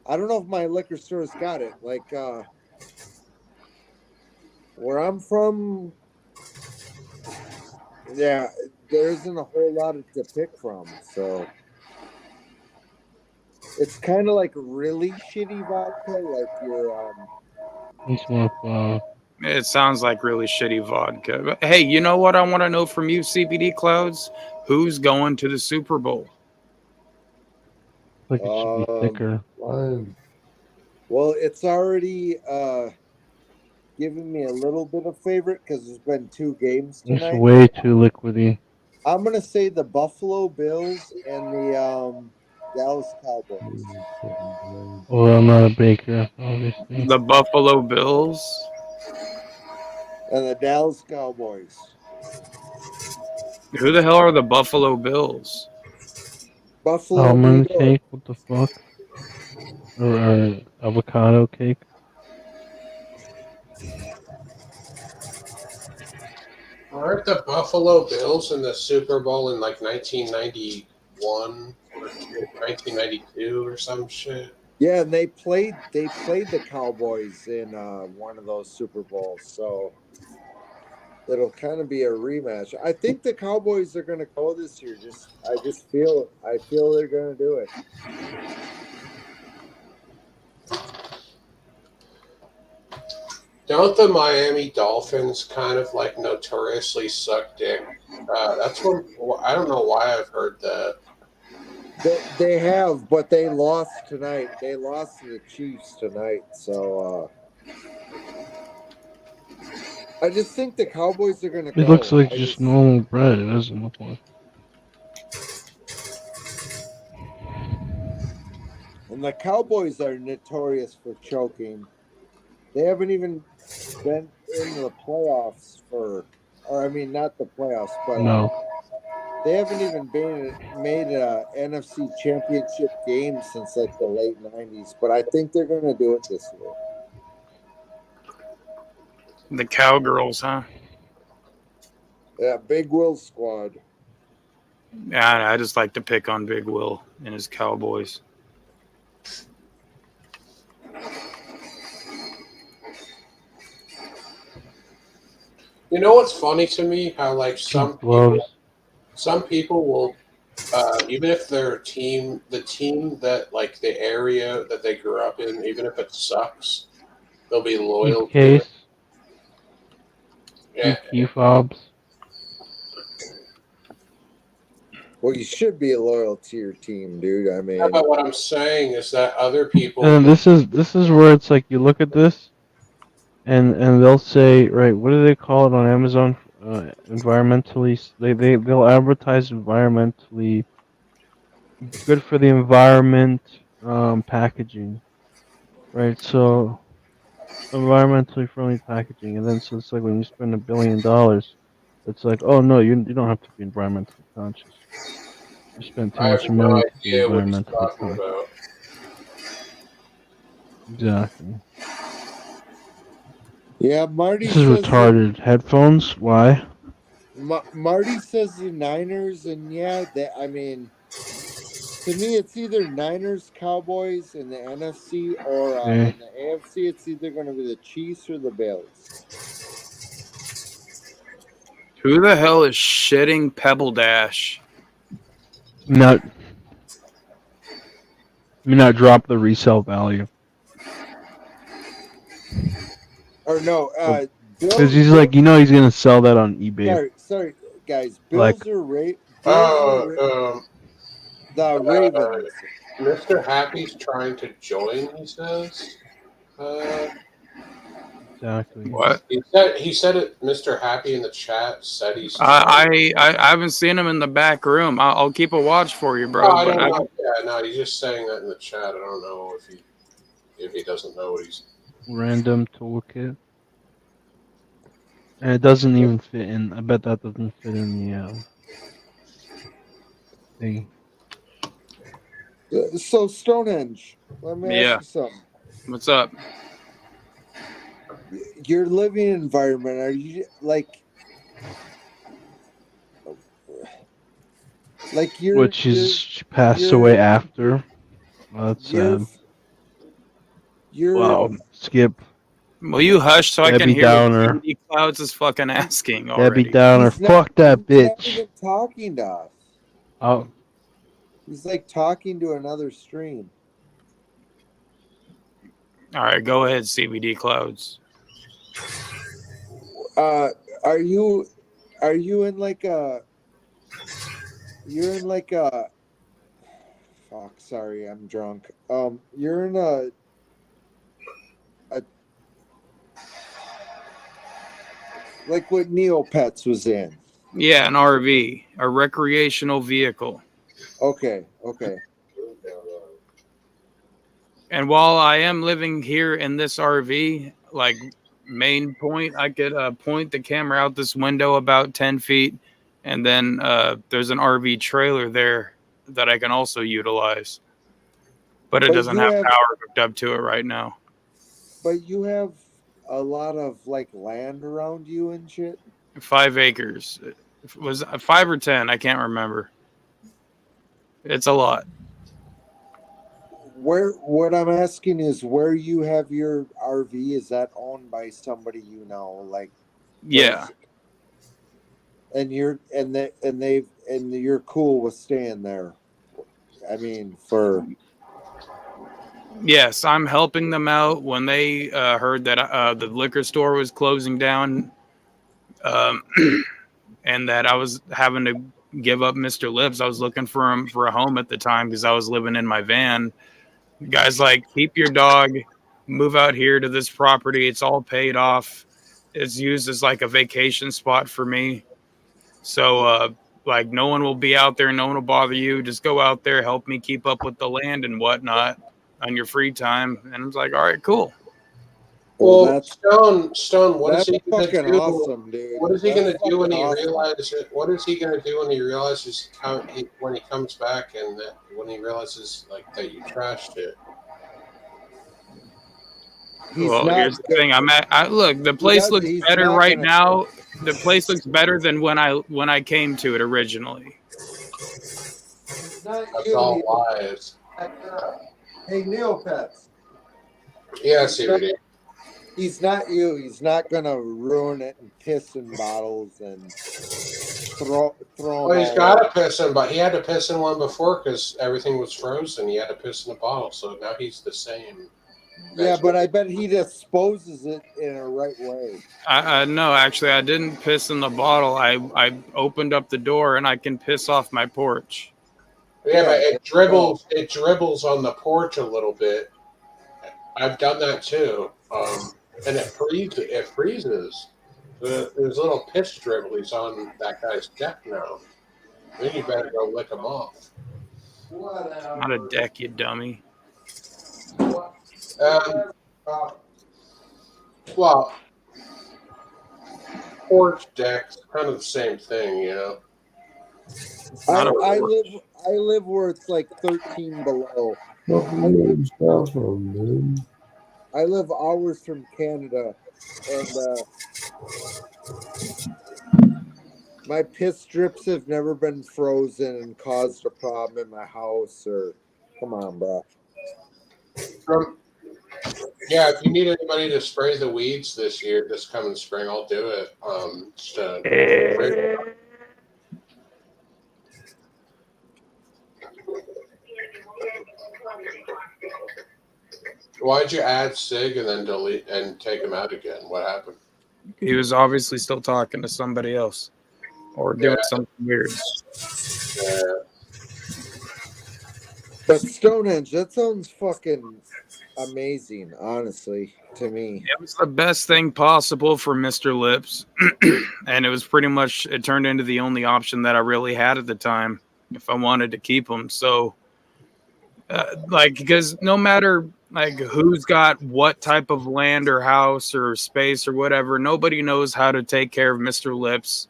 I don't know if my liquor store's got it. Like where I'm from, yeah, there isn't a whole lot to pick from. So it's kind of like really shitty vodka, like your It sounds like really shitty vodka. But hey, you know what I want to know from you, CBD Clouds? Who's going to the Super Bowl? Like it should be thicker. Well, it's already giving me a little bit of favorite because there's been 2 games It's tonight. way too liquidy. I'm gonna say the Buffalo Bills and the Dallas Cowboys. Well, I'm not a baker, obviously. The Buffalo Bills and the Dallas Cowboys. Who the hell are the Buffalo Bills? Buffalo Almond cake? What the fuck? Or avocado cake? Aren't the Buffalo Bills in the Super Bowl in like 1991 or 1992 or some shit? Yeah, and they played the Cowboys in one of those Super Bowls, so it'll kind of be a rematch. I think the Cowboys are going to go this year. I feel they're going to do it. Don't the Miami Dolphins kind of like notoriously suck dick? That's what I don't know why I've heard that. They have, but they lost tonight. They lost to the Chiefs tonight, so I just think the Cowboys are going to go. It looks like just normal bread. It doesn't look like. And the Cowboys are notorious for choking. They haven't even been in the playoffs not the playoffs, but No. they haven't even made a NFC Championship game since like the late '90s. But I think they're going to do it this year. The Cowgirls, huh? Yeah, Big Will Squad. Yeah, I just like to pick on Big Will and his Cowboys. You know what's funny to me? How like some people will, even if their team, the team that like the area that they grew up in, even if it sucks, they'll be loyal to it. Case. Yeah. Key fobs. Well, you should be loyal to your team, dude. I mean, Yeah, but what I'm saying is that other people. And this is where it's like you look at this, and they'll say, right, what do they call it on Amazon? Environmentally, they'll advertise environmentally good for the environment packaging, right? So environmentally friendly packaging, and then so it's like when you spend $1 billion, it's like, oh no, you don't have to be environmentally conscious. You spent too I much have no money to be idea what he's environmentally talking conscious. about. Exactly. yeah, Marty This is says retarded. Headphones? Why? Marty says the Niners, and yeah, I mean, to me, it's either Niners, Cowboys in the NFC, or Okay. in the AFC, it's either going to be the Chiefs or the Bills. Who the hell is shitting Pebble Dash? Not. Let me not drop the resale value. Or no, Because he's like, he's gonna sell that on eBay. Sorry, guys. Like- Bills or the Ravens. Mr. Happy's trying to join, he says. Exactly. What? He said it. Mr. Happy in the chat said he's. I haven't seen him in the back room. I'll keep a watch for you, bro. Oh, I but don't know. Yeah, no, he's just saying that in the chat. I don't know if he doesn't know what he's. Random toolkit. And it doesn't even fit in. I bet that doesn't fit in the thing. So Stonehenge, let me ask you something. What's up? Your living environment, are you like you're Which is she passed away after. Well, that's sad. Wow. Skip. Will you hush so I can Debbie hear Downer. what CBD Clouds is fucking asking already? Debbie Downer. Fuck that He's not bitch. even talking to us. Oh. He's like talking to another stream. All right, go ahead, CBD Clouds. Are you in like a? You're in like a. Fuck! Sorry, I'm drunk. You're in a like what Neopets was in. Yeah, an RV, a recreational vehicle. Okay. And while I am living here in this RV, like main point, I could point the camera out this window about 10 feet, and then there's an RV trailer there that I can also utilize. But it doesn't have power hooked up to it right now. But you have a lot of like land around you and shit. 5 acres. It was 5 or 10, I can't remember. It's a lot. What I'm asking is where you have your RV, is that owned by somebody you know, like? Yeah. And you're cool with staying there. I mean, Yes, I'm helping them out when they heard that the liquor store was closing down, and that I was having to give up Mr. Lips. I was looking for him for a home at the time because I was living in my van. The guy's like, keep your dog, move out here to this property. It's all paid off. It's used as like a vacation spot for me. So, like, no one will be out there. No one will bother you. Just go out there, help me keep up with the land and whatnot on your free time. And I was like, all right, cool. Well, Stone, what is he going to do? Awesome, dude. What is he going to do when he awesome. realizes? What is he going to do when he realizes when he comes back and when he realizes like that you trashed it? Well, here's the thing. Look, the place looks better right now. The place looks better than when I came to it originally. That's all lies. Hey, Neopets. Yeah, CBD. He's not you. He's not gonna ruin it and piss in bottles and throw Well, them. he's got to piss in, but he had to piss in one before because everything was frozen. He had to piss in a bottle, so now he's the same. Yeah, but I bet he disposes it in a right way. No, actually, I didn't piss in the bottle. I opened up the door and I can piss off my porch. Yeah, but it dribbles. It dribbles on the porch a little bit. I've done that too, and it freezes. It freezes. There's little piss dribblies on that guy's deck now. Then you better go lick them off. Not a deck, you dummy. Well, porch decks, kind of the same thing, you know. I live where it's like 13 below. I live hours from Canada, and my piss strips have never been frozen and caused a problem in my house. Or come on, bro. Yeah, if you need anybody to spray the weeds this coming spring, I'll do it. Why'd you add Sig and then delete and take him out again? What happened? He was obviously still talking to somebody else or doing something weird. Yeah. But Stonehenge, that sounds fucking amazing, honestly, to me. It was the best thing possible for Mr. Lips. And it turned into the only option that I really had at the time if I wanted to keep him. So, because no matter who's got what type of land or house or space or whatever, nobody knows how to take care of Mr. Lips,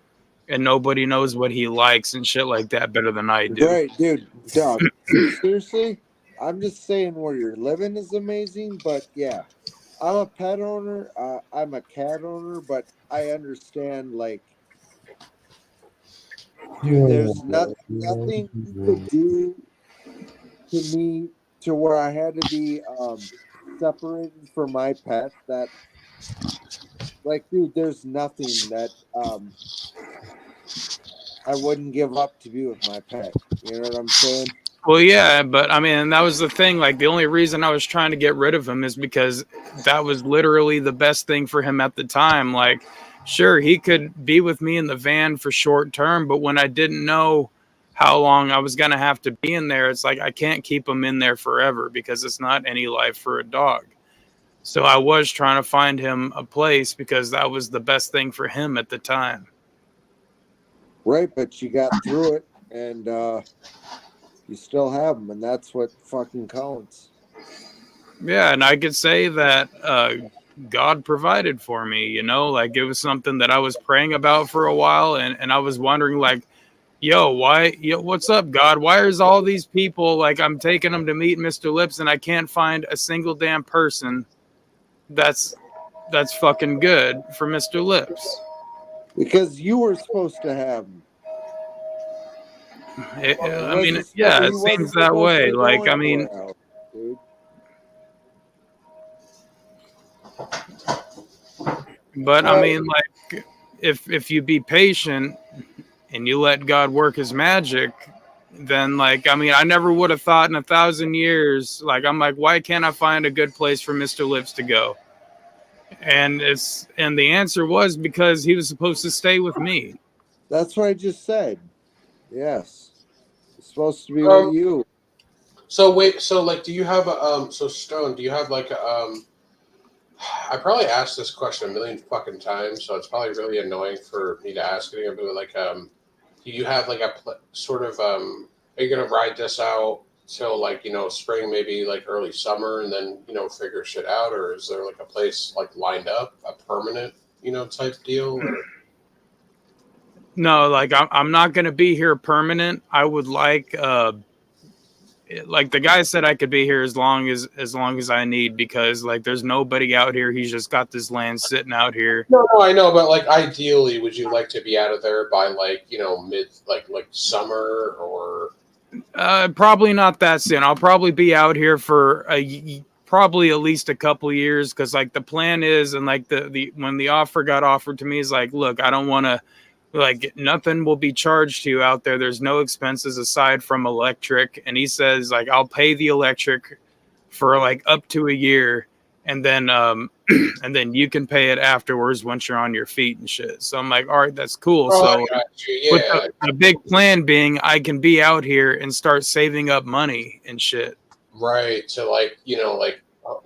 and nobody knows what he likes and shit like that better than I do. Right, dude. Dog, seriously, I'm just saying where you're living is amazing, but yeah, I'm a pet owner. I'm a cat owner, but I understand, there's nothing you could do to me to where I had to be separated from my pet. That, dude, there's nothing that I wouldn't give up to be with my pet. You know what I'm saying? Well, yeah, but I mean, that was the thing. The only reason I was trying to get rid of him is because that was literally the best thing for him at the time. Sure, he could be with me in the van for short term, but when I didn't know how long I was going to have to be in there, it's I can't keep him in there forever because it's not any life for a dog. So I was trying to find him a place because that was the best thing for him at the time. Right, but you got through it, and you still have them, and that's what fucking counts. Yeah, and I could say that God provided for me, it was something that I was praying about for a while, and I was wondering, what's up, God? Why is all these people, I'm taking them to meet Mr. Lips, and I can't find a single damn person that's fucking good for Mr. Lips? Because you were supposed to have them. It seems that way. But I mean, if you be patient and you let God work his magic, then I never would have thought in 1,000 years, why can't I find a good place for Mr. Lips to go? And the answer was because he was supposed to stay with me. That's what I just said. Yes. It's supposed to be with you. So wait, do you have Stone, do you have I probably asked this question a million fucking times, so it's probably really annoying for me to ask it again, but do you have are you gonna ride this out till spring, maybe early summer, and then figure shit out, or is there a place lined up, a permanent type deal? Or? No, I'm not gonna be here permanent. I would like like the guy said I could be here as long as I need, because like there's nobody out here. He's just got this land sitting out here. No, I know, but like ideally, would you like to be out of there by like mid like summer or? Probably not that soon. I'll probably be out here for probably at least a couple years, because like the plan is, and like the when the offer got offered to me is like, look, I don't want to. Like nothing will be charged to you out there. There's no expenses aside from electric. And he says like, I'll pay the electric for like up to a year. And then, and then you can pay it afterwards once you're on your feet and shit. So I'm like, all right, that's cool. So with the big plan being, I can be out here and start saving up money and shit. Right. So like,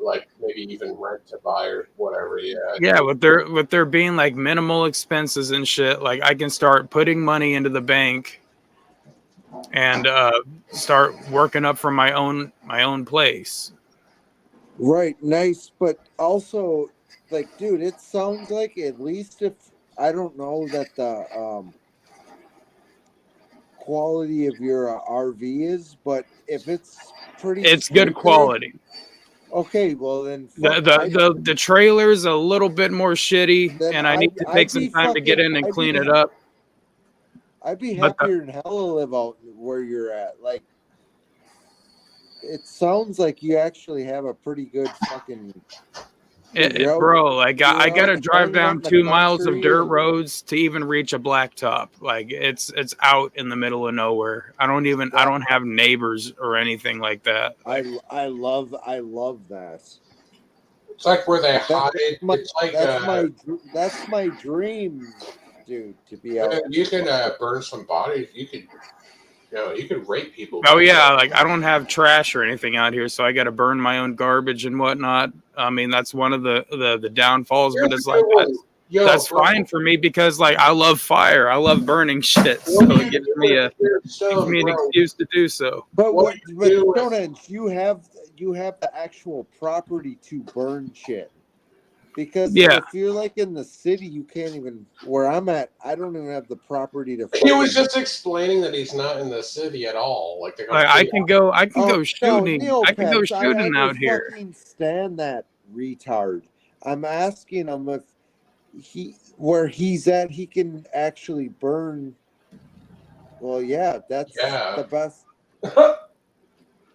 like maybe even rent to buy or whatever. Yeah, with there being like minimal expenses and shit, like I can start putting money into the bank and start working up from my own place. Right, nice, but also like, dude, it sounds like, at least if I don't know that the quality of your RV is, but if it's it's good quality. Okay, well then the trailer's a little bit more shitty, and I need to take some time to get in and clean it up. I'd be happier than hell to live out where you're at. Like, it sounds like you actually have a pretty good fucking bro. Like I gotta drive down 2 miles of dirt roads to even reach a blacktop. Like it's out in the middle of nowhere. I don't have neighbors or anything like that. I love that. It's like where they hide. That's my dream, dude. To be out. You can burn some bodies. You could rape people. Oh yeah, like I don't have trash or anything out here, so I got to burn my own garbage and whatnot. I mean, that's one of the downfalls, but it's like that's fine for me, because like I love fire, I love burning shit, so it gives me an excuse to do so. But Stonehenge, you have the actual property to burn shit. Because if you're like in the city, you can't even. Where I'm at, I don't even have the property to. He was just explaining that he's not in the city at all. Like I can go shooting. No, I can go shooting out I here. fucking stand that retard. I'm asking him if where he's at, he can actually burn. Well, yeah, that's the best.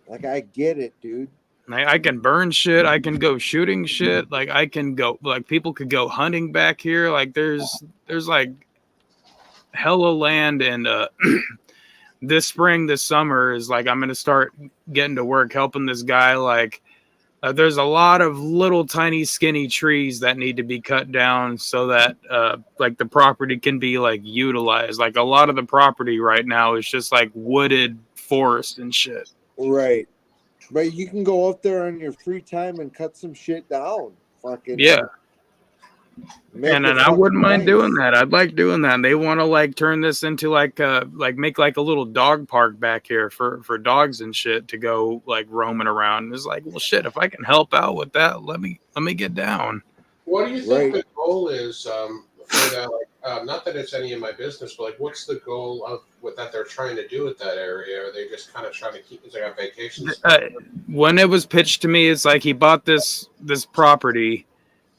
Like, I get it, dude. I can burn shit. I can go shooting shit. Like I can go. Like people could go hunting back here. Like there's like hella land, and this summer is like I'm gonna start getting to work helping this guy. Like there's a lot of little tiny skinny trees that need to be cut down so that like the property can be like utilized. Like a lot of the property right now is just like wooded forest and shit. Right. But you can go out there on your free time and cut some shit down. Fucking yeah. And I wouldn't mind doing that. I'd like doing that. And they want to like turn this into like make like a little dog park back here for dogs and shit to go like roaming around. And it's like, well, shit, if I can help out with that, let me get down. What do you think the goal is for that? Like, not that it's any of my business, but like, what's the goal of what that they're trying to do with that area? Are they just kind of trying to keep? Is like a vacation? When it was pitched to me, it's like he bought this property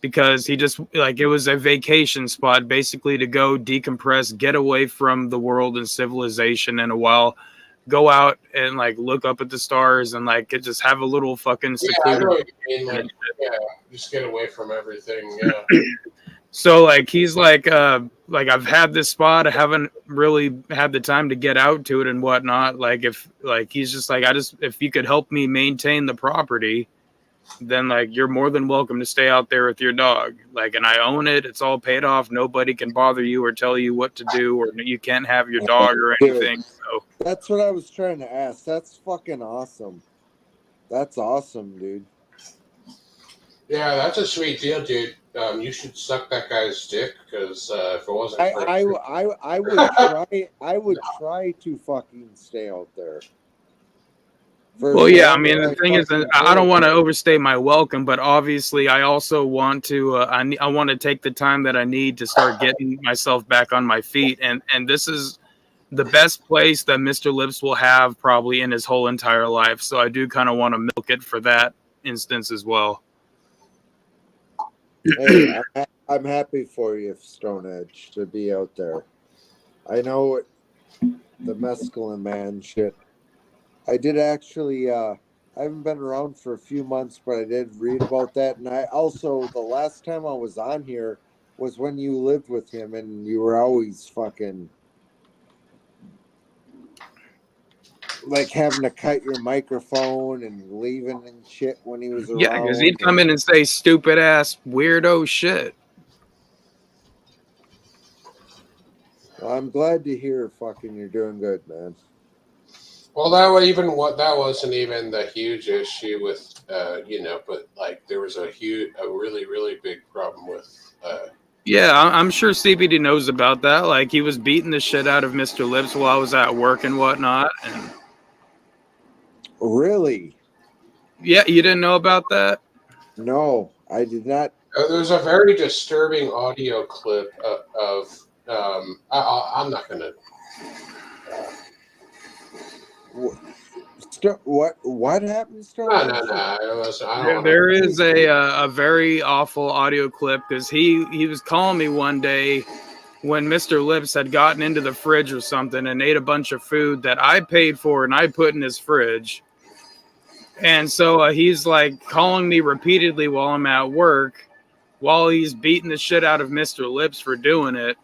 because he just like it was a vacation spot, basically to go decompress, get away from the world and civilization in a while, go out and like look up at the stars and like just have a little fucking secluded. Yeah, I know what you mean. Like, just get away from everything. Yeah. So like he's like I've had this spot, I haven't really had the time to get out to it and whatnot. Like if like he's just like if you could help me maintain the property, then like you're more than welcome to stay out there with your dog. Like, and I own it, it's all paid off, nobody can bother you or tell you what to do, or you can't have your dog or anything. So that's what I was trying to ask. That's fucking awesome. That's awesome, dude. Yeah, that's a sweet deal, dude. You should suck that guy's dick, because if it wasn't, I would try to fucking stay out there. Well, yeah, I mean, the thing is, I don't want to overstay my welcome, but obviously, I also want to. I want to take the time that I need to start getting myself back on my feet, and this is the best place that Mr. Lips will have probably in his whole entire life. So I do kind of want to milk it for that instance as well. Hey, I'm happy for you, Stone Edge, to be out there. I know the mescaline man shit. I did actually. I haven't been around for a few months, but I did read about that. And I also, the last time I was on here was when you lived with him, and you were always fucking like having to cut your microphone and leaving and shit when he was around. Yeah, because he'd come in and say stupid ass weirdo shit. Well, I'm glad to hear fucking you're doing good, man. Well, that wasn't even the huge issue with, but like there was a really, really big problem with. Yeah, I'm sure CBD knows about that. Like he was beating the shit out of Mr. Lips while I was at work and whatnot. And really? Yeah, you didn't know about that? No, I did not. There's a very disturbing audio clip of. I'm not gonna. What happened, Stone? No. There is a very awful audio clip because he was calling me one day when Mr. Lips had gotten into the fridge or something and ate a bunch of food that I paid for and I put in his fridge. And so he's like calling me repeatedly while I'm at work, while he's beating the shit out of Mr. Lips for doing it.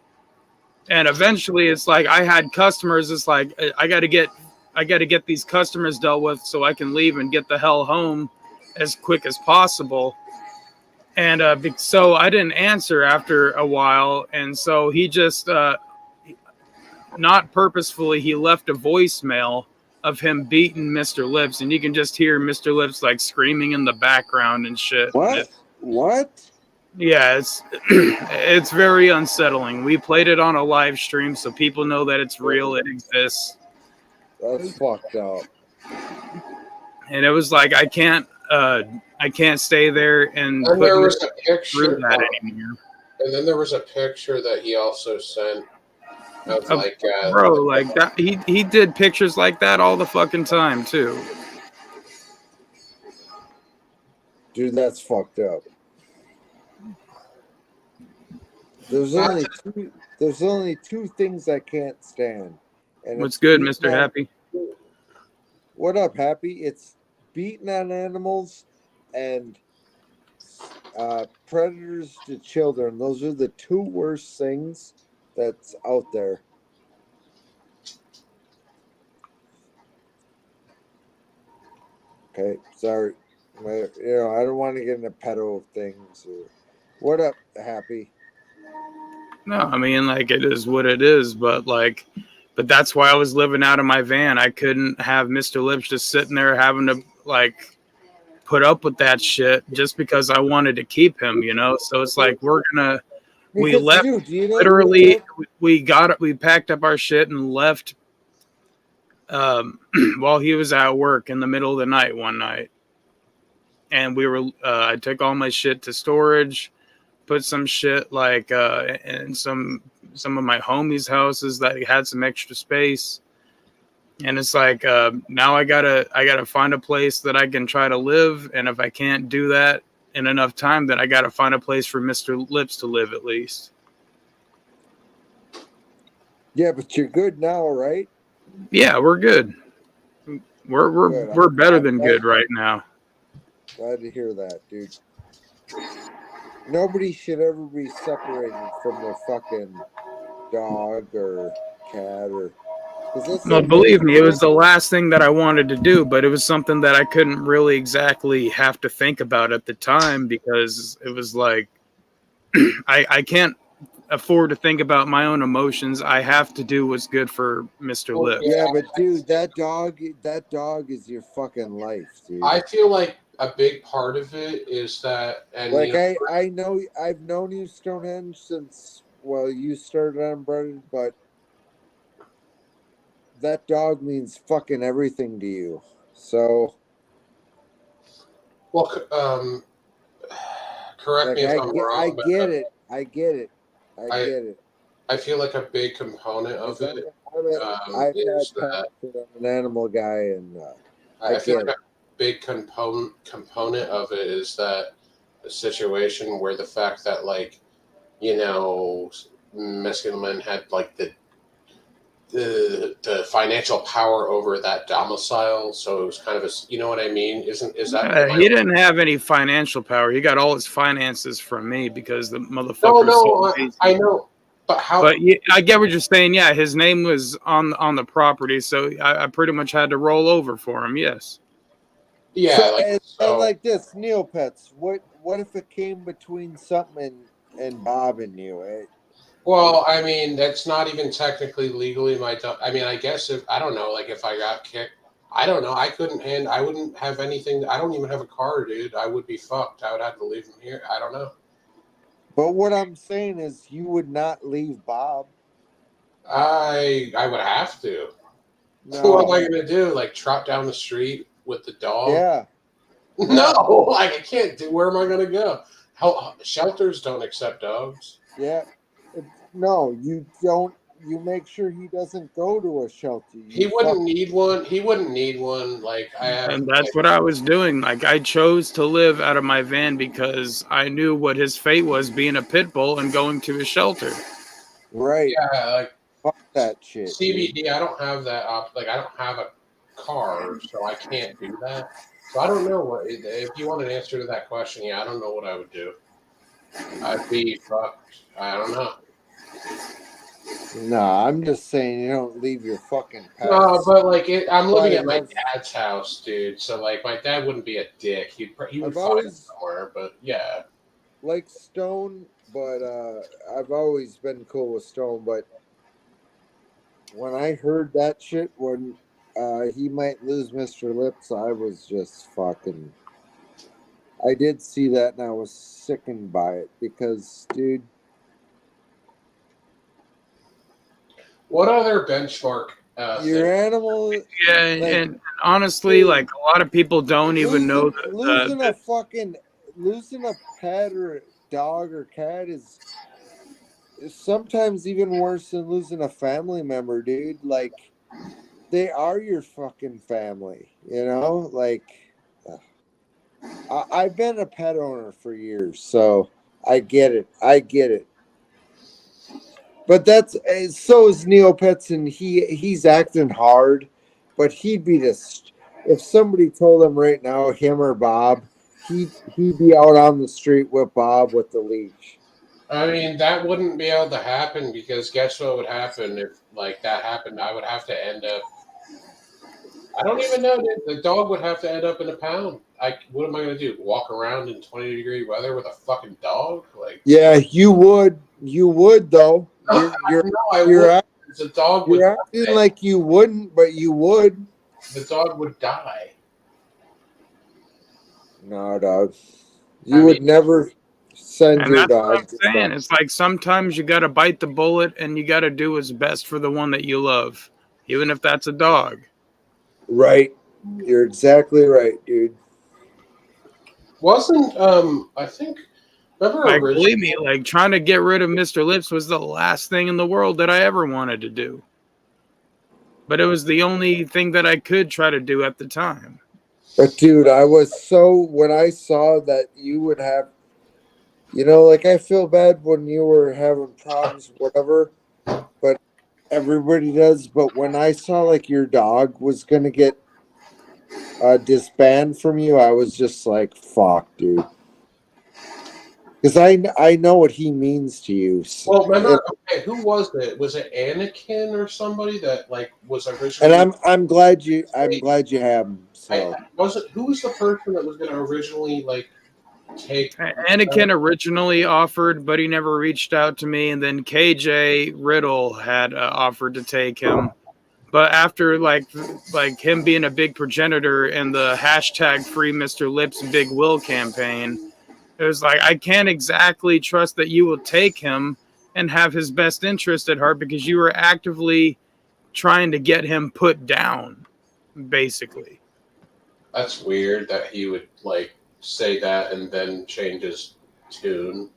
And eventually it's like I had customers. It's like I got to get these customers dealt with so I can leave and get the hell home as quick as possible. And so I didn't answer after a while. And so he just, not purposefully, he left a voicemail of him beating Mr. Lips. And you can just hear Mr. Lips like screaming in the background and shit. What? What? Yeah, it's very unsettling. We played it on a live stream so people know that it's real, it exists. That's fucked up. And it was like I can't stay there and there was a picture that anymore. And then there was a picture that he also sent of bro, like that. He did pictures like that all the fucking time too. Dude, that's fucked up. There's only two things I can't stand. And what's good, Mr. Happy? What up, Happy? It's beating on animals and predators to children. Those are the two worst things that's out there. Okay, sorry. I don't want to get into pedo things. What up, Happy? No, I mean, like, it is what it is, but that's why I was living out of my van. I couldn't have Mr. Lips just sitting there having to, like, put up with that shit just because I wanted to keep him, So it's like, we left, literally, we packed up our shit and left while he was at work in the middle of the night one night. And I took all my shit to storage, put some shit like in some of my homies' houses that had some extra space, and it's like now I gotta find a place that I can try to live, and if I can't do that in enough time, then I gotta find a place for Mr. Lips to live at least. Yeah, but you're good now, right? Yeah, we're good. We're better than good right now. Glad to hear that, dude. Nobody should ever be separated from their fucking dog or cat or. No, believe me, it was the last thing that I wanted to do, but it was something that I couldn't really exactly have to think about at the time because it was like I can't afford to think about my own emotions. I have to do what's good for Mr. Lips. Yeah, but dude, that dog is your fucking life, dude. I feel like a big part of it is that, and like I know I've known you, Stonehenge, since you started Unbreaded, but that dog means fucking everything to you. So, correct me if I'm wrong. I get it. I feel like a big component of it I've is had that pets and I'm an animal guy, and I feel get like a big component of it is that a situation where the fact that, like, you know, masculine men had like the financial power over that domicile, so it was kind of a, you know what I mean? Is that am I? He didn't have any financial power. He got all his finances from me because the No, motherfucker's so no, amazing. I know, but how? But yeah, I get what you're saying. Yeah, his name was on the property, so I pretty much had to roll over for him. Yes. Yeah, so, like and like this, Neopets. What if it came between something and Bob and you? Well, I mean, that's not even technically legally my. I mean, I guess if I don't know, like if I got kicked, I don't know. I couldn't hand. I wouldn't have anything. I don't even have a car, dude. I would be fucked. I would have to leave him here. I don't know. But what I'm saying is, you would not leave Bob. I would have to. No. What am I gonna do? Like trot down the street with the dog? Yeah. No, like I can't do. Where am I gonna go? How shelters don't accept dogs. Yeah. No, you don't. You make sure he doesn't go to a shelter. He wouldn't need one. He wouldn't need one. Like I have. And that's what I was doing. Like I chose to live out of my van because I knew what his fate was being a pit bull and going to a shelter. Right. Yeah, like fuck that shit. CBD. I don't have that. Like I don't have a car, so I can't do that. So I don't know what. If you want an answer to that question, yeah, I don't know what I would do. I'd be fucked. I don't know. No, I'm just saying you don't leave your fucking pets. No, but like I'm living at my Right. dad's house, dude. So like my dad wouldn't be a dick. He would I've find always- somewhere. But yeah, like Stone, but I've always been cool with Stone. But when I heard that shit, when he might lose Mr. Lips, I was just fucking. I did see that, and I was sickened by it because, dude. what other benchmark? Your thing? animal. Yeah, and honestly, like a lot of people don't even know that. Losing a pet or a dog or cat is sometimes even worse than losing a family member, dude. Like, they are your fucking family, you know? Like, I've been a pet owner for years, so I get it. But that's so is Neopets, and he's acting hard, but he'd be this. If somebody told him right now, him or Bob, he'd be out on the street with Bob with the leash. I mean, that wouldn't be able to happen because guess what would happen if like that happened? I would have to end up. I don't even know. Dude. The dog would have to end up in a pound. What am I going to do? Walk around in 20-degree weather with a fucking dog? Like, Yeah, you would. You would though. You're acting like you wouldn't, but you would. The dog would die. No, dog. You would never send And your that's dog. what I'm saying. It's like sometimes you got to bite the bullet and you got to do what's best for the one that you love, even if that's a dog. Right. You're exactly right, dude. Wasn't I think remember Like, originally? believe me, like trying to get rid of Mr. Lips was the last thing in the world that I ever wanted to do. But it was the only thing that I could try to do at the time. But dude, I was so when I saw that you would have, like I feel bad when you were having problems, whatever. But everybody does. But when I saw like your dog was gonna get disbanded from you, I was just like, "Fuck, dude," because I know what he means to you. Well, remember, okay, who was it? Was it Anakin or somebody that like was originally? And I'm glad you have him. So Who was the person that was going to originally like take? Anakin originally offered, but he never reached out to me. And then KJ Riddle had offered to take him. But after like him being a big progenitor and the hashtag Free Mr. Lips Big Will campaign, it was like, I can't exactly trust that you will take him and have his best interest at heart because you were actively trying to get him put down, basically. That's weird that he would like say that and then change his tune.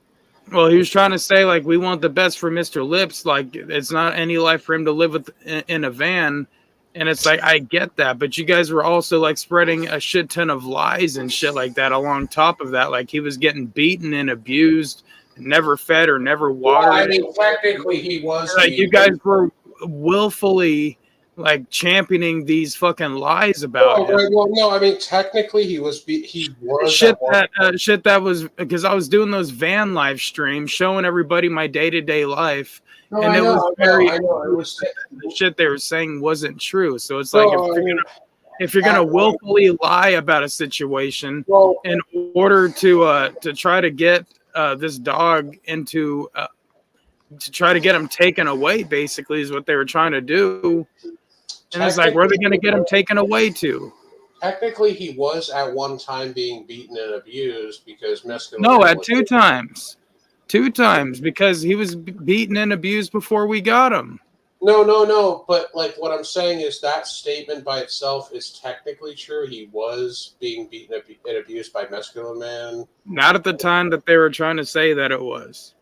Well, he was trying to say, like, we want the best for Mr. Lips. Like, it's not any life for him to live with in a van. And it's like, I get that. But you guys were also, like, spreading a shit ton of lies and shit like that along top of that. Like, he was getting beaten and abused, never fed or never watered. Well, I mean, technically, he was. Like, you guys were willfully, like, championing these fucking lies about him. Well, no, I mean, technically, he was. He was Shit that was because I was doing those van live streams showing everybody my day-to-day life, No, and I it know, was I know, very I know. It was the shit they were saying wasn't true. So it's like No, if you're gonna willfully lie about a situation Well- in order to try to get this dog into to try to get him taken away, basically is what they were trying to do. And it's like, where are they gonna get him taken away to? Technically, he was at one time being beaten and abused because Mescaline. No, at two times because he was beaten and abused before we got him. No. But like what I'm saying is that statement by itself is technically true. He was being beaten and abused by Mescaline Man. Not at the time that they were trying to say that it was.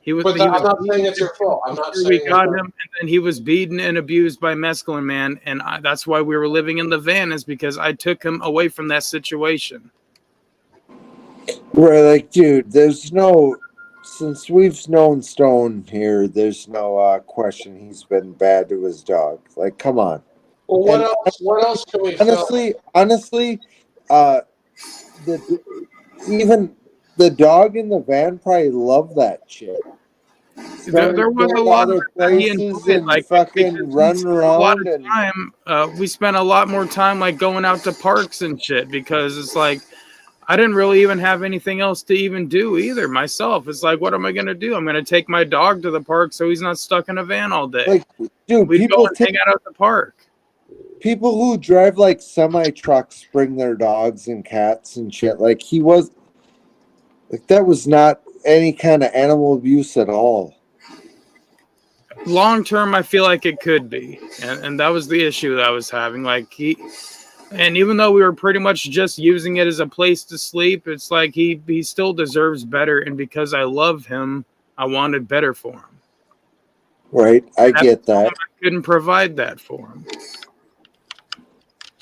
But I'm not saying it's your fault. I'm not saying we got him, and then he was beaten and abused by Mescaline Man, and that's why we were living in the van, is because I took him away from that situation. Right, like, dude, there's no, since we've known Stone here, there's no question he's been bad to his dog. Like, come on. Well, what else can we? Honestly, even the dog in the van probably loved that shit. There was a lot of places and like fucking running around. A lot of time, we spent a lot more time like going out to parks and shit because it's like I didn't really even have anything else to even do either myself. It's like, what am I gonna do? I'm gonna take my dog to the park so he's not stuck in a van all day. Like, dude, we'd people go and hang out at the park. People who drive like semi trucks bring their dogs and cats and shit. Like, he was like, that was not any kind of animal abuse at all. Long term, I feel like it could be, and that was the issue that I was having. Like and even though we were pretty much just using it as a place to sleep, it's like he still deserves better, and because I love him, I wanted better for him. Right, I get that. I couldn't provide that for him.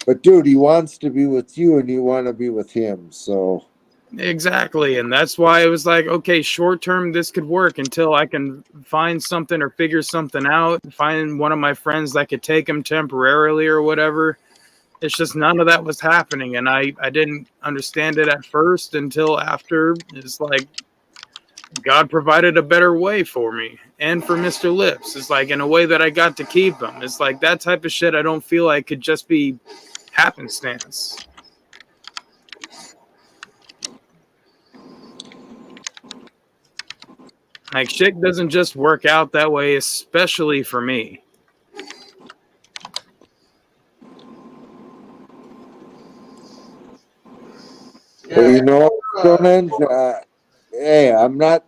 But dude, he wants to be with you, and you want to be with him, so. Exactly, and that's why it was like, okay, short term this could work until I can find something or figure something out, find one of my friends that could take him temporarily or whatever. It's just none of that was happening, and I didn't understand it at first until after. It's like God provided a better way for me and for Mr. Lips. It's like in a way that I got to keep him. It's like that type of shit I don't feel like could just be happenstance. Like, shit doesn't just work out that way, especially for me. Well, you know what, Stonehenge? Hey, I'm not.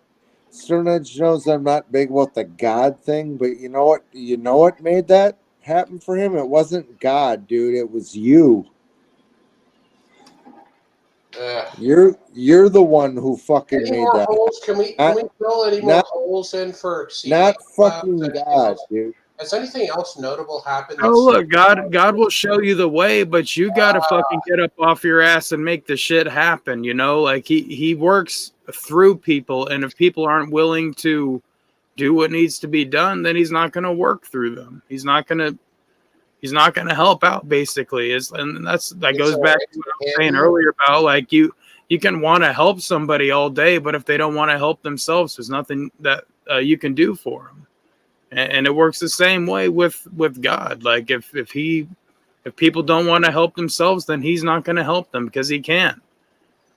Stonehenge knows I'm not big about the God thing, but you know what? You know what made that happen for him? It wasn't God, dude. It was you. You're the one who fucking Any made more that. holes? Can we fill any more holes in for? Not fucking God, dude. Has anything else notable happened? Oh, look, God will show you the way, but you got to fucking get up off your ass and make the shit happen, you know? Like, he works through people, and if people aren't willing to do what needs to be done, then he's not going to work through them. He's not going to help out, basically. That goes back to what I was saying earlier about, like, you can want to help somebody all day, but if they don't want to help themselves, there's nothing that you can do for them. And it works the same way with God. Like, if people don't want to help themselves, then he's not going to help them because he can't.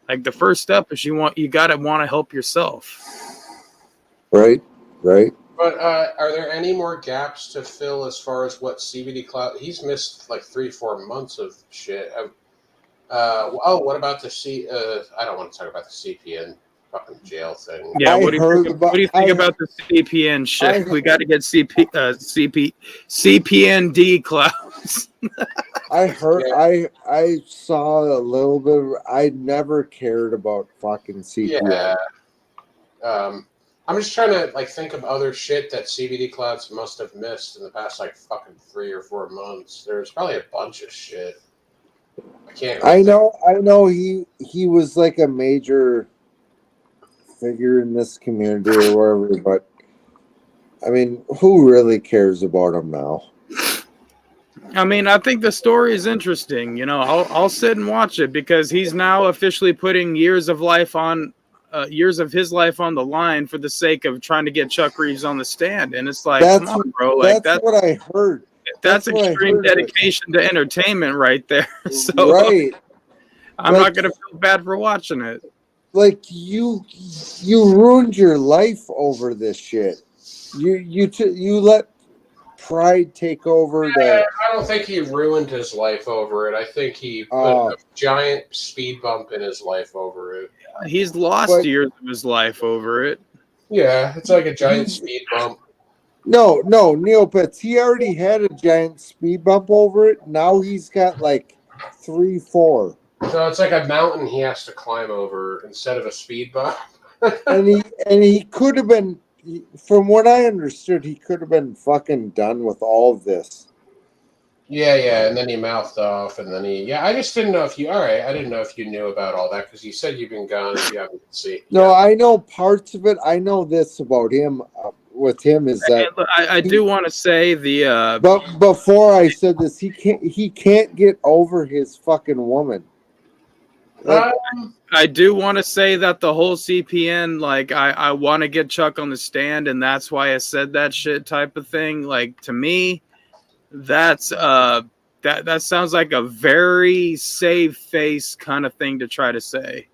Like, the first step is you got to want to help yourself. Right. But are there any more gaps to fill as far as what CBD Cloud? He's missed like 3-4 months of shit. What about the I don't want to talk about the CPN fucking jail thing. Yeah, what do you think about the CPN shit? We got to get CPND clouds. I heard. I saw a little bit. I never cared about fucking CPN. Yeah. I'm just trying to like think of other shit that CBD clouds must have missed in the past like fucking 3 or 4 months. There's probably a bunch of shit. I can't. Really I know. He was like a major figure in this community or wherever, but I mean, who really cares about him now? I mean, I think the story is interesting. You know, I'll sit and watch it because he's now officially putting years of his life on the line for the sake of trying to get Chuck Reeves on the stand. And it's like, come on, bro. Like that's what I heard. That's extreme dedication to entertainment right there. So right. I'm not gonna feel bad for watching it. Like you ruined your life over this shit. You let pride take over I don't think he ruined his life over it. I think he put a giant speed bump in his life over it. He's lost years of his life over it. Yeah, it's like a giant speed bump. No, Neopets, he already had a giant speed bump over it. Now he's got like 3, 4. So it's like a mountain he has to climb over instead of a speed bump. and he could have been, from what I understood, he could have been fucking done with all of this. Yeah, and then he mouthed off, and then I just didn't know if I didn't know if you knew about all that, because you said you've been gone and you haven't seen. No, I know parts of it. I know this about him, with him is that... I do want to say But before I said this, he can't get over his fucking woman. Like, I do want to say that the whole CPN, like, I want to get Chuck on the stand, and that's why I said that shit type of thing. Like, to me, that's that sounds like a very save face kind of thing to try to say.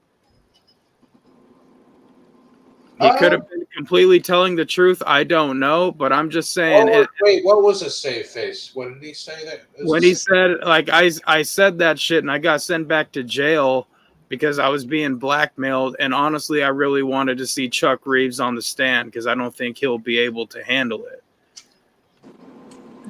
He could have been completely telling the truth. I don't know, but I'm just saying. Wait, what was a save face? What did he say? That when he said, like, I said that shit and I got sent back to jail because I was being blackmailed. And honestly, I really wanted to see Chuck Reeves on the stand because I don't think he'll be able to handle it.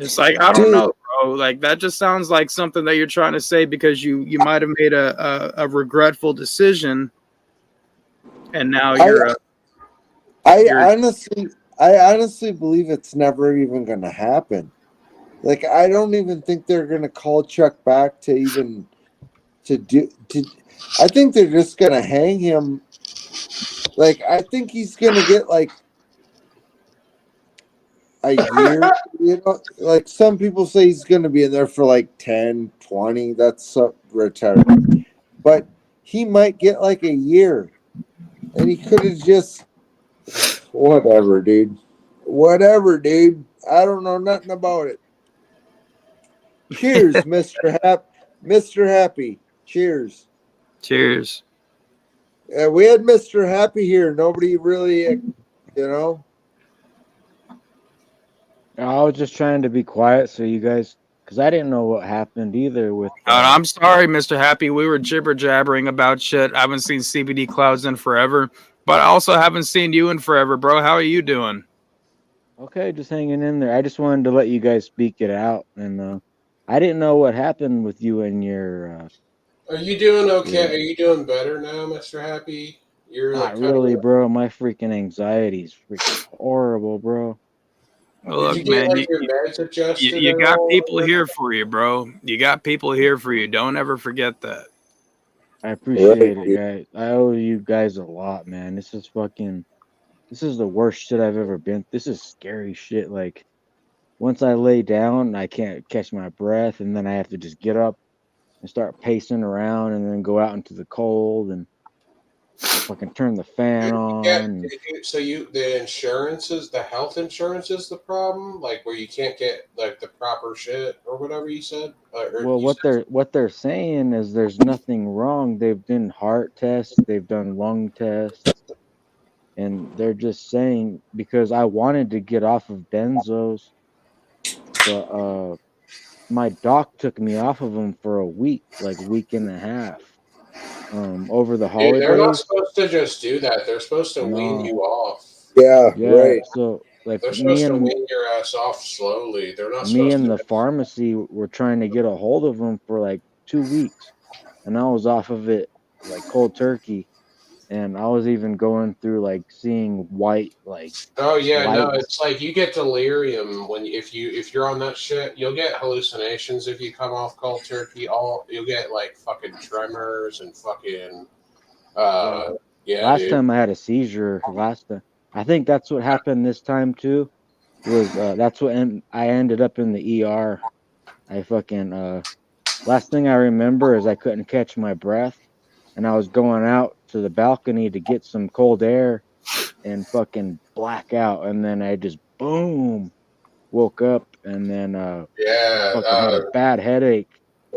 It's like, I don't know, bro. Like, that just sounds like something that you're trying to say because you might have made a regretful decision, and now you're. I honestly believe it's never even going to happen. Like, I don't even think they're going to call Chuck back to even to. I think they're just going to hang him. Like, I think he's going to get like a year. You know, like some people say he's going to be in there for like 10, 20. That's so retarded. But he might get like a year, and he could have just. Whatever, dude. I don't know nothing about it. Cheers, Mr. Happy. Cheers. Cheers. We had Mr. Happy here. Nobody really, you know. I was just trying to be quiet so you guys, because I didn't know what happened either with. I'm sorry, Mr. Happy. We were jibber jabbering about shit. I haven't seen CBD Clouds in forever. But I also haven't seen you in forever, bro. How are you doing? Okay, just hanging in there. I just wanted to let you guys speak it out, and I didn't know what happened with you and your. Are you doing okay? Are you doing better now, Mr. Happy? You're not really, bro. My freaking anxiety's freaking horrible, bro. Look, Did you get, man, like, your meds adjusted you got all? people here for you, bro. You got people here for you. Don't ever forget that. I appreciate it, guys. I owe you guys a lot, man. This is the worst shit I've ever been. This is scary shit. Like, once I lay down, I can't catch my breath, and then I have to just get up and start pacing around, and then go out into the cold and fucking turn the fan on. The insurance the health insurance is the problem, like where you can't get like the proper shit or whatever you said. Well, what they're saying is there's nothing wrong. They've done heart tests, they've done lung tests, and they're just saying because I wanted to get off of benzos, but my doc took me off of them for a week, like a week and a half. Over the holidays. Dude, they're not supposed to just do that. They're supposed to wean you off. Yeah, right. So, like, they're supposed to wean your ass off slowly. They're not. Me and the pharmacy were trying to get a hold of them for like 2 weeks, and I was off of it like cold turkey. and I was even going through like seeing white Oh yeah, no, lights. it's like you get delirium when if you're on that shit, you'll get hallucinations if you come off cold turkey. You'll get like fucking tremors and fucking yeah, Last dude. time I had a seizure. I think that's what happened this time too. Was that's what I ended up in the ER. I fucking last thing I remember is I couldn't catch my breath, and I was going out to the balcony to get some cold air, and fucking black out, and then I just boom woke up, and then Yeah, fucking had a bad headache.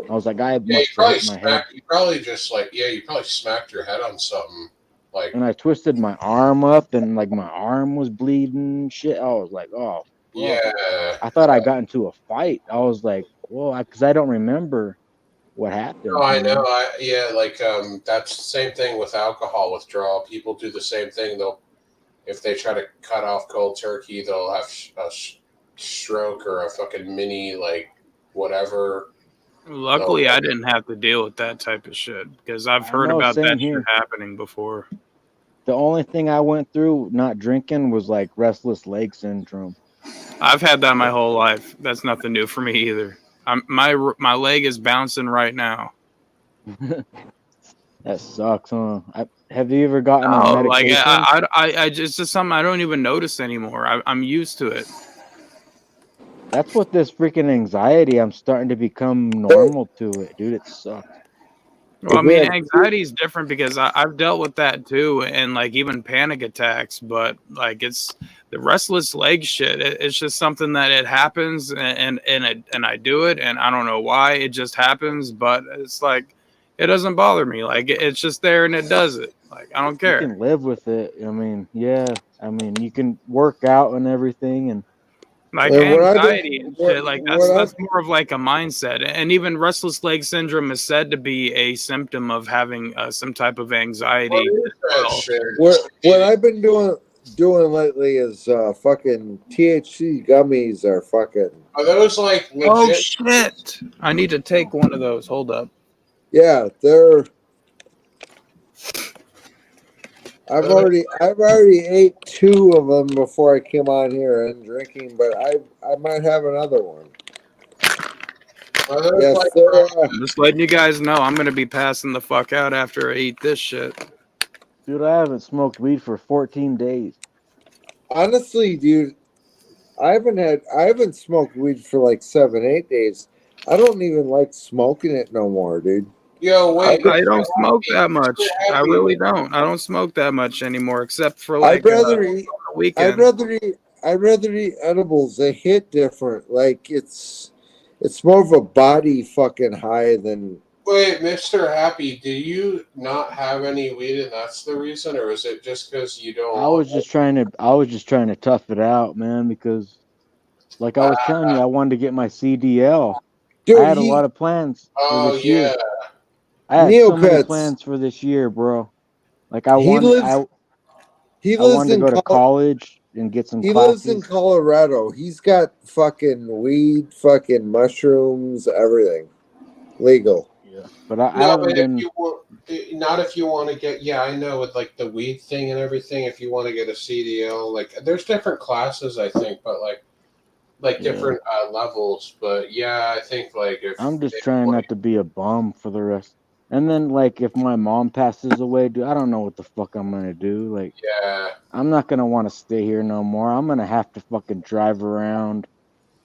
I was like, I yeah, must have hit my head, you probably just like you probably smacked your head on something. Like and I twisted my arm up, and like my arm was bleeding and shit. I was like, oh fuck. yeah. I thought I got into a fight. I was like, whoa, because I don't remember what happened. No, I You know. know? Yeah, like that's the same thing with alcohol withdrawal. People do the same thing. If they try to cut off cold turkey, they'll have a stroke or a fucking mini like whatever. Luckily, I didn't have to deal with that type of shit because I've heard know, about same that here. shit happening before. The only thing I went through not drinking was like restless leg syndrome. I've had that my whole life. That's nothing new for me either. My leg is bouncing right now. That sucks, huh? Have you ever gotten on Oh, like medication? I just it's something I don't even notice anymore. I'm used to it. That's what this freaking anxiety. I'm starting to become normal to it, dude. It sucks. Well, I mean, anxiety is different because I've dealt with that too, and like even panic attacks. But like it's the restless leg shit. It's just something that it happens, and I do it, and I don't know why it just happens. But it's like it doesn't bother me. Like it's just there and it does it. Like I don't care. You can live with it. I mean, yeah. I mean, you can work out and everything, and Like anxiety and shit, like that's more of like a mindset. And even restless leg syndrome is said to be a symptom of having some type of anxiety as well. What I've been doing lately is fucking THC gummies are fucking. Are those like legit? Oh shit! I need to take one of those. Hold up. Yeah, they're. I've already ate 2 of them before I came on here and drinking, but I might have another one. Yes, I'm just letting you guys know I'm gonna be passing the fuck out after I eat this shit. dude, I haven't smoked weed for 14 days. Honestly, dude, I haven't smoked weed for like 7-8 days. I don't even like smoking it no more, dude. Yo, wait. I don't smoke that much. I really don't. I don't smoke that much anymore, except for like I'd rather on eat. the weekend. I'd rather eat edibles. They hit different. Like it's more of a body fucking high than. Wait, Mr. Happy, do you not have any weed and that's the reason, or is it just because you don't? I was just trying to tough it out, man, because like I was telling you, I wanted to get my CDL. Dude, I had a lot of plans for this year. I had so many plans for this year, bro. Like I wanted to go to college and get some He classes. lives in Colorado. He's got fucking weed, fucking mushrooms, everything legal. Yeah, but I haven't been. Not if you want to get. Yeah, I know with like the weed thing and everything. If you want to get a CDL, like there's different classes, I think, but like different levels. But yeah, I think like if I'm just trying not to be a bum for the rest. And then like if my mom passes away, dude, I don't know what the fuck I'm gonna do. Like, yeah, I'm not gonna want to stay here no more. I'm gonna have to fucking drive around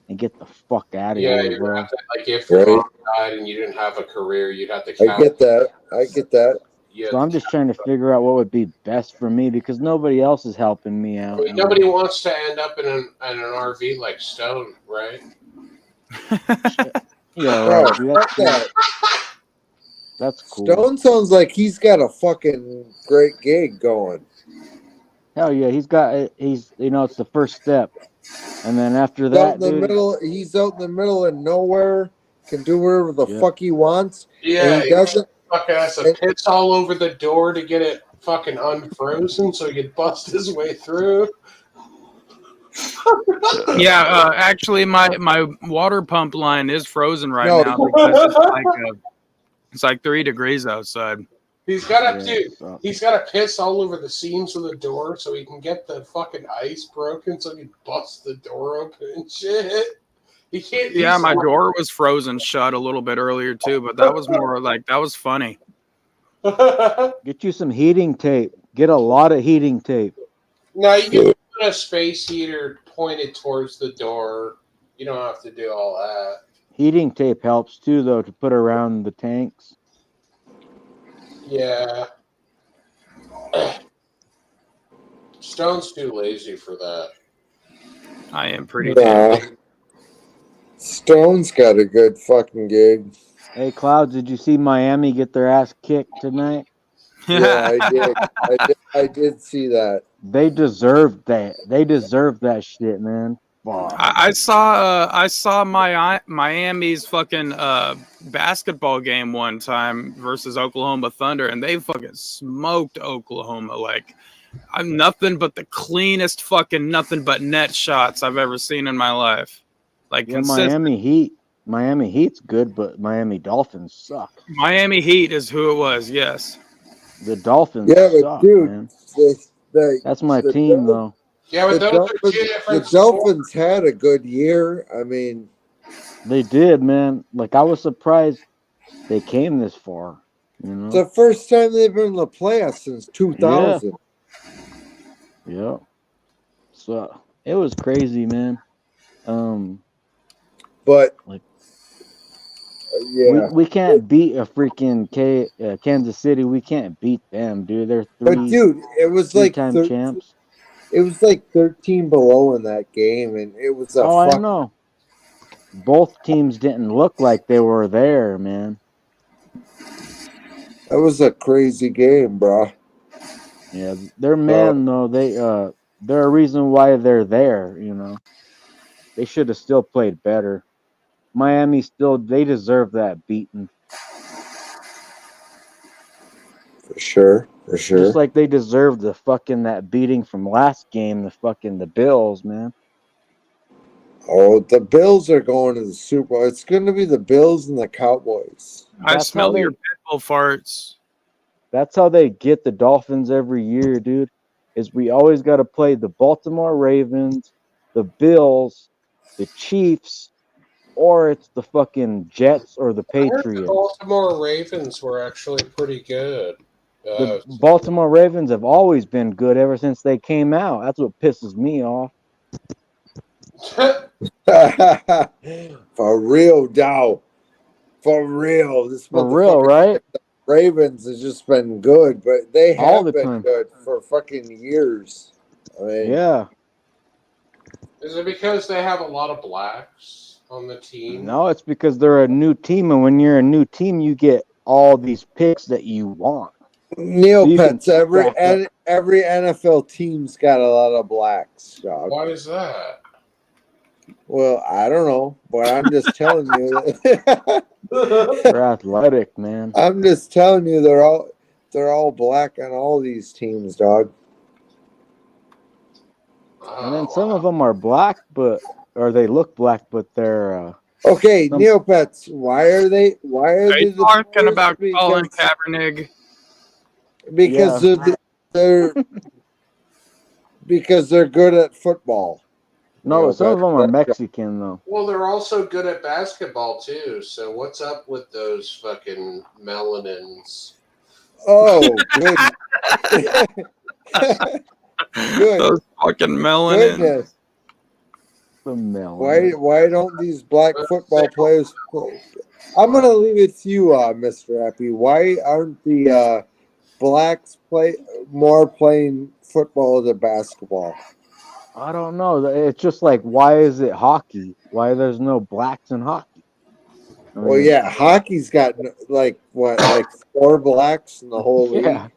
and get the fuck out of here, bro. Like if your mom died and you didn't have a career, you'd have to. I get that. So I'm just trying to figure out what would be best for me because nobody else is helping me out. I mean, nobody wants to end up in an RV like Stone, right? Yeah, Bro, right, dude, fuck that. That's cool. Stone sounds like he's got a fucking great gig going. Hell yeah, he's it's the first step, and then after He's that, out in the dude, middle. He's out in the middle of nowhere. Can do whatever the fuck he wants. Yeah, and he doesn't. Fucking has to piss all over the door to get it fucking unfrozen so he can bust his way through. Yeah, actually, my water pump line is frozen right now because it's like 3 degrees outside. He's got to Yeah, do. He's got to piss all over the seams of the door so he can get the fucking ice broken, so he busts the door open and shit. He can't. Yeah, my door was frozen shut a little bit earlier too, but that was more like that was funny. Get you some heating tape. Get a lot of heating tape. No, you can put a space heater pointed towards the door. You don't have to do all that. Heating tape helps too, though, to put around the tanks. Yeah. Stone's too lazy for that. I am pretty Nah. Stone's got a good fucking gig. Hey, Clouds, did you see Miami get their ass kicked tonight? Yeah, I did. I did see that. They deserved that. They deserved that shit, man. Fuck. I saw Miami's fucking basketball game one time versus Oklahoma Thunder, and they fucking smoked Oklahoma. Like, I'm nothing but the cleanest fucking nothing but net shots I've ever seen in my life. Like, Yeah, Miami Heat's good, but Miami Dolphins suck. Miami Heat is who it was. Yes. The Dolphins Yeah, but suck, dude, man. That's my the team, though. Yeah, but the Dolphins had a good year. I mean, They did, man. Like, I was surprised they came this far. You know? it's the first time they've been in the playoffs since 2000. Yeah. So it was crazy, man. But like, yeah, we can't beat a freaking Kansas City. We can't beat them, dude. They're but dude, it was like three-time champs. It was like 13 below in that game, and it was a I know. Both teams didn't look like they were there, man. That was a crazy game, bro. Yeah, they're though. They're a reason why they're there. You know, they should have still played better. Miami they deserve that beating. For sure. Just like they deserved that beating from last game, the Bills, man. Oh, the Bills are going to the Super Bowl. It's going to be the Bills and the Cowboys. I smell your pitbull farts. That's how they get the Dolphins every year, dude. Is we always got to play the Baltimore Ravens, the Bills, the Chiefs, or it's the fucking Jets or the I heard Patriots. the Baltimore Ravens were actually pretty good. The Baltimore Ravens have always been good ever since they came out. That's what pisses me off. For real, Dow. For real. For real, right? Ravens has just been good, but they All have the been time. good for fucking years. I mean, Yeah. Is it because they have a lot of blacks on the team? No, it's because they're a new team, and when you're a new team, you get all these picks that you want. Neopets, every NFL team's got a lot of blacks, dog. Why is that? Well, I don't know, but I'm just telling you. They're athletic, man. I'm just telling you, they're all black on all these teams, dog. And then some of them are black, or they look black, but they're okay. Neopets, why are they the talking first? about Colin Kaepernick? Because they're good at football. No, some of them are Mexican though. Well, they're also good at basketball too. So what's up with those fucking melanins? Oh, good. Good. Those fucking melanins. Goodness. The melanin. Why don't these black football players? I'm gonna leave it to you, Mr. Happy. Why aren't the blacks playing football than basketball? I don't know. It's just like, why is it hockey? Why there's no blacks in hockey? Well, yeah, hockey's got like 4 blacks in the whole league. Yeah.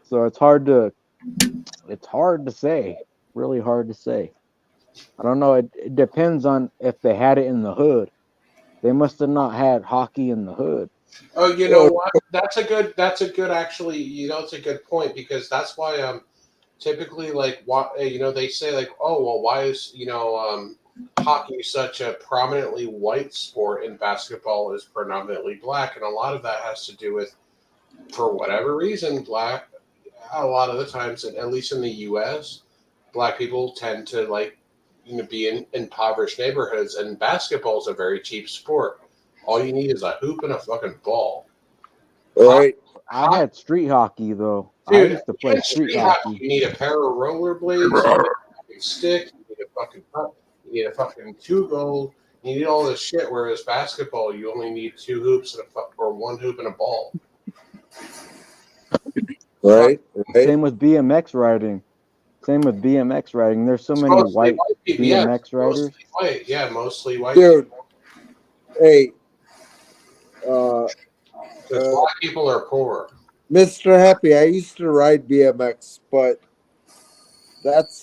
So it's hard to say. Really hard to say. I don't know. It depends on if they had it in the hood. They must have not had hockey in the hood. Oh, you know what? That's a good actually. It's a good point because that's why typically like what they say like, oh well, why is hockey such a prominently white sport and basketball is predominantly black, and a lot of that has to do with for whatever reason, a lot of the times, at least in the U.S., black people tend to be in impoverished neighborhoods, and basketball is a very cheap sport. All you need is a hoop and a fucking ball. Right. I had street hockey though. I Dude, used to play street hockey. you need a pair of rollerblades, you need a fucking stick, you need a fucking puck, you need a fucking 2 goal, you need all this shit. Whereas basketball, you only need 2 hoops and or 1 hoop and a ball. Right. Same with BMX riding. There's so many white people, BMX riders. Mostly white. Yeah, mostly white. Dude, hey, black people are poor. Mr. Happy, I used to ride BMX, but that's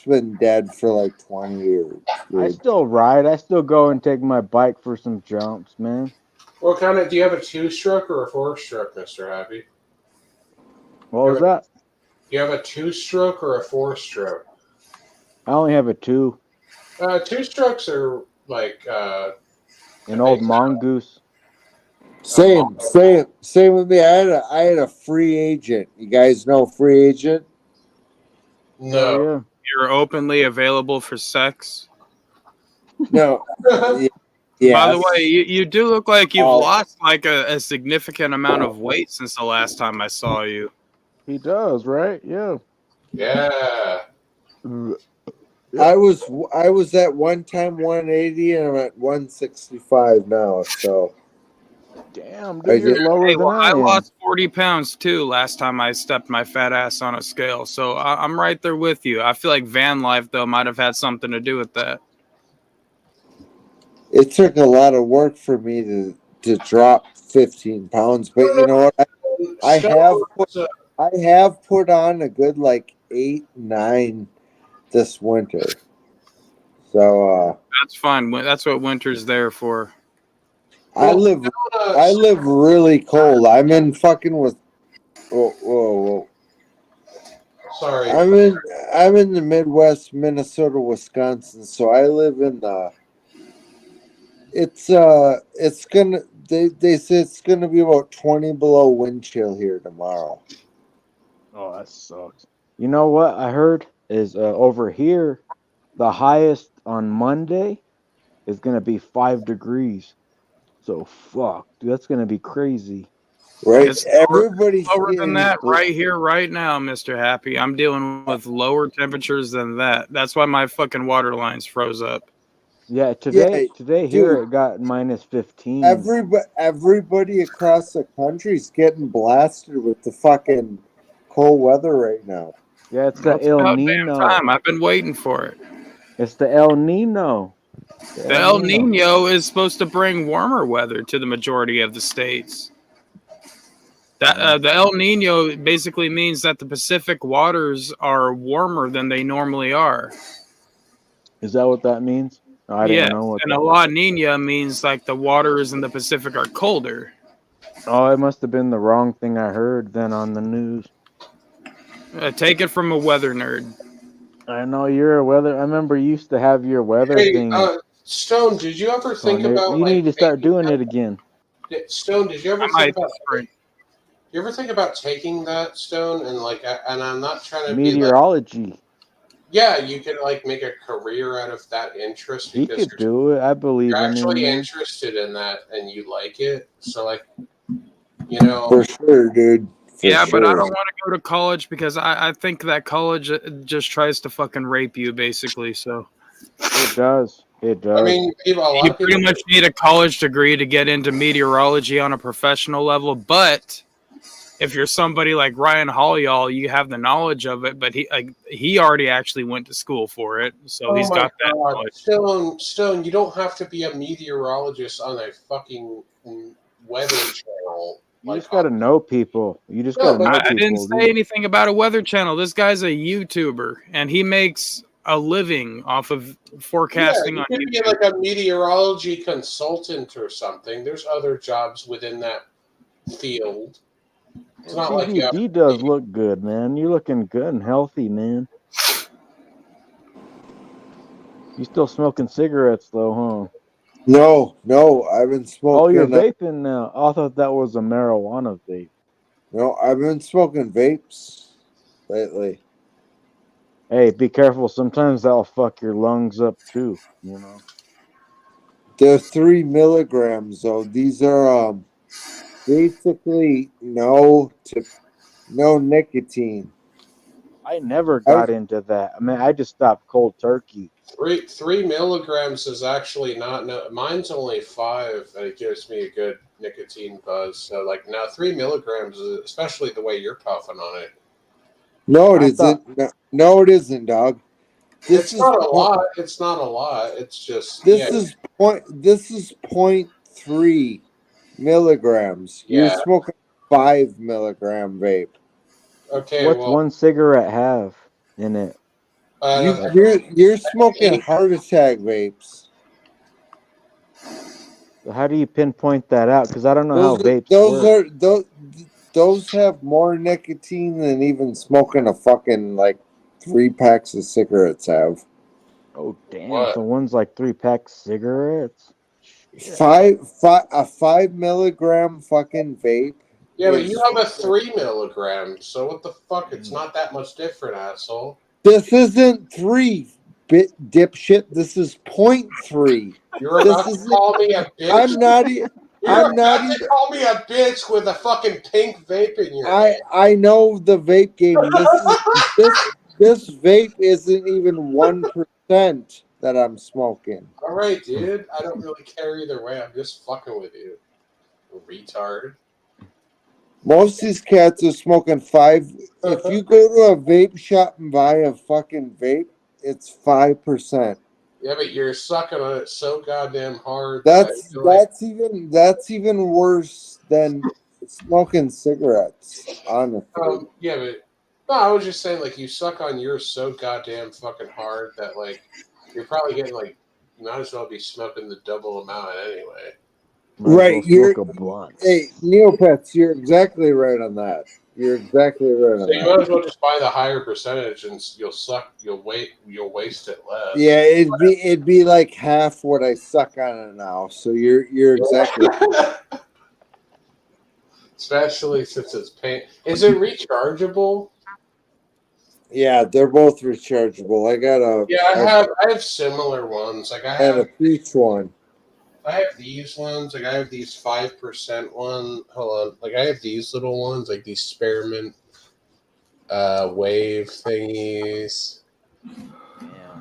been dead for like 20 years. Dude. I still ride. I still go and take my bike for some jumps, man. What kind of? Do you have a 2-stroke or a 4-stroke, Mr. Happy? What was that? Do you have a 2-stroke or a 4-stroke? I only have a 2. 2-strokes are like an old mongoose. Same with me. I had a free agent. You guys know free agent? No. Yeah. You're openly available for sex? No. By the way, you do look like you've lost like a significant amount of weight since the last time I saw you. He does, right? Yeah. Yeah. I was at one time 180 and I'm at 165 now. So damn, dude, you're lower than I am. lost 40 pounds too last time I stepped my fat ass on a scale. So I'm right there with you. I feel like van life though might have had something to do with that. It took a lot of work for me to drop 15 pounds, but you know what? I have put on a good like 8, 9 this winter. So that's fine. That's what winter's there for. I live really cold. I'm in fucking with whoa. Sorry. I'm in the Midwest, Minnesota, Wisconsin. So I live in the they say it's gonna be about 20 below wind chill here tomorrow. Oh, that sucks. You know what I heard is over here, the highest on Monday is gonna be 5 degrees. So fuck, dude, that's gonna be crazy. Right, it's everybody's lower than that right here, right now, Mr. Happy. I'm dealing with lower temperatures than that. That's why my fucking water lines froze up. Yeah, today here dude, it got minus 15. Everybody across the country's getting blasted with the fucking cold weather right now. Yeah, it's the El Nino. Time. I've been waiting for it. It's the El Nino. The El Nino is supposed to bring warmer weather to the majority of the states. That the El Nino basically means that the Pacific waters are warmer than they normally are. Is that what that means? I didn't know what. And a La Nina means like the waters in the Pacific are colder. Oh, it must have been the wrong thing I heard then on the news. Take it from a weather nerd. I know you're a weather. I remember you used to have your weather thing. Stone, did you ever think about? You need to start doing it again. Stone, did you ever think about? You ever think about taking that, Stone, and I'm not trying to meteorology. Be yeah, you could make a career out of that interest. He could do it. I believe you're in actually him. Interested in that, and you like it. So, for sure, dude. But I don't want to go to college because I think that college just tries to fucking rape you, basically. So it does. It does. I mean, you pretty much need a college degree to get into meteorology on a professional level. But if you're somebody like Ryan Holyall, you have the knowledge of it. But he already actually went to school for it, so he's got that knowledge. Stone, you don't have to be a meteorologist on a fucking weather channel. You just got to know people. You just got to know people. I didn't say anything about a weather channel. This guy's a YouTuber, and he makes a living off of forecasting on YouTube. You could be like a meteorology consultant or something. There's other jobs within that field. It's not like he does look good, man. You're looking good and healthy, man. You still smoking cigarettes, though, huh? No, I've been Oh, you're smoking. vaping now. I thought that was a marijuana vape. No, I've been smoking vapes lately. Hey, be careful. Sometimes that'll fuck your lungs up too. You know. They're 3 milligrams though. These are basically no nicotine. I never got into that. I mean, I just stopped cold turkey. 3 milligrams is actually not. No, mine's only 5, and it gives me a good nicotine buzz. So, like, now 3 milligrams, is, especially the way you're puffing on it. No, it isn't. No, it isn't, dog. It's not a lot. It's not a lot. It's just This is 0.3 milligrams. You're Yeah. smoking 5 milligram vape. Okay, What's well, one cigarette have in it? You're smoking heart attack vapes. How do you pinpoint that out? Because I don't know how vapes work. Those have more nicotine than even smoking a fucking like 3 packs of cigarettes have. Oh damn! So one's like 3-pack cigarettes. A 5 milligram fucking vape. yeah, but you have a 3 milligram. So what the fuck? It's not that much different, asshole. This isn't 3, dipshit. This is 0.3. You're about to call me a bitch. I'm not. You're I'm not about even. to call me a bitch with a fucking pink vape in your hand. I know the vape game. This vape isn't even 1% that I'm smoking. All right, dude. I don't really care either way. I'm just fucking with you, retard. Most of these cats are smoking 5. If you go to a vape shop and buy a fucking vape, it's 5%. Yeah, but you're sucking on it so goddamn hard. That's even worse than smoking cigarettes. Honestly, yeah, but no, I was just saying, like, you suck on yours so goddamn fucking hard that, like, you're probably getting, like, you might as well be smoking the double amount anyway. right? Hey, Neopets, you're exactly right on that. You're exactly right on So you that. might as well just buy the higher percentage, and you'll waste it less. Yeah, it'd be like half what I suck on it now. So you're exactly. Especially since it's paint. Is it rechargeable? Yeah, they're both rechargeable. I got a. Yeah, I have similar ones. Like I have a peach one. I have these ones. Like I have these 5% one. Hold on. Like I have these little ones, like these spearmint wave thingies.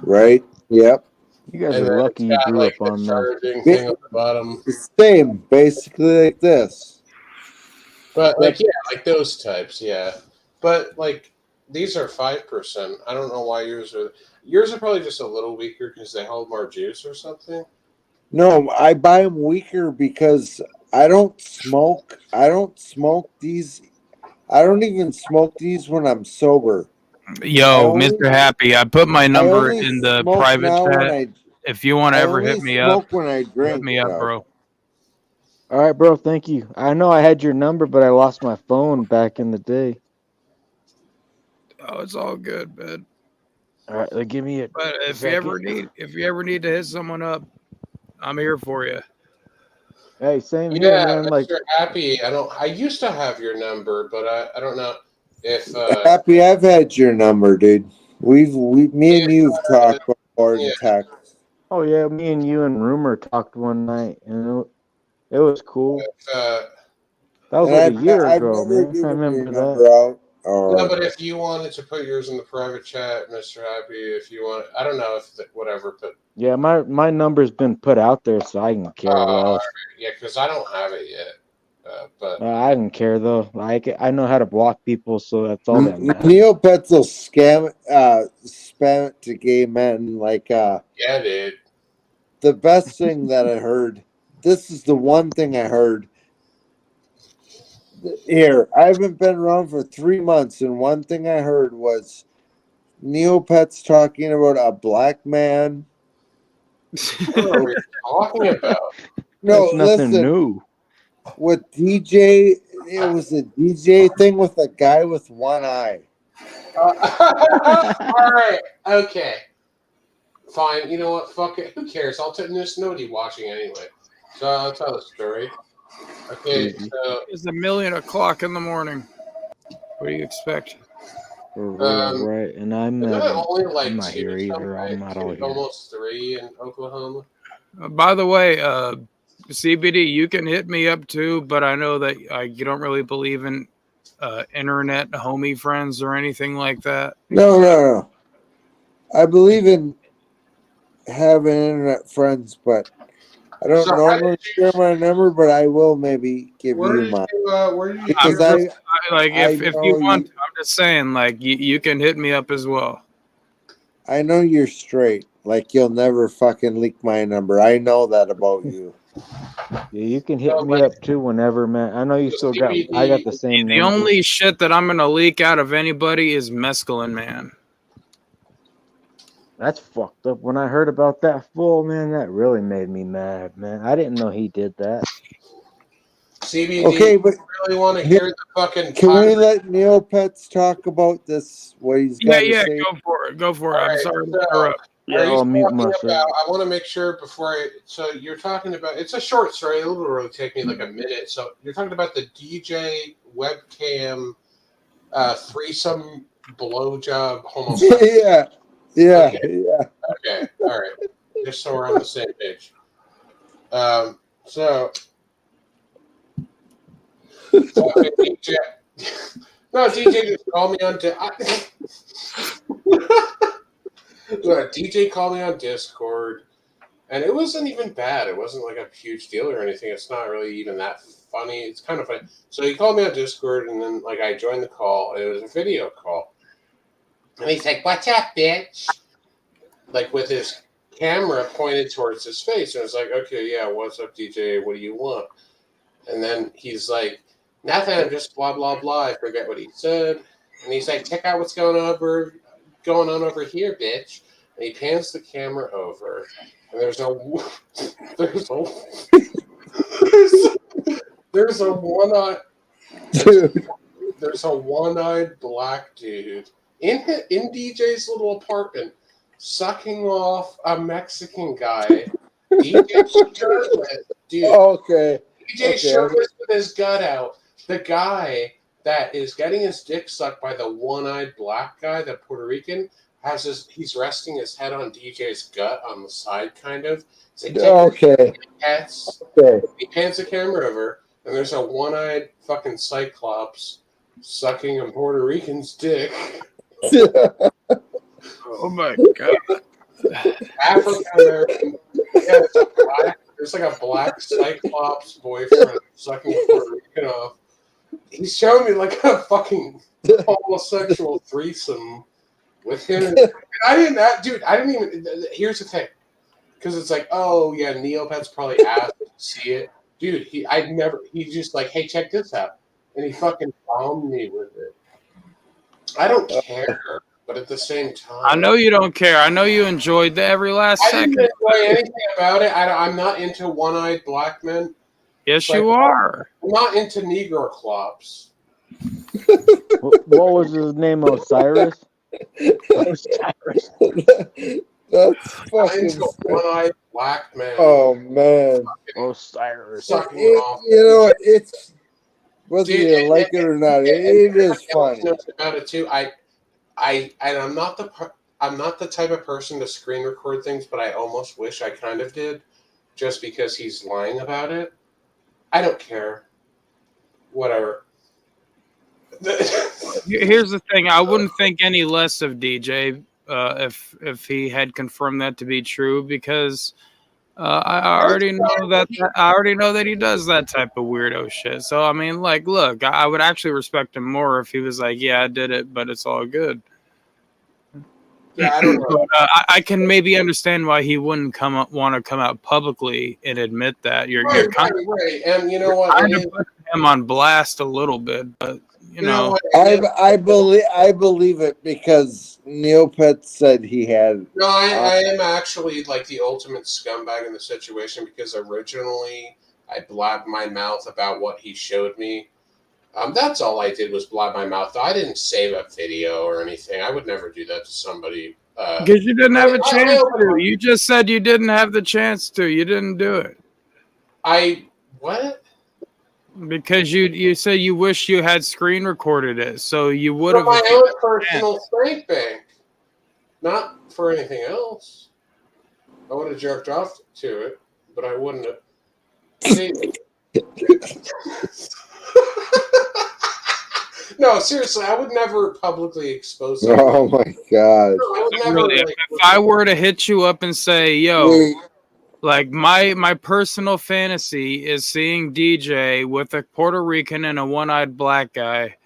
Right. Yep. You guys are lucky you grew up on those. Charging thing at the bottom. The same, basically like this. But like like those types, yeah. But like these are 5%. I don't know why yours are probably just a little weaker because they hold more juice or something. No, I buy them weaker because I don't smoke. I don't smoke these. I don't even smoke these when I'm sober. Yo, Mr. Happy, I put my number in the private chat. If you want to ever hit me up, when I drink, hit me up, bro. All right, bro. Thank you. I know I had your number, but I lost my phone back in the day. Oh, it's all good, man. All right, give me it. But if you ever need to hit someone up, I'm here for you. Hey, same here, man. Mr. Like Happy, I used to have your number, but I don't know if Happy, I've had your number, dude. Me and you've talked before in text. Oh yeah, me and you and Rumor talked one night, and it was cool. That was like a year ago, man. I remember that. No, but if you wanted to put yours in the private chat, Mr. Happy, if you want, I don't know if whatever, but Yeah, my number's been put out there, so I can care less. yeah, because I don't have it yet. But I don't care though. I know how to block people, so that's all that matters. Neopets will spam it to gay men like yeah, dude. The best thing that I heard. This is the one thing I heard. Here, I haven't been around for 3 months, and one thing I heard was Neopets talking about a black man. What are we talking about? No, That's nothing listen. new. With DJ, it was a DJ thing with a guy with one eye. All right, okay. Fine, you know what? Fuck it. Who cares? There's nobody watching anyway. So I'll tell the story. Okay, so It's 1:00,000 in the morning. What do you expect? For real, right? And I'm isn't it only I'm like not here 2 either. I'm not out something? here. Almost 3 in Oklahoma. By the way, CBD, you can hit me up too, but I know that you don't really believe in internet homie friends or anything like that. No. I believe in having internet friends, but I don't normally share my number, but I will maybe give you mine. Where did you Because if you want, I'm just saying, like you can hit me up as well. I know you're straight. Like you'll never fucking leak my number. I know that about you. Yeah, you can hit me up too whenever, man. I know you still got. I got the same The number. only shit that I'm gonna leak out of anybody is mescaline, man. That's fucked up. When I heard about that fool, man, that really made me mad, man. I didn't know he did that. CBD, Okay, but you really want to hear the fucking can we let Neopets talk about this? What he's got to say? Go for it. Go for it. I'm Alright, sorry to so, interrupt. Yeah, are you I'll mute talking myself. about, I want to make sure before so you're talking about, it's a short story, it'll really take me like a minute. So you're talking about the DJ webcam threesome blowjob homosexual. Yeah. Okay, all right. Just so we're on the same page. So DJ, no, DJ just called me on. DJ called me on Discord, and it wasn't even bad. It wasn't like a huge deal or anything. It's not really even that funny. It's kind of funny. So he called me on Discord, and then like I joined the call. And it was a video call, and he's like, "What's up, bitch?" Like with his camera pointed towards his face, and I was like, "Okay, yeah, what's up, DJ? What do you want?" And then he's like, "Nothing. I'm just blah blah blah." I forget what he said, and he's like, "Check out what's going on over here, bitch." And he pans the camera over, and there's a one-eyed black dude in DJ's little apartment, sucking off a Mexican guy. DJ shirtless, dude. Okay. DJ shirtless with his gut out. The guy that is getting his dick sucked by the one-eyed black guy, the Puerto Rican, he's resting his head on DJ's gut on the side, kind of. Like, Okay. He pans the camera over, and there's a one-eyed fucking cyclops sucking a Puerto Rican's dick. Oh my god. African American. Yeah, there's like a black cyclops boyfriend sucking a Puerto Rican off. He's showing me like a fucking homosexual threesome with him. And I didn't even. Here's the thing, because it's like, oh yeah, Neopets probably asked to see it, dude. He's just like, hey, check this out, and he fucking bombed me with it. I don't care, but at the same time, I know you don't care. I know you enjoyed every last second. I didn't enjoy anything about it. I'm not into one-eyed black men. Yes, you are. I'm not into Negro clops. What was his name? Osiris? Osiris. That's I'm fucking into one-eyed black man. Oh man. Osiris. Sucking off. You know what? It's whether you like it or not, it is funny. About it too. I'm not the type of person to screen record things, but I almost wish I kind of did, just because he's lying about it. I don't care. Whatever. Here's the thing. I wouldn't think any less of DJ if he had confirmed that to be true, because I already know that he does that type of weirdo shit. So I mean, like, look, I would actually respect him more if he was like, "Yeah, I did it, but it's all good." Yeah, I don't know. But, I can maybe understand why he wouldn't want to come out publicly and admit that. You're kind of right. And you know what? kind of putting him on blast a little bit, but you know. I believe it because Neopets said he had. No, I am actually like the ultimate scumbag in the situation, because originally I blabbed my mouth about what he showed me That's all I did was blab my mouth. I didn't save a video or anything. I would never do that to somebody. Because you didn't have a chance to. You just said you didn't have the chance to. You didn't do it. What? Because you said you wish you had screen recorded it, so you would For have. my own personal spank bank, not for anything else. I would have jerked off to it, but I wouldn't have. See, no, seriously, I would never publicly expose it. Oh my god! No, I would never. Really, if I were to hit you up and say, "Yo," Wait. like my personal fantasy is seeing DJ with a Puerto Rican and a one-eyed black guy.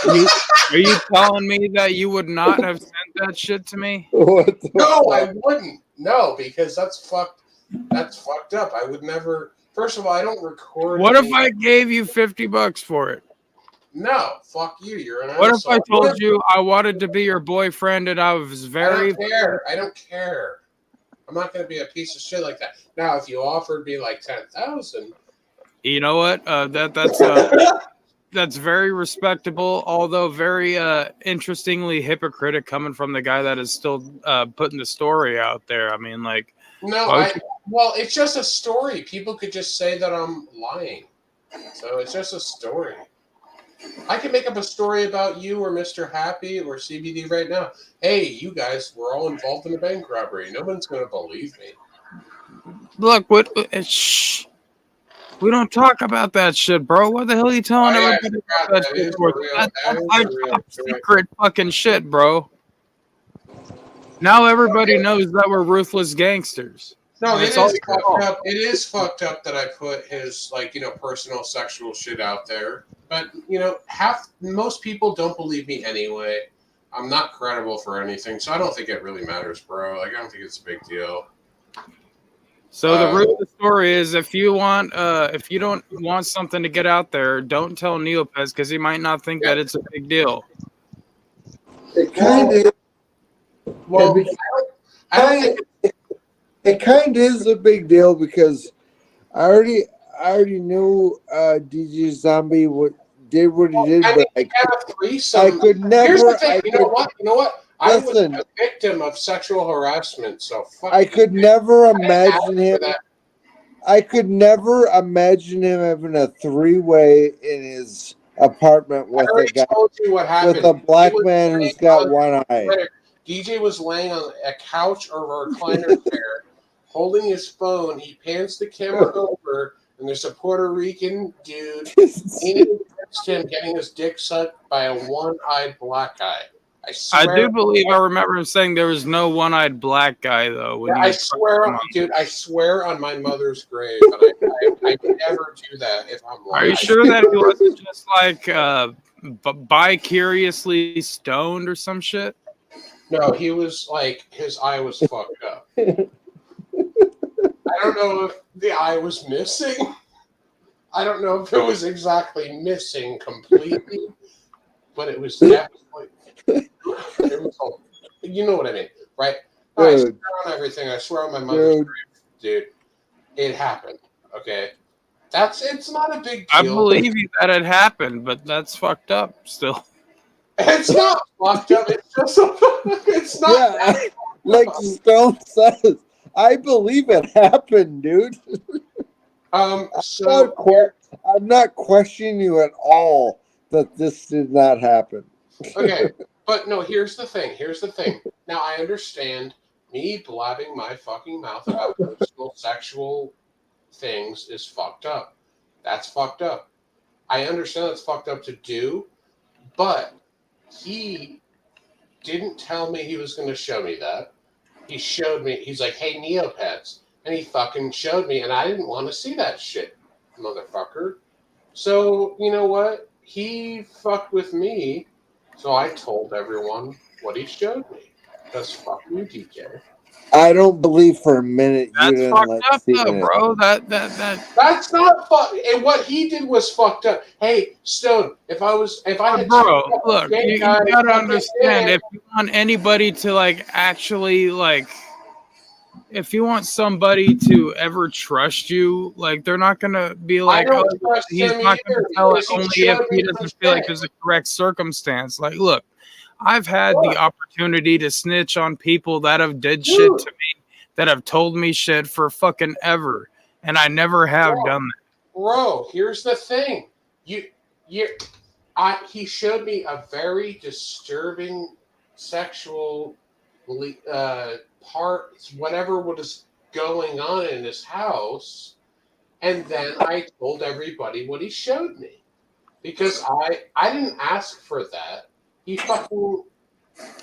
Are you telling me that you would not have sent that shit to me? No, I wouldn't. No, because that's fucked up. I would never. First of all, I don't record. What if I gave you $50 for it? No, fuck you. You're an What asshole. if I told you I wanted to be your boyfriend and I was very... I don't care. I don't care. I'm not going to be a piece of shit like that. Now, if you offered me like 10,000, You know what? That's very respectable, although very interestingly hypocritic coming from the guy that is still putting the story out there. I mean, like... well, it's just a story. People could just say that I'm lying. So it's just a story. I can make up a story about you or Mr. Happy or CBD right now. Hey, you guys were all involved in a bank robbery. No one's going to believe me. Look, shh. We don't talk about that shit, bro. What the hell are you telling everybody about that shit for? That's secret fucking shit, bro. Now everybody knows that we're ruthless gangsters. No, That's it all is we fucked call. up. It is fucked up that I put his personal sexual shit out there. But most people don't believe me anyway. I'm not credible for anything, so I don't think it really matters, bro. Like I don't think it's a big deal. So the root of the story is if you don't want something to get out there, don't tell Neopets because he might not think that it's a big deal. It kind of. Well, it kind of is a big deal because I already knew DJ Zombie did what he did, but I could never. Here's the thing. You know what? I was a victim of sexual harassment, so I could never imagine him. I could never imagine him having a three-way in his apartment with a guy with a black man who's got one eye. DJ was laying on a couch or a recliner chair, holding his phone. He pans the camera over, and there's a Puerto Rican dude leaning next to him, getting his dick sucked by a one-eyed black guy. I do believe I remember him saying there was no one-eyed black guy though. I swear, dude. I swear on my mother's grave, I would never do that if I'm lying. Are you sure that he wasn't just like bi-curiously stoned or some shit? No, he was like his eye was fucked up. I don't know if the eye was missing. I don't know if it was exactly missing completely, but it was definitely. You know what I mean, right? I swear on everything. I swear on my mother's grave, dude. It happened. Okay, it's not a big deal. I believe you that it happened, but that's fucked up still. It's not fucked up. It's just it's not. Yeah, like Stone says, I believe it happened, dude. I'm not questioning you at all that this did not happen. Okay, but no, here's the thing. Now, I understand me blabbing my fucking mouth about personal sexual things is fucked up. That's fucked up. I understand that's fucked up to do, but he didn't tell me he was going to show me that. He showed me. He's like, hey, Neopets. And he fucking showed me, and I didn't want to see that shit, motherfucker. So, you know what? He fucked with me. So I told everyone what he showed me. That's fuck you, DJ. I don't believe for a minute you didn't fucked up, though, bro. That's not fuck. And what he did was fucked up. Hey, Stone, if I had bro, look, you gotta understand. If you want anybody to like actually like if you want somebody to ever trust you, like they're not gonna be like, don't oh, trust he's him not gonna either tell it because he only if showed he me doesn't the feel like shit. there's a correct circumstance. Like, look, I've had the opportunity to snitch on people that have did shit to me, that have told me shit for fucking ever, and I never have done that. Bro, here's the thing. He showed me a very disturbing sexual part, whatever was going on in his house, and then I told everybody what he showed me because I didn't ask for that. He fucking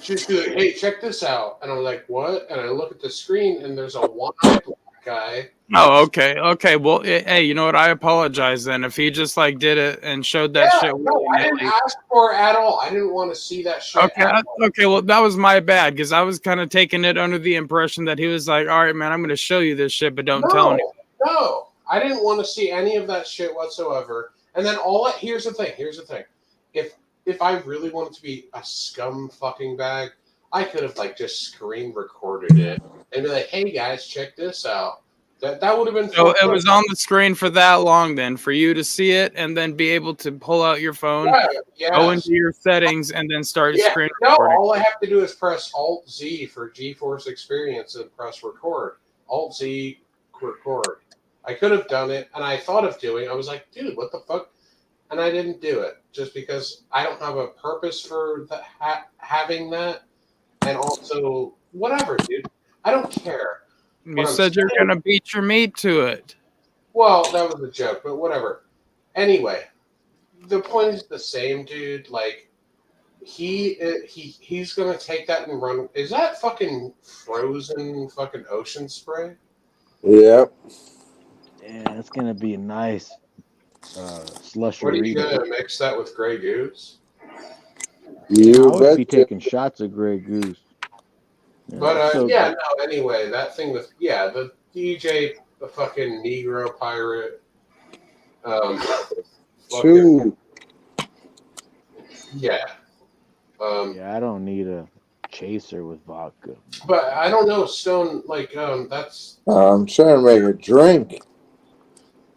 just be like, "Hey, check this out," and I'm like, "What?" And I look at the screen, and there's a one-eyed black guy. Oh, okay. Well, hey, you know what? I apologize then if he just like did it and showed that shit. No, I didn't ask for it at all. I didn't want to see that shit. Okay. Well, that was my bad because I was kind of taking it under the impression that he was like, "All right, man, I'm going to show you this shit, but don't tell anyone." No, I didn't want to see any of that shit whatsoever. And then here's the thing. If I really wanted to be a scum fucking bag, I could have like just screen recorded it and be like, "Hey guys, check this out." That would have been. So it was on the screen for that long, then, for you to see it and then be able to pull out your phone, go into your settings, and then start screen recording. All I have to do is press Alt Z for GeForce Experience and press record. Alt Z record. I could have done it, and I thought of doing. I was like, dude, what the fuck? And I didn't do it just because I don't have a purpose for having that, and also whatever, dude. I don't care. You said you're going to beat your meat to it. Well, that was a joke, but whatever. Anyway, the point is the same, dude. Like, he's gonna take that and run. Is that fucking frozen fucking ocean spray? Yep. Yeah, it's gonna be a nice slush. What are you gonna mix that with Grey Goose? I would be taking shots of Grey Goose. But anyway, that thing with the DJ, the fucking Negro pirate. True. Yeah. I don't need a chaser with vodka. But I don't know, Stone. Like, that's. I'm trying to make a drink.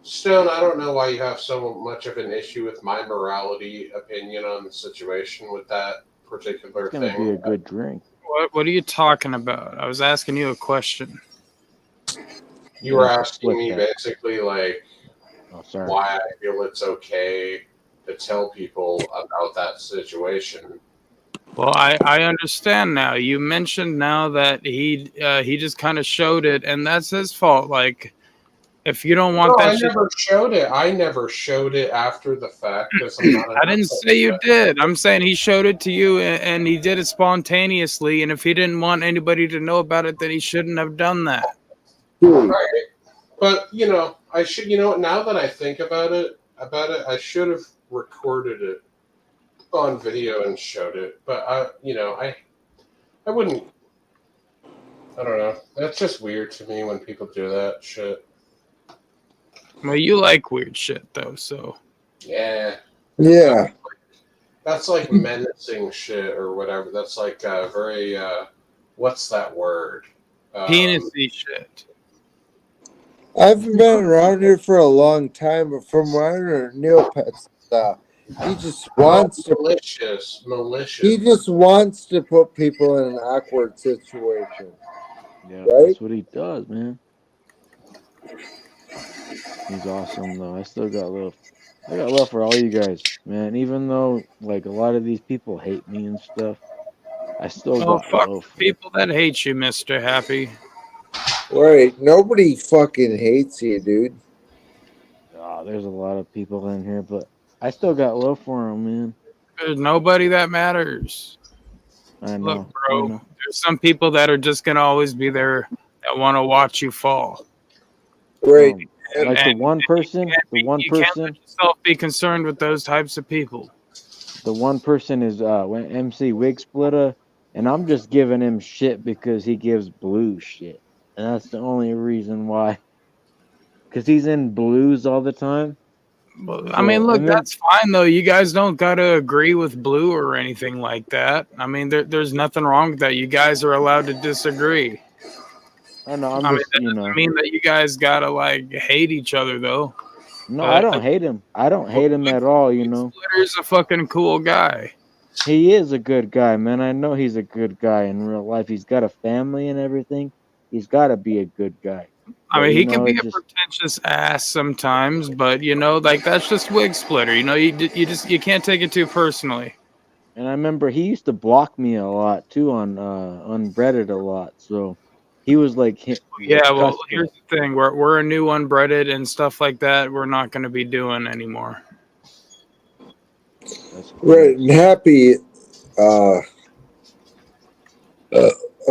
Stone, I don't know why you have so much of an issue with my morality opinion on the situation with that particular It's gonna thing. be a good drink. What are you talking about? I was asking you a question. You were asking me basically like why I feel it's okay to tell people about that situation. Well, I understand now. You mentioned now that he just kind of showed it, and that's his fault. Like, if you don't want that I shit, never showed it. I never showed it after the fact because I'm not. I didn't say you did. I'm saying he showed it to you, and he did it spontaneously. And if he didn't want anybody to know about it, then he shouldn't have done that. Right. But I should. Now that I think about it, I should have recorded it on video and showed it. But I wouldn't. I don't know. That's just weird to me when people do that shit. Well, you like weird shit though, so. Yeah. Yeah. That's like menacing shit or whatever. That's like very. What's that word? Penisy shit. I've been around here for a long time, but from what I heard, Neopets, he just wants to malicious. He just wants to put people in an awkward situation. Yeah, right? That's what he does, man. He's awesome though. I got love for all you guys, man. Even though like a lot of these people hate me and stuff, I still got fuck love for people that hate you, Mr. Happy. Right. Nobody fucking hates you, dude. There's a lot of people in here, but I still got love for them, man. There's nobody that matters. I know. Look, bro, there's some people that are just gonna always be there that want to watch you fall. Right. Like the one person, you can't let yourself be concerned with those types of people. The one person is when MC Wig Splitter, and I'm just giving him shit because he gives blue shit, and that's the only reason why. Because he's in blues all the time. Well, I mean, look, that's fine though. You guys don't gotta agree with blue or anything like that. I mean, there's nothing wrong with that. You guys are allowed to disagree. I know. I'm I mean, just, that doesn't mean that you guys gotta like hate each other though. No, I don't hate him. I don't hate him at all. Splitter's a fucking cool guy. He is a good guy, man. I know he's a good guy in real life. He's got a family and everything. He's got to be a good guy. I But, mean, he can it be a pretentious ass sometimes, but like that's just wig splitter. You can't take it too personally. And I remember he used to block me a lot too on Unbreaded a lot. So he was like, Yeah, well, here's the thing: we're a new Unbreaded and stuff like that. We're not going to be doing anymore. Right, and Happy,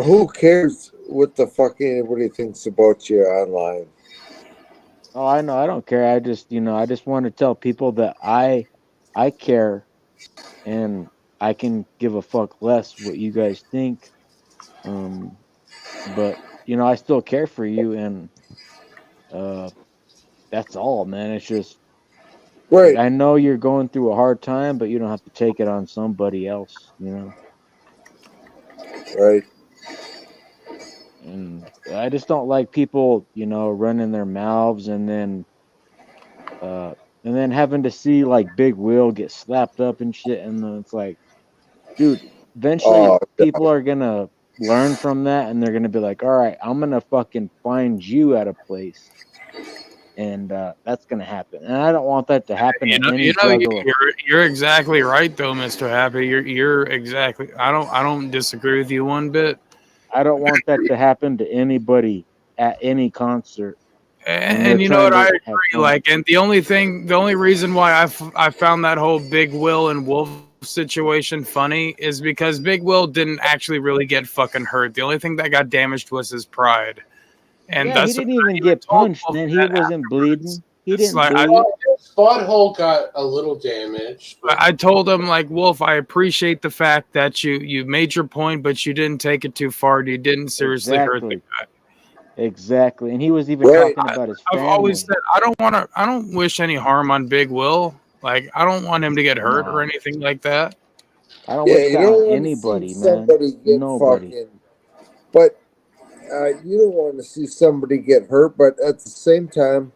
who cares what the fuck anybody thinks about you online? Oh, I know. I don't care. I just, I just want to tell people that I care, and I can give a fuck less what you guys think. But I still care for you, and that's all, man. It's just, right. I know you're going through a hard time, but you don't have to take it on somebody else. Right. And I just don't like people, running their mouths and then having to see like Big Will get slapped up and shit, and then it's like, dude, eventually people are gonna learn from that, and they're gonna be like, all right, I'm gonna fucking find you at a place, and that's gonna happen, and I don't want that to happen to any juggler. You're exactly right, though, Mr. Happy. You're exactly. I don't disagree with you one bit. I don't want that to happen to anybody at any concert. And you know what? I agree. Like, and the only reason why I found that whole Big Will and Wolf situation funny is because Big Will didn't actually really get fucking hurt. The only thing that got damaged was his pride. And yeah, he didn't even get punched, man. He wasn't bleeding. He didn't bleed. His butthole got a little damaged. I told him, like, Wolf, I appreciate the fact that you made your point, but you didn't take it too far. You didn't seriously hurt the guy. Exactly, and he was even talking about his family. I've always said I don't wish any harm on Big Will. Like, I don't want him to get hurt or anything like that. I don't wish that on anybody, man. Nobody. But you don't want to see somebody get hurt. But at the same time,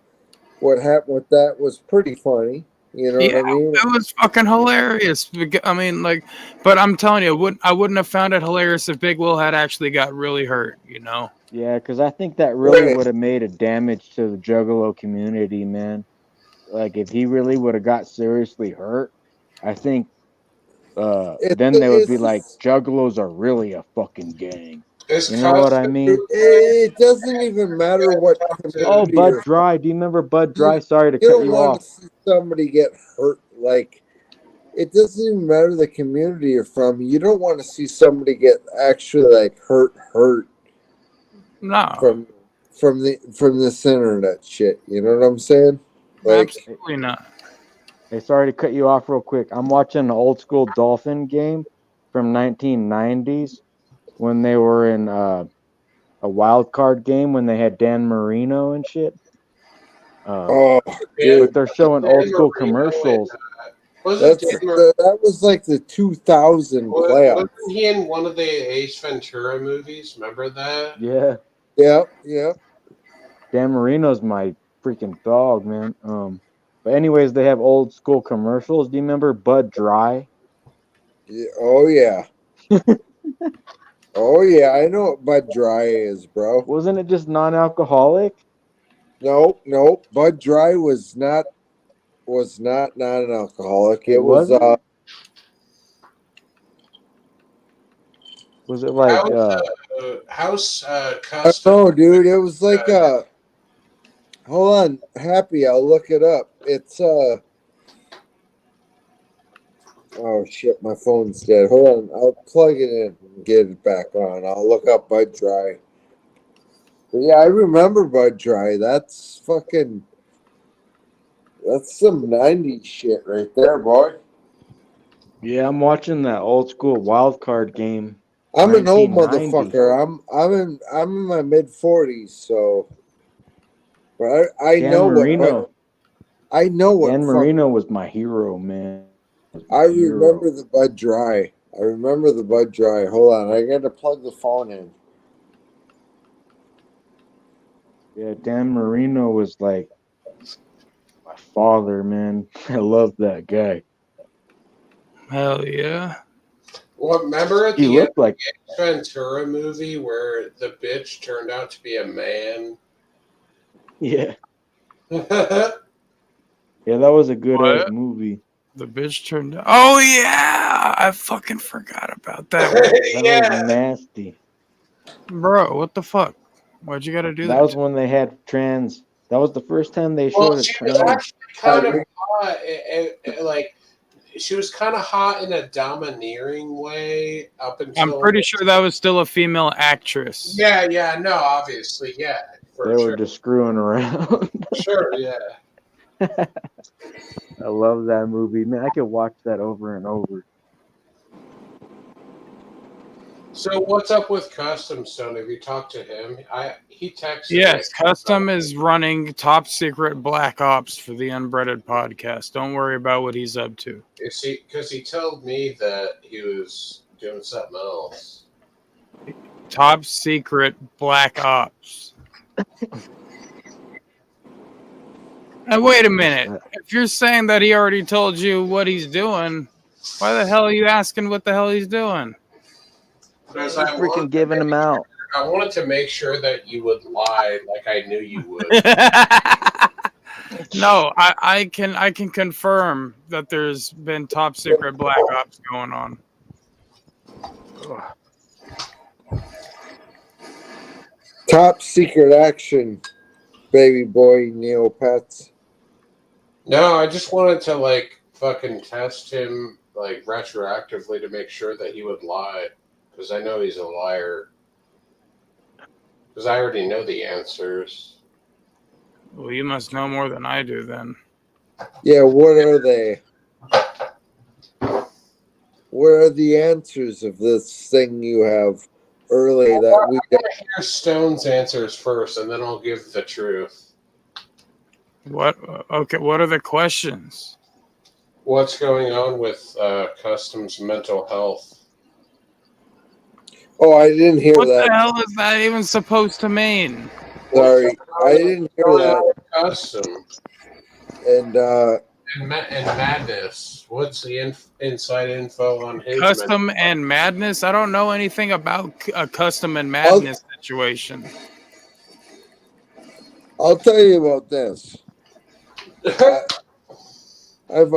what happened with that was pretty funny. You know what I mean? It was fucking hilarious. I mean, like, but I'm telling you, I wouldn't have found it hilarious if Big Will had actually got really hurt. Yeah, because I think that really would have made a damage to the Juggalo community, man. Like, if he really would have got seriously hurt, I think then they would be like, Juggalos are really a fucking gang. You know what I mean? It doesn't even matter what. Oh, Bud Dry. Do you remember Bud Dry? Sorry to cut don't you want off. to see somebody get hurt. Like, it doesn't even matter the community you're from. You don't want to see somebody get actually like hurt. No. From this internet shit. You know what I'm saying? Like, absolutely not. Hey, sorry to cut you off real quick. I'm watching an old school Dolphin game from 1990s when they were in a wild card game when they had Dan Marino and shit. dude, but they're showing old school commercials. That was like the 2000 playoffs. Wasn't he in one of the Ace Ventura movies? Remember that? Yeah. Yeah. Dan Marino's my freaking dog, man. But anyways, they have old school commercials. Do you remember Bud Dry? Yeah, oh yeah. Oh yeah, I know what Bud Dry is, bro. Wasn't it just non-alcoholic? Nope. Bud Dry was not an alcoholic. It was Was it like house custom? No, dude. It was like hold on, Happy. I'll look it up. It's oh shit, my phone's dead. Hold on, I'll plug it in and get it back on. I'll look up Bud Dry. But yeah, I remember Bud Dry. That's some 90s shit right there, boy. Yeah, I'm watching that old school wild card game. I'm an old motherfucker. I'm in my mid 40s, so. But I know Marino. I know what. Dan Marino was my hero, man. I remember the Bud Dry. Hold on, I got to plug the phone in. Yeah, Dan Marino was like my father, man. I love that guy. Hell yeah. Well, remember at He the end looked like of the Ventura movie where the bitch turned out to be a man? yeah. Yeah, that was a good ass What? movie. The bitch turned. Oh yeah, I fucking forgot about that. That was nasty. Bro, what the fuck? Why'd you gotta do That that? was when they had trans. That was the first time they Well, showed a she was trans. actually kind of hot, like she was kind of hot in a domineering way up I'm until. pretty sure that was still a female actress. Yeah, no, obviously, yeah, for They were sure, just screwing around. sure, yeah. I love that movie, man. I could watch that over and over. So what's up with Custom Stone? Have you talked to him? He texted me. Yes, Custom is running top secret black ops for the Unbreaded podcast. Don't worry about what he's up to. Is he? Because he told me that he was doing something else. Top secret black ops. And wait a minute. If you're saying that he already told you what he's doing, why the hell are you asking what the hell he's doing? Because He's freaking giving them out. I wanted to make sure that you would lie like I knew you would. No, I can confirm that there's been top secret black ops going on. Top secret action, baby boy Neopets. No, I just wanted to like fucking test him like retroactively to make sure that he would lie, because I know he's a liar. Because I already know the answers. Well, you must know more than I do then. Yeah, what are they? What are the answers of this thing you have early that we I'm gonna hear Stone's answers first, and then I'll give the truth. What? Okay, what are the questions? What's going on with Custom's mental health? Oh, I didn't hear What that. the hell is that even supposed to mean? Sorry, I didn't hear that. Custom And and Madness. What's the inside info on his Custom and Madness? I don't know anything about a Custom and Madness situation. I'll tell you about this. I've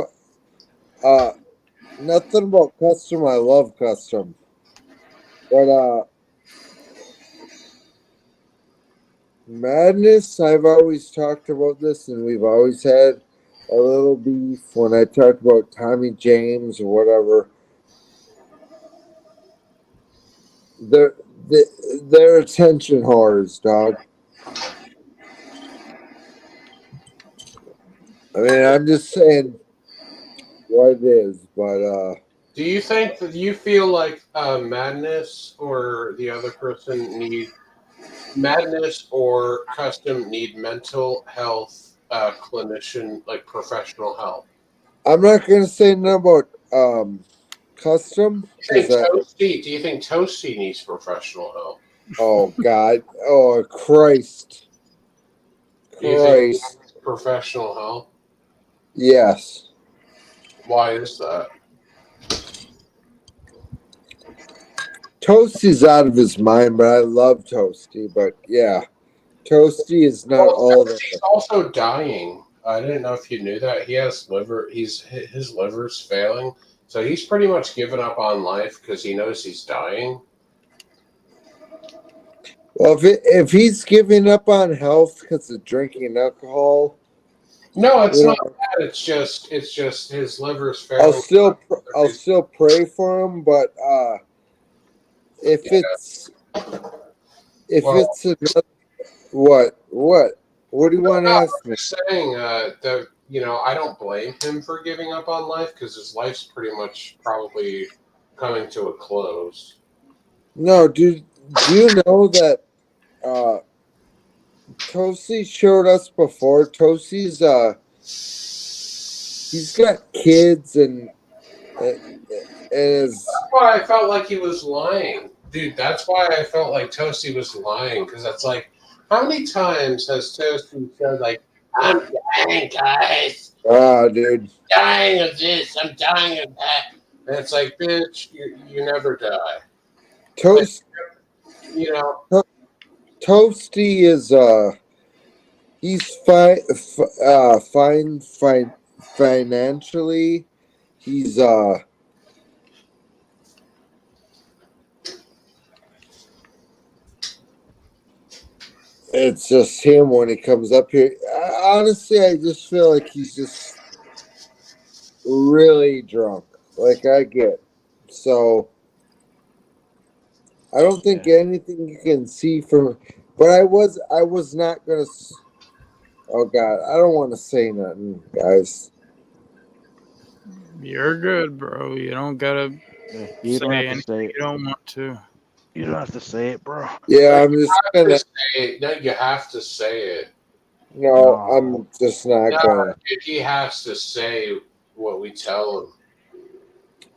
nothing about Custom. I love Custom, but Madness. I've always talked about this, and we've always had a little beef when I talked about Tommy James or whatever. They're attention whores, dog. I mean, I'm just saying what it is, but Do you think that you feel like Madness or the other person need Madness or Custom need mental health clinician, like professional help? I'm not gonna say nothing about Custom. Do you think Toasty needs professional help? Oh God! Oh Christ! Do you think he Christ! needs professional help? Yes. Why is that? Toasty's out of his mind, but I love Toasty. But yeah, Toasty is not all there. He's also dying. I didn't know if you knew that. He has liver. His liver's failing, so he's pretty much given up on life because he knows he's dying. Well, if he's giving up on health because of drinking alcohol, no, it's you not know, that. It's just his liver's failing. I'll still pray for him, but if it's another, what do you want to ask me? I'm just saying that I don't blame him for giving up on life because his life's pretty much probably coming to a close. No, do you know that Toasty showed us before? Toasty's he's got kids and is. That's why I felt like he was lying, dude. That's why I felt like Toasty was lying, because that's like How many times has Toasty said, like, I'm dying, guys. Ah, dude. Dying of this. I'm dying of that. And it's like, bitch, you never die. Toast. You know. Toasty is he's fine financially. He's it's just him when he comes up here. Honestly, I just feel like he's just really drunk. Like I get. So I don't think anything you can see from, but I was not gonna. Oh God, I don't want to say nothing, guys. You're good, bro. You don't gotta You don't say have to anything say you it. don't want to. You don't have to say it, bro. Yeah, I'm You just have gonna. to say it. No, you have to say it. No, I'm just not No, gonna. he has to say what we tell him.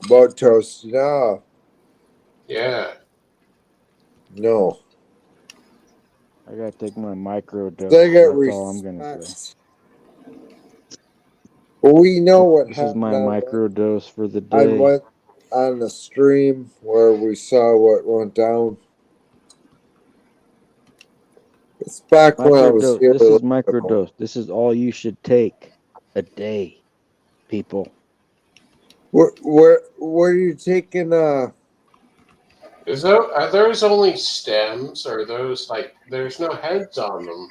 About Toast, no, Yeah. no. I gotta take my micro dose. They got That's all I'm gonna say. respect. But we know what This is happened my micro dose for the I day. went on the stream where we saw what went down. It's back when I was Microdose. here. This is microdose. This is all you should take a day, people. Where are you taking? Are those only stems, or are those like there's no heads on them?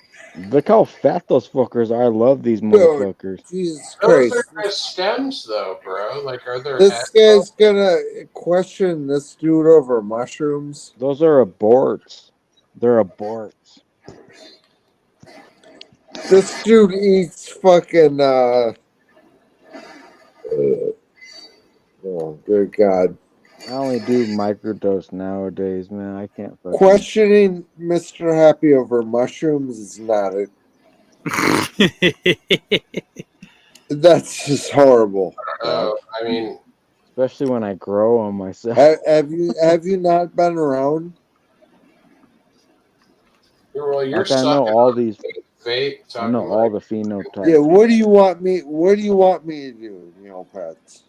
Look how fat those fuckers are. I love these motherfuckers. Jesus Those Christ! are just stems, though, bro. Like, are there This heads? guy's gonna question this dude over mushrooms. Those are aborts. They're aborts. This dude eats fucking. Oh, good God! I only do microdose nowadays, man. I can't fucking. Questioning Mr. Happy over mushrooms is not it. That's just horrible. I mean, especially when I grow them myself. Have you not been around? well, you're Like I know all these. vape. I know all the phenotypes. Yeah. What do you want me? What do you want me to do? You know, pets.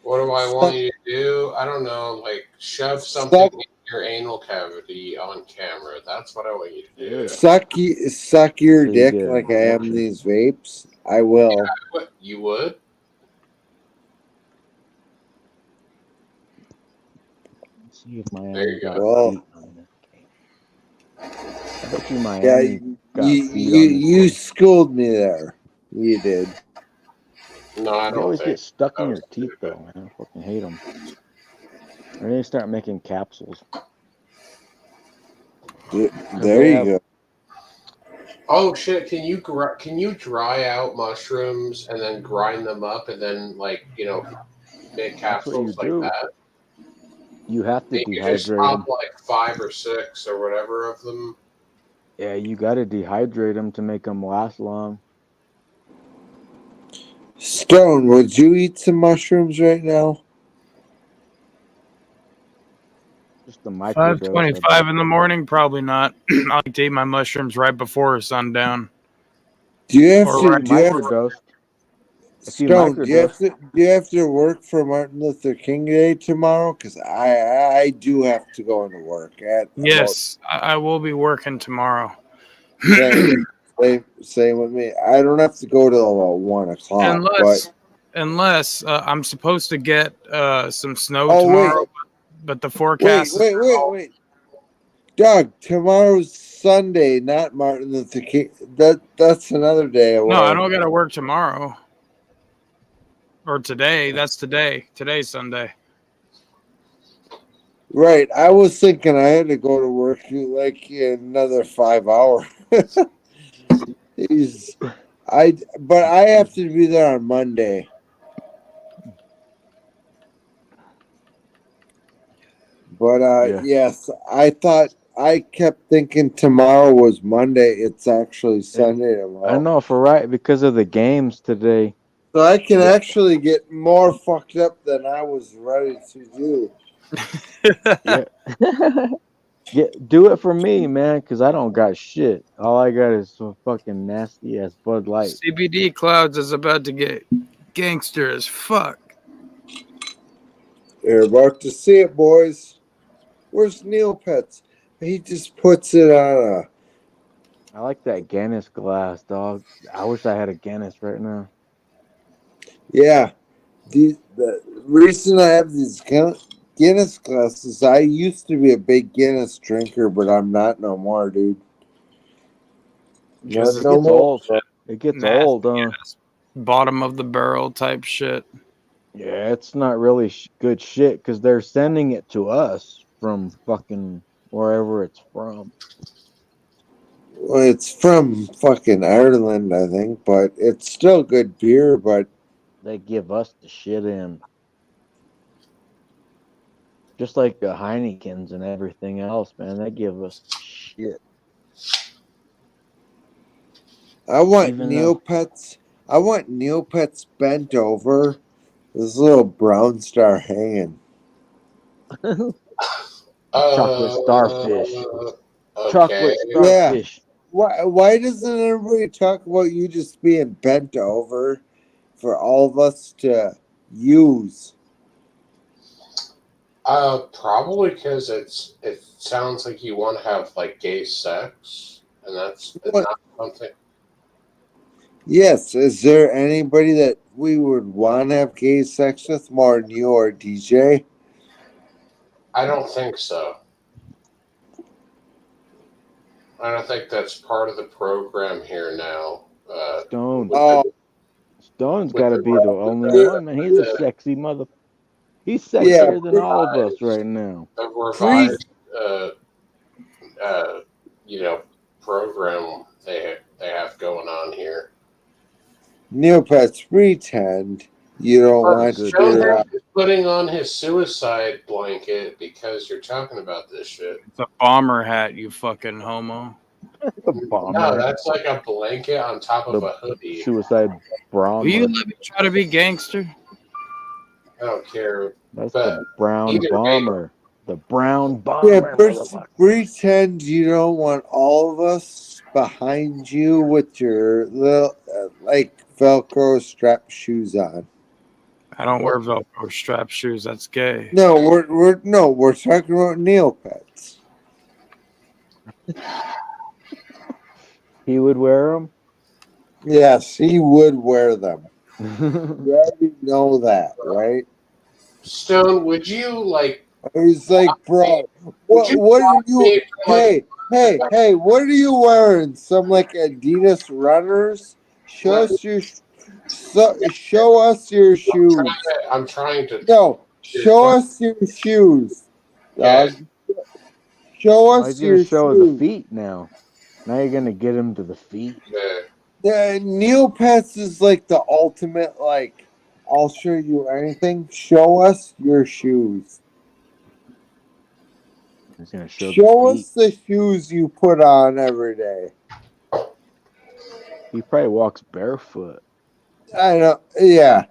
What do I want you to do? I don't know. Like, shove something in your anal cavity on camera. That's what I want you to do. Suck your So you dick get like I am infection. these vapes. I will. Yeah, you would? Let's see if Miami got Well, feet on it. I bet you Miami yeah, got feet on this you one. schooled me there. You did. No, I They don't always think get stuck in your teeth, though, man. I fucking hate them. Or they start making capsules. There you go. Oh shit! Can you dry out mushrooms and then grind them up and then make That's what you capsules like do. that? You have to And you just dehydrate pop them. like 5 or 6 or whatever of them. Yeah, you got to dehydrate them to make them last long. Stone, would you eat some mushrooms right now? Just the microdose. 5:25 in the morning, probably not. I'll eat my mushrooms right before sundown. Do you have Or to? right Do you have microdose? Stone, do you have to work for Martin Luther King Day tomorrow? Because I do have to go into work at Yes, I will be working tomorrow. same with me. I don't have to go till about 1 o'clock. Unless I'm supposed to get some snow Oh, tomorrow, but the forecast. Wait. Doug, tomorrow's Sunday, not Martin Luther King. That's another day away. No, I don't got to work tomorrow. Or today. That's today. Today's Sunday. Right. I was thinking I had to go to work like another 5 hours. But I have to be there on Monday. But yes, I kept thinking tomorrow was Monday. It's actually Sunday tomorrow. I know for right because of the games today. So I can actually get more fucked up than I was ready to do. Yeah. Do it for me, man, because I don't got shit. All I got is some fucking nasty ass Bud Light. CBD Clouds is about to get gangster as fuck. You're about to see it, boys. Where's Neopets? He just puts it on I like that Guinness glass, dog. I wish I had a Guinness right now. Yeah. The reason I have these Guinness glasses, I used to be a big Guinness drinker, but I'm not no more, dude. Because Not no more. It gets nasty old, huh? ass bottom of the barrel type shit. Yeah, it's not really good shit because they're sending it to us from fucking wherever it's from. Well, it's from fucking Ireland, I think, but it's still good beer, but They give us the shit in. Just like the Heinekens and everything else, man. They give us shit. I want Even though Neopets. I want Neopets bent over. This little brown star hanging. chocolate starfish. Okay. Chocolate starfish. Why doesn't everybody talk about you just being bent over for all of us to use? Probably because it sounds like you want to have like gay sex, and that's not something. Yes. Is there anybody that we would want to have gay sex with more than you or DJ? I don't think so. I don't think that's part of the program here now. Stone. Oh, Stone's with got to the- be the only one, man. He's a sexy mother. He's yeah. sexier than all of us right now. The revised, program they have going on here. Neopets, pretend you don't want to. Joe is putting on his suicide blanket because you're talking about this shit. It's a bomber hat, you fucking homo. No, that's like a blanket on top of a hoodie. Suicide bomber. Will you let me try to be gangster? I don't care. That's but the brown either way- bomber. The brown bomber. Yeah, motherfucker. pretend you don't want all of us behind you with your little like Velcro strap shoes on. I don't wear Velcro strap shoes. That's gay. No, we're talking about Neopets. He would wear them. Yes, he would wear them. You already know that, right? Stone, would you like? He's like, bro, what are you? Hey, what are you wearing? Some like Adidas runners? Show us your shoes. I'm trying to. No, show us your shoes, dog. Show Well, us he's your gonna show shoes. the feet now. Now you're gonna get him to the feet. Neopets is like the ultimate. Like, I'll show you anything. Show us your shoes. He's gonna show Show the feet. us the shoes you put on every day. He probably walks barefoot. I know, yeah.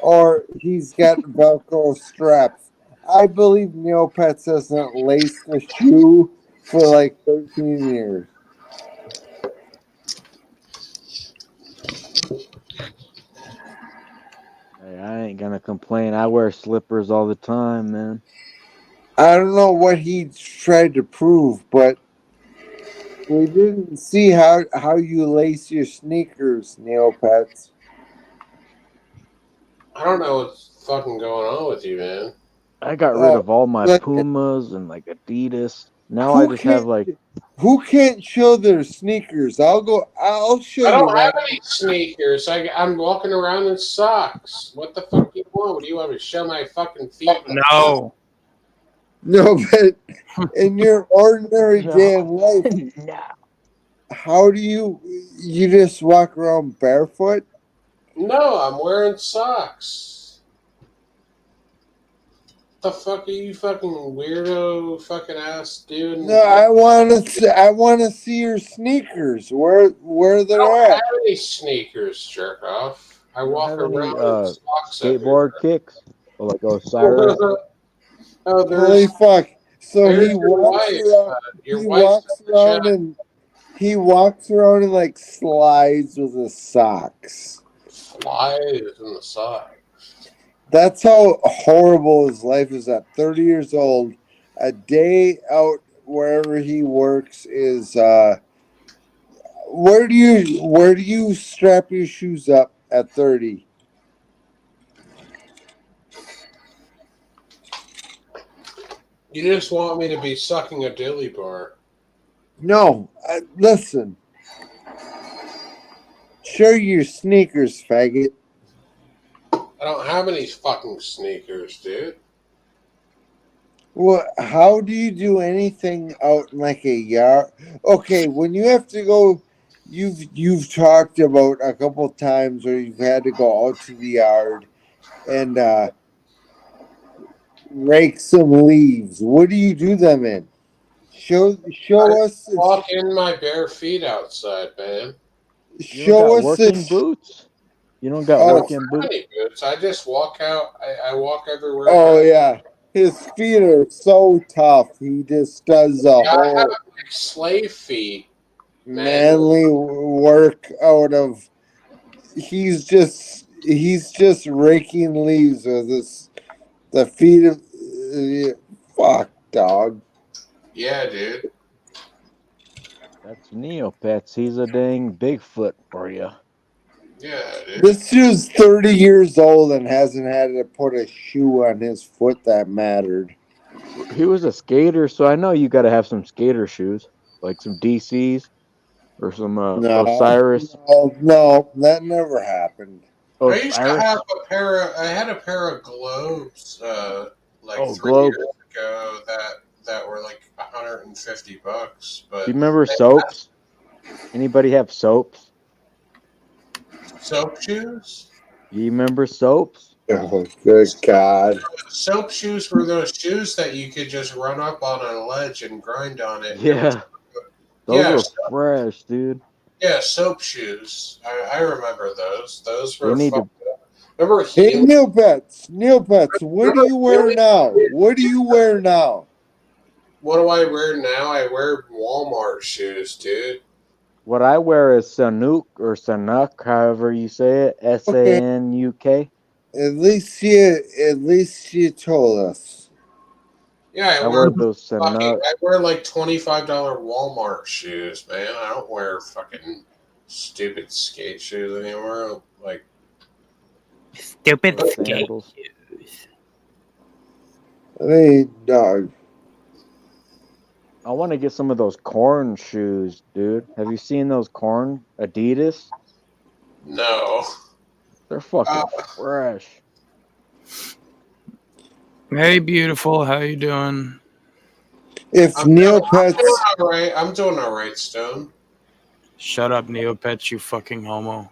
Or he's got Velcro straps. I believe Neopets hasn't laced a shoe for like 13 years. Hey, I ain't gonna complain. I wear slippers all the time, man. I don't know what he tried to prove, but we didn't see how you lace your sneakers, Neopets. I don't know what's fucking going on with you, man. I got rid of all my Pumas and like Adidas. Now I just have like Who can't show their sneakers? I'll show I you don't have right. any sneakers. I'm walking around in socks. What the fuck do you want? What do you want me to show my fucking feet? No. No, but in your ordinary damn life, how do you just walk around barefoot? No, I'm wearing socks. The fuck are you fucking weirdo fucking ass dude? No, I want to see your sneakers. Where they're I don't at. have any sneakers, jerk off. I walk have around any in socks skateboard kicks or like Osiris. Oh, there's Holy fuck! So Where's he your walks wife? around. Your He wife's walks in the around chat. and he walks around and like slides with his socks. Slides in the side. That's how horrible his life is at 30 years old. A day out wherever he works is where do you strap your shoes up at 30? You just want me to be sucking a dilly bar. No, listen. Show your sneakers, faggot. I don't have any fucking sneakers, dude. Well, how do you do anything out in like a yard? Okay, when you have to go, you've talked about a couple times where you've had to go out to the yard and rake some leaves. What do you do them in? Show I us. walk in my bare feet outside, man. You don't got Show us working this. boots? You don't got I don't working have boots? any boots. I just walk out. I walk everywhere. Oh yeah, his feet are so tough. He just does a Yeah, I have whole like slave feet. manly work out of. He's just raking leaves with the feet of. Fuck, dog. Yeah, dude. That's Neopets. He's a dang Bigfoot for you. Yeah, dude. This dude's 30 years old and hasn't had to put a shoe on his foot that mattered. He was a skater, so I know you got to have some skater shoes, like some DCs or some Osiris. No, that never happened. I used to Osiris? have I had a pair of globes, like 3 globes. years ago that were like $150. But Do you remember soaps? Anybody have soaps? Soap shoes? You remember soaps? Oh, good God. Soap shoes were those shoes that you could just run up on a ledge and grind on it. Yeah. Those were fresh, dude. Yeah, soap shoes. I remember those. Those were You need to. Remember Hey, Neopets, what do you wear now? What do you wear now? What do I wear now? I wear Walmart shoes, dude. What I wear is Sanuk or Sanuk, however you say it. SANUK. At least you told us. Yeah, I wear those Sanuk. I wear like $25 Walmart shoes, man. I don't wear fucking stupid skate shoes anymore. Like stupid sandals. Hey, dog. I want to get some of those corn shoes, dude. Have you seen those corn Adidas? No. They're fucking fresh. Hey, beautiful. How you doing? If Neopets, I'm doing all right, Stone. Shut up, Neopets, you fucking homo.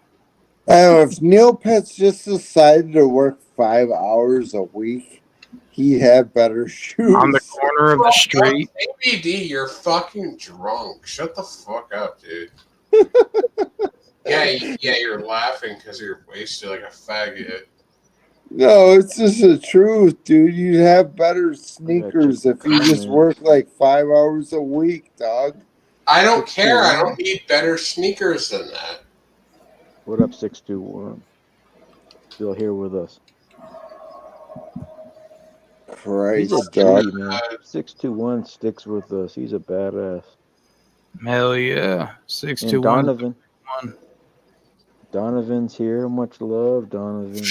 I don't know, if Neopets just decided to work 5 hours a week, he'd have better shoes. On the corner of the street. ABD, you're fucking drunk. Shut the fuck up, dude. yeah, you're laughing because you're wasted like a faggot. No, it's just the truth, dude. You'd have better sneakers if you just work like 5 hours a week, dog. I don't care. I don't need better sneakers than that. What up, 621? Still here with us. Christ, He's a dog. G, man. 621 sticks with us. He's a badass. Hell yeah. And 621. Donovan's here. Much love, Donovan.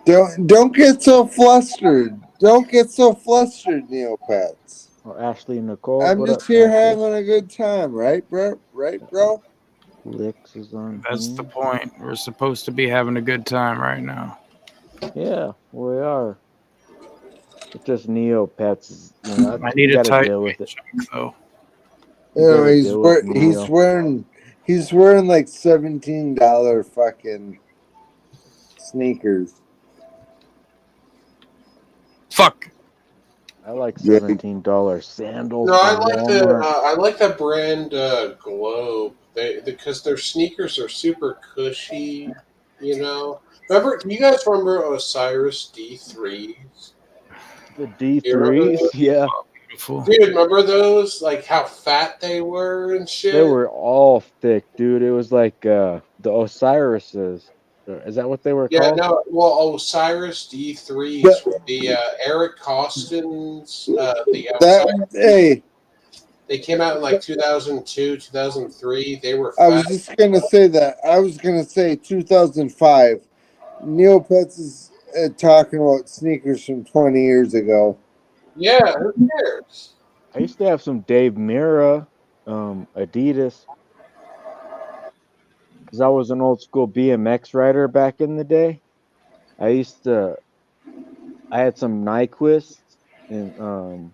Don't get so flustered. Don't get so flustered, Neopets. Oh, Ashley and Nicole. I'm what just up, here Ashley? having a good time, right, bro? Right, bro? Licks is on. That's the point. We're supposed to be having a good time right now. Yeah, we are. It's just Neopets. You know, I need you a gotta tight deal with it. chunk, though. You know, gotta deal with he's wearing like $17 fucking sneakers. Fuck. I like $17 sandals. No, I from like Walmart. the brand Globe. Because their sneakers are super cushy. You know. Do you guys remember Osiris D3s? The D3s, yeah. Dude, remember those? Like how fat they were and shit? They were all thick, dude. It was like the Osiris's. Is that what they were Yeah, called? no. Well, Osiris D3s, the Eric Costin's, the Osiris. Hey, They came out in like 2002, 2003. They were I fat. was just gonna say that. I was gonna say 2005. Neopets is talking about sneakers from 20 years ago. Yeah, who cares? I used to have some Dave Mira, Adidas, because I was an old school BMX rider back in the day. I had some Nyquists and some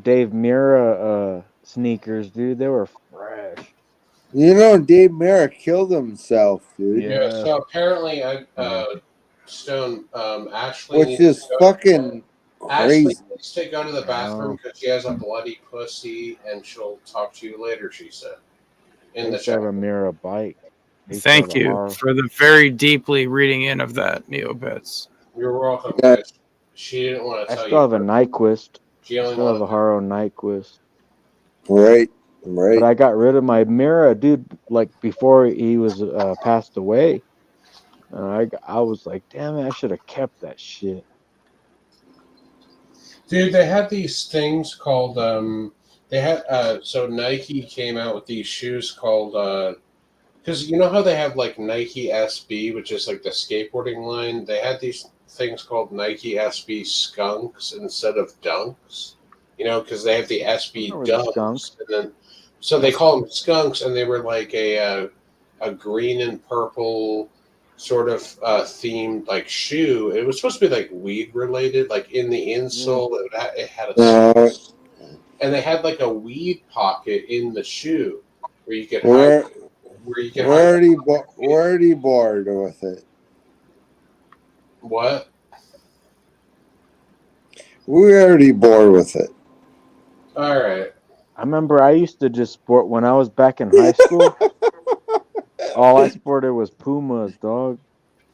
Dave Mira sneakers, dude. They were fresh. You know, Dave Merrick killed himself, dude. Yeah. So apparently, Stone Ashley Which needs is to go. fucking Ashley crazy. needs to go to the bathroom because she has a bloody pussy, and she'll talk to you later. She said. I In the used to have shower. a Mira bike. I used to Thank have a you Haro. for the very deeply reading in of that, Neopets. You're welcome. Yeah. Guys. She didn't want to I tell still you. have a Nyquist. She I only still have a wanted. Haro Nyquist. Right. But I got rid of my Mira, dude. Like before he was passed away, I was like, damn it, I should have kept that shit. Dude, they had these things called they had so Nike came out with these shoes called because you know how they have like Nike SB, which is like the skateboarding line. They had these things called Nike SB Skunks instead of Dunks. You know, because they have the SB Remember the Dunks, Skunks? and then so they call them Skunks, and they were like a green and purple sort of themed like shoe. It was supposed to be like weed related, like in the insole it had a and they had like a weed pocket in the shoe where you could hide. Where you could hide. We're already bored with it. What? We're already bored with it. All right. I remember I used to just sport when I was back in high school. All I sported was Pumas, dog.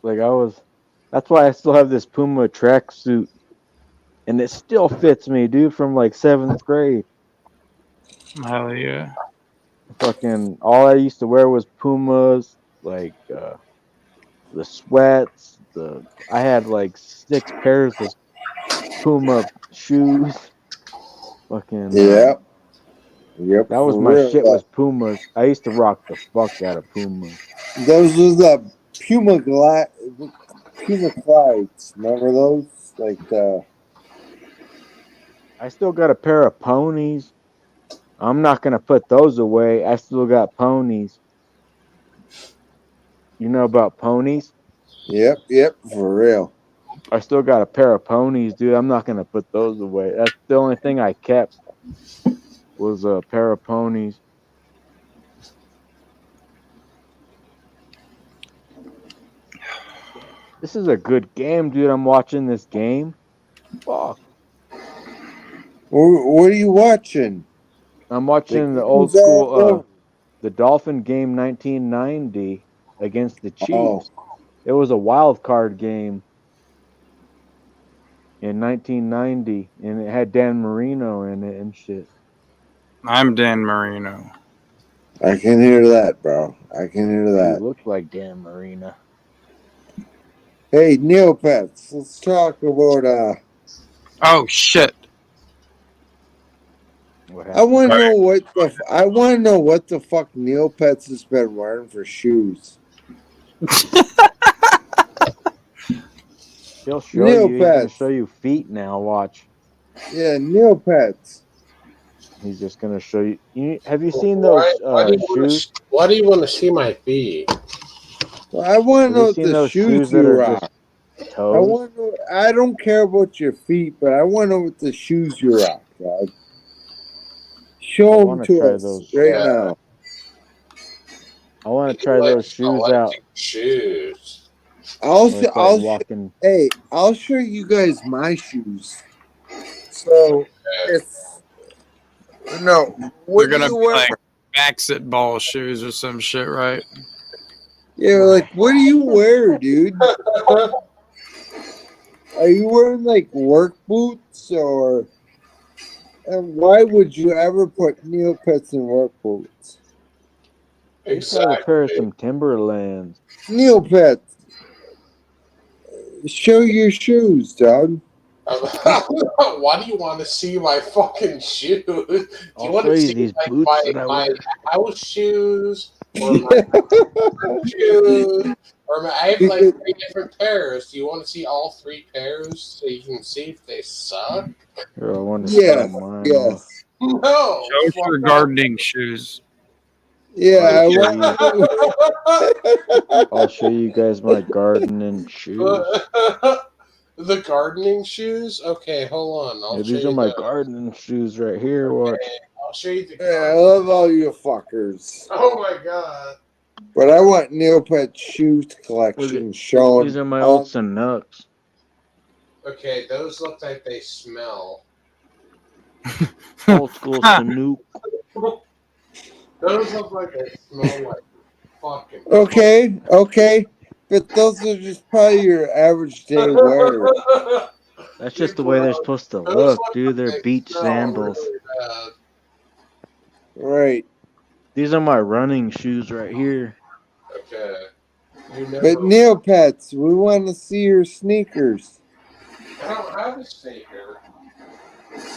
That's why I still have this Puma tracksuit, and it still fits me, dude, from like 7th grade. Hell yeah. Fucking all I used to wear was Pumas, like the sweats. I had like 6 pairs of Puma shoes. Fucking Yep. That was for my real. shit. Was Pumas. I used to rock the fuck out of Pumas. Those was the Puma Clydes. Remember those? Like the. I still got a pair of ponies. I'm not gonna put those away. I still got ponies. You know about ponies? Yep, for real. I still got a pair of ponies, dude. I'm not gonna put those away. That's the only thing I kept was a pair of ponies. This is a good game, dude. I'm watching this game. Fuck. What are you watching? I'm watching the old school, the Dolphin game 1990 against the Chiefs. It was a wild card game in 1990, and it had Dan Marino in it and shit. I'm Dan Marino. I can hear that, bro. I can hear that. You look like Dan Marino. Hey, Neopets, let's talk about Oh shit! I want to know what the fuck Neopets has been wearing for shoes. He'll show you. He's gonna show you feet now. Watch. Yeah, Neopets. He's just gonna show you. Have you seen those shoes? Why do you want to see my feet? Well, I want to know what the shoes you rock. I don't care about your feet, but I want to know what the shoes you rock, dog. Show them to us right now. I want to try those shoes out. Shoes. I'll show you guys my shoes. So it's We're gonna be like basketball shoes or some shit, right? Yeah, like what do you wear, dude? Are you wearing like work boots or? And why would you ever put Neopets in work boots? He's probably a pair of some Timberlands. Neopets, show your shoes, dog. Why do you want to see my fucking shoes? Do you I'll want show to you see these like boots my, that I my wear. house shoes or my shoes? Or I have like 3 different pairs. Do you want to see all 3 pairs so you can see if they suck? Here, I want to show mine off. No. Show us your gardening shoes. Yeah, I'll show you guys my gardening shoes. The gardening shoes? Okay, hold on. I'll Yeah, show these you are my those. gardening shoes right here. Watch. I'll show you the Yeah, I love all you fuckers. Oh my god. But I want Neopet shoes collection shown. These are my old Canucks. Okay, those look like they smell. Old school Sanuk. Those look like they smell like fucking. Okay. But those are just probably your average day wear. That's just the way they're supposed to look, dude. They're beach sandals. Right. These are my running shoes right here. Okay. But Neopets, we want to see your sneakers. I don't have a sneaker.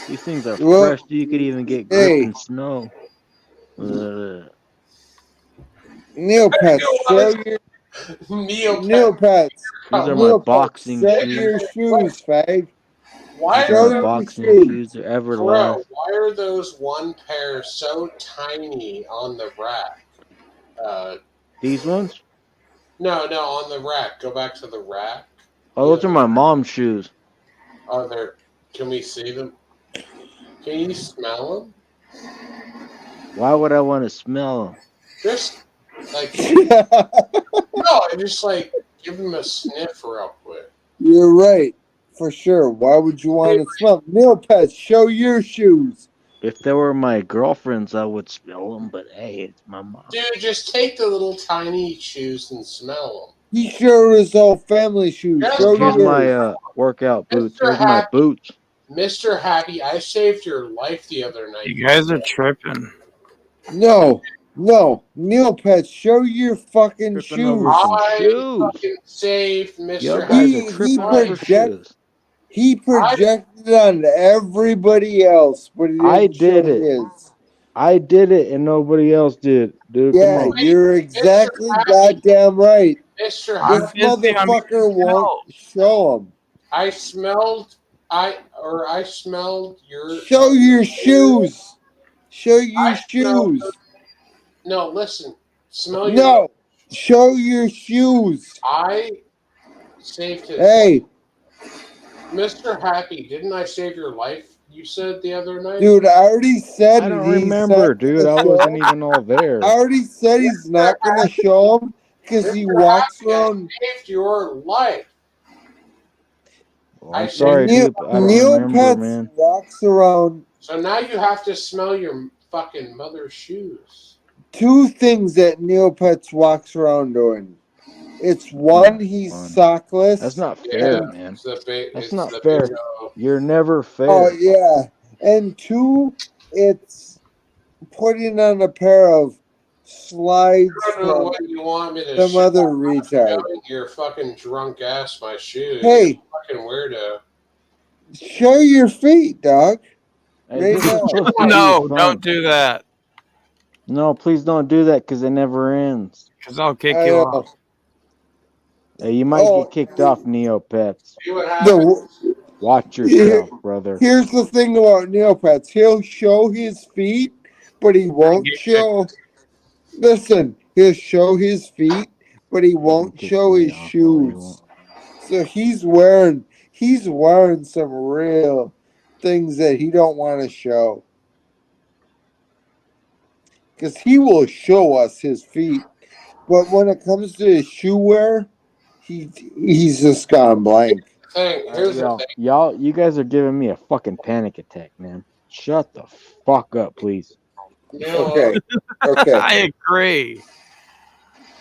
These things are Well, fresh. You could even get grip hey. in snow. Neopets, show your Neopets. These are my boxing show shoes. your shoes, fag. Why These are are my those boxing shoes. They're Bro, Everlast. why are those one pair so tiny on the rack? These ones? No, on the rack. Go back to the rack. Oh, those are my mom's shoes. Are there? Can we see them? Can you smell them? Why would I want to smell them? Just like no, just like give them a sniff real quick. You're right, for sure. Why would you want to smell? Neopets, show your shoes. If they were my girlfriends, I would smell them. But hey, it's my mom. Dude, just take the little tiny shoes and smell them. He showed his whole family shoes. Yes, Show Here's yours. my workout boots. Mr. Here's my Happy. boots. Mr. Happy, I saved your life the other night. You guys are tripping. No. Neopets, show your fucking Tripping over shoes. some I shoes. fucking saved Y'all Mr. guys Happy. are tripping over shoes. He projected on everybody else, but he didn't I did show it. his. I did it, and nobody else did. Dude, Yeah, come on. you're exactly Happy. goddamn right. Mr. This Happy, motherfucker won't show him. I smelled your. Show your shoes. Show your I smelled shoes. No, listen. Smell your. No, show your shoes. I saved his. Hey, Mr. Happy, didn't I save your life? You said the other night. dude, I already said I don't he's remember, not dude. gonna I show wasn't him. even all there. I already said he's not gonna show him because he Mr. walks Happy, I around. saved your life. Well, I'm sorry, dude. But I don't remember, Neopets man. walks around. So now you have to smell your fucking mother's shoes. 2 things that Neopets walks around doing. It's one, he's sockless. That's not fair, Yeah, man. it's That's not the fair. bingo. You're never fair. Oh yeah, and 2, it's putting on a pair of slides I don't know from what you want me to some show. other I'm retard. showing your fucking drunk ass my shoes. Hey. You fucking weirdo. Show your feet, dog. Hey, Right this is now. supposed to be No, fun. don't do that. No, please don't do that because it never ends. Because I'll kick I you know. off. Hey, you might Oh. get kicked off, Neopets. See what happens? The, Watch yourself, brother. here's the thing about Neopets. He'll show his feet, but he won't show. Listen, he'll show his feet, but he won't kick show me his off. No, he shoes. won't. So he's wearing some real things that he don't want to show. Because he will show us his feet. But when it comes to his shoe wear, he's just gone blank. Here's the thing. Y'all, you guys are giving me a fucking panic attack, man. Shut the fuck up, please. Okay. Okay. I agree.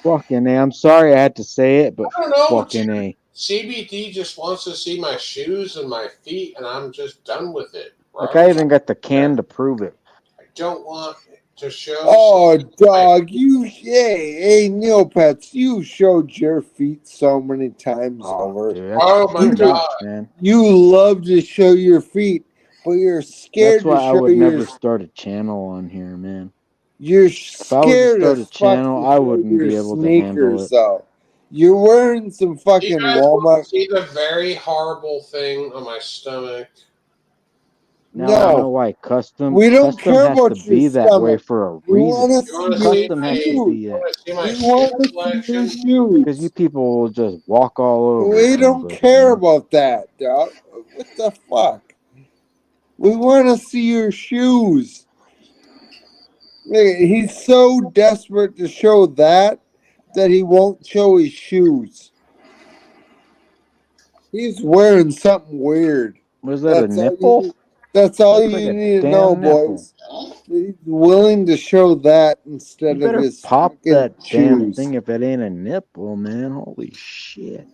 Fucking A. I'm sorry I had to say it, but I don't know what fucking A. CBD just wants to see my shoes and my feet, and I'm just done with it. Bro. Like I even got the can to prove it. I don't want to show. Oh, dog, hey, Neopets, you showed your feet so many times over. Dude, Oh my too god, much, man. You love to show your feet, but you're scared That's why to I show would your. never start a channel on here, man. You're If I was to scared start as a fuck channel, to I show wouldn't your be able to handle sneakers, it. though. You're wearing some fucking you guys want Walmart. to see the very horrible thing on my stomach? Now I know No, why custom we don't care has to about your be that way stomach. for a We reason. want to You want see to your see Custom my? has to shoes. be You that. want to see my We shoe want to see your collection? shoes. Because you people will just walk all over We don't somebody, care man. about that, dog. What the fuck? We want to see your shoes. He's so desperate to show that he won't show his shoes. He's wearing something weird. Was that a That's all nipple? you, that's all Looks like you a need to damn know, nipple. boys. He's willing to show that You instead of better his pop fucking that damn shoes. thing if it ain't a nipple, man. Holy shit.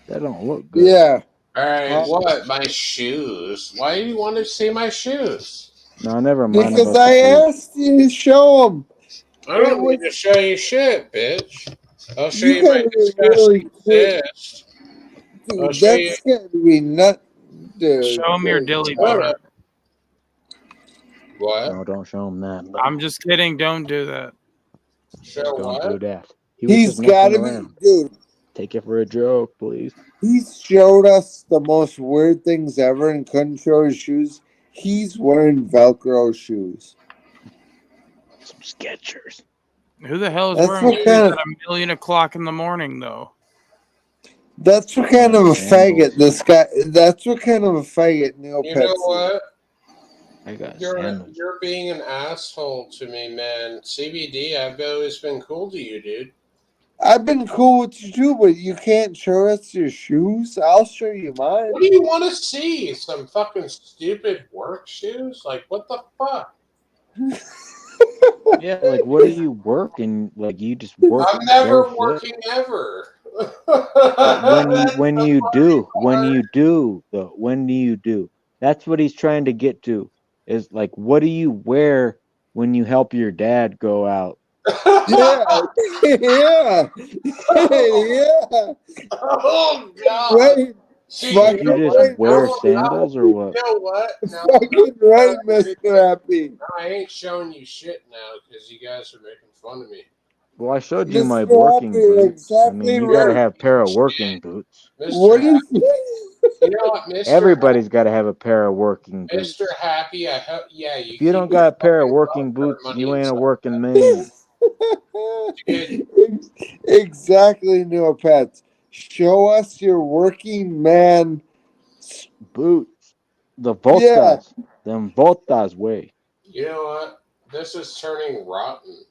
That don't look good. Yeah. All right, what? My shoes? Why do you want to see my shoes? No, never mind Because about I the shoes. asked you to show them. I don't need to show you shit, bitch. I'll show You you my gotta be really disgusting quick. fist. I'll Dude, show you. that's gotta be nut. Dude, Show him your dilly bar. What? No, don't show him that. I'm just kidding. Don't do that. Show Don't what? do that. He was He's just messing gotta be, around. dude. Take it for a joke, please. He's showed us the most weird things ever and couldn't show his shoes. He's wearing Velcro shoes. Some Skechers. Who the hell is That's wearing what shoes kind at of. 1,000,000 o'clock in the morning, though? That's what kind of a Sandals. faggot this guy. That's what kind of a faggot Neil You know Pets is. what? I got You're sandals. you're being an asshole to me, man. CBD, I've always been cool to you, dude. I've been cool with you too, but you can't show us your shoes. I'll show you mine. What do you want to see? Some fucking stupid work shoes? Like, what the fuck? Yeah, like what are you working? Like you just work I'm never barefoot? working ever. When you do though, when do you do? That's what he's trying to get to. Is like what do you wear when you help your dad go out? Yeah, yeah, yeah. Oh god! Right, See, fucking You just right, wear now- sandals or what? You know what? Now, fucking right, Mr. Happy. I ain't showing you shit now because you guys are making fun of me. Well, I showed you my Mr. working Happy, boots. I exactly mean, you gotta right. have a pair of working boots. What Mr. is? You know what, Mr. Everybody's got to have a pair of working boots. Mr. Happy, I hope. Yeah, you. If you don't got a pair of working boots, you ain't a working man. Exactly, Neopets. Show us your working man boots. The Voltas. Them Voltas way. You know what? This is turning rotten.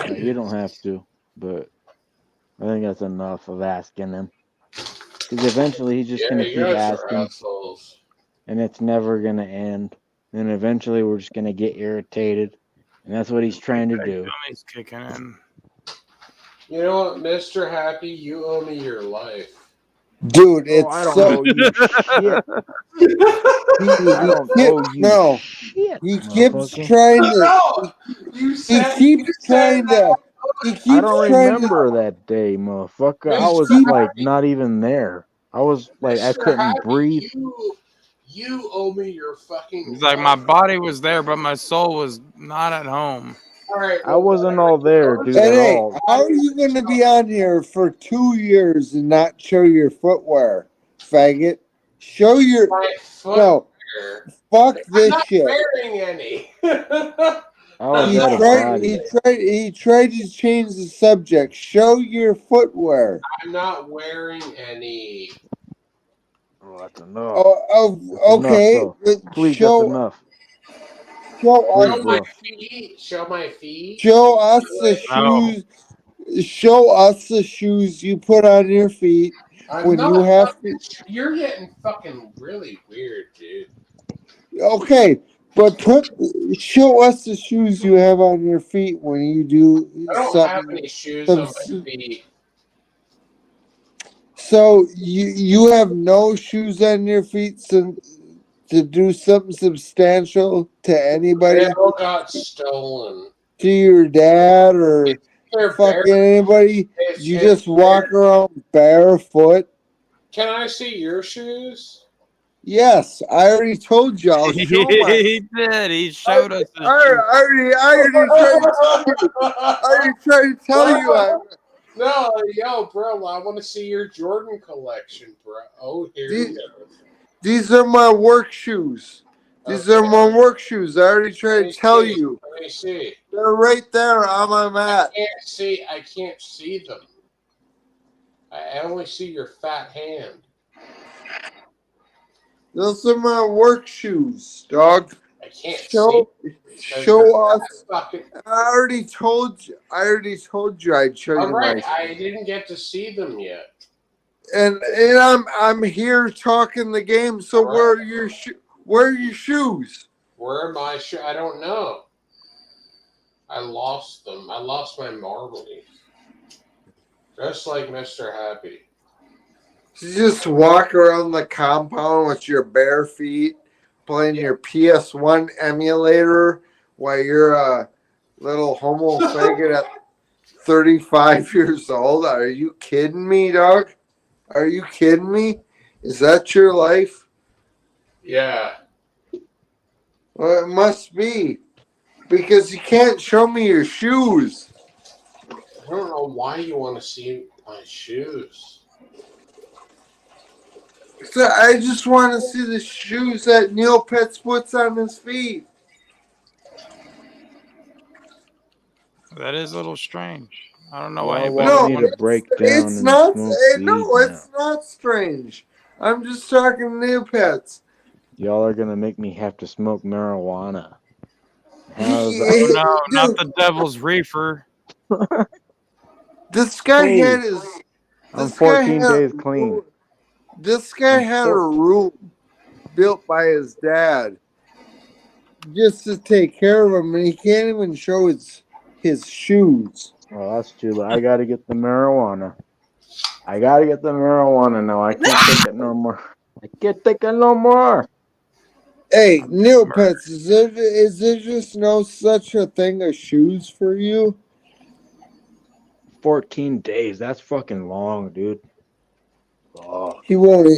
No, you don't have to, but I think that's enough of asking him. Because eventually he's just gonna you keep guys are asking, assholes. and it's never gonna end. And eventually we're just gonna get irritated, and that's what he's trying to do. He's kicking in. You know what, Mr. Happy? You owe me your life. Dude, it's I don't so. owe you shit. I don't owe you No, shit. he keeps motherfucker. trying to. No, you said, He keeps trying to. He keeps I don't trying remember to. that day, motherfucker. I was Mr. like not even there. I was like I Mr. couldn't Happy, breathe. You owe me your fucking. He's like, my body was there, but my soul was not at home. All right, I wasn't all there, dude, And at hey, all. how are you going to be on here for 2 years and not show your footwear, faggot? Show your. No, fuck I'm this not shit. wearing any. I was He at a tried, party. he tried to change the subject. Show your footwear. I'm not wearing any. Oh, that's enough. Oh, okay. Enough, though. Please, show, that's enough. show Please, us, Show my bro. feet. Show my feet. show us the No. shoes. Show us the shoes you put on your feet I'm when not you have to. fucking, you're getting fucking really weird, dude. Okay, But show us the shoes you have on your feet when you do I don't have something. any shoes on my feet. So you have no shoes on your feet to do something substantial to anybody, They all got stolen. to your dad or They're bare. fucking anybody. You just walk around barefoot. Can I see your shoes? Yes, I already told you. I'll show my. He did. He showed us the I already tried to tell you. No, yo, bro, I want to see your Jordan collection, bro. Oh, here you go. These are my work shoes. These are my work shoes. I already tried to tell you. Let me see. They're right there on my mat. I can't see them. I only see your fat hand. Those are my work shoes, dog. I can't show us. Fucking... I already told you. I'd show All you right, my. I didn't get to see them yet. And I'm here talking the game. So where are your shoes? Where are my shoes? I don't know. I lost them. I lost my marbles. Just like Mr. Happy. You just walk around the compound with your bare feet, playing your PS1 emulator while you're a little homo faggot at 35 years old. Are you kidding me, dog? Are you kidding me? Is that your life? Yeah. Well, it must be. Because you can't show me your shoes. I don't know why you want to see my shoes. So I just want to see the shoes that Neil Pitts puts on his feet. That is a little strange. I don't know Y'all why want me to break down It's and not. smoke No, weed it's not strange. I'm just talking Neil Pitts. Y'all are gonna make me have to smoke marijuana. How's Oh no, not Dude, the devil's reefer. this guy Hey, had his. I'm This guy 14 had. days clean. This guy had a room built by his dad just to take care of him, and he can't even show his shoes. Oh, that's too late. I gotta get the marijuana. I gotta get the marijuana now. I can't take it no more. I can't take it no more. Hey, Neil Pitts, is there just no such a thing as shoes for you? 14 days. That's fucking long, dude. Oh. He won't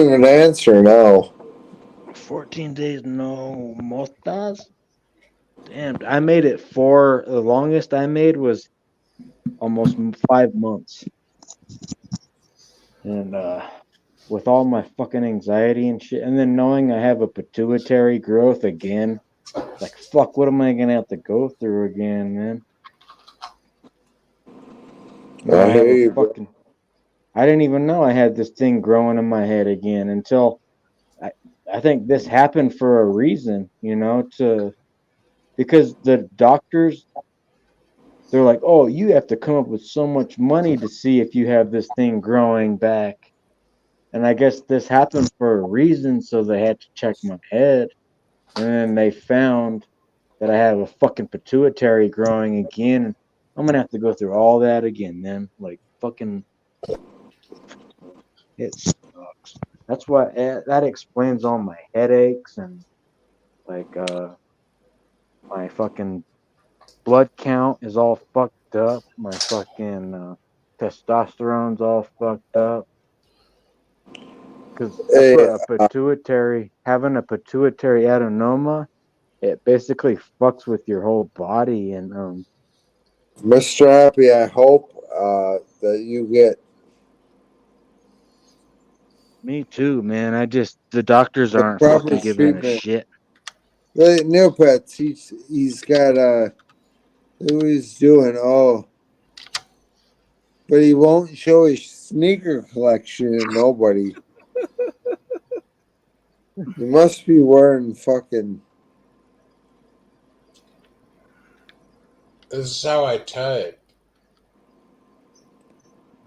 even answer now. 14 days, no motas. Damn, I made it for the longest I made was almost 5 months. And with all my fucking anxiety and shit, and then knowing I have a pituitary growth again, like fuck, what am I gonna have to go through again, man? Now I have a fucking. I didn't even know I had this thing growing in my head again until I think this happened for a reason, you know, because the doctors, they're like, oh, you have to come up with so much money to see if you have this thing growing back. And I guess this happened for a reason, so they had to check my head. And then they found that I have a fucking pituitary growing again. I'm gonna have to go through all that again, man. Like fucking, it sucks. That's why that explains all my headaches and like my fucking blood count is all fucked up. My fucking testosterone's all fucked up. Because having a pituitary adenoma, it basically fucks with your whole body. And Mr. Happy, I hope that you get. me too, man. The doctors aren't proper fucking giving a treatment. shit. Neil Pitts, he's got what he's doing. Oh, but he won't show his sneaker collection to nobody. He must be wearing fucking. This is how I type.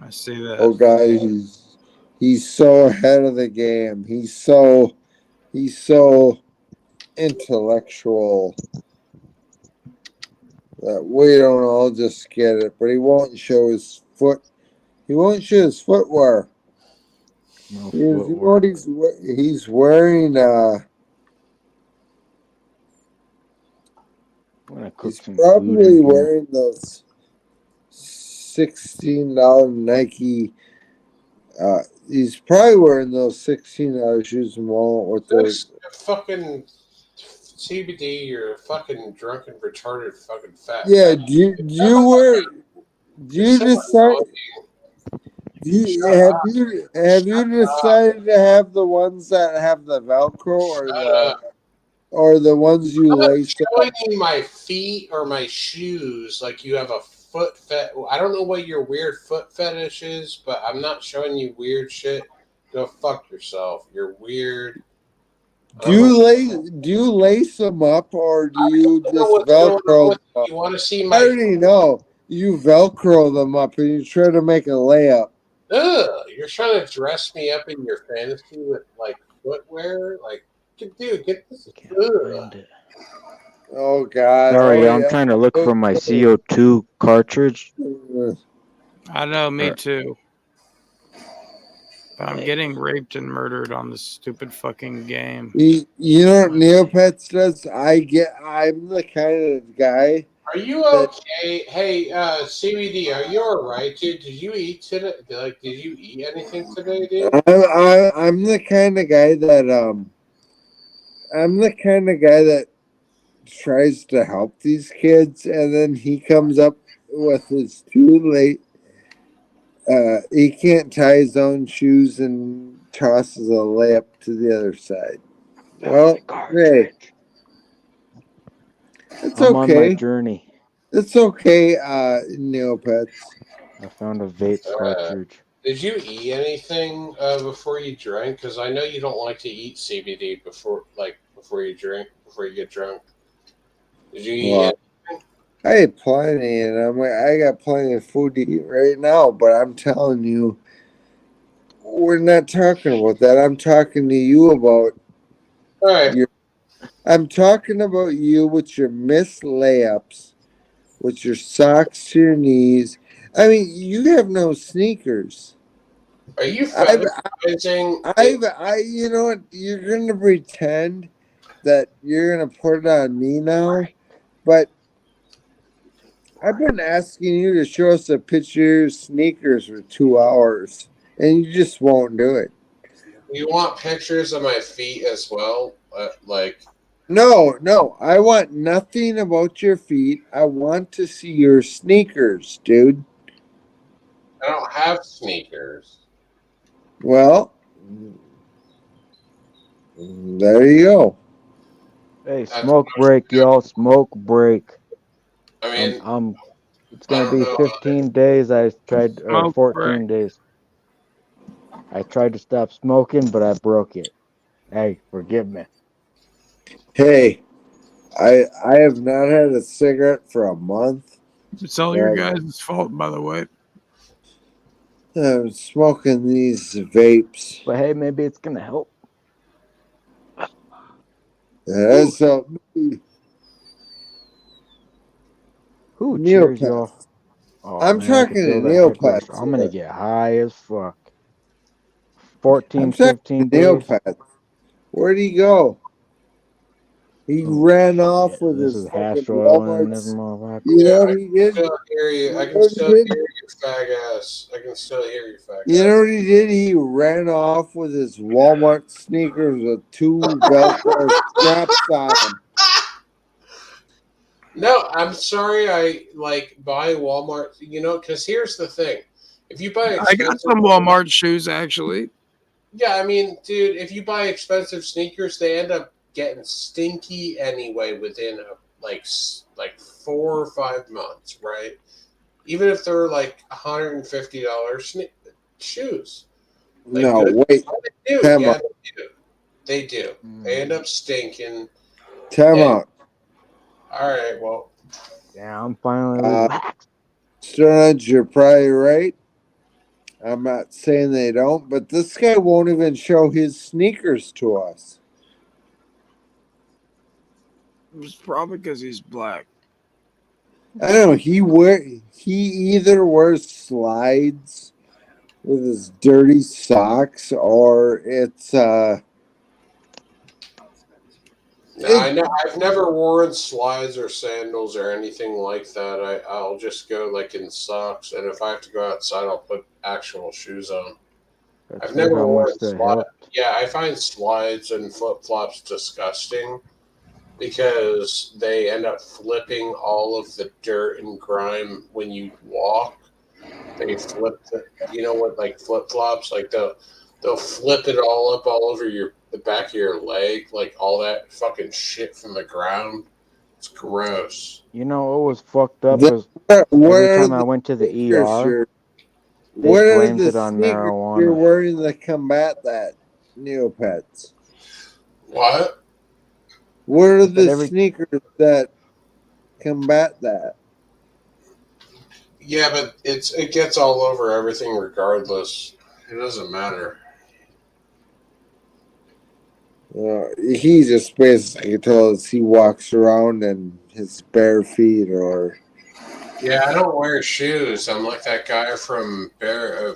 I see that. Oh, guys, he's so ahead of the game. He's so intellectual that we don't all just get it, but he won't show his foot. He won't show his footwear. No You know footwear. what he's wearing? I'm gonna cook He's some food probably in here. wearing those $16 Nike. He's probably wearing those $16 shoes from Walmart with those. That's fucking CBD. You're a fucking drunken, retarded, fucking fat. Yeah, do you wear? Do you decide? Have you decided to have the ones that have the Velcro or the ones you I'm not lace showing up? you my feet or my shoes like you have a foot I don't know what your weird foot fetish is, but I'm not showing you weird shit. Go fuck yourself. You're weird. Do you lace them up or do you I don't know just what's going on Velcro with them up? you. You want to see I my? already know. You Velcro them up and you try to make a layup. Ugh, you're trying to dress me up in your fantasy with like footwear. Like, dude, get this. Ugh. Oh God! Sorry, Oh I'm yeah. trying to look for my CO2 cartridge. I know, me Or- too. But I'm getting raped and murdered on this stupid fucking game. You know what Neopets does? I'm the kind of guy. Are you okay? Hey, CBD, are you all right, dude? Did you eat today? Like, did you eat anything today, dude? I'm the kind of guy that I'm the kind of guy that tries to help these kids, and then he comes up with his too late. He can't tie his own shoes and tosses a layup to the other side. Well, hey, it's I'm on my okay. journey. It's okay, Neopets. I found a vape cartridge. Did you eat anything before you drank? Because I know you don't like to eat CBD before you drink, before you get drunk. Did you eat Well, I ate plenty, and I got plenty of food to eat right now. But I'm telling you, we're not talking about that. I'm talking to you about your. I'm talking about you with your missed layups, with your socks to your knees. I mean, you have no sneakers. Are you I've, fetishizing? you know what? You're gonna pretend that you're gonna put it on me now, but I've been asking you to show us a picture of your sneakers for 2 hours, and you just won't do it. You want pictures of my feet as well? No, I want nothing about your feet. I want to see your sneakers, dude. I don't have sneakers. Well, there you go. Hey, smoke break, y'all. Smoke break. I mean, it's gonna be 15 days. I tried, or Smoke 14 days. I tried to stop smoking, but I broke it. Hey, forgive me. Hey, I have not had a cigarette for a month. It's all your guys' fault, by the way. I'm smoking these vapes. But hey, maybe it's gonna help. That's so. Who cheers, y'all? Neopets. Oh, I'm man, I can talking to feel that head rush. Neopets. I'm gonna get high as fuck. I'm 14, talking 15 to days. Neopets. Where'd he go? He ran off with This his is fucking hash oil in Walmart. this motherfucker. You know I what he can did? still hear you. I can what he still did? hear your fag ass. I can still hear your fag You ass. know what he did? He ran off with his Walmart sneakers with 2 Velcro straps on them. No, I'm sorry. I buy Walmart. You know, because here's the thing: if you buy I got some Walmart shoes actually. yeah, I mean, dude, if you buy expensive sneakers, they end up getting stinky anyway within like 4 or 5 months, right? Even if they're like $150 shoes. Like No, good. wait. Oh, they do. Time Yeah, out. they do. They do. They end up stinking. Time out. All right. Well. Yeah, I'm finally relaxed. Stonehenge, you're probably right. I'm not saying they don't, but this guy won't even show his sneakers to us. It's probably because he's black. I don't know. He either wears slides with his dirty socks, or it's I've never worn slides or sandals or anything like that. I'll just go like in socks, and if I have to go outside, I'll put actual shoes on. That's I've never how worn much that slides. helped. Yeah, I find slides and flip flops disgusting because they end up flipping all of the dirt and grime when you walk. They flip you know what, like flip flops, like they'll flip it all up all over the back of your leg, like all that fucking shit from the ground. It's gross. You know, it was fucked up what because every are time I the went to the sneakers ER, they what are blamed the it on sneakers you're marijuana. wearing to combat that, Neopets? What? What are I said the every sneakers that combat that? Yeah, but it gets all over everything regardless. It doesn't matter. He just basically told us he walks around in his bare feet, or Yeah, I don't wear shoes. I'm like that guy from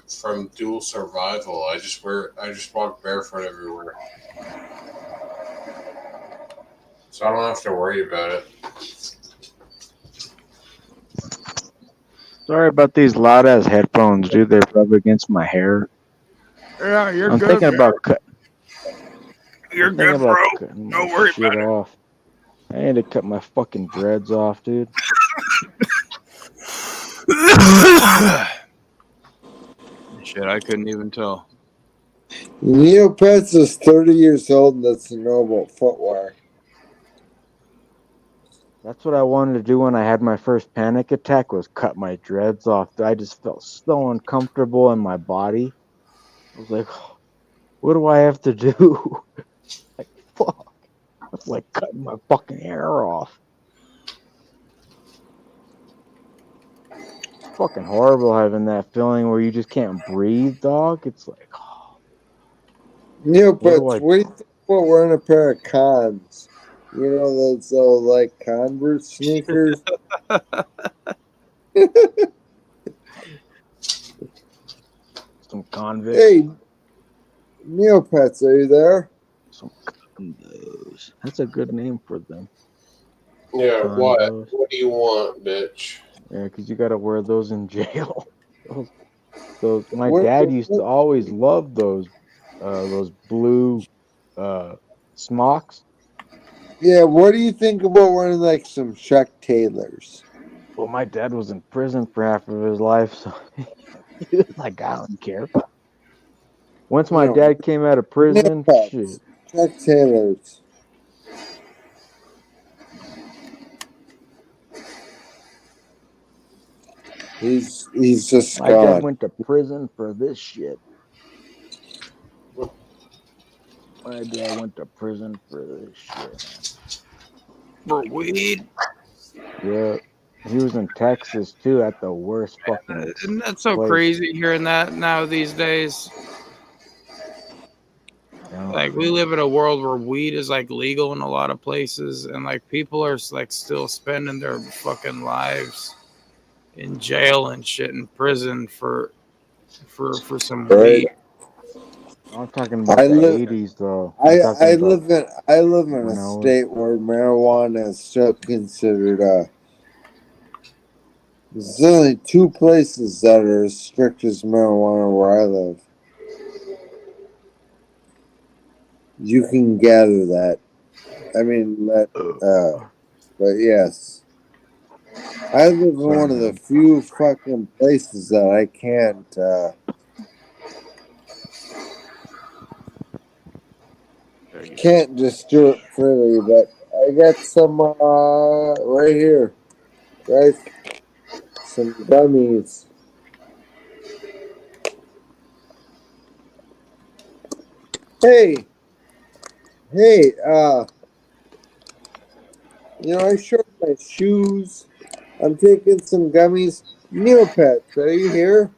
from Dual Survival. I just walk barefoot everywhere, so I don't have to worry about it. Sorry about these loud ass headphones, dude. They rub against my hair. Yeah, you're I'm good. thinking about You're I'm thinking good, about bro. cutting Don't my worry shit about it. off. I need to cut my fucking dreads off, dude. Shit, I couldn't even tell. Neopets is 30 years old and doesn't know about footwear. That's what I wanted to do when I had my first panic attack, was cut my dreads off. I just felt so uncomfortable in my body. I was like, what do I have to do? Like, fuck. It's like cutting my fucking hair off. It's fucking horrible having that feeling where you just can't breathe, dog. It's like, Neopets, what do you think about wearing a pair of Cons? You know those like Converse sneakers? some convicts. Hey, Neopets, are you there? Some condos. That's a good name for them. Yeah, what? Condos. What do you want, bitch? Yeah, because you got to wear those in jail. those. My dad used to always love those blue smocks. Yeah, what do you think about wearing like some Chuck Taylors? Well, my dad was in prison for half of his life, so he was like, I don't care. Once my dad came out of prison, shit. Chuck Taylors. He's just My gone. dad went to prison for this shit. My dad went to prison for this shit. For weed? Yeah. He was in Texas too, at the worst fucking. Isn't that so place. crazy hearing that now these days? Yeah. Like, we live in a world where weed is like legal in a lot of places, and like people are like still spending their fucking lives in jail and shit, in prison for some weed. I'm talking about the 80s though. I live in a state where marijuana is still considered there's only 2 places that are as strict as marijuana where I live. You can gather that. I mean that but yes. I live in one of the few fucking places that I can't just do it freely, but I got some right here, right? Some gummies. Hey, I showed my shoes. I'm taking some gummies. Neopets, are you here?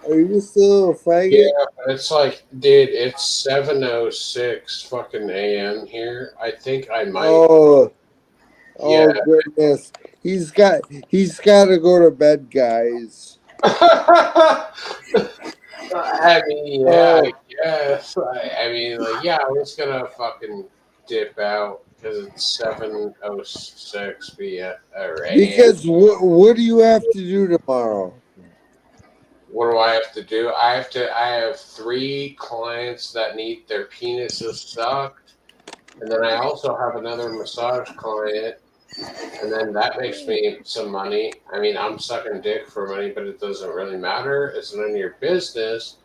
Are you just a little faggot? Yeah, but it's like, dude, it's 7:06 fucking a.m. here. I think I might. Oh Yeah. goodness. He's got to go to bed, guys. I mean, yeah, Oh. I guess. I mean, like, yeah, I was gonna fucking dip out because it's 7:06 p.m. or a.m. Because what do you have to do tomorrow? What do I have to do? I have 3 clients that need their penises sucked, and then I also have another massage client, and then that makes me some money. I mean, I'm sucking dick for money, but it doesn't really matter. It's none of your business.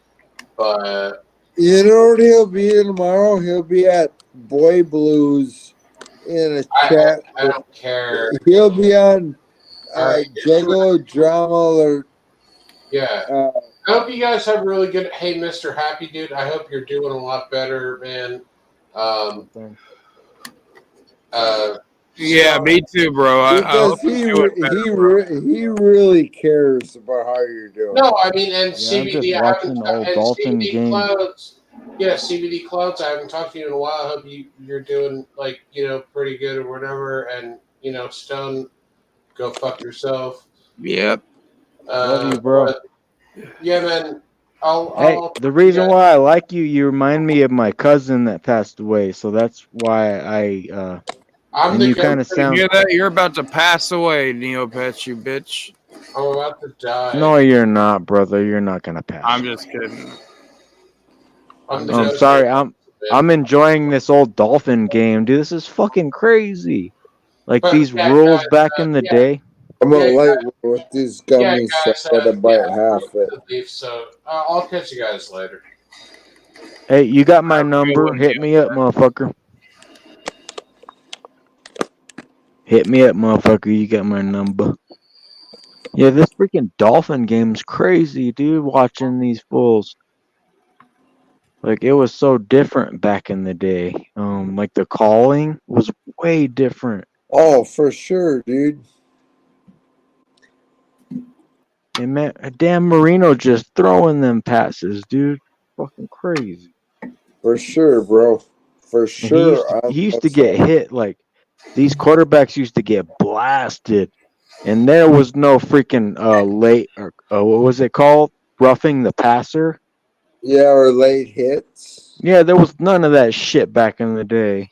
But You know what he'll be in tomorrow? He'll be at Boy Blues in a chat. I don't care. He'll be on Alright. Juggalo Drama Alert. Yeah. I hope you guys have a really good. Hey, Mr. Happy Dude. I hope you're doing a lot better, man. Yeah, me too, bro. I Because hope you're doing better. he really cares about how you're doing. No, I mean, and Yeah, I'm CBD. just I haven't. watching old And Dolphin CBD game. Clouds. Yeah, CBD Clouds. I haven't talked to you in a while. I hope you're doing like pretty good or whatever. And Stone, go fuck yourself. Yep. Love you, bro. But, yeah, man. Hey, the reason why I like you, you remind me of my cousin that passed away, so that's why I and you kind of sound. You hear that? You're about to pass away, Neopets, you bitch. I'm about to die. No, you're not, brother. You're not gonna pass. I'm just kidding. I'm sorry. I'm enjoying this old Dolphin game, dude. This is fucking crazy. Like But, these yeah, rules guys, back in the day. I'm a lightweight with these gummies, so I gotta bite half it. So I'll catch you guys later. Hey, you got my number. Hit me up, motherfucker. Hit me up, motherfucker. You got my number. Yeah, this freaking Dolphin game's crazy, dude. Watching these fools. Like, it was so different back in the day. Like, the calling was way different. Oh, for sure, dude. And man, damn Marino just throwing them passes, dude. Fucking crazy. For sure, bro. For sure. He used to get hit. Like, these quarterbacks used to get blasted. And there was no freaking late, or what was it called? Roughing the passer? Yeah, or late hits. Yeah, there was none of that shit back in the day.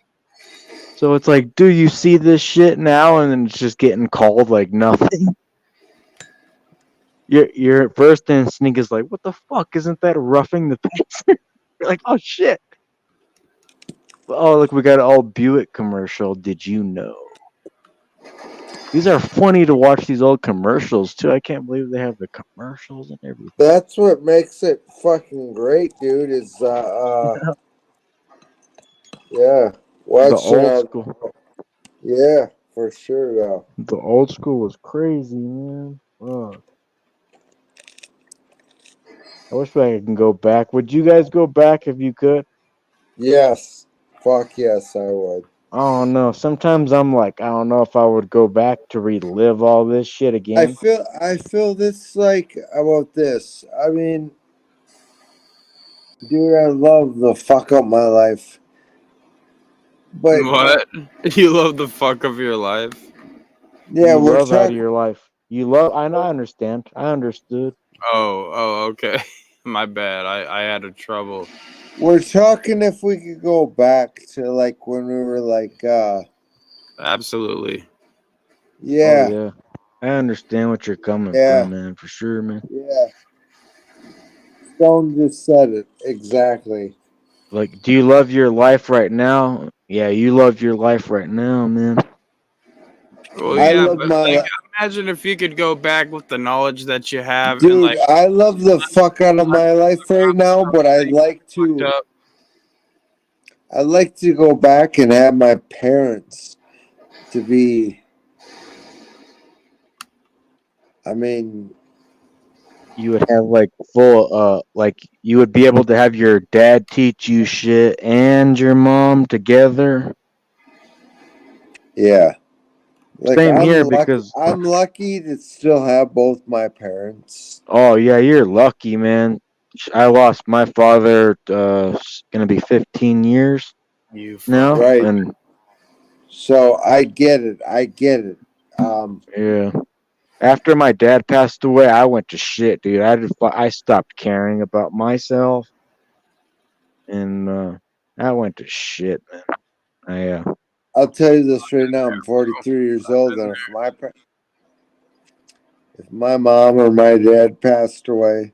So it's like, do you see this shit now? And then it's just getting called like nothing. Your first instinct is like, what the fuck? Isn't that roughing the passer? You're like, oh shit. Oh, look, we got an old Buick commercial. Did you know? These are funny to watch, these old commercials too. I can't believe they have the commercials and everything. That's what makes it fucking great, dude. Is yeah, watching the old school. Yeah, for sure. Though the old school was crazy, man. Fuck. I wish I can go back. Would you guys go back if you could? Yes. Fuck yes, I would. I don't know. Sometimes I'm like, I don't know if I would go back to relive all this shit again. I feel this like about this. I mean, dude, I love the fuck up my life. But what? You love the fuck of your life? Yeah, you we're love out of talking. your life. You love. I understand. I understood. Oh, okay. My bad. I had a trouble. We're talking if we could go back to like when we were like Absolutely. Yeah. Oh, yeah. I understand what you're coming Yeah. from, man. For sure, man. Yeah. Stone just said it exactly. Like, do you love your life right now? Yeah, you love your life right now, man. Well, I yeah, love but my like, li- imagine if you could go back with the knowledge that you have, Dude, and like, I love the fuck out of my life right now, but I'd like to go back and have my parents to be, I mean, You would have like full like you would be able to have your dad teach you shit and your mom together. yeah. Like Same here because I'm lucky to still have both my parents. oh yeah, you're lucky, man. I lost my father. Gonna be 15 years You now, fucking Right. and So I get it. yeah. After my dad passed away, I went to shit, dude. I stopped caring about myself, and I went to shit, man. I'll tell you this right now. I'm 43 years old, and if my mom or my dad passed away,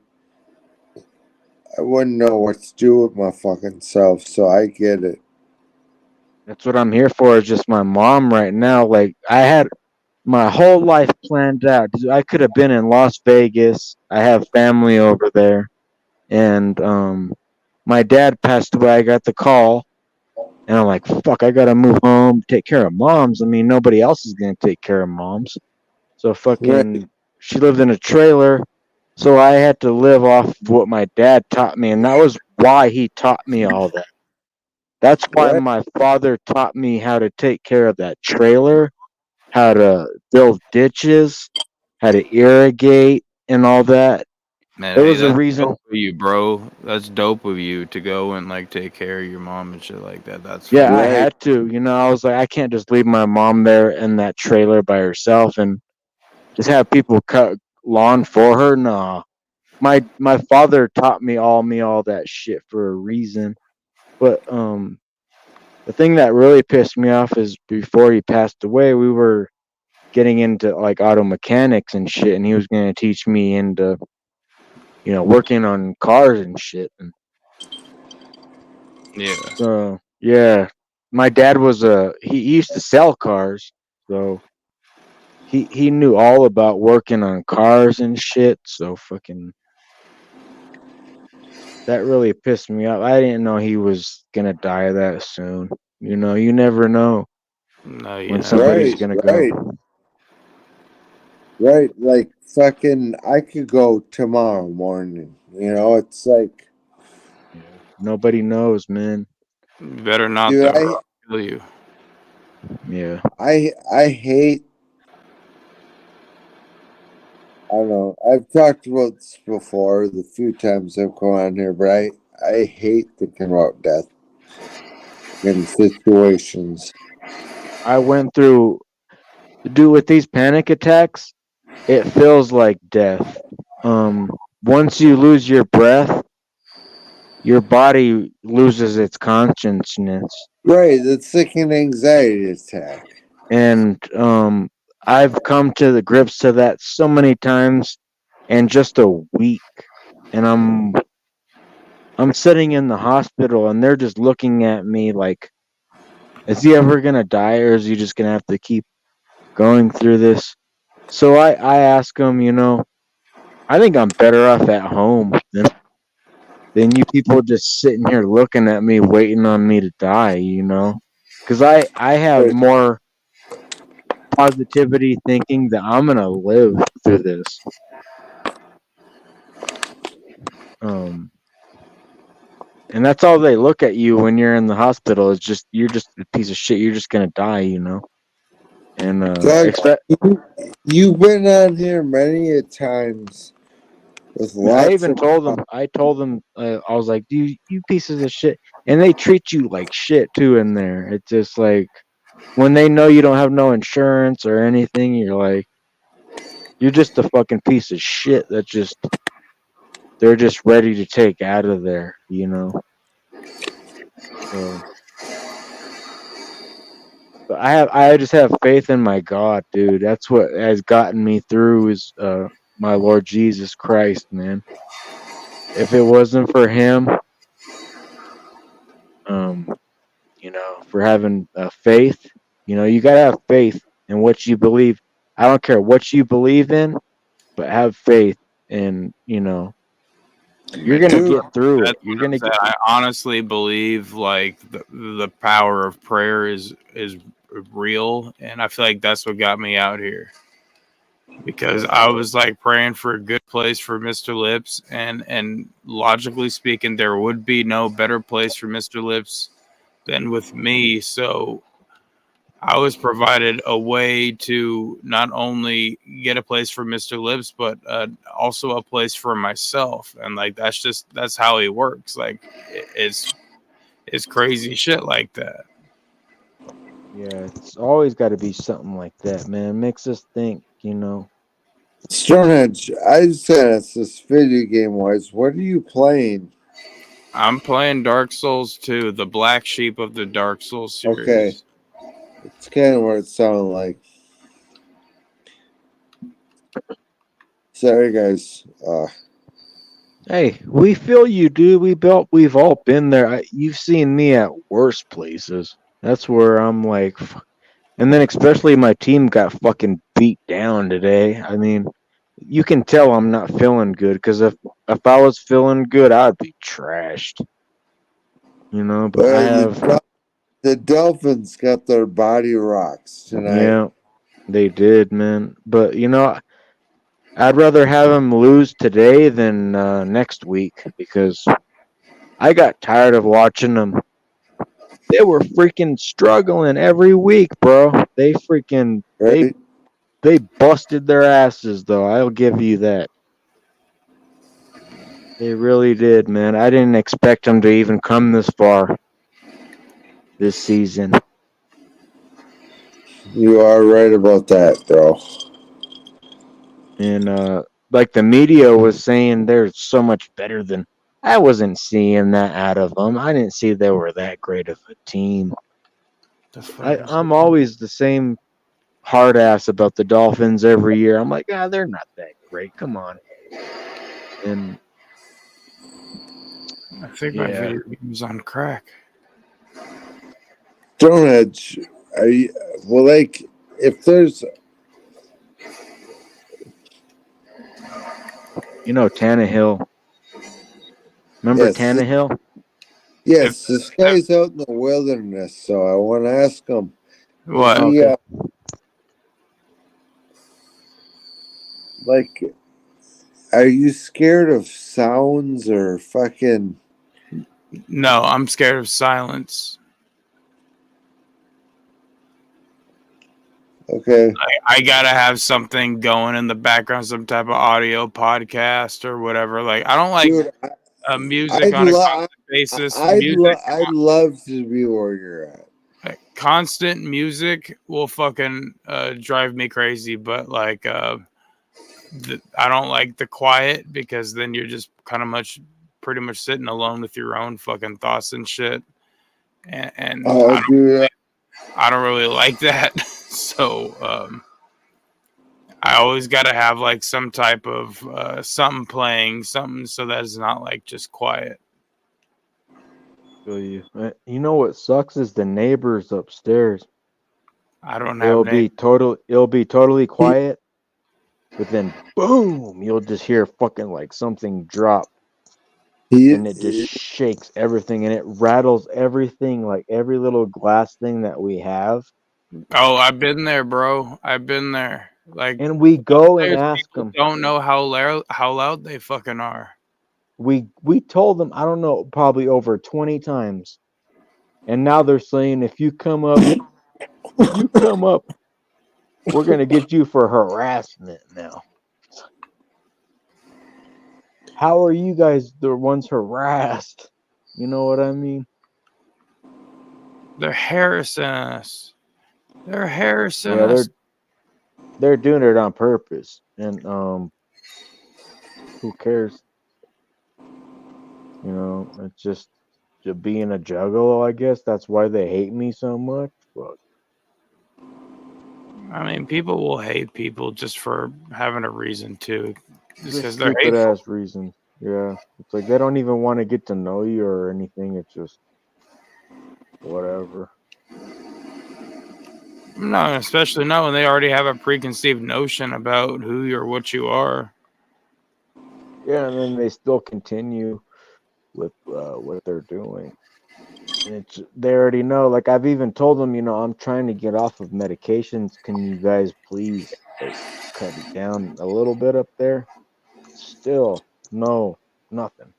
I wouldn't know what to do with my fucking self. So I get it. That's what I'm here for. Is just my mom right now. Like I had my whole life planned out. Dude, I could have been in Las Vegas. I have family over there, and my dad passed away. I got the call, and I'm like, fuck, I gotta move home, take care of moms. I mean, nobody else is gonna take care of moms. So Right. she lived in a trailer, so I had to live off of what my dad taught me, and that was why he taught me all that. That's why Right. my father taught me how to take care of that trailer, how to build ditches, how to irrigate, and all that. man. There Hey, was a that's reason. dope of you, bro. That's dope of you to go and like take care of your mom and shit like that. That's Yeah, I fucking. Right. had to. I was like, I can't just leave my mom there in that trailer by herself and just have people cut lawn for her. Nah, my father taught me all that shit for a reason. But the thing that really pissed me off is before he passed away, we were getting into like auto mechanics and shit, and he was gonna teach me into working on cars and shit. And Yeah. so yeah, my dad was he used to sell cars, so he knew all about working on cars and shit. So fucking that really pissed me off. I didn't know he was gonna die that soon. You never know No, you when never. somebody's Right. gonna go. Right. Right. Like fucking, I could go tomorrow morning. It's like, Yeah. Nobody knows, man. Better not dude, though. Or I'll kill you. Yeah. I hate. I don't know. I've talked about this before the few times I've come on here, but I hate thinking about death in situations. I went through do with these panic attacks, it feels like death. Once you lose your breath, your body loses its consciousness. Right, it's like an anxiety attack. And I've come to the grips to that so many times in just a week. And I'm sitting in the hospital and they're just looking at me like, is he ever gonna die or is he just gonna have to keep going through this? So I ask them, I think I'm better off at home than you people just sitting here looking at me, waiting on me to die. Because I have Right. more positivity thinking that I'm gonna live through this. Um, and that's all they look at you when you're in the hospital is just you're just a piece of shit. You're just gonna die. And Doug, you've been on here many a times with I lots even of. told them. I told them. I was like, "Dude, you pieces of shit," and they treat you like shit too in there. It's just like when they know you don't have no insurance or anything, you're just a fucking piece of shit that they're just ready to take out of there. So but I just have faith in my God, dude. That's what has gotten me through is my Lord Jesus Christ, man. If it wasn't for him, um, for having faith, you gotta have faith in what you believe. I don't care what you believe in, but have faith and you're gonna That's get through it. that's You're what I'm gonna saying. get I honestly believe like the power of prayer is real, and I feel like that's what got me out here because I was like praying for a good place for Mr. Lips, and logically speaking, there would be no better place for Mr. Lips than with me. So I was provided a way to not only get a place for Mr. Lips, but also a place for myself. And like that's how he works. Like it's crazy shit like that. Yeah, it's always got to be something like that, man. It makes us think, you know. Stonehenge, I just asked this video game wise, what are you playing? I'm playing Dark Souls 2, the black sheep of the Dark Souls series. Okay. It's kind of what it sounded like. Sorry, guys. Hey, we feel you, dude. We've all been there. You've seen me at worse places. That's where I'm like, and then especially my team got fucking beat down today. I mean, you can tell I'm not feeling good because if I was feeling good, I'd be trashed. You know, but I have. The Dolphins got their body rocks tonight. Yeah, they did, man. But you know, I'd rather have them lose today than next week because I got tired of watching them. They were freaking struggling every week, bro. They freaking they busted their asses though. I'll give you that. They really did, man. I didn't expect them to even come this far this season. You are right about that, bro. And like the media was saying they're so much better than I wasn't seeing that out of them. I didn't see they were that great of a team. I'm always the same hard ass about the Dolphins every year. I'm like, they're not that great. Come on. And I think my video game's on crack. Stonehenge, well, like, if there's. You know, Tannehill. Remember Tannehill? Yes, this guy's out in the wilderness, so I want to ask him. What? Like, are you scared of sounds or fucking? No, I'm scared of silence. Okay. I gotta have something going in the background, some type of audio podcast or whatever. Like I don't like music on a constant basis. I'd love to be where you're at. Constant music will fucking drive me crazy, but like I don't like the quiet because then you're just pretty much sitting alone with your own fucking thoughts and shit. And I don't really like that. So I always got to have like some type of something playing, something so that it's not like just quiet. Feel you. You know what sucks is the neighbors upstairs. I don't have. It'll be totally quiet, but then boom, you'll just hear fucking like something drop, and it just shakes everything, and it rattles everything, like every little glass thing that we have. Oh, I've been there, bro. I've been there. Like, and we go and ask them. Don't know how loud they fucking are. We told them, I don't know, probably over 20 times, and now they're saying if you come up, we're gonna get you for harassment now. How are you guys the ones harassed? You know what I mean? They're harassing us. They're harassing us. They're doing it on purpose, and who cares? You know, it's just being a juggalo, I guess. That's why they hate me so much. But I mean, people will hate people just for having a reason to. Just stupid ass reasons. Yeah. It's like they don't even want to get to know you or anything. It's just whatever. No, especially not when they already have a preconceived notion about who or what you are. Yeah, and then they still continue with what they're doing. And they already know. Like I've even told them, you know, I'm trying to get off of medications. Can you guys please like cut it down a little bit up there? Still, no, nothing.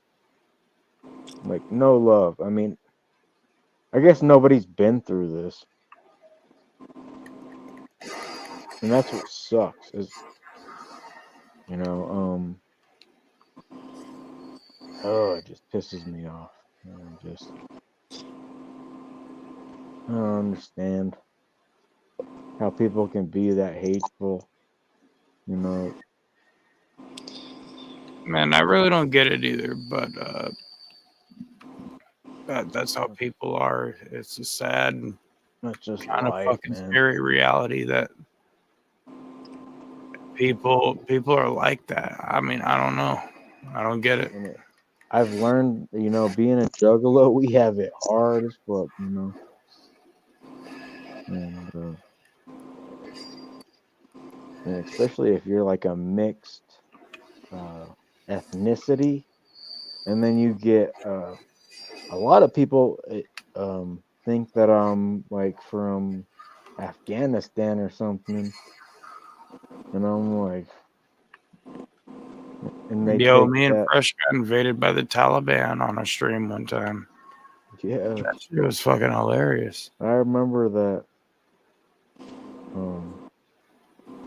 Like no love. I mean, I guess nobody's been through this. And that's what sucks is, you know, oh, it just pisses me off. I don't understand how people can be that hateful, you know. Man, I really don't get it either, but that's how people are. It's a sad, That's just kind of life, fucking man. scary reality that people are like that. I mean, I don't know. I don't get it. And I've learned, you know, being a juggalo, we have it hard as fuck, you know. And especially if you're like a mixed ethnicity, and then you get a lot of people think that I'm like from Afghanistan or something, and I'm like, and they Yo, take me and that, Fresh got invaded by the Taliban on a stream one time. yeah, That shit was fucking hilarious. I remember that.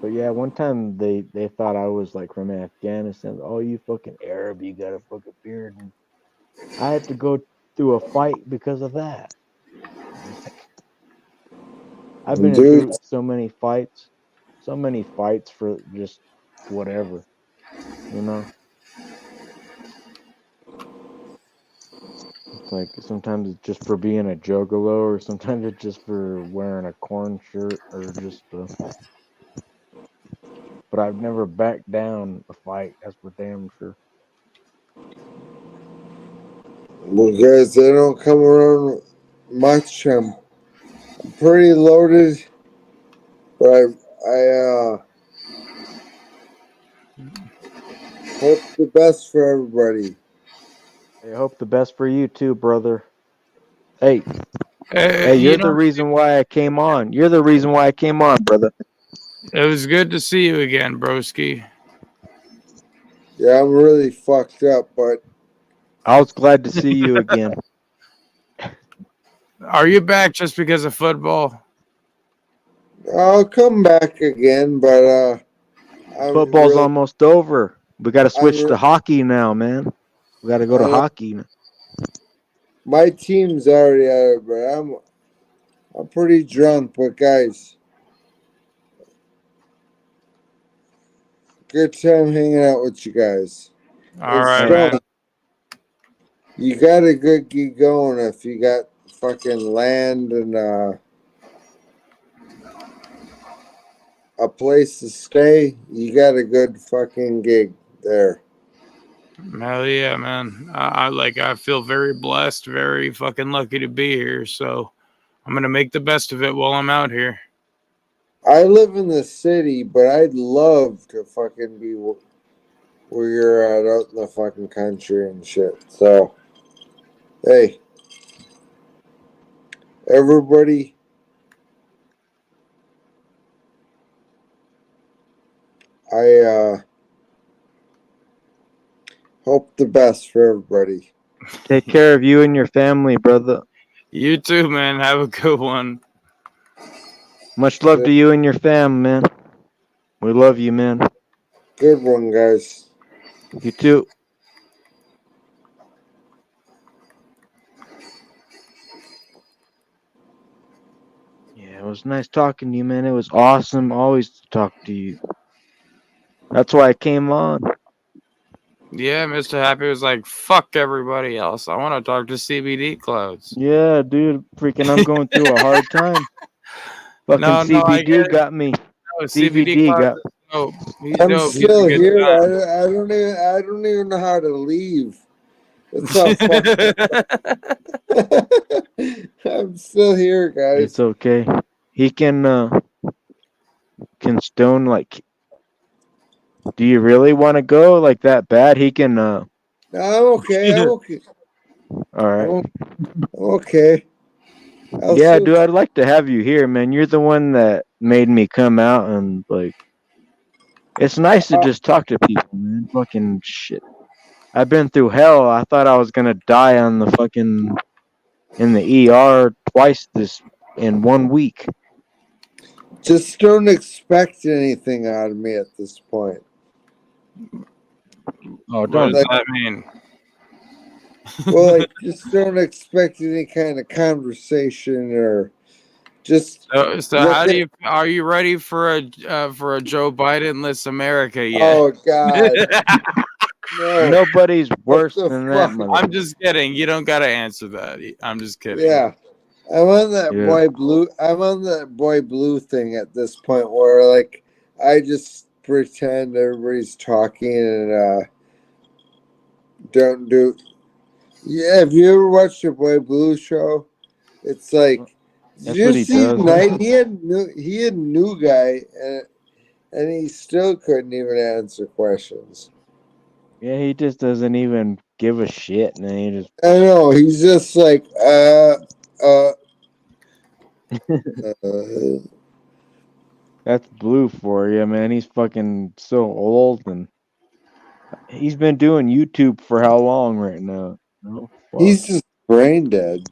But yeah, one time they thought I was like from Afghanistan. Oh, you fucking Arab, you got a fucking beard, and I had to go through a fight because of that. I've been Dude, through so many fights for just whatever, you know. It's like sometimes it's just for being a juggalo, or sometimes it's just for wearing a corn shirt, or just. But I've never backed down a fight. That's for damn sure. well, guys, they don't come around much. I'm pretty loaded, but I hope the best for everybody. I hope the best for you too, brother. Hey, You you're the know, reason why I came on. You're the reason why I came on, brother. it was good to see you again, broski. Yeah, I'm really fucked up, but I was glad to see you again. Are you back just because of football? I'll come back again. But I'm Football's really, almost over. We got to switch I'm, to hockey now, man. We got to go to hockey now. my team's already out, but I'm pretty drunk. But guys, good time hanging out with you guys. All It's right, Stone. man. You got a good gig going if you got fucking land and a place to stay. You got a good fucking gig there. Hell yeah, man. I feel very blessed, very fucking lucky to be here. So I'm gonna make the best of it while I'm out here. I live in the city, but I'd love to fucking be where you're at out in the fucking country and shit. So, hey, everybody, I hope the best for everybody. Take care of you and your family, brother. You too, man. Have a good one. Much love to you and your fam, man. We love you, man. Good one, guys. You too. Yeah, it was nice talking to you, man. It was awesome always to talk to you. That's why I came on. Yeah, Mr. Happy was like, fuck everybody else. I want to talk to CBD Clouds. Yeah, dude. Freaking, I'm going through a hard time. Fucking No, I get CBD it. got me. No, CBD Clouds got. is dope. He's I'm dope. He's a still good here. time. I don't even know how to leave. It's not fucking. I'm still here, guys. It's okay. He can Stone like. Do you really want to go like that bad? He can. No, I'm okay. I'm okay. All right. I'm okay. Yeah, dude, I'd like to have you here, man. You're the one that made me come out, and like, it's nice to just talk to people, man. Fucking shit. I've been through hell. I thought I was gonna die on the fucking in the ER twice in 1 week. Just don't expect anything out of me at this point. Oh, What don't. does that mean? Well, like, just don't expect any kind of conversation or just So look how do at. you are you ready for a Joe Bidenless America yet? Oh God, no! Nobody's What worse the than that, fuck? mother. I'm just kidding. You don't gotta answer that. I'm just kidding. Yeah, I'm on that Yeah. boy blue. I'm on that boy blue thing at this point where like I just pretend everybody's talking and don't do. Yeah, have you ever watched the Boy Blue show? It's like That's what you he see does. night. He had new guy and he still couldn't even answer questions. Yeah, he just doesn't even give a shit, and then he just. I know he's just like That's blue for you, man. He's fucking so old, and he's been doing YouTube for how long right now? Oh, fuck. He's just brain dead,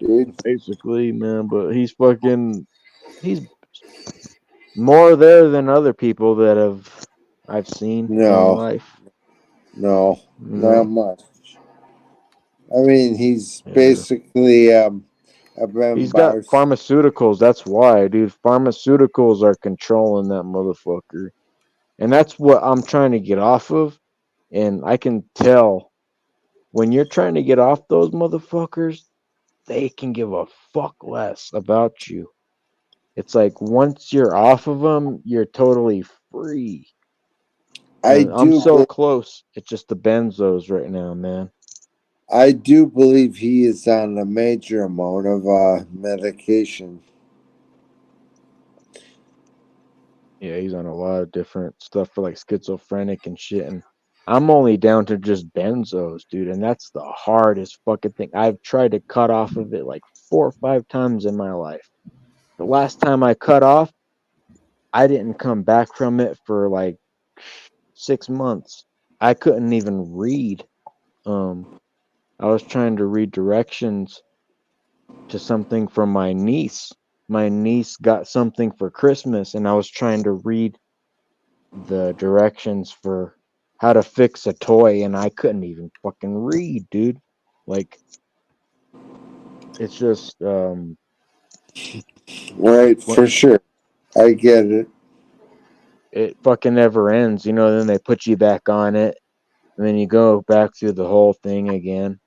dude. Basically, man. But he's more there than other people that I've seen in my No, life. no, You not know? much. I mean, he's Yeah. basically a He's got vampire. pharmaceuticals. That's why, dude. Pharmaceuticals are controlling that motherfucker. And that's what I'm trying to get off of. And I can tell when you're trying to get off those motherfuckers, they can give a fuck less about you. It's like once you're off of them, you're totally free. I And I'm do. so close. It's just the benzos right now, man. I do believe he is on a major amount of medication. Yeah, he's on a lot of different stuff for like schizophrenic and shit. And I'm only down to just benzos, dude. And that's the hardest fucking thing. I've tried to cut off of it like 4 or 5 times in my life. The last time I cut off, I didn't come back from it for like 6 months. I couldn't even read. I was trying to read directions to something from my niece. My niece got something for Christmas, and I was trying to read the directions for how to fix a toy, and I couldn't even fucking read, dude. Like, it's just Right, for sure. I get it. it fucking never ends, you know. Then they put you back on it, and then you go back through the whole thing again,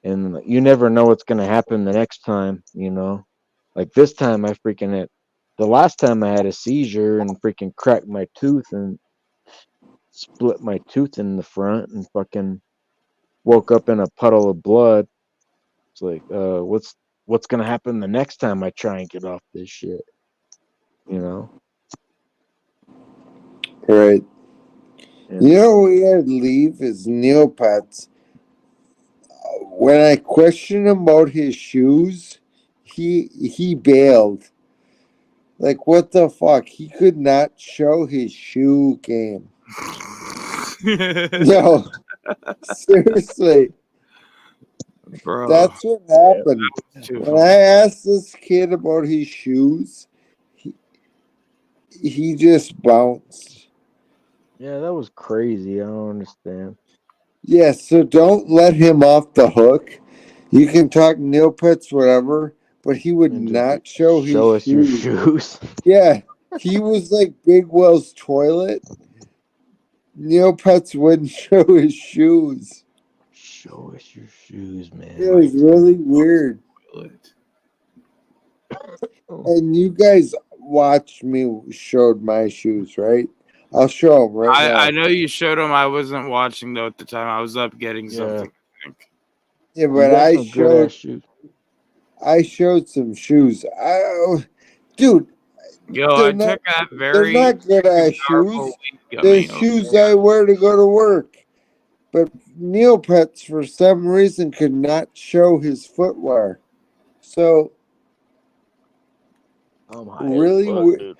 and you never know what's gonna happen the next time, you know. Like this time, I freaking it. The last time I had a seizure and freaking cracked my tooth and split my tooth in the front and fucking woke up in a puddle of blood. It's like, what's gonna happen the next time I try and get off this shit? You know? Right. Yeah. You know, we had to leave is Neopets. When I questioned him about his shoes, he bailed. Like, what the fuck? He could not show his shoe game. No, seriously. Bro. That's what happened. That's too When funny. I asked this kid about his shoes, he just bounced. Yeah, that was crazy. I don't understand. Yeah, so don't let him off the hook. You can talk Neopets, whatever, but he would And just not show show his us your shoes. shoes. Yeah, he was like Big Well's toilet. Neopets wouldn't show his shoes. Show us your shoes, man. It was really weird. And you guys watched me showed my shoes, right? I'll show them right now. I know you showed him. I wasn't watching though at the time. I was up getting Yeah. something. I think. Yeah, You but got some good ass shoes. I showed some shoes. Dude, Yo, they're I not. took that They're very not good ass powerful shoes. weed The gummy. shoes I wear to go to work. But Neopets, for some reason, could not show his footwear. So really, really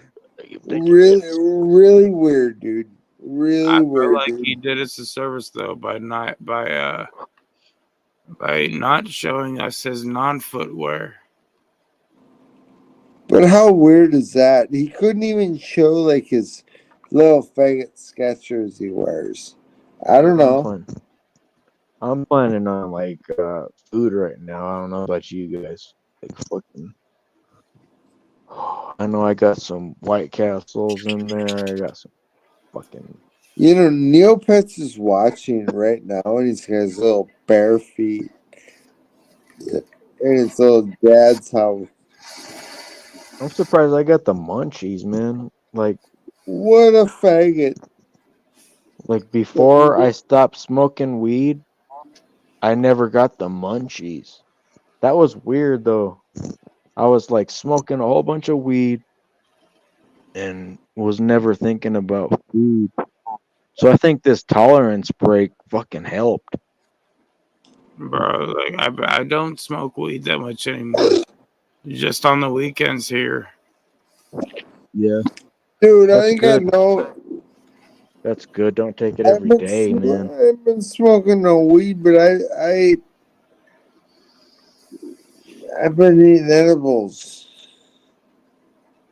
weird, dude. Really I feel weird, like dude. he did us a service though by not showing us his non-footwear. But how weird is that? He couldn't even show like his little faggot sketchers he wears. I don't know. I'm planning on like food right now. I don't know about you guys. Like fucking I know I got some White Castles in there. I got some fucking You know, Neopets is watching right now, and he's got his little bare feet in his little dad's house. I'm surprised I got the munchies, man. What a faggot. Like before I stopped smoking weed, I never got the munchies. That was weird though. I was like smoking a whole bunch of weed and was never thinking about food. So I think this tolerance break fucking helped. Bro, like I don't smoke weed that much anymore. Just on the weekends here. Yeah. Dude, I That's think I good. know. That's good. Don't take it every day, man. I've been smoking no weed, but I've been eating edibles.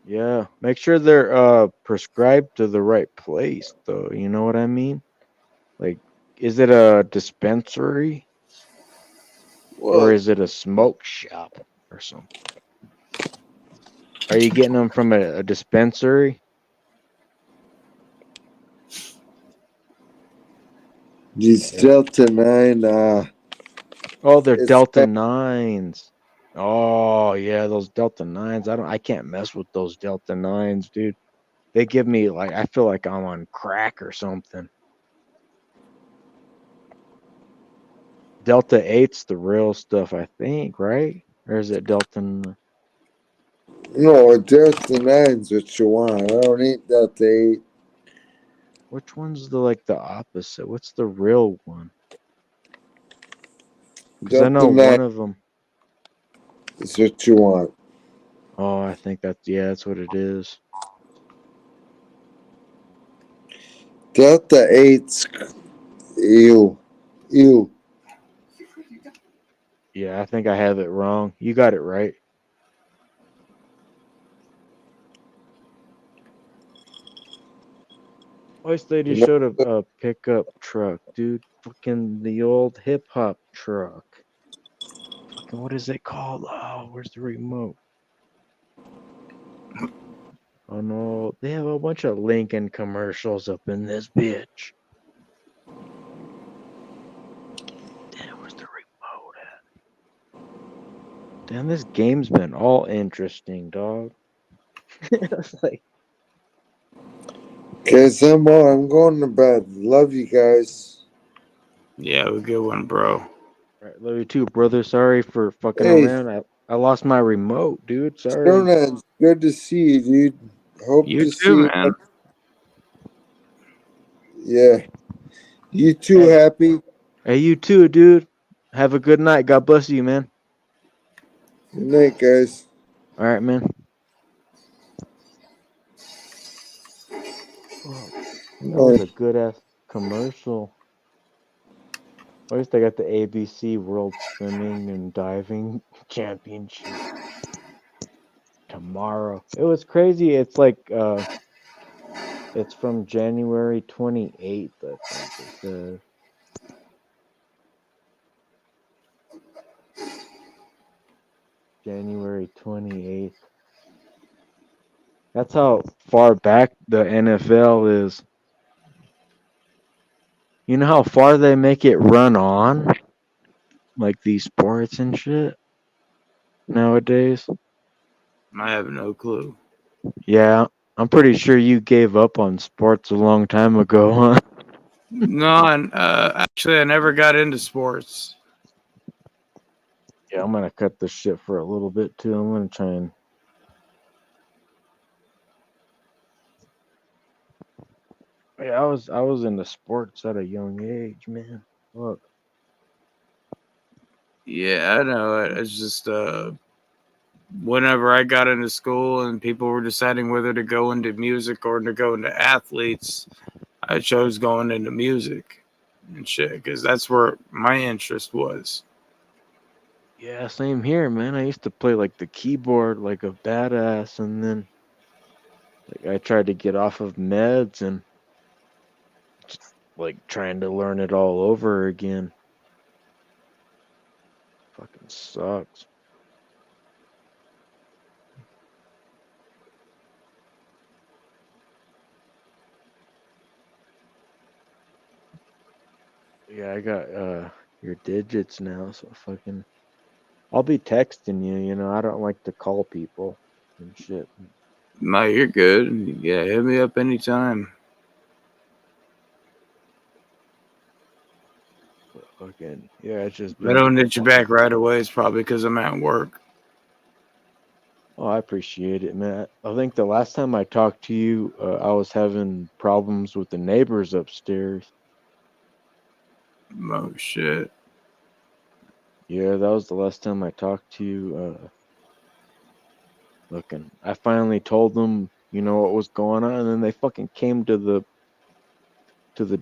Yeah. Make sure they're prescribed to the right place though. You know what I mean? Like, is it a dispensary? Or is it a smoke shop or something? Are you getting them from a dispensary? These Delta 9, Oh, they're it's Delta 9s. Oh, yeah, those Delta 9s. I can't mess with those Delta 9s, dude. They give me like I feel like I'm on crack or something. Delta 8's the real stuff, I think, right? Or is it Delta No, Delta 9's what you want. I don't eat Delta 8. Which one's the opposite? What's the real one? Because I know Delta 9 one of them. is what you want. Oh, I think that's what it is. Delta 8's ew. Ew. Yeah, I think I have it wrong. You got it right. Ice Lady showed a pickup truck, dude. Fucking the old hip hop truck. Fucking what is it called? Oh, where's the remote? Oh no, they have a bunch of Lincoln commercials up in this bitch. Damn, where's the remote at? Damn, this game's been all interesting, dog. It's like, Okay, I'm going to bed. Love you guys. Yeah, have a good one, bro. right, love you too, brother. Sorry for fucking Hey, around. I lost my remote, dude. Sorry. Stona, it's good to see you, dude. Hope You to too, see man. you. Yeah. You too, Hey. Happy. Hey, you too, dude. Have a good night. God bless you, man. Good night, guys. All right, man. Oh, that was a good ass commercial. At least I got the ABC World Swimming and Diving Championship tomorrow. It was crazy. It's like it's from January 28th, I think it says. January 28th. That's how far back the NFL is. You know how far they make it run on? Like these sports and shit nowadays? I have no clue. Yeah, I'm pretty sure you gave up on sports a long time ago, huh? No, and actually, I never got into sports. Yeah, I'm gonna cut this shit for a little bit too. I'm gonna try and. Yeah, I was into sports at a young age, man. Look. Yeah, I know. It's just whenever I got into school and people were deciding whether to go into music or to go into athletes, I chose going into music and shit because that's where my interest was. Yeah, same here, man. I used to play like the keyboard like a badass, and then like I tried to get off of meds and just like trying to learn it all over again. Fucking sucks. Yeah, I got your digits now, so fucking I'll be texting you, you know. I don't like to call people and shit. No, you're good. Yeah, hit me up anytime. But fucking yeah, it's just If I been don't hit you fucking. back right away, it's probably because I'm at work. Oh, I appreciate it, man. I think the last time I talked to you, I was having problems with the neighbors upstairs. Oh shit. Yeah, that was the last time I talked to you. Looking, I finally told them, you know, what was going on, and then they fucking came to the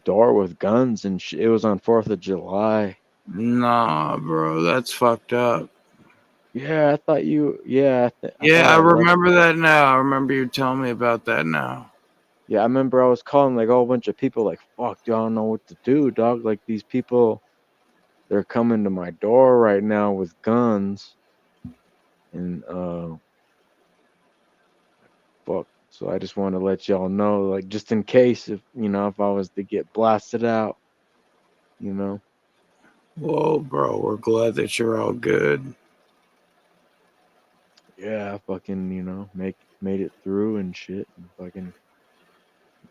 door with guns and it was on 4th of July. Nah, bro, that's fucked up. Yeah, I thought you. Yeah, I Yeah, thought I I left. remember that now. I remember you telling me about that now. Yeah, I remember I was calling like a whole bunch of people, like, "Fuck, dude, I don't know what to do, dog." Like these people, they're coming to my door right now with guns, and fuck. So I just want to let y'all know, like, just in case if if I was to get blasted out, you know. Whoa, bro, we're glad that you're all good. Yeah, I fucking made it through and shit, and fucking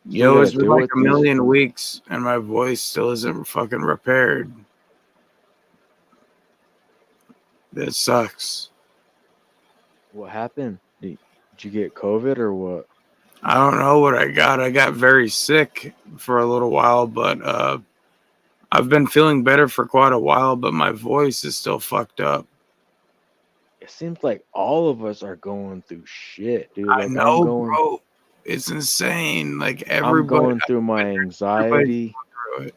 still Yo, gotta it's been deal like with a these. million weeks and my voice still isn't fucking repaired. That sucks. What happened? Did you get COVID or what? I don't know what I got. I got very sick for a little while, but I've been feeling better for quite a while, but my voice is still fucked up. It seems like all of us are going through shit, dude. I Like I'm know, going bro. It's insane. Like I'm everybody, going through my everybody's anxiety. going through it.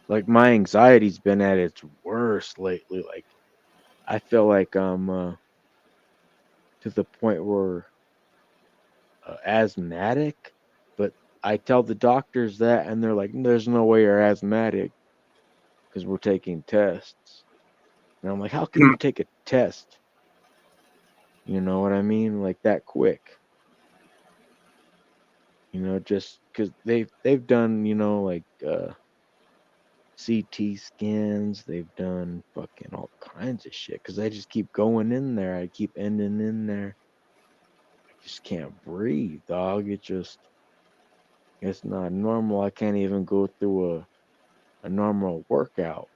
Like my anxiety's been at its worst lately. Like I feel like I'm to the point where asthmatic, but I tell the doctors that and they're like, "There's no way you're asthmatic because we're taking tests." And I'm like, "How can you take a test?" You know what I mean? Like that quick. Just because they've done, like CT scans, they've done fucking all kinds of shit. Because I just keep going in there, I keep ending in there. I just can't breathe, dog. It's not normal. I can't even go through a normal workout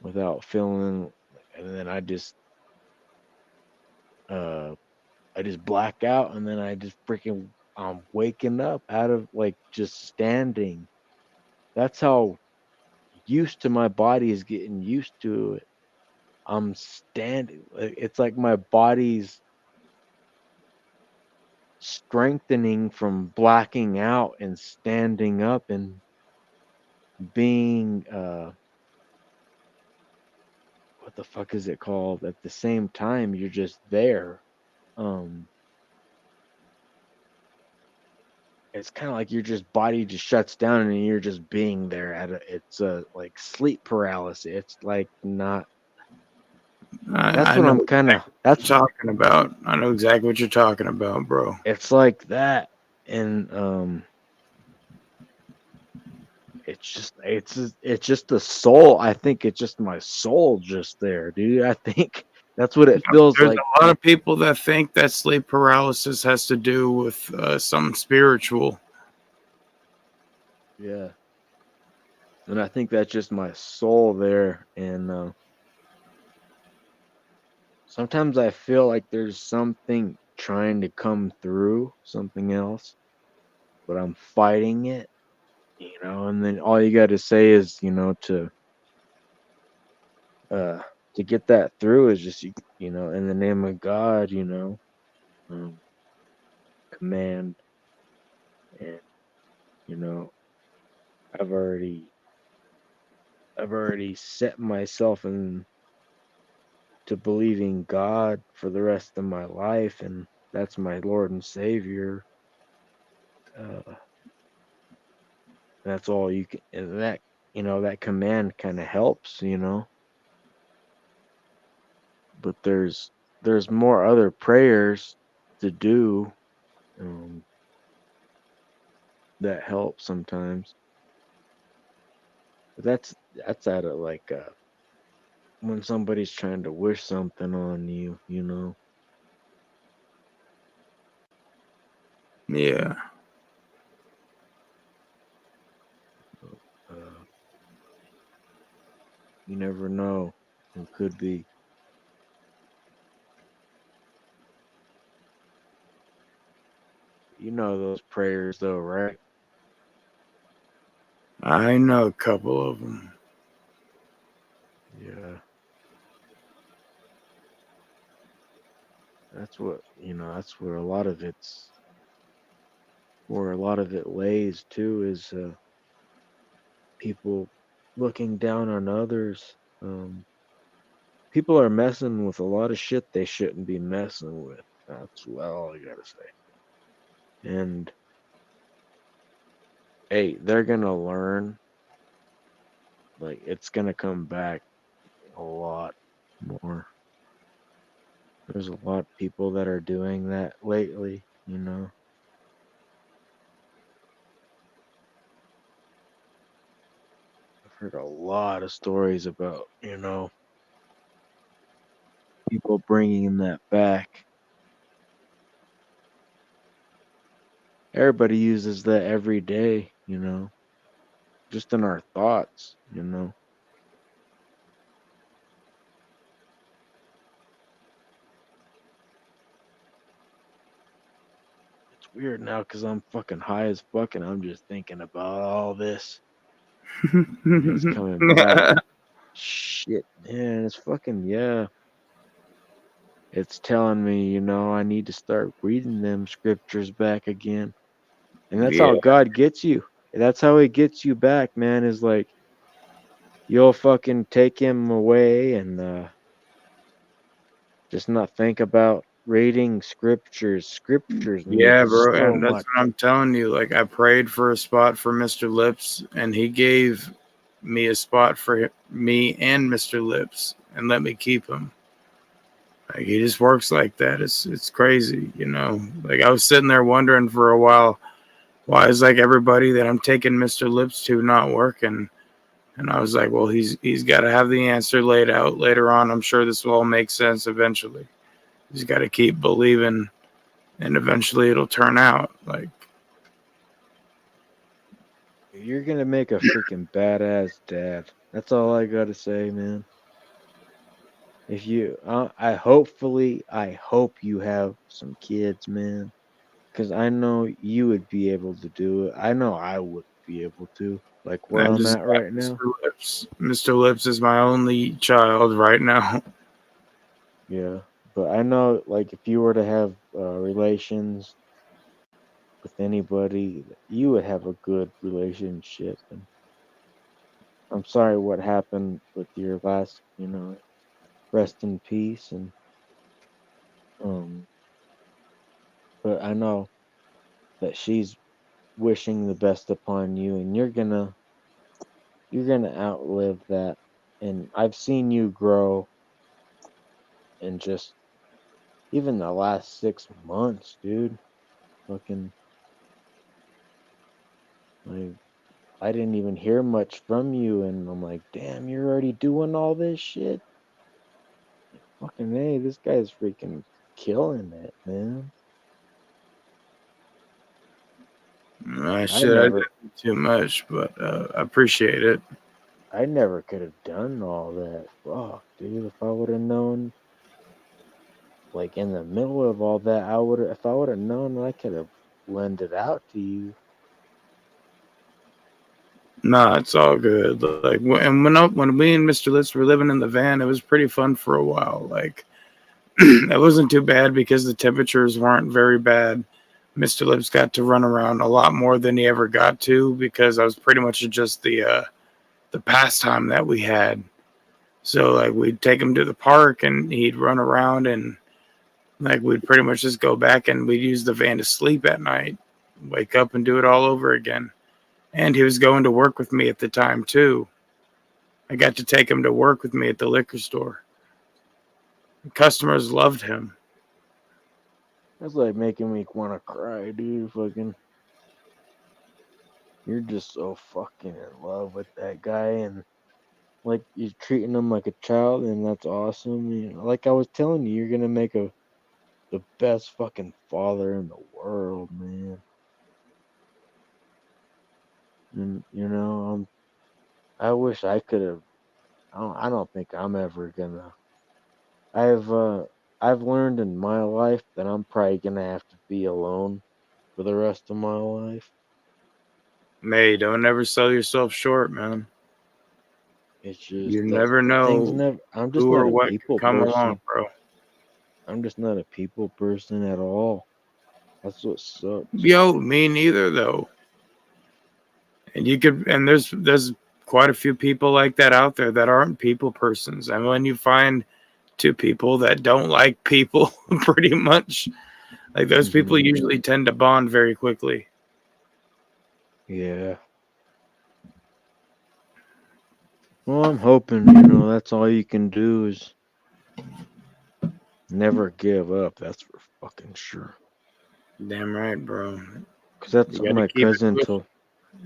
without feeling. And then uh I just black out, and then I just freaking I'm waking up out of like just standing. That's how used to my body is getting used to it. I'm standing. It's like my body's strengthening from blacking out and standing up and being what the fuck is it called? At the same time, you're just there. Um it's kind of like your just body just shuts down and you're just being there it's a like sleep paralysis. It's like not. That's I what know I'm kind exactly of. what you're talking about. I know exactly what you're talking about, bro. It's like that, and it's just the soul. I think it's just my soul just there, dude. I think that's what it feels There's like. a lot of people that think that sleep paralysis has to do with something spiritual. Yeah, and I think that's just my soul there. And sometimes I feel like there's something trying to come through, something else, but I'm fighting it. And then all you got to say is, uh, to get that through is just, in the name of God, um, command. And, you know, I've already I've already set myself in to believing God for the rest of my life, and that's my Lord and Savior. That's all you can. And that that command kind of helps, But there's more other prayers to do that help sometimes. But that's out of like when somebody's trying to wish something on you, Yeah. Uh, you never know. It could be. You know those prayers though, right? I know a couple of them. Yeah. That's what that's where a lot of it lays too, is people looking down on others. People are messing with a lot of shit they shouldn't be messing with. That's all I gotta say. And hey, they're gonna learn. Like, it's gonna come back a lot more. There's a lot of people that are doing that lately. I've heard a lot of stories about people bringing that back. Everybody uses that every day, just in our thoughts. It's weird now because I'm fucking high as fuck and I'm just thinking about all this. It's coming back. Shit, man, it's fucking, yeah. It's telling me, I need to start reading them scriptures back again. And that's how Yeah. God gets you. That's how he gets you back, man, is like you'll fucking take him away and just not think about reading scriptures. Scriptures mean Yeah, bro, so and that's much. what I'm telling you. Like, I prayed for a spot for Mr. Lips, and he gave me a spot for me and Mr. Lips, and let me keep him. Like, he just works like that. It's crazy, Like, I was sitting there wondering for a while, why is like everybody that I'm taking Mr. Lips to not working? And I was like, well, he's got to have the answer laid out later on. I'm sure this will all make sense eventually. He's got to keep believing, and eventually it'll turn out. Like, You're gonna make a freaking badass dad. That's all I gotta say, man. If you, I hope you have some kids, man. Because I know you would be able to do it. I know I would be able to. Like where I I'm just at got right now. Mr. Lips. Mr. Lips is my only child right now. Yeah, but I know, like, if you were to have relations with anybody, you would have a good relationship. And I'm sorry what happened with your last, rest in peace. And um, but I know that she's wishing the best upon you, and you're gonna outlive that. And I've seen you grow in just even the last 6 months, dude. Fucking, like, I didn't even hear much from you, and I'm like, damn, you're already doing all this shit. Fucking hey, this guy's freaking killing it, man. I I never, did too much, but I appreciate it. I never could have done all that. Fuck, dude. If I would have known, like in the middle of all that, if I would have known, I could have lent it out to you. Nah, it's all good. Like, and when me and Mr. Litz were living in the van, it was pretty fun for a while. Like, it wasn't too bad because the temperatures weren't very bad. Mr. Lips got to run around a lot more than he ever got to because I was pretty much just the pastime that we had. So like we'd take him to the park and he'd run around, and like we'd pretty much just go back and we'd use the van to sleep at night, wake up and do it all over again. And he was going to work with me at the time too. I got to take him to work with me at the liquor store. Customers loved him. That's like making me want to cry, dude. Fucking, you're just so fucking in love with that guy, and like you're treating him like a child, and that's awesome. You know, like I was telling you, you're gonna make the best fucking father in the world, man. And you know, I wish I could have. I don't think I'm ever gonna. I've learned in my life that I'm probably gonna have to be alone for the rest of my life. May, don't ever sell yourself short, man. It's just You that never things know never. I'm just who or not a what could people come along, person. bro. I'm just not a people person at all. That's what sucks. Yo, me neither though. And you could, and there's quite a few people like that out there that aren't people persons. And when you find two people that don't like people, pretty much, like those people usually tend to bond very quickly. Yeah. Well, I'm hoping, you know, that's all you can do is never give up. That's for fucking sure. Damn right, bro. Because that's You what got to my keep it cousin pushing. told.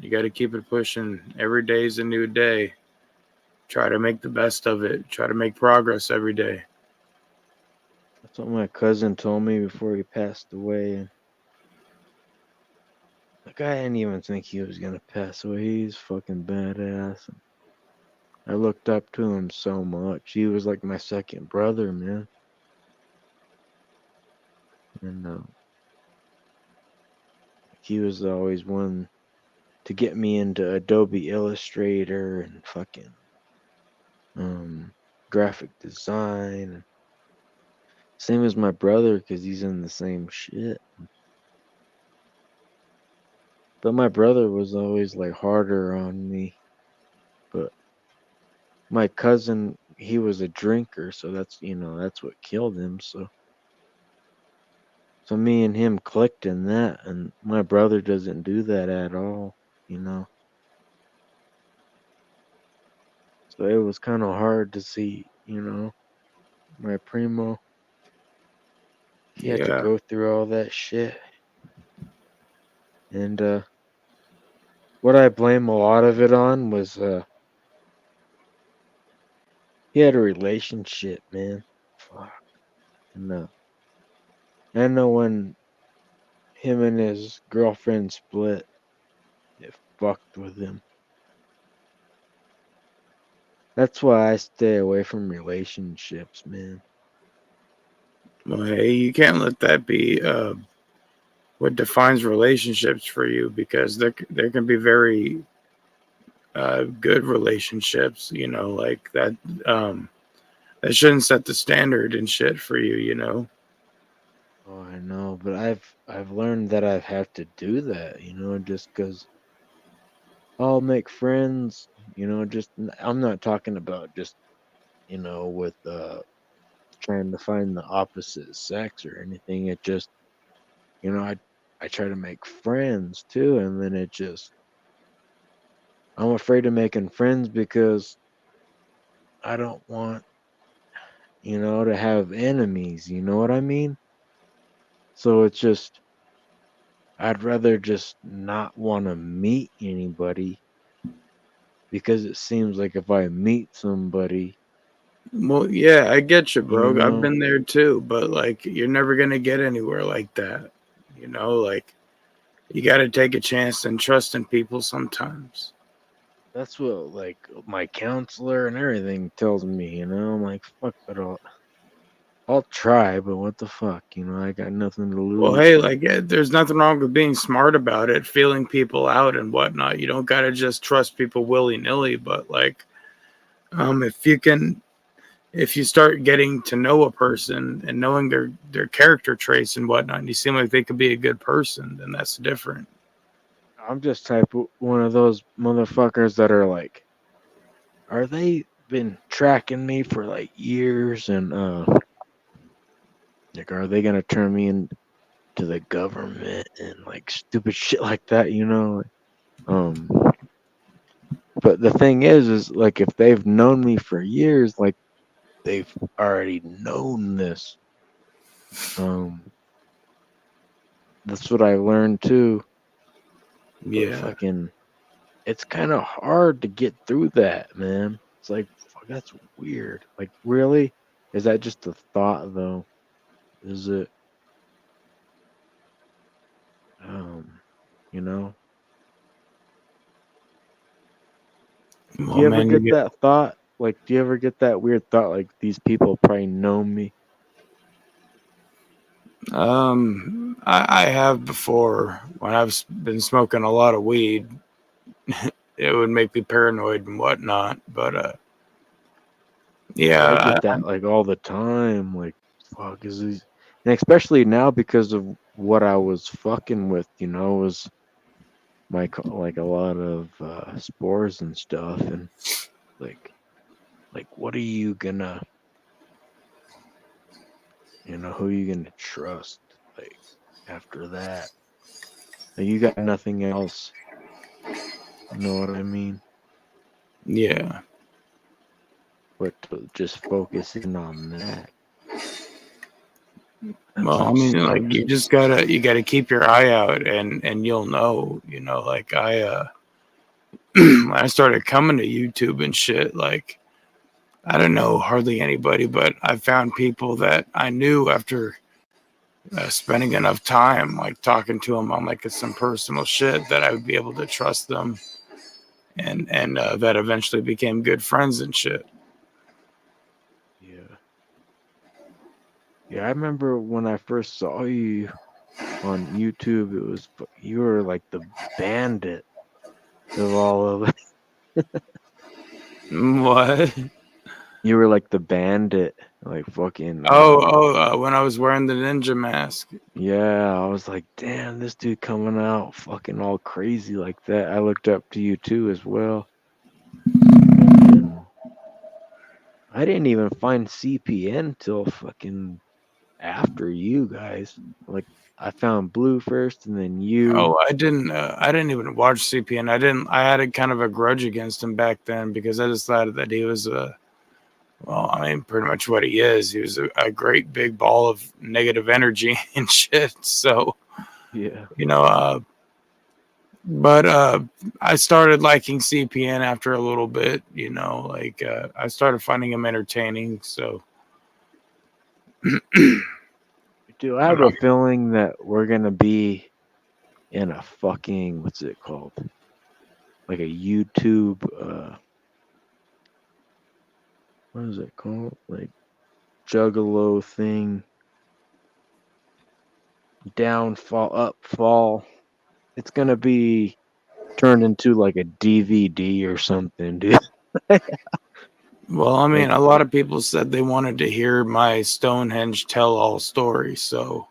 You got to keep it pushing. Every day is a new day. Try to make the best of it. Try to make progress every day. That's what my cousin told me before he passed away. And like, I didn't even think he was gonna pass away. He's fucking badass. I looked up to him so much. He was like my second brother, man. And he was always one to get me into Adobe Illustrator and fucking graphic design. Same as my brother, because he's in the same shit. But my brother was always like harder on me. But my cousin, he was a drinker, so that's, you know, that's what killed him. So me and him clicked in that, and my brother doesn't do that at all, you know. So it was kind of hard to see, you know, my primo. He had to Yeah. go through all that shit. And what I blame a lot of it on was he had a relationship, man. Fuck. And I know when him and his girlfriend split, it fucked with him. That's why I stay away from relationships, man. Well, hey, you can't let that be what defines relationships for you, because there can be very good relationships, you know, like that. That shouldn't set the standard and shit for you, you know. Oh, I know, but I've learned that I have to do that, you know, just because I'll make friends, you know. Just I'm not talking about just, you know, with trying to find the opposite sex or anything. It just, you know, I try to make friends too, and then it just, I'm afraid of making friends because I don't want, you know, to have enemies, you know what I mean? So it's just, I'd rather just not want to meet anybody, because it seems like if I meet somebody, Well, yeah, I get you, you bro. I've know, been there too, but like you're never gonna get anywhere like that. You know, like you got to take a chance and trust in people sometimes. that's what like my counselor and everything tells me, you know. I'm like, fuck it, I'll try, but what the fuck, you know, I got nothing to Well, lose. hey, like there's nothing wrong with being smart about it, feeling people out and whatnot. You don't gotta just trust people willy nilly, but like, if you can, if you start getting to know a person and knowing their character traits and whatnot, and you seem like they could be a good person, then that's different. I'm just type one of those motherfuckers that are like, are they been tracking me for like years and like are they gonna turn me into the government and like stupid shit like that, you know? But the thing is like if they've known me for years, like they've already known this. That's what I learned too. Yeah. Fucking, it's kind of hard to get through that, man. It's like, fuck, that's weird. Like, really? Is that just a thought, though? Is it? You know? Do Well, you ever man, get that thought? Like, do you ever get that weird thought, like, these people probably know me? I have before when I've been smoking a lot of weed. It would make me paranoid and whatnot, but yeah, I get that like all the time. Like, fuck, is these, and especially now because of what I was fucking with, you know, was like a lot of spores and stuff, and like what are you gonna, you know, who are you gonna trust? Like after that, like, you got nothing else. You know what I mean? Yeah. But to just focus in on that. Well, I mean, like you just gotta keep your eye out, and you'll know, you know. Like when I started coming to YouTube and shit, like I don't know hardly anybody, but I found people that I knew after spending enough time, like talking to them on like some personal shit, that I would be able to trust them, and that eventually became good friends and shit. Yeah, I remember when I first saw you on YouTube, it was you were like the bandit of all of it. What? You were like the bandit, like fucking. When I was wearing the ninja mask. Yeah, I was like, damn, this dude coming out fucking all crazy like that. I looked up to you too as well. And I didn't even find CPN till fucking after you guys. Like I found Blue first, and then you. Oh, I didn't even watch CPN. I had a kind of a grudge against him back then because I decided that he was well, I mean, pretty much what he is. He was a great big ball of negative energy and shit. So, yeah, you know, but I started liking CPN after a little bit, you know, like I started finding him entertaining. So, dude, I have a feeling that we're gonna be in a fucking, what's it called? Like a YouTube, what is it called? Like Juggalo thing. Downfall, upfall. It's gonna be turned into like a DVD or something, dude. well, I mean, a lot of people said they wanted to hear my Stonehenge tell-all story. So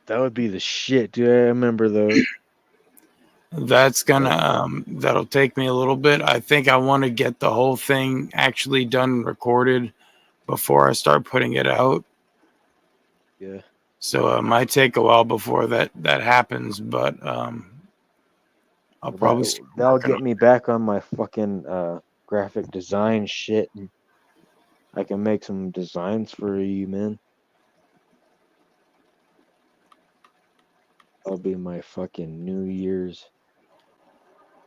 that would be the shit, dude. I remember those. That's that'll take me a little bit. I think I want to get the whole thing actually done and recorded before I start putting it out. Yeah. So it might take a while before that happens, but I'll probably that'll get me back on my fucking graphic design shit, and I can make some designs for you, man. That'll be my fucking New Year's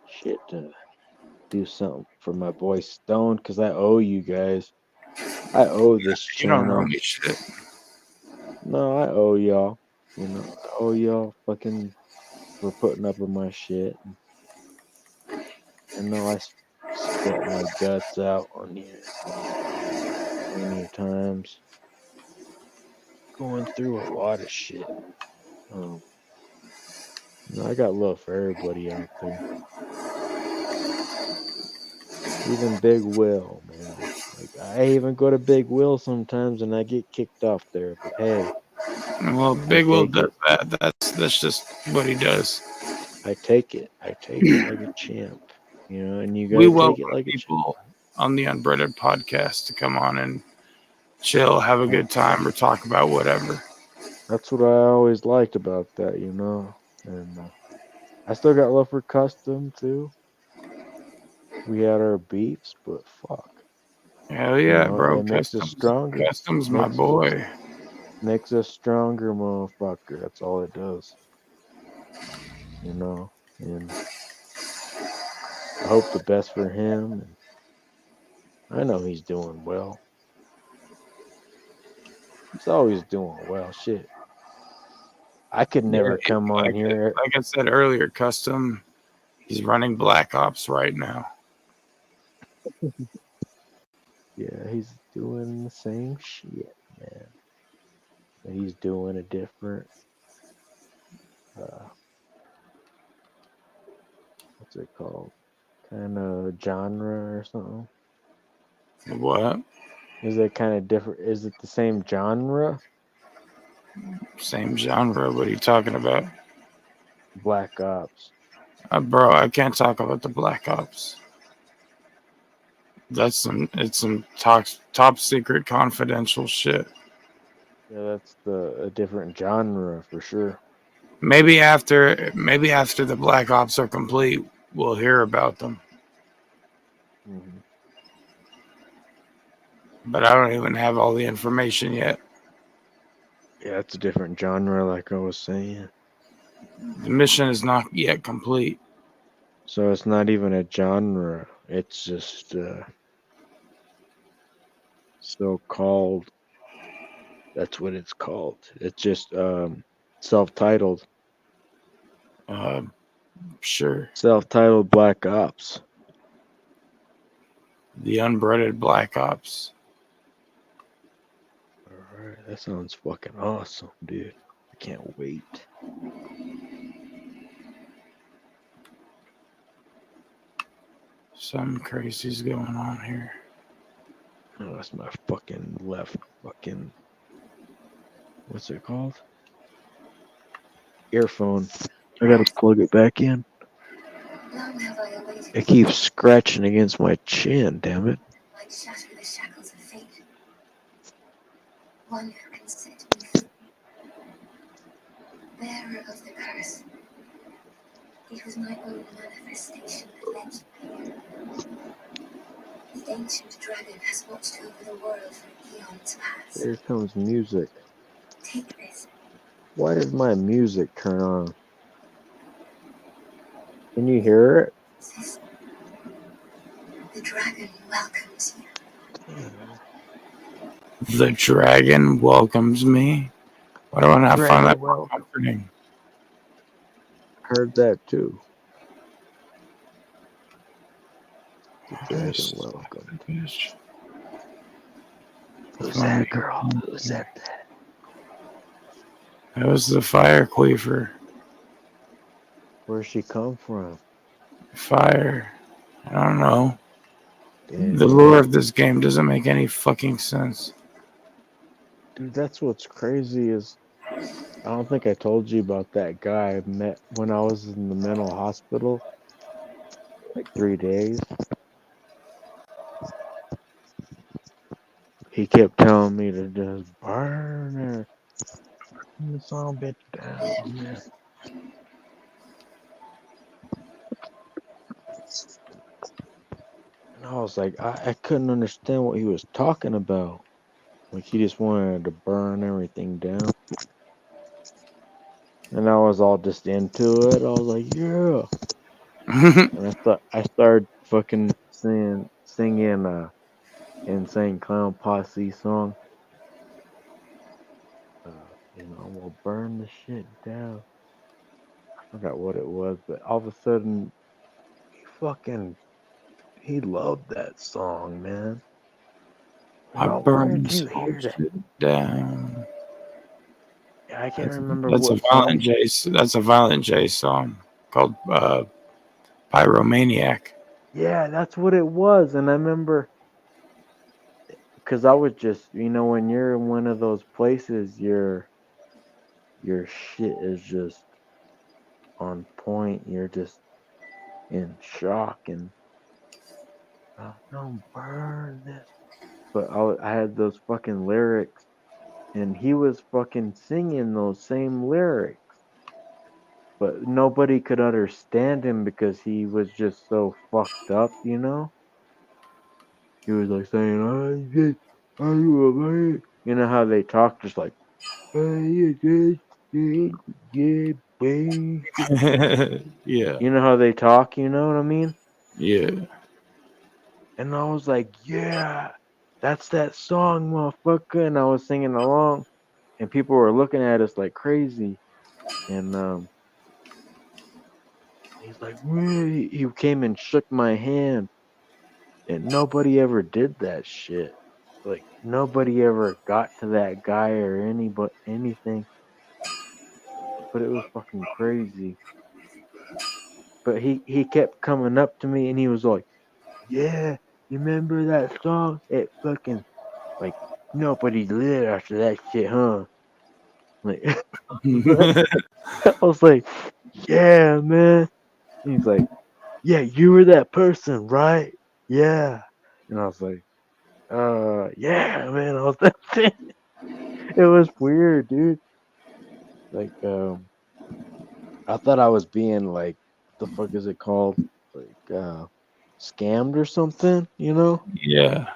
shit to do something for my boy Stone, because I owe you guys. I owe this channel. You don't owe me shit. No, I owe y'all. You know, I owe y'all fucking for putting up with my shit. I know I spit my guts out on you many times. Going through a lot of shit. I got love for everybody out there. Even Big Will, man. Like I even go to Big Will sometimes and I get kicked off there. But hey. Well, Big Will does that. That's just what he does. I take it. I take it like a champ. You know, and you gotta take it like a champ. on the Unbreaded podcast to come on and chill, have a good time, or talk about whatever. That's what I always liked about that, you know. And I still got love for Custom too. We had our beefs, but fuck, Hell you yeah, know, bro. it makes us stronger. Custom's my Makes boy. makes us stronger, motherfucker. That's all it does, you know. And I hope the best for him. And I know he's doing well. He's always doing well. Shit, I could never come on here. Like I said earlier, Custom, he's running Black Ops right now. Yeah, he's doing the same shit, man. He's doing a different, what's it called? Kind of genre or something. What? Is it kind of different? Is it the same genre? Same genre. What are you talking about? Black Ops. Bro, I can't talk about the Black Ops. It's some top secret confidential shit. Yeah, that's a different genre for sure. Maybe after the Black Ops are complete, we'll hear about them. Mm-hmm. But I don't even have all the information yet. Yeah, it's a different genre, like I was saying. The mission is not yet complete. So it's not even a genre. It's just so-called. That's what it's called. It's just self-titled. Sure. Self-titled Black Ops. The Unbreaded Black Ops. Alright, that sounds fucking awesome, dude. I can't wait. Something crazy's going on here. Oh, that's my fucking left fucking, what's it called? Earphone. I gotta plug it back in. It keeps scratching against my chin, damn it. Might shatter the shackles of fate. One who can sit me free. Bearer of the curse. It was my own manifestation that led you here. The ancient dragon has watched over the world for eons past. Here comes music. Take this. Why did my music turn on? Can you hear it? The dragon welcomes you. The dragon welcomes me. Why do I not find that more comforting? Heard that too. The dragon welcomed. Who's that girl? Who's that? That was the fire queefer. Where'd she come from? Fire. I don't know. Damn. The lore of this game doesn't make any fucking sense. Dude, that's what's crazy is I don't think I told you about that guy I met when I was in the mental hospital. Like 3 days. He kept telling me to just burn her. Burn this all bitch down, man. And I was like, I couldn't understand what he was talking about. Like he just wanted to burn everything down. And I was all just into it. I was like, yeah. And I started fucking singing Insane Clown Posse song. I'm gonna burn the shit down. I forgot what it was, but all of a sudden he loved that song, man. I Where burned did this you whole hear that? shit down. I can't remember That's what a Violent song. J. That's a Violent J song called Pyromaniac. Yeah, that's what it was. And I remember because I was just, when you're in one of those places, your shit is just on point. You're just in shock. And Don't burn this. But I had those fucking lyrics, and he was fucking singing those same lyrics, but nobody could understand him because he was just so fucked up, you know. He was like saying, you know how they talk, just like, Yeah. you know how they talk, you know what I mean? Yeah. And I was like, yeah, that's that song, motherfucker. And I was singing along, and people were looking at us like crazy. And he's like, he came and shook my hand, and nobody ever did that shit. Like nobody ever got to that guy or anything. But it was fucking crazy. But he kept coming up to me, and he was like, yeah, you remember that song? It fucking like nobody lived after that shit, huh? Like I was like, yeah, man. He's like, yeah, you were that person, right? Yeah. And I was like, yeah, man. I was that shit. It was weird, dude. Like, I thought I was being like, what the fuck is it called? Like, scammed or something, you know? Yeah.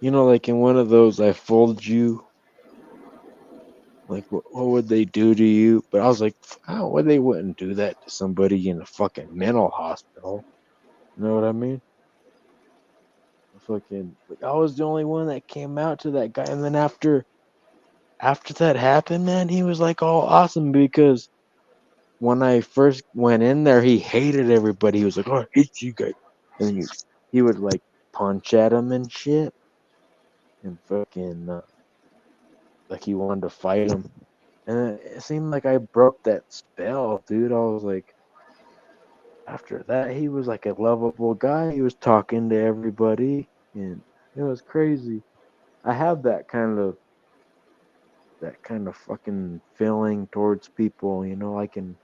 You know, like in one of those, I fooled you. Like, what would they do to you? But I was like, oh, well, they wouldn't do that to somebody in a fucking mental hospital. You know what I mean? Fucking, like, I was the only one that came out to that guy. And then after that happened, man, he was like all awesome because when I first went in there, he hated everybody. He was like, "Oh, I hate you guys," and then he would like punch at him and shit, and fucking like he wanted to fight him. And it seemed like I broke that spell, dude. I was like, after that, he was like a lovable guy. He was talking to everybody, and it was crazy. I have that kind of fucking feeling towards people, you know. I can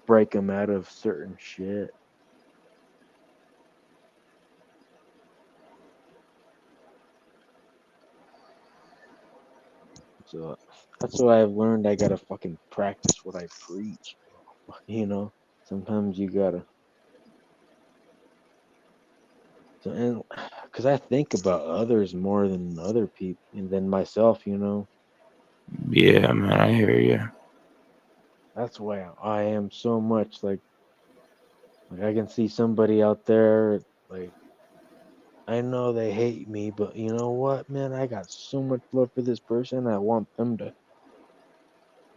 break them out of certain shit. So that's what I've learned. I gotta fucking practice what I preach, you know. Sometimes you gotta, so, and because I think about others more than other people and than myself, you know. Yeah, man, I hear you. That's why I am so much like I can see somebody out there, like, I know they hate me, but you know what, man? I got so much love for this person. I want them to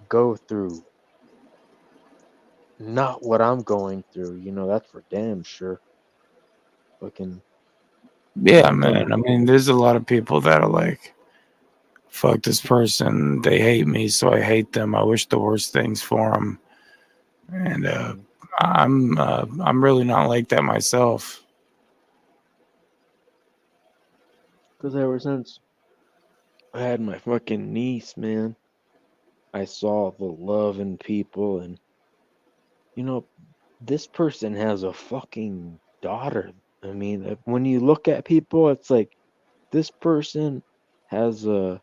go through not what I'm going through. You know, that's for damn sure. Fucking, Yeah, I told man. I mean, there's a lot of people that are like, fuck this person. They hate me, so I hate them. I wish the worst things for them. And I'm really not like that myself. because ever since I had my fucking niece, man, I saw the love in people, and you know, this person has a fucking daughter. I mean, when you look at people, it's like this person has a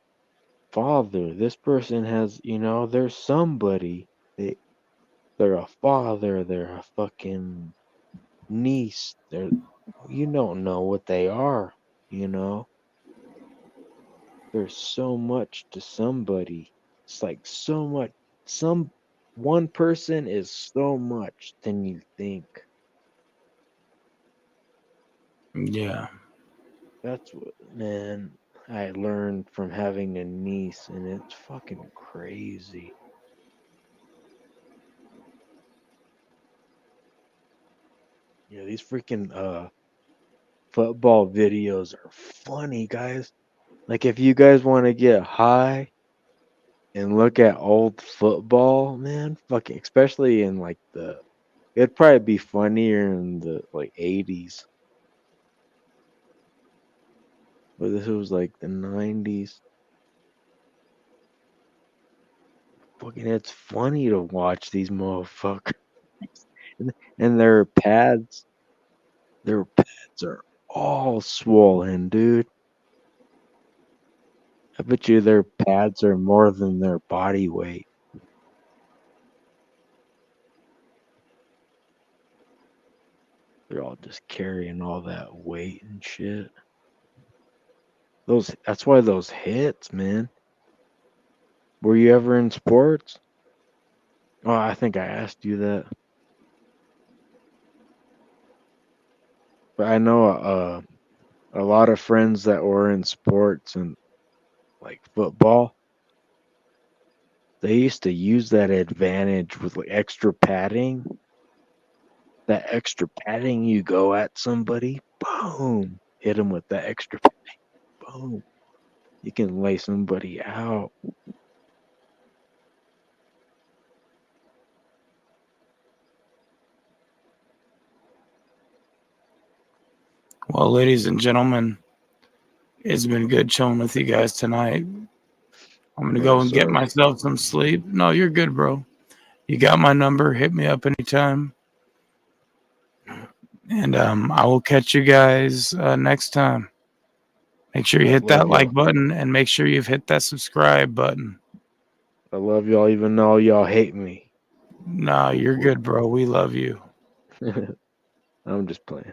father. This person has, you know, they're somebody. They're a father. They're a fucking niece. You don't know what they are. You know, there's so much to somebody. It's like so much. Some one person is so much than you think. Yeah. That's what, man, I learned from having a niece, and it's fucking crazy. Yeah, these freaking football videos are funny, guys. Like if you guys want to get high and look at old football, man, fucking, especially in like it'd probably be funnier in the like 80s, but this was like the 90s. Fucking, it's funny to watch these motherfuckers, and their pads are all swollen, dude. I bet you their pads are more than their body weight. They're all just carrying all that weight and shit. That's why those hits, man. Were you ever in sports? Oh, I think I asked you that. But I know a lot of friends that were in sports and like football. They used to use that advantage with like extra padding. That extra padding, you go at somebody, boom, hit them with that extra padding, boom. You can lay somebody out. Well, ladies and gentlemen, it's been good chilling with you guys tonight. I'm going to go and get myself some sleep. No, you're good, bro. You got my number. Hit me up anytime. And I will catch you guys next time. Make sure you hit that like button and make sure you've hit that subscribe button. I love y'all even though y'all hate me. Nah, you're good, bro. We love you. I'm just playing.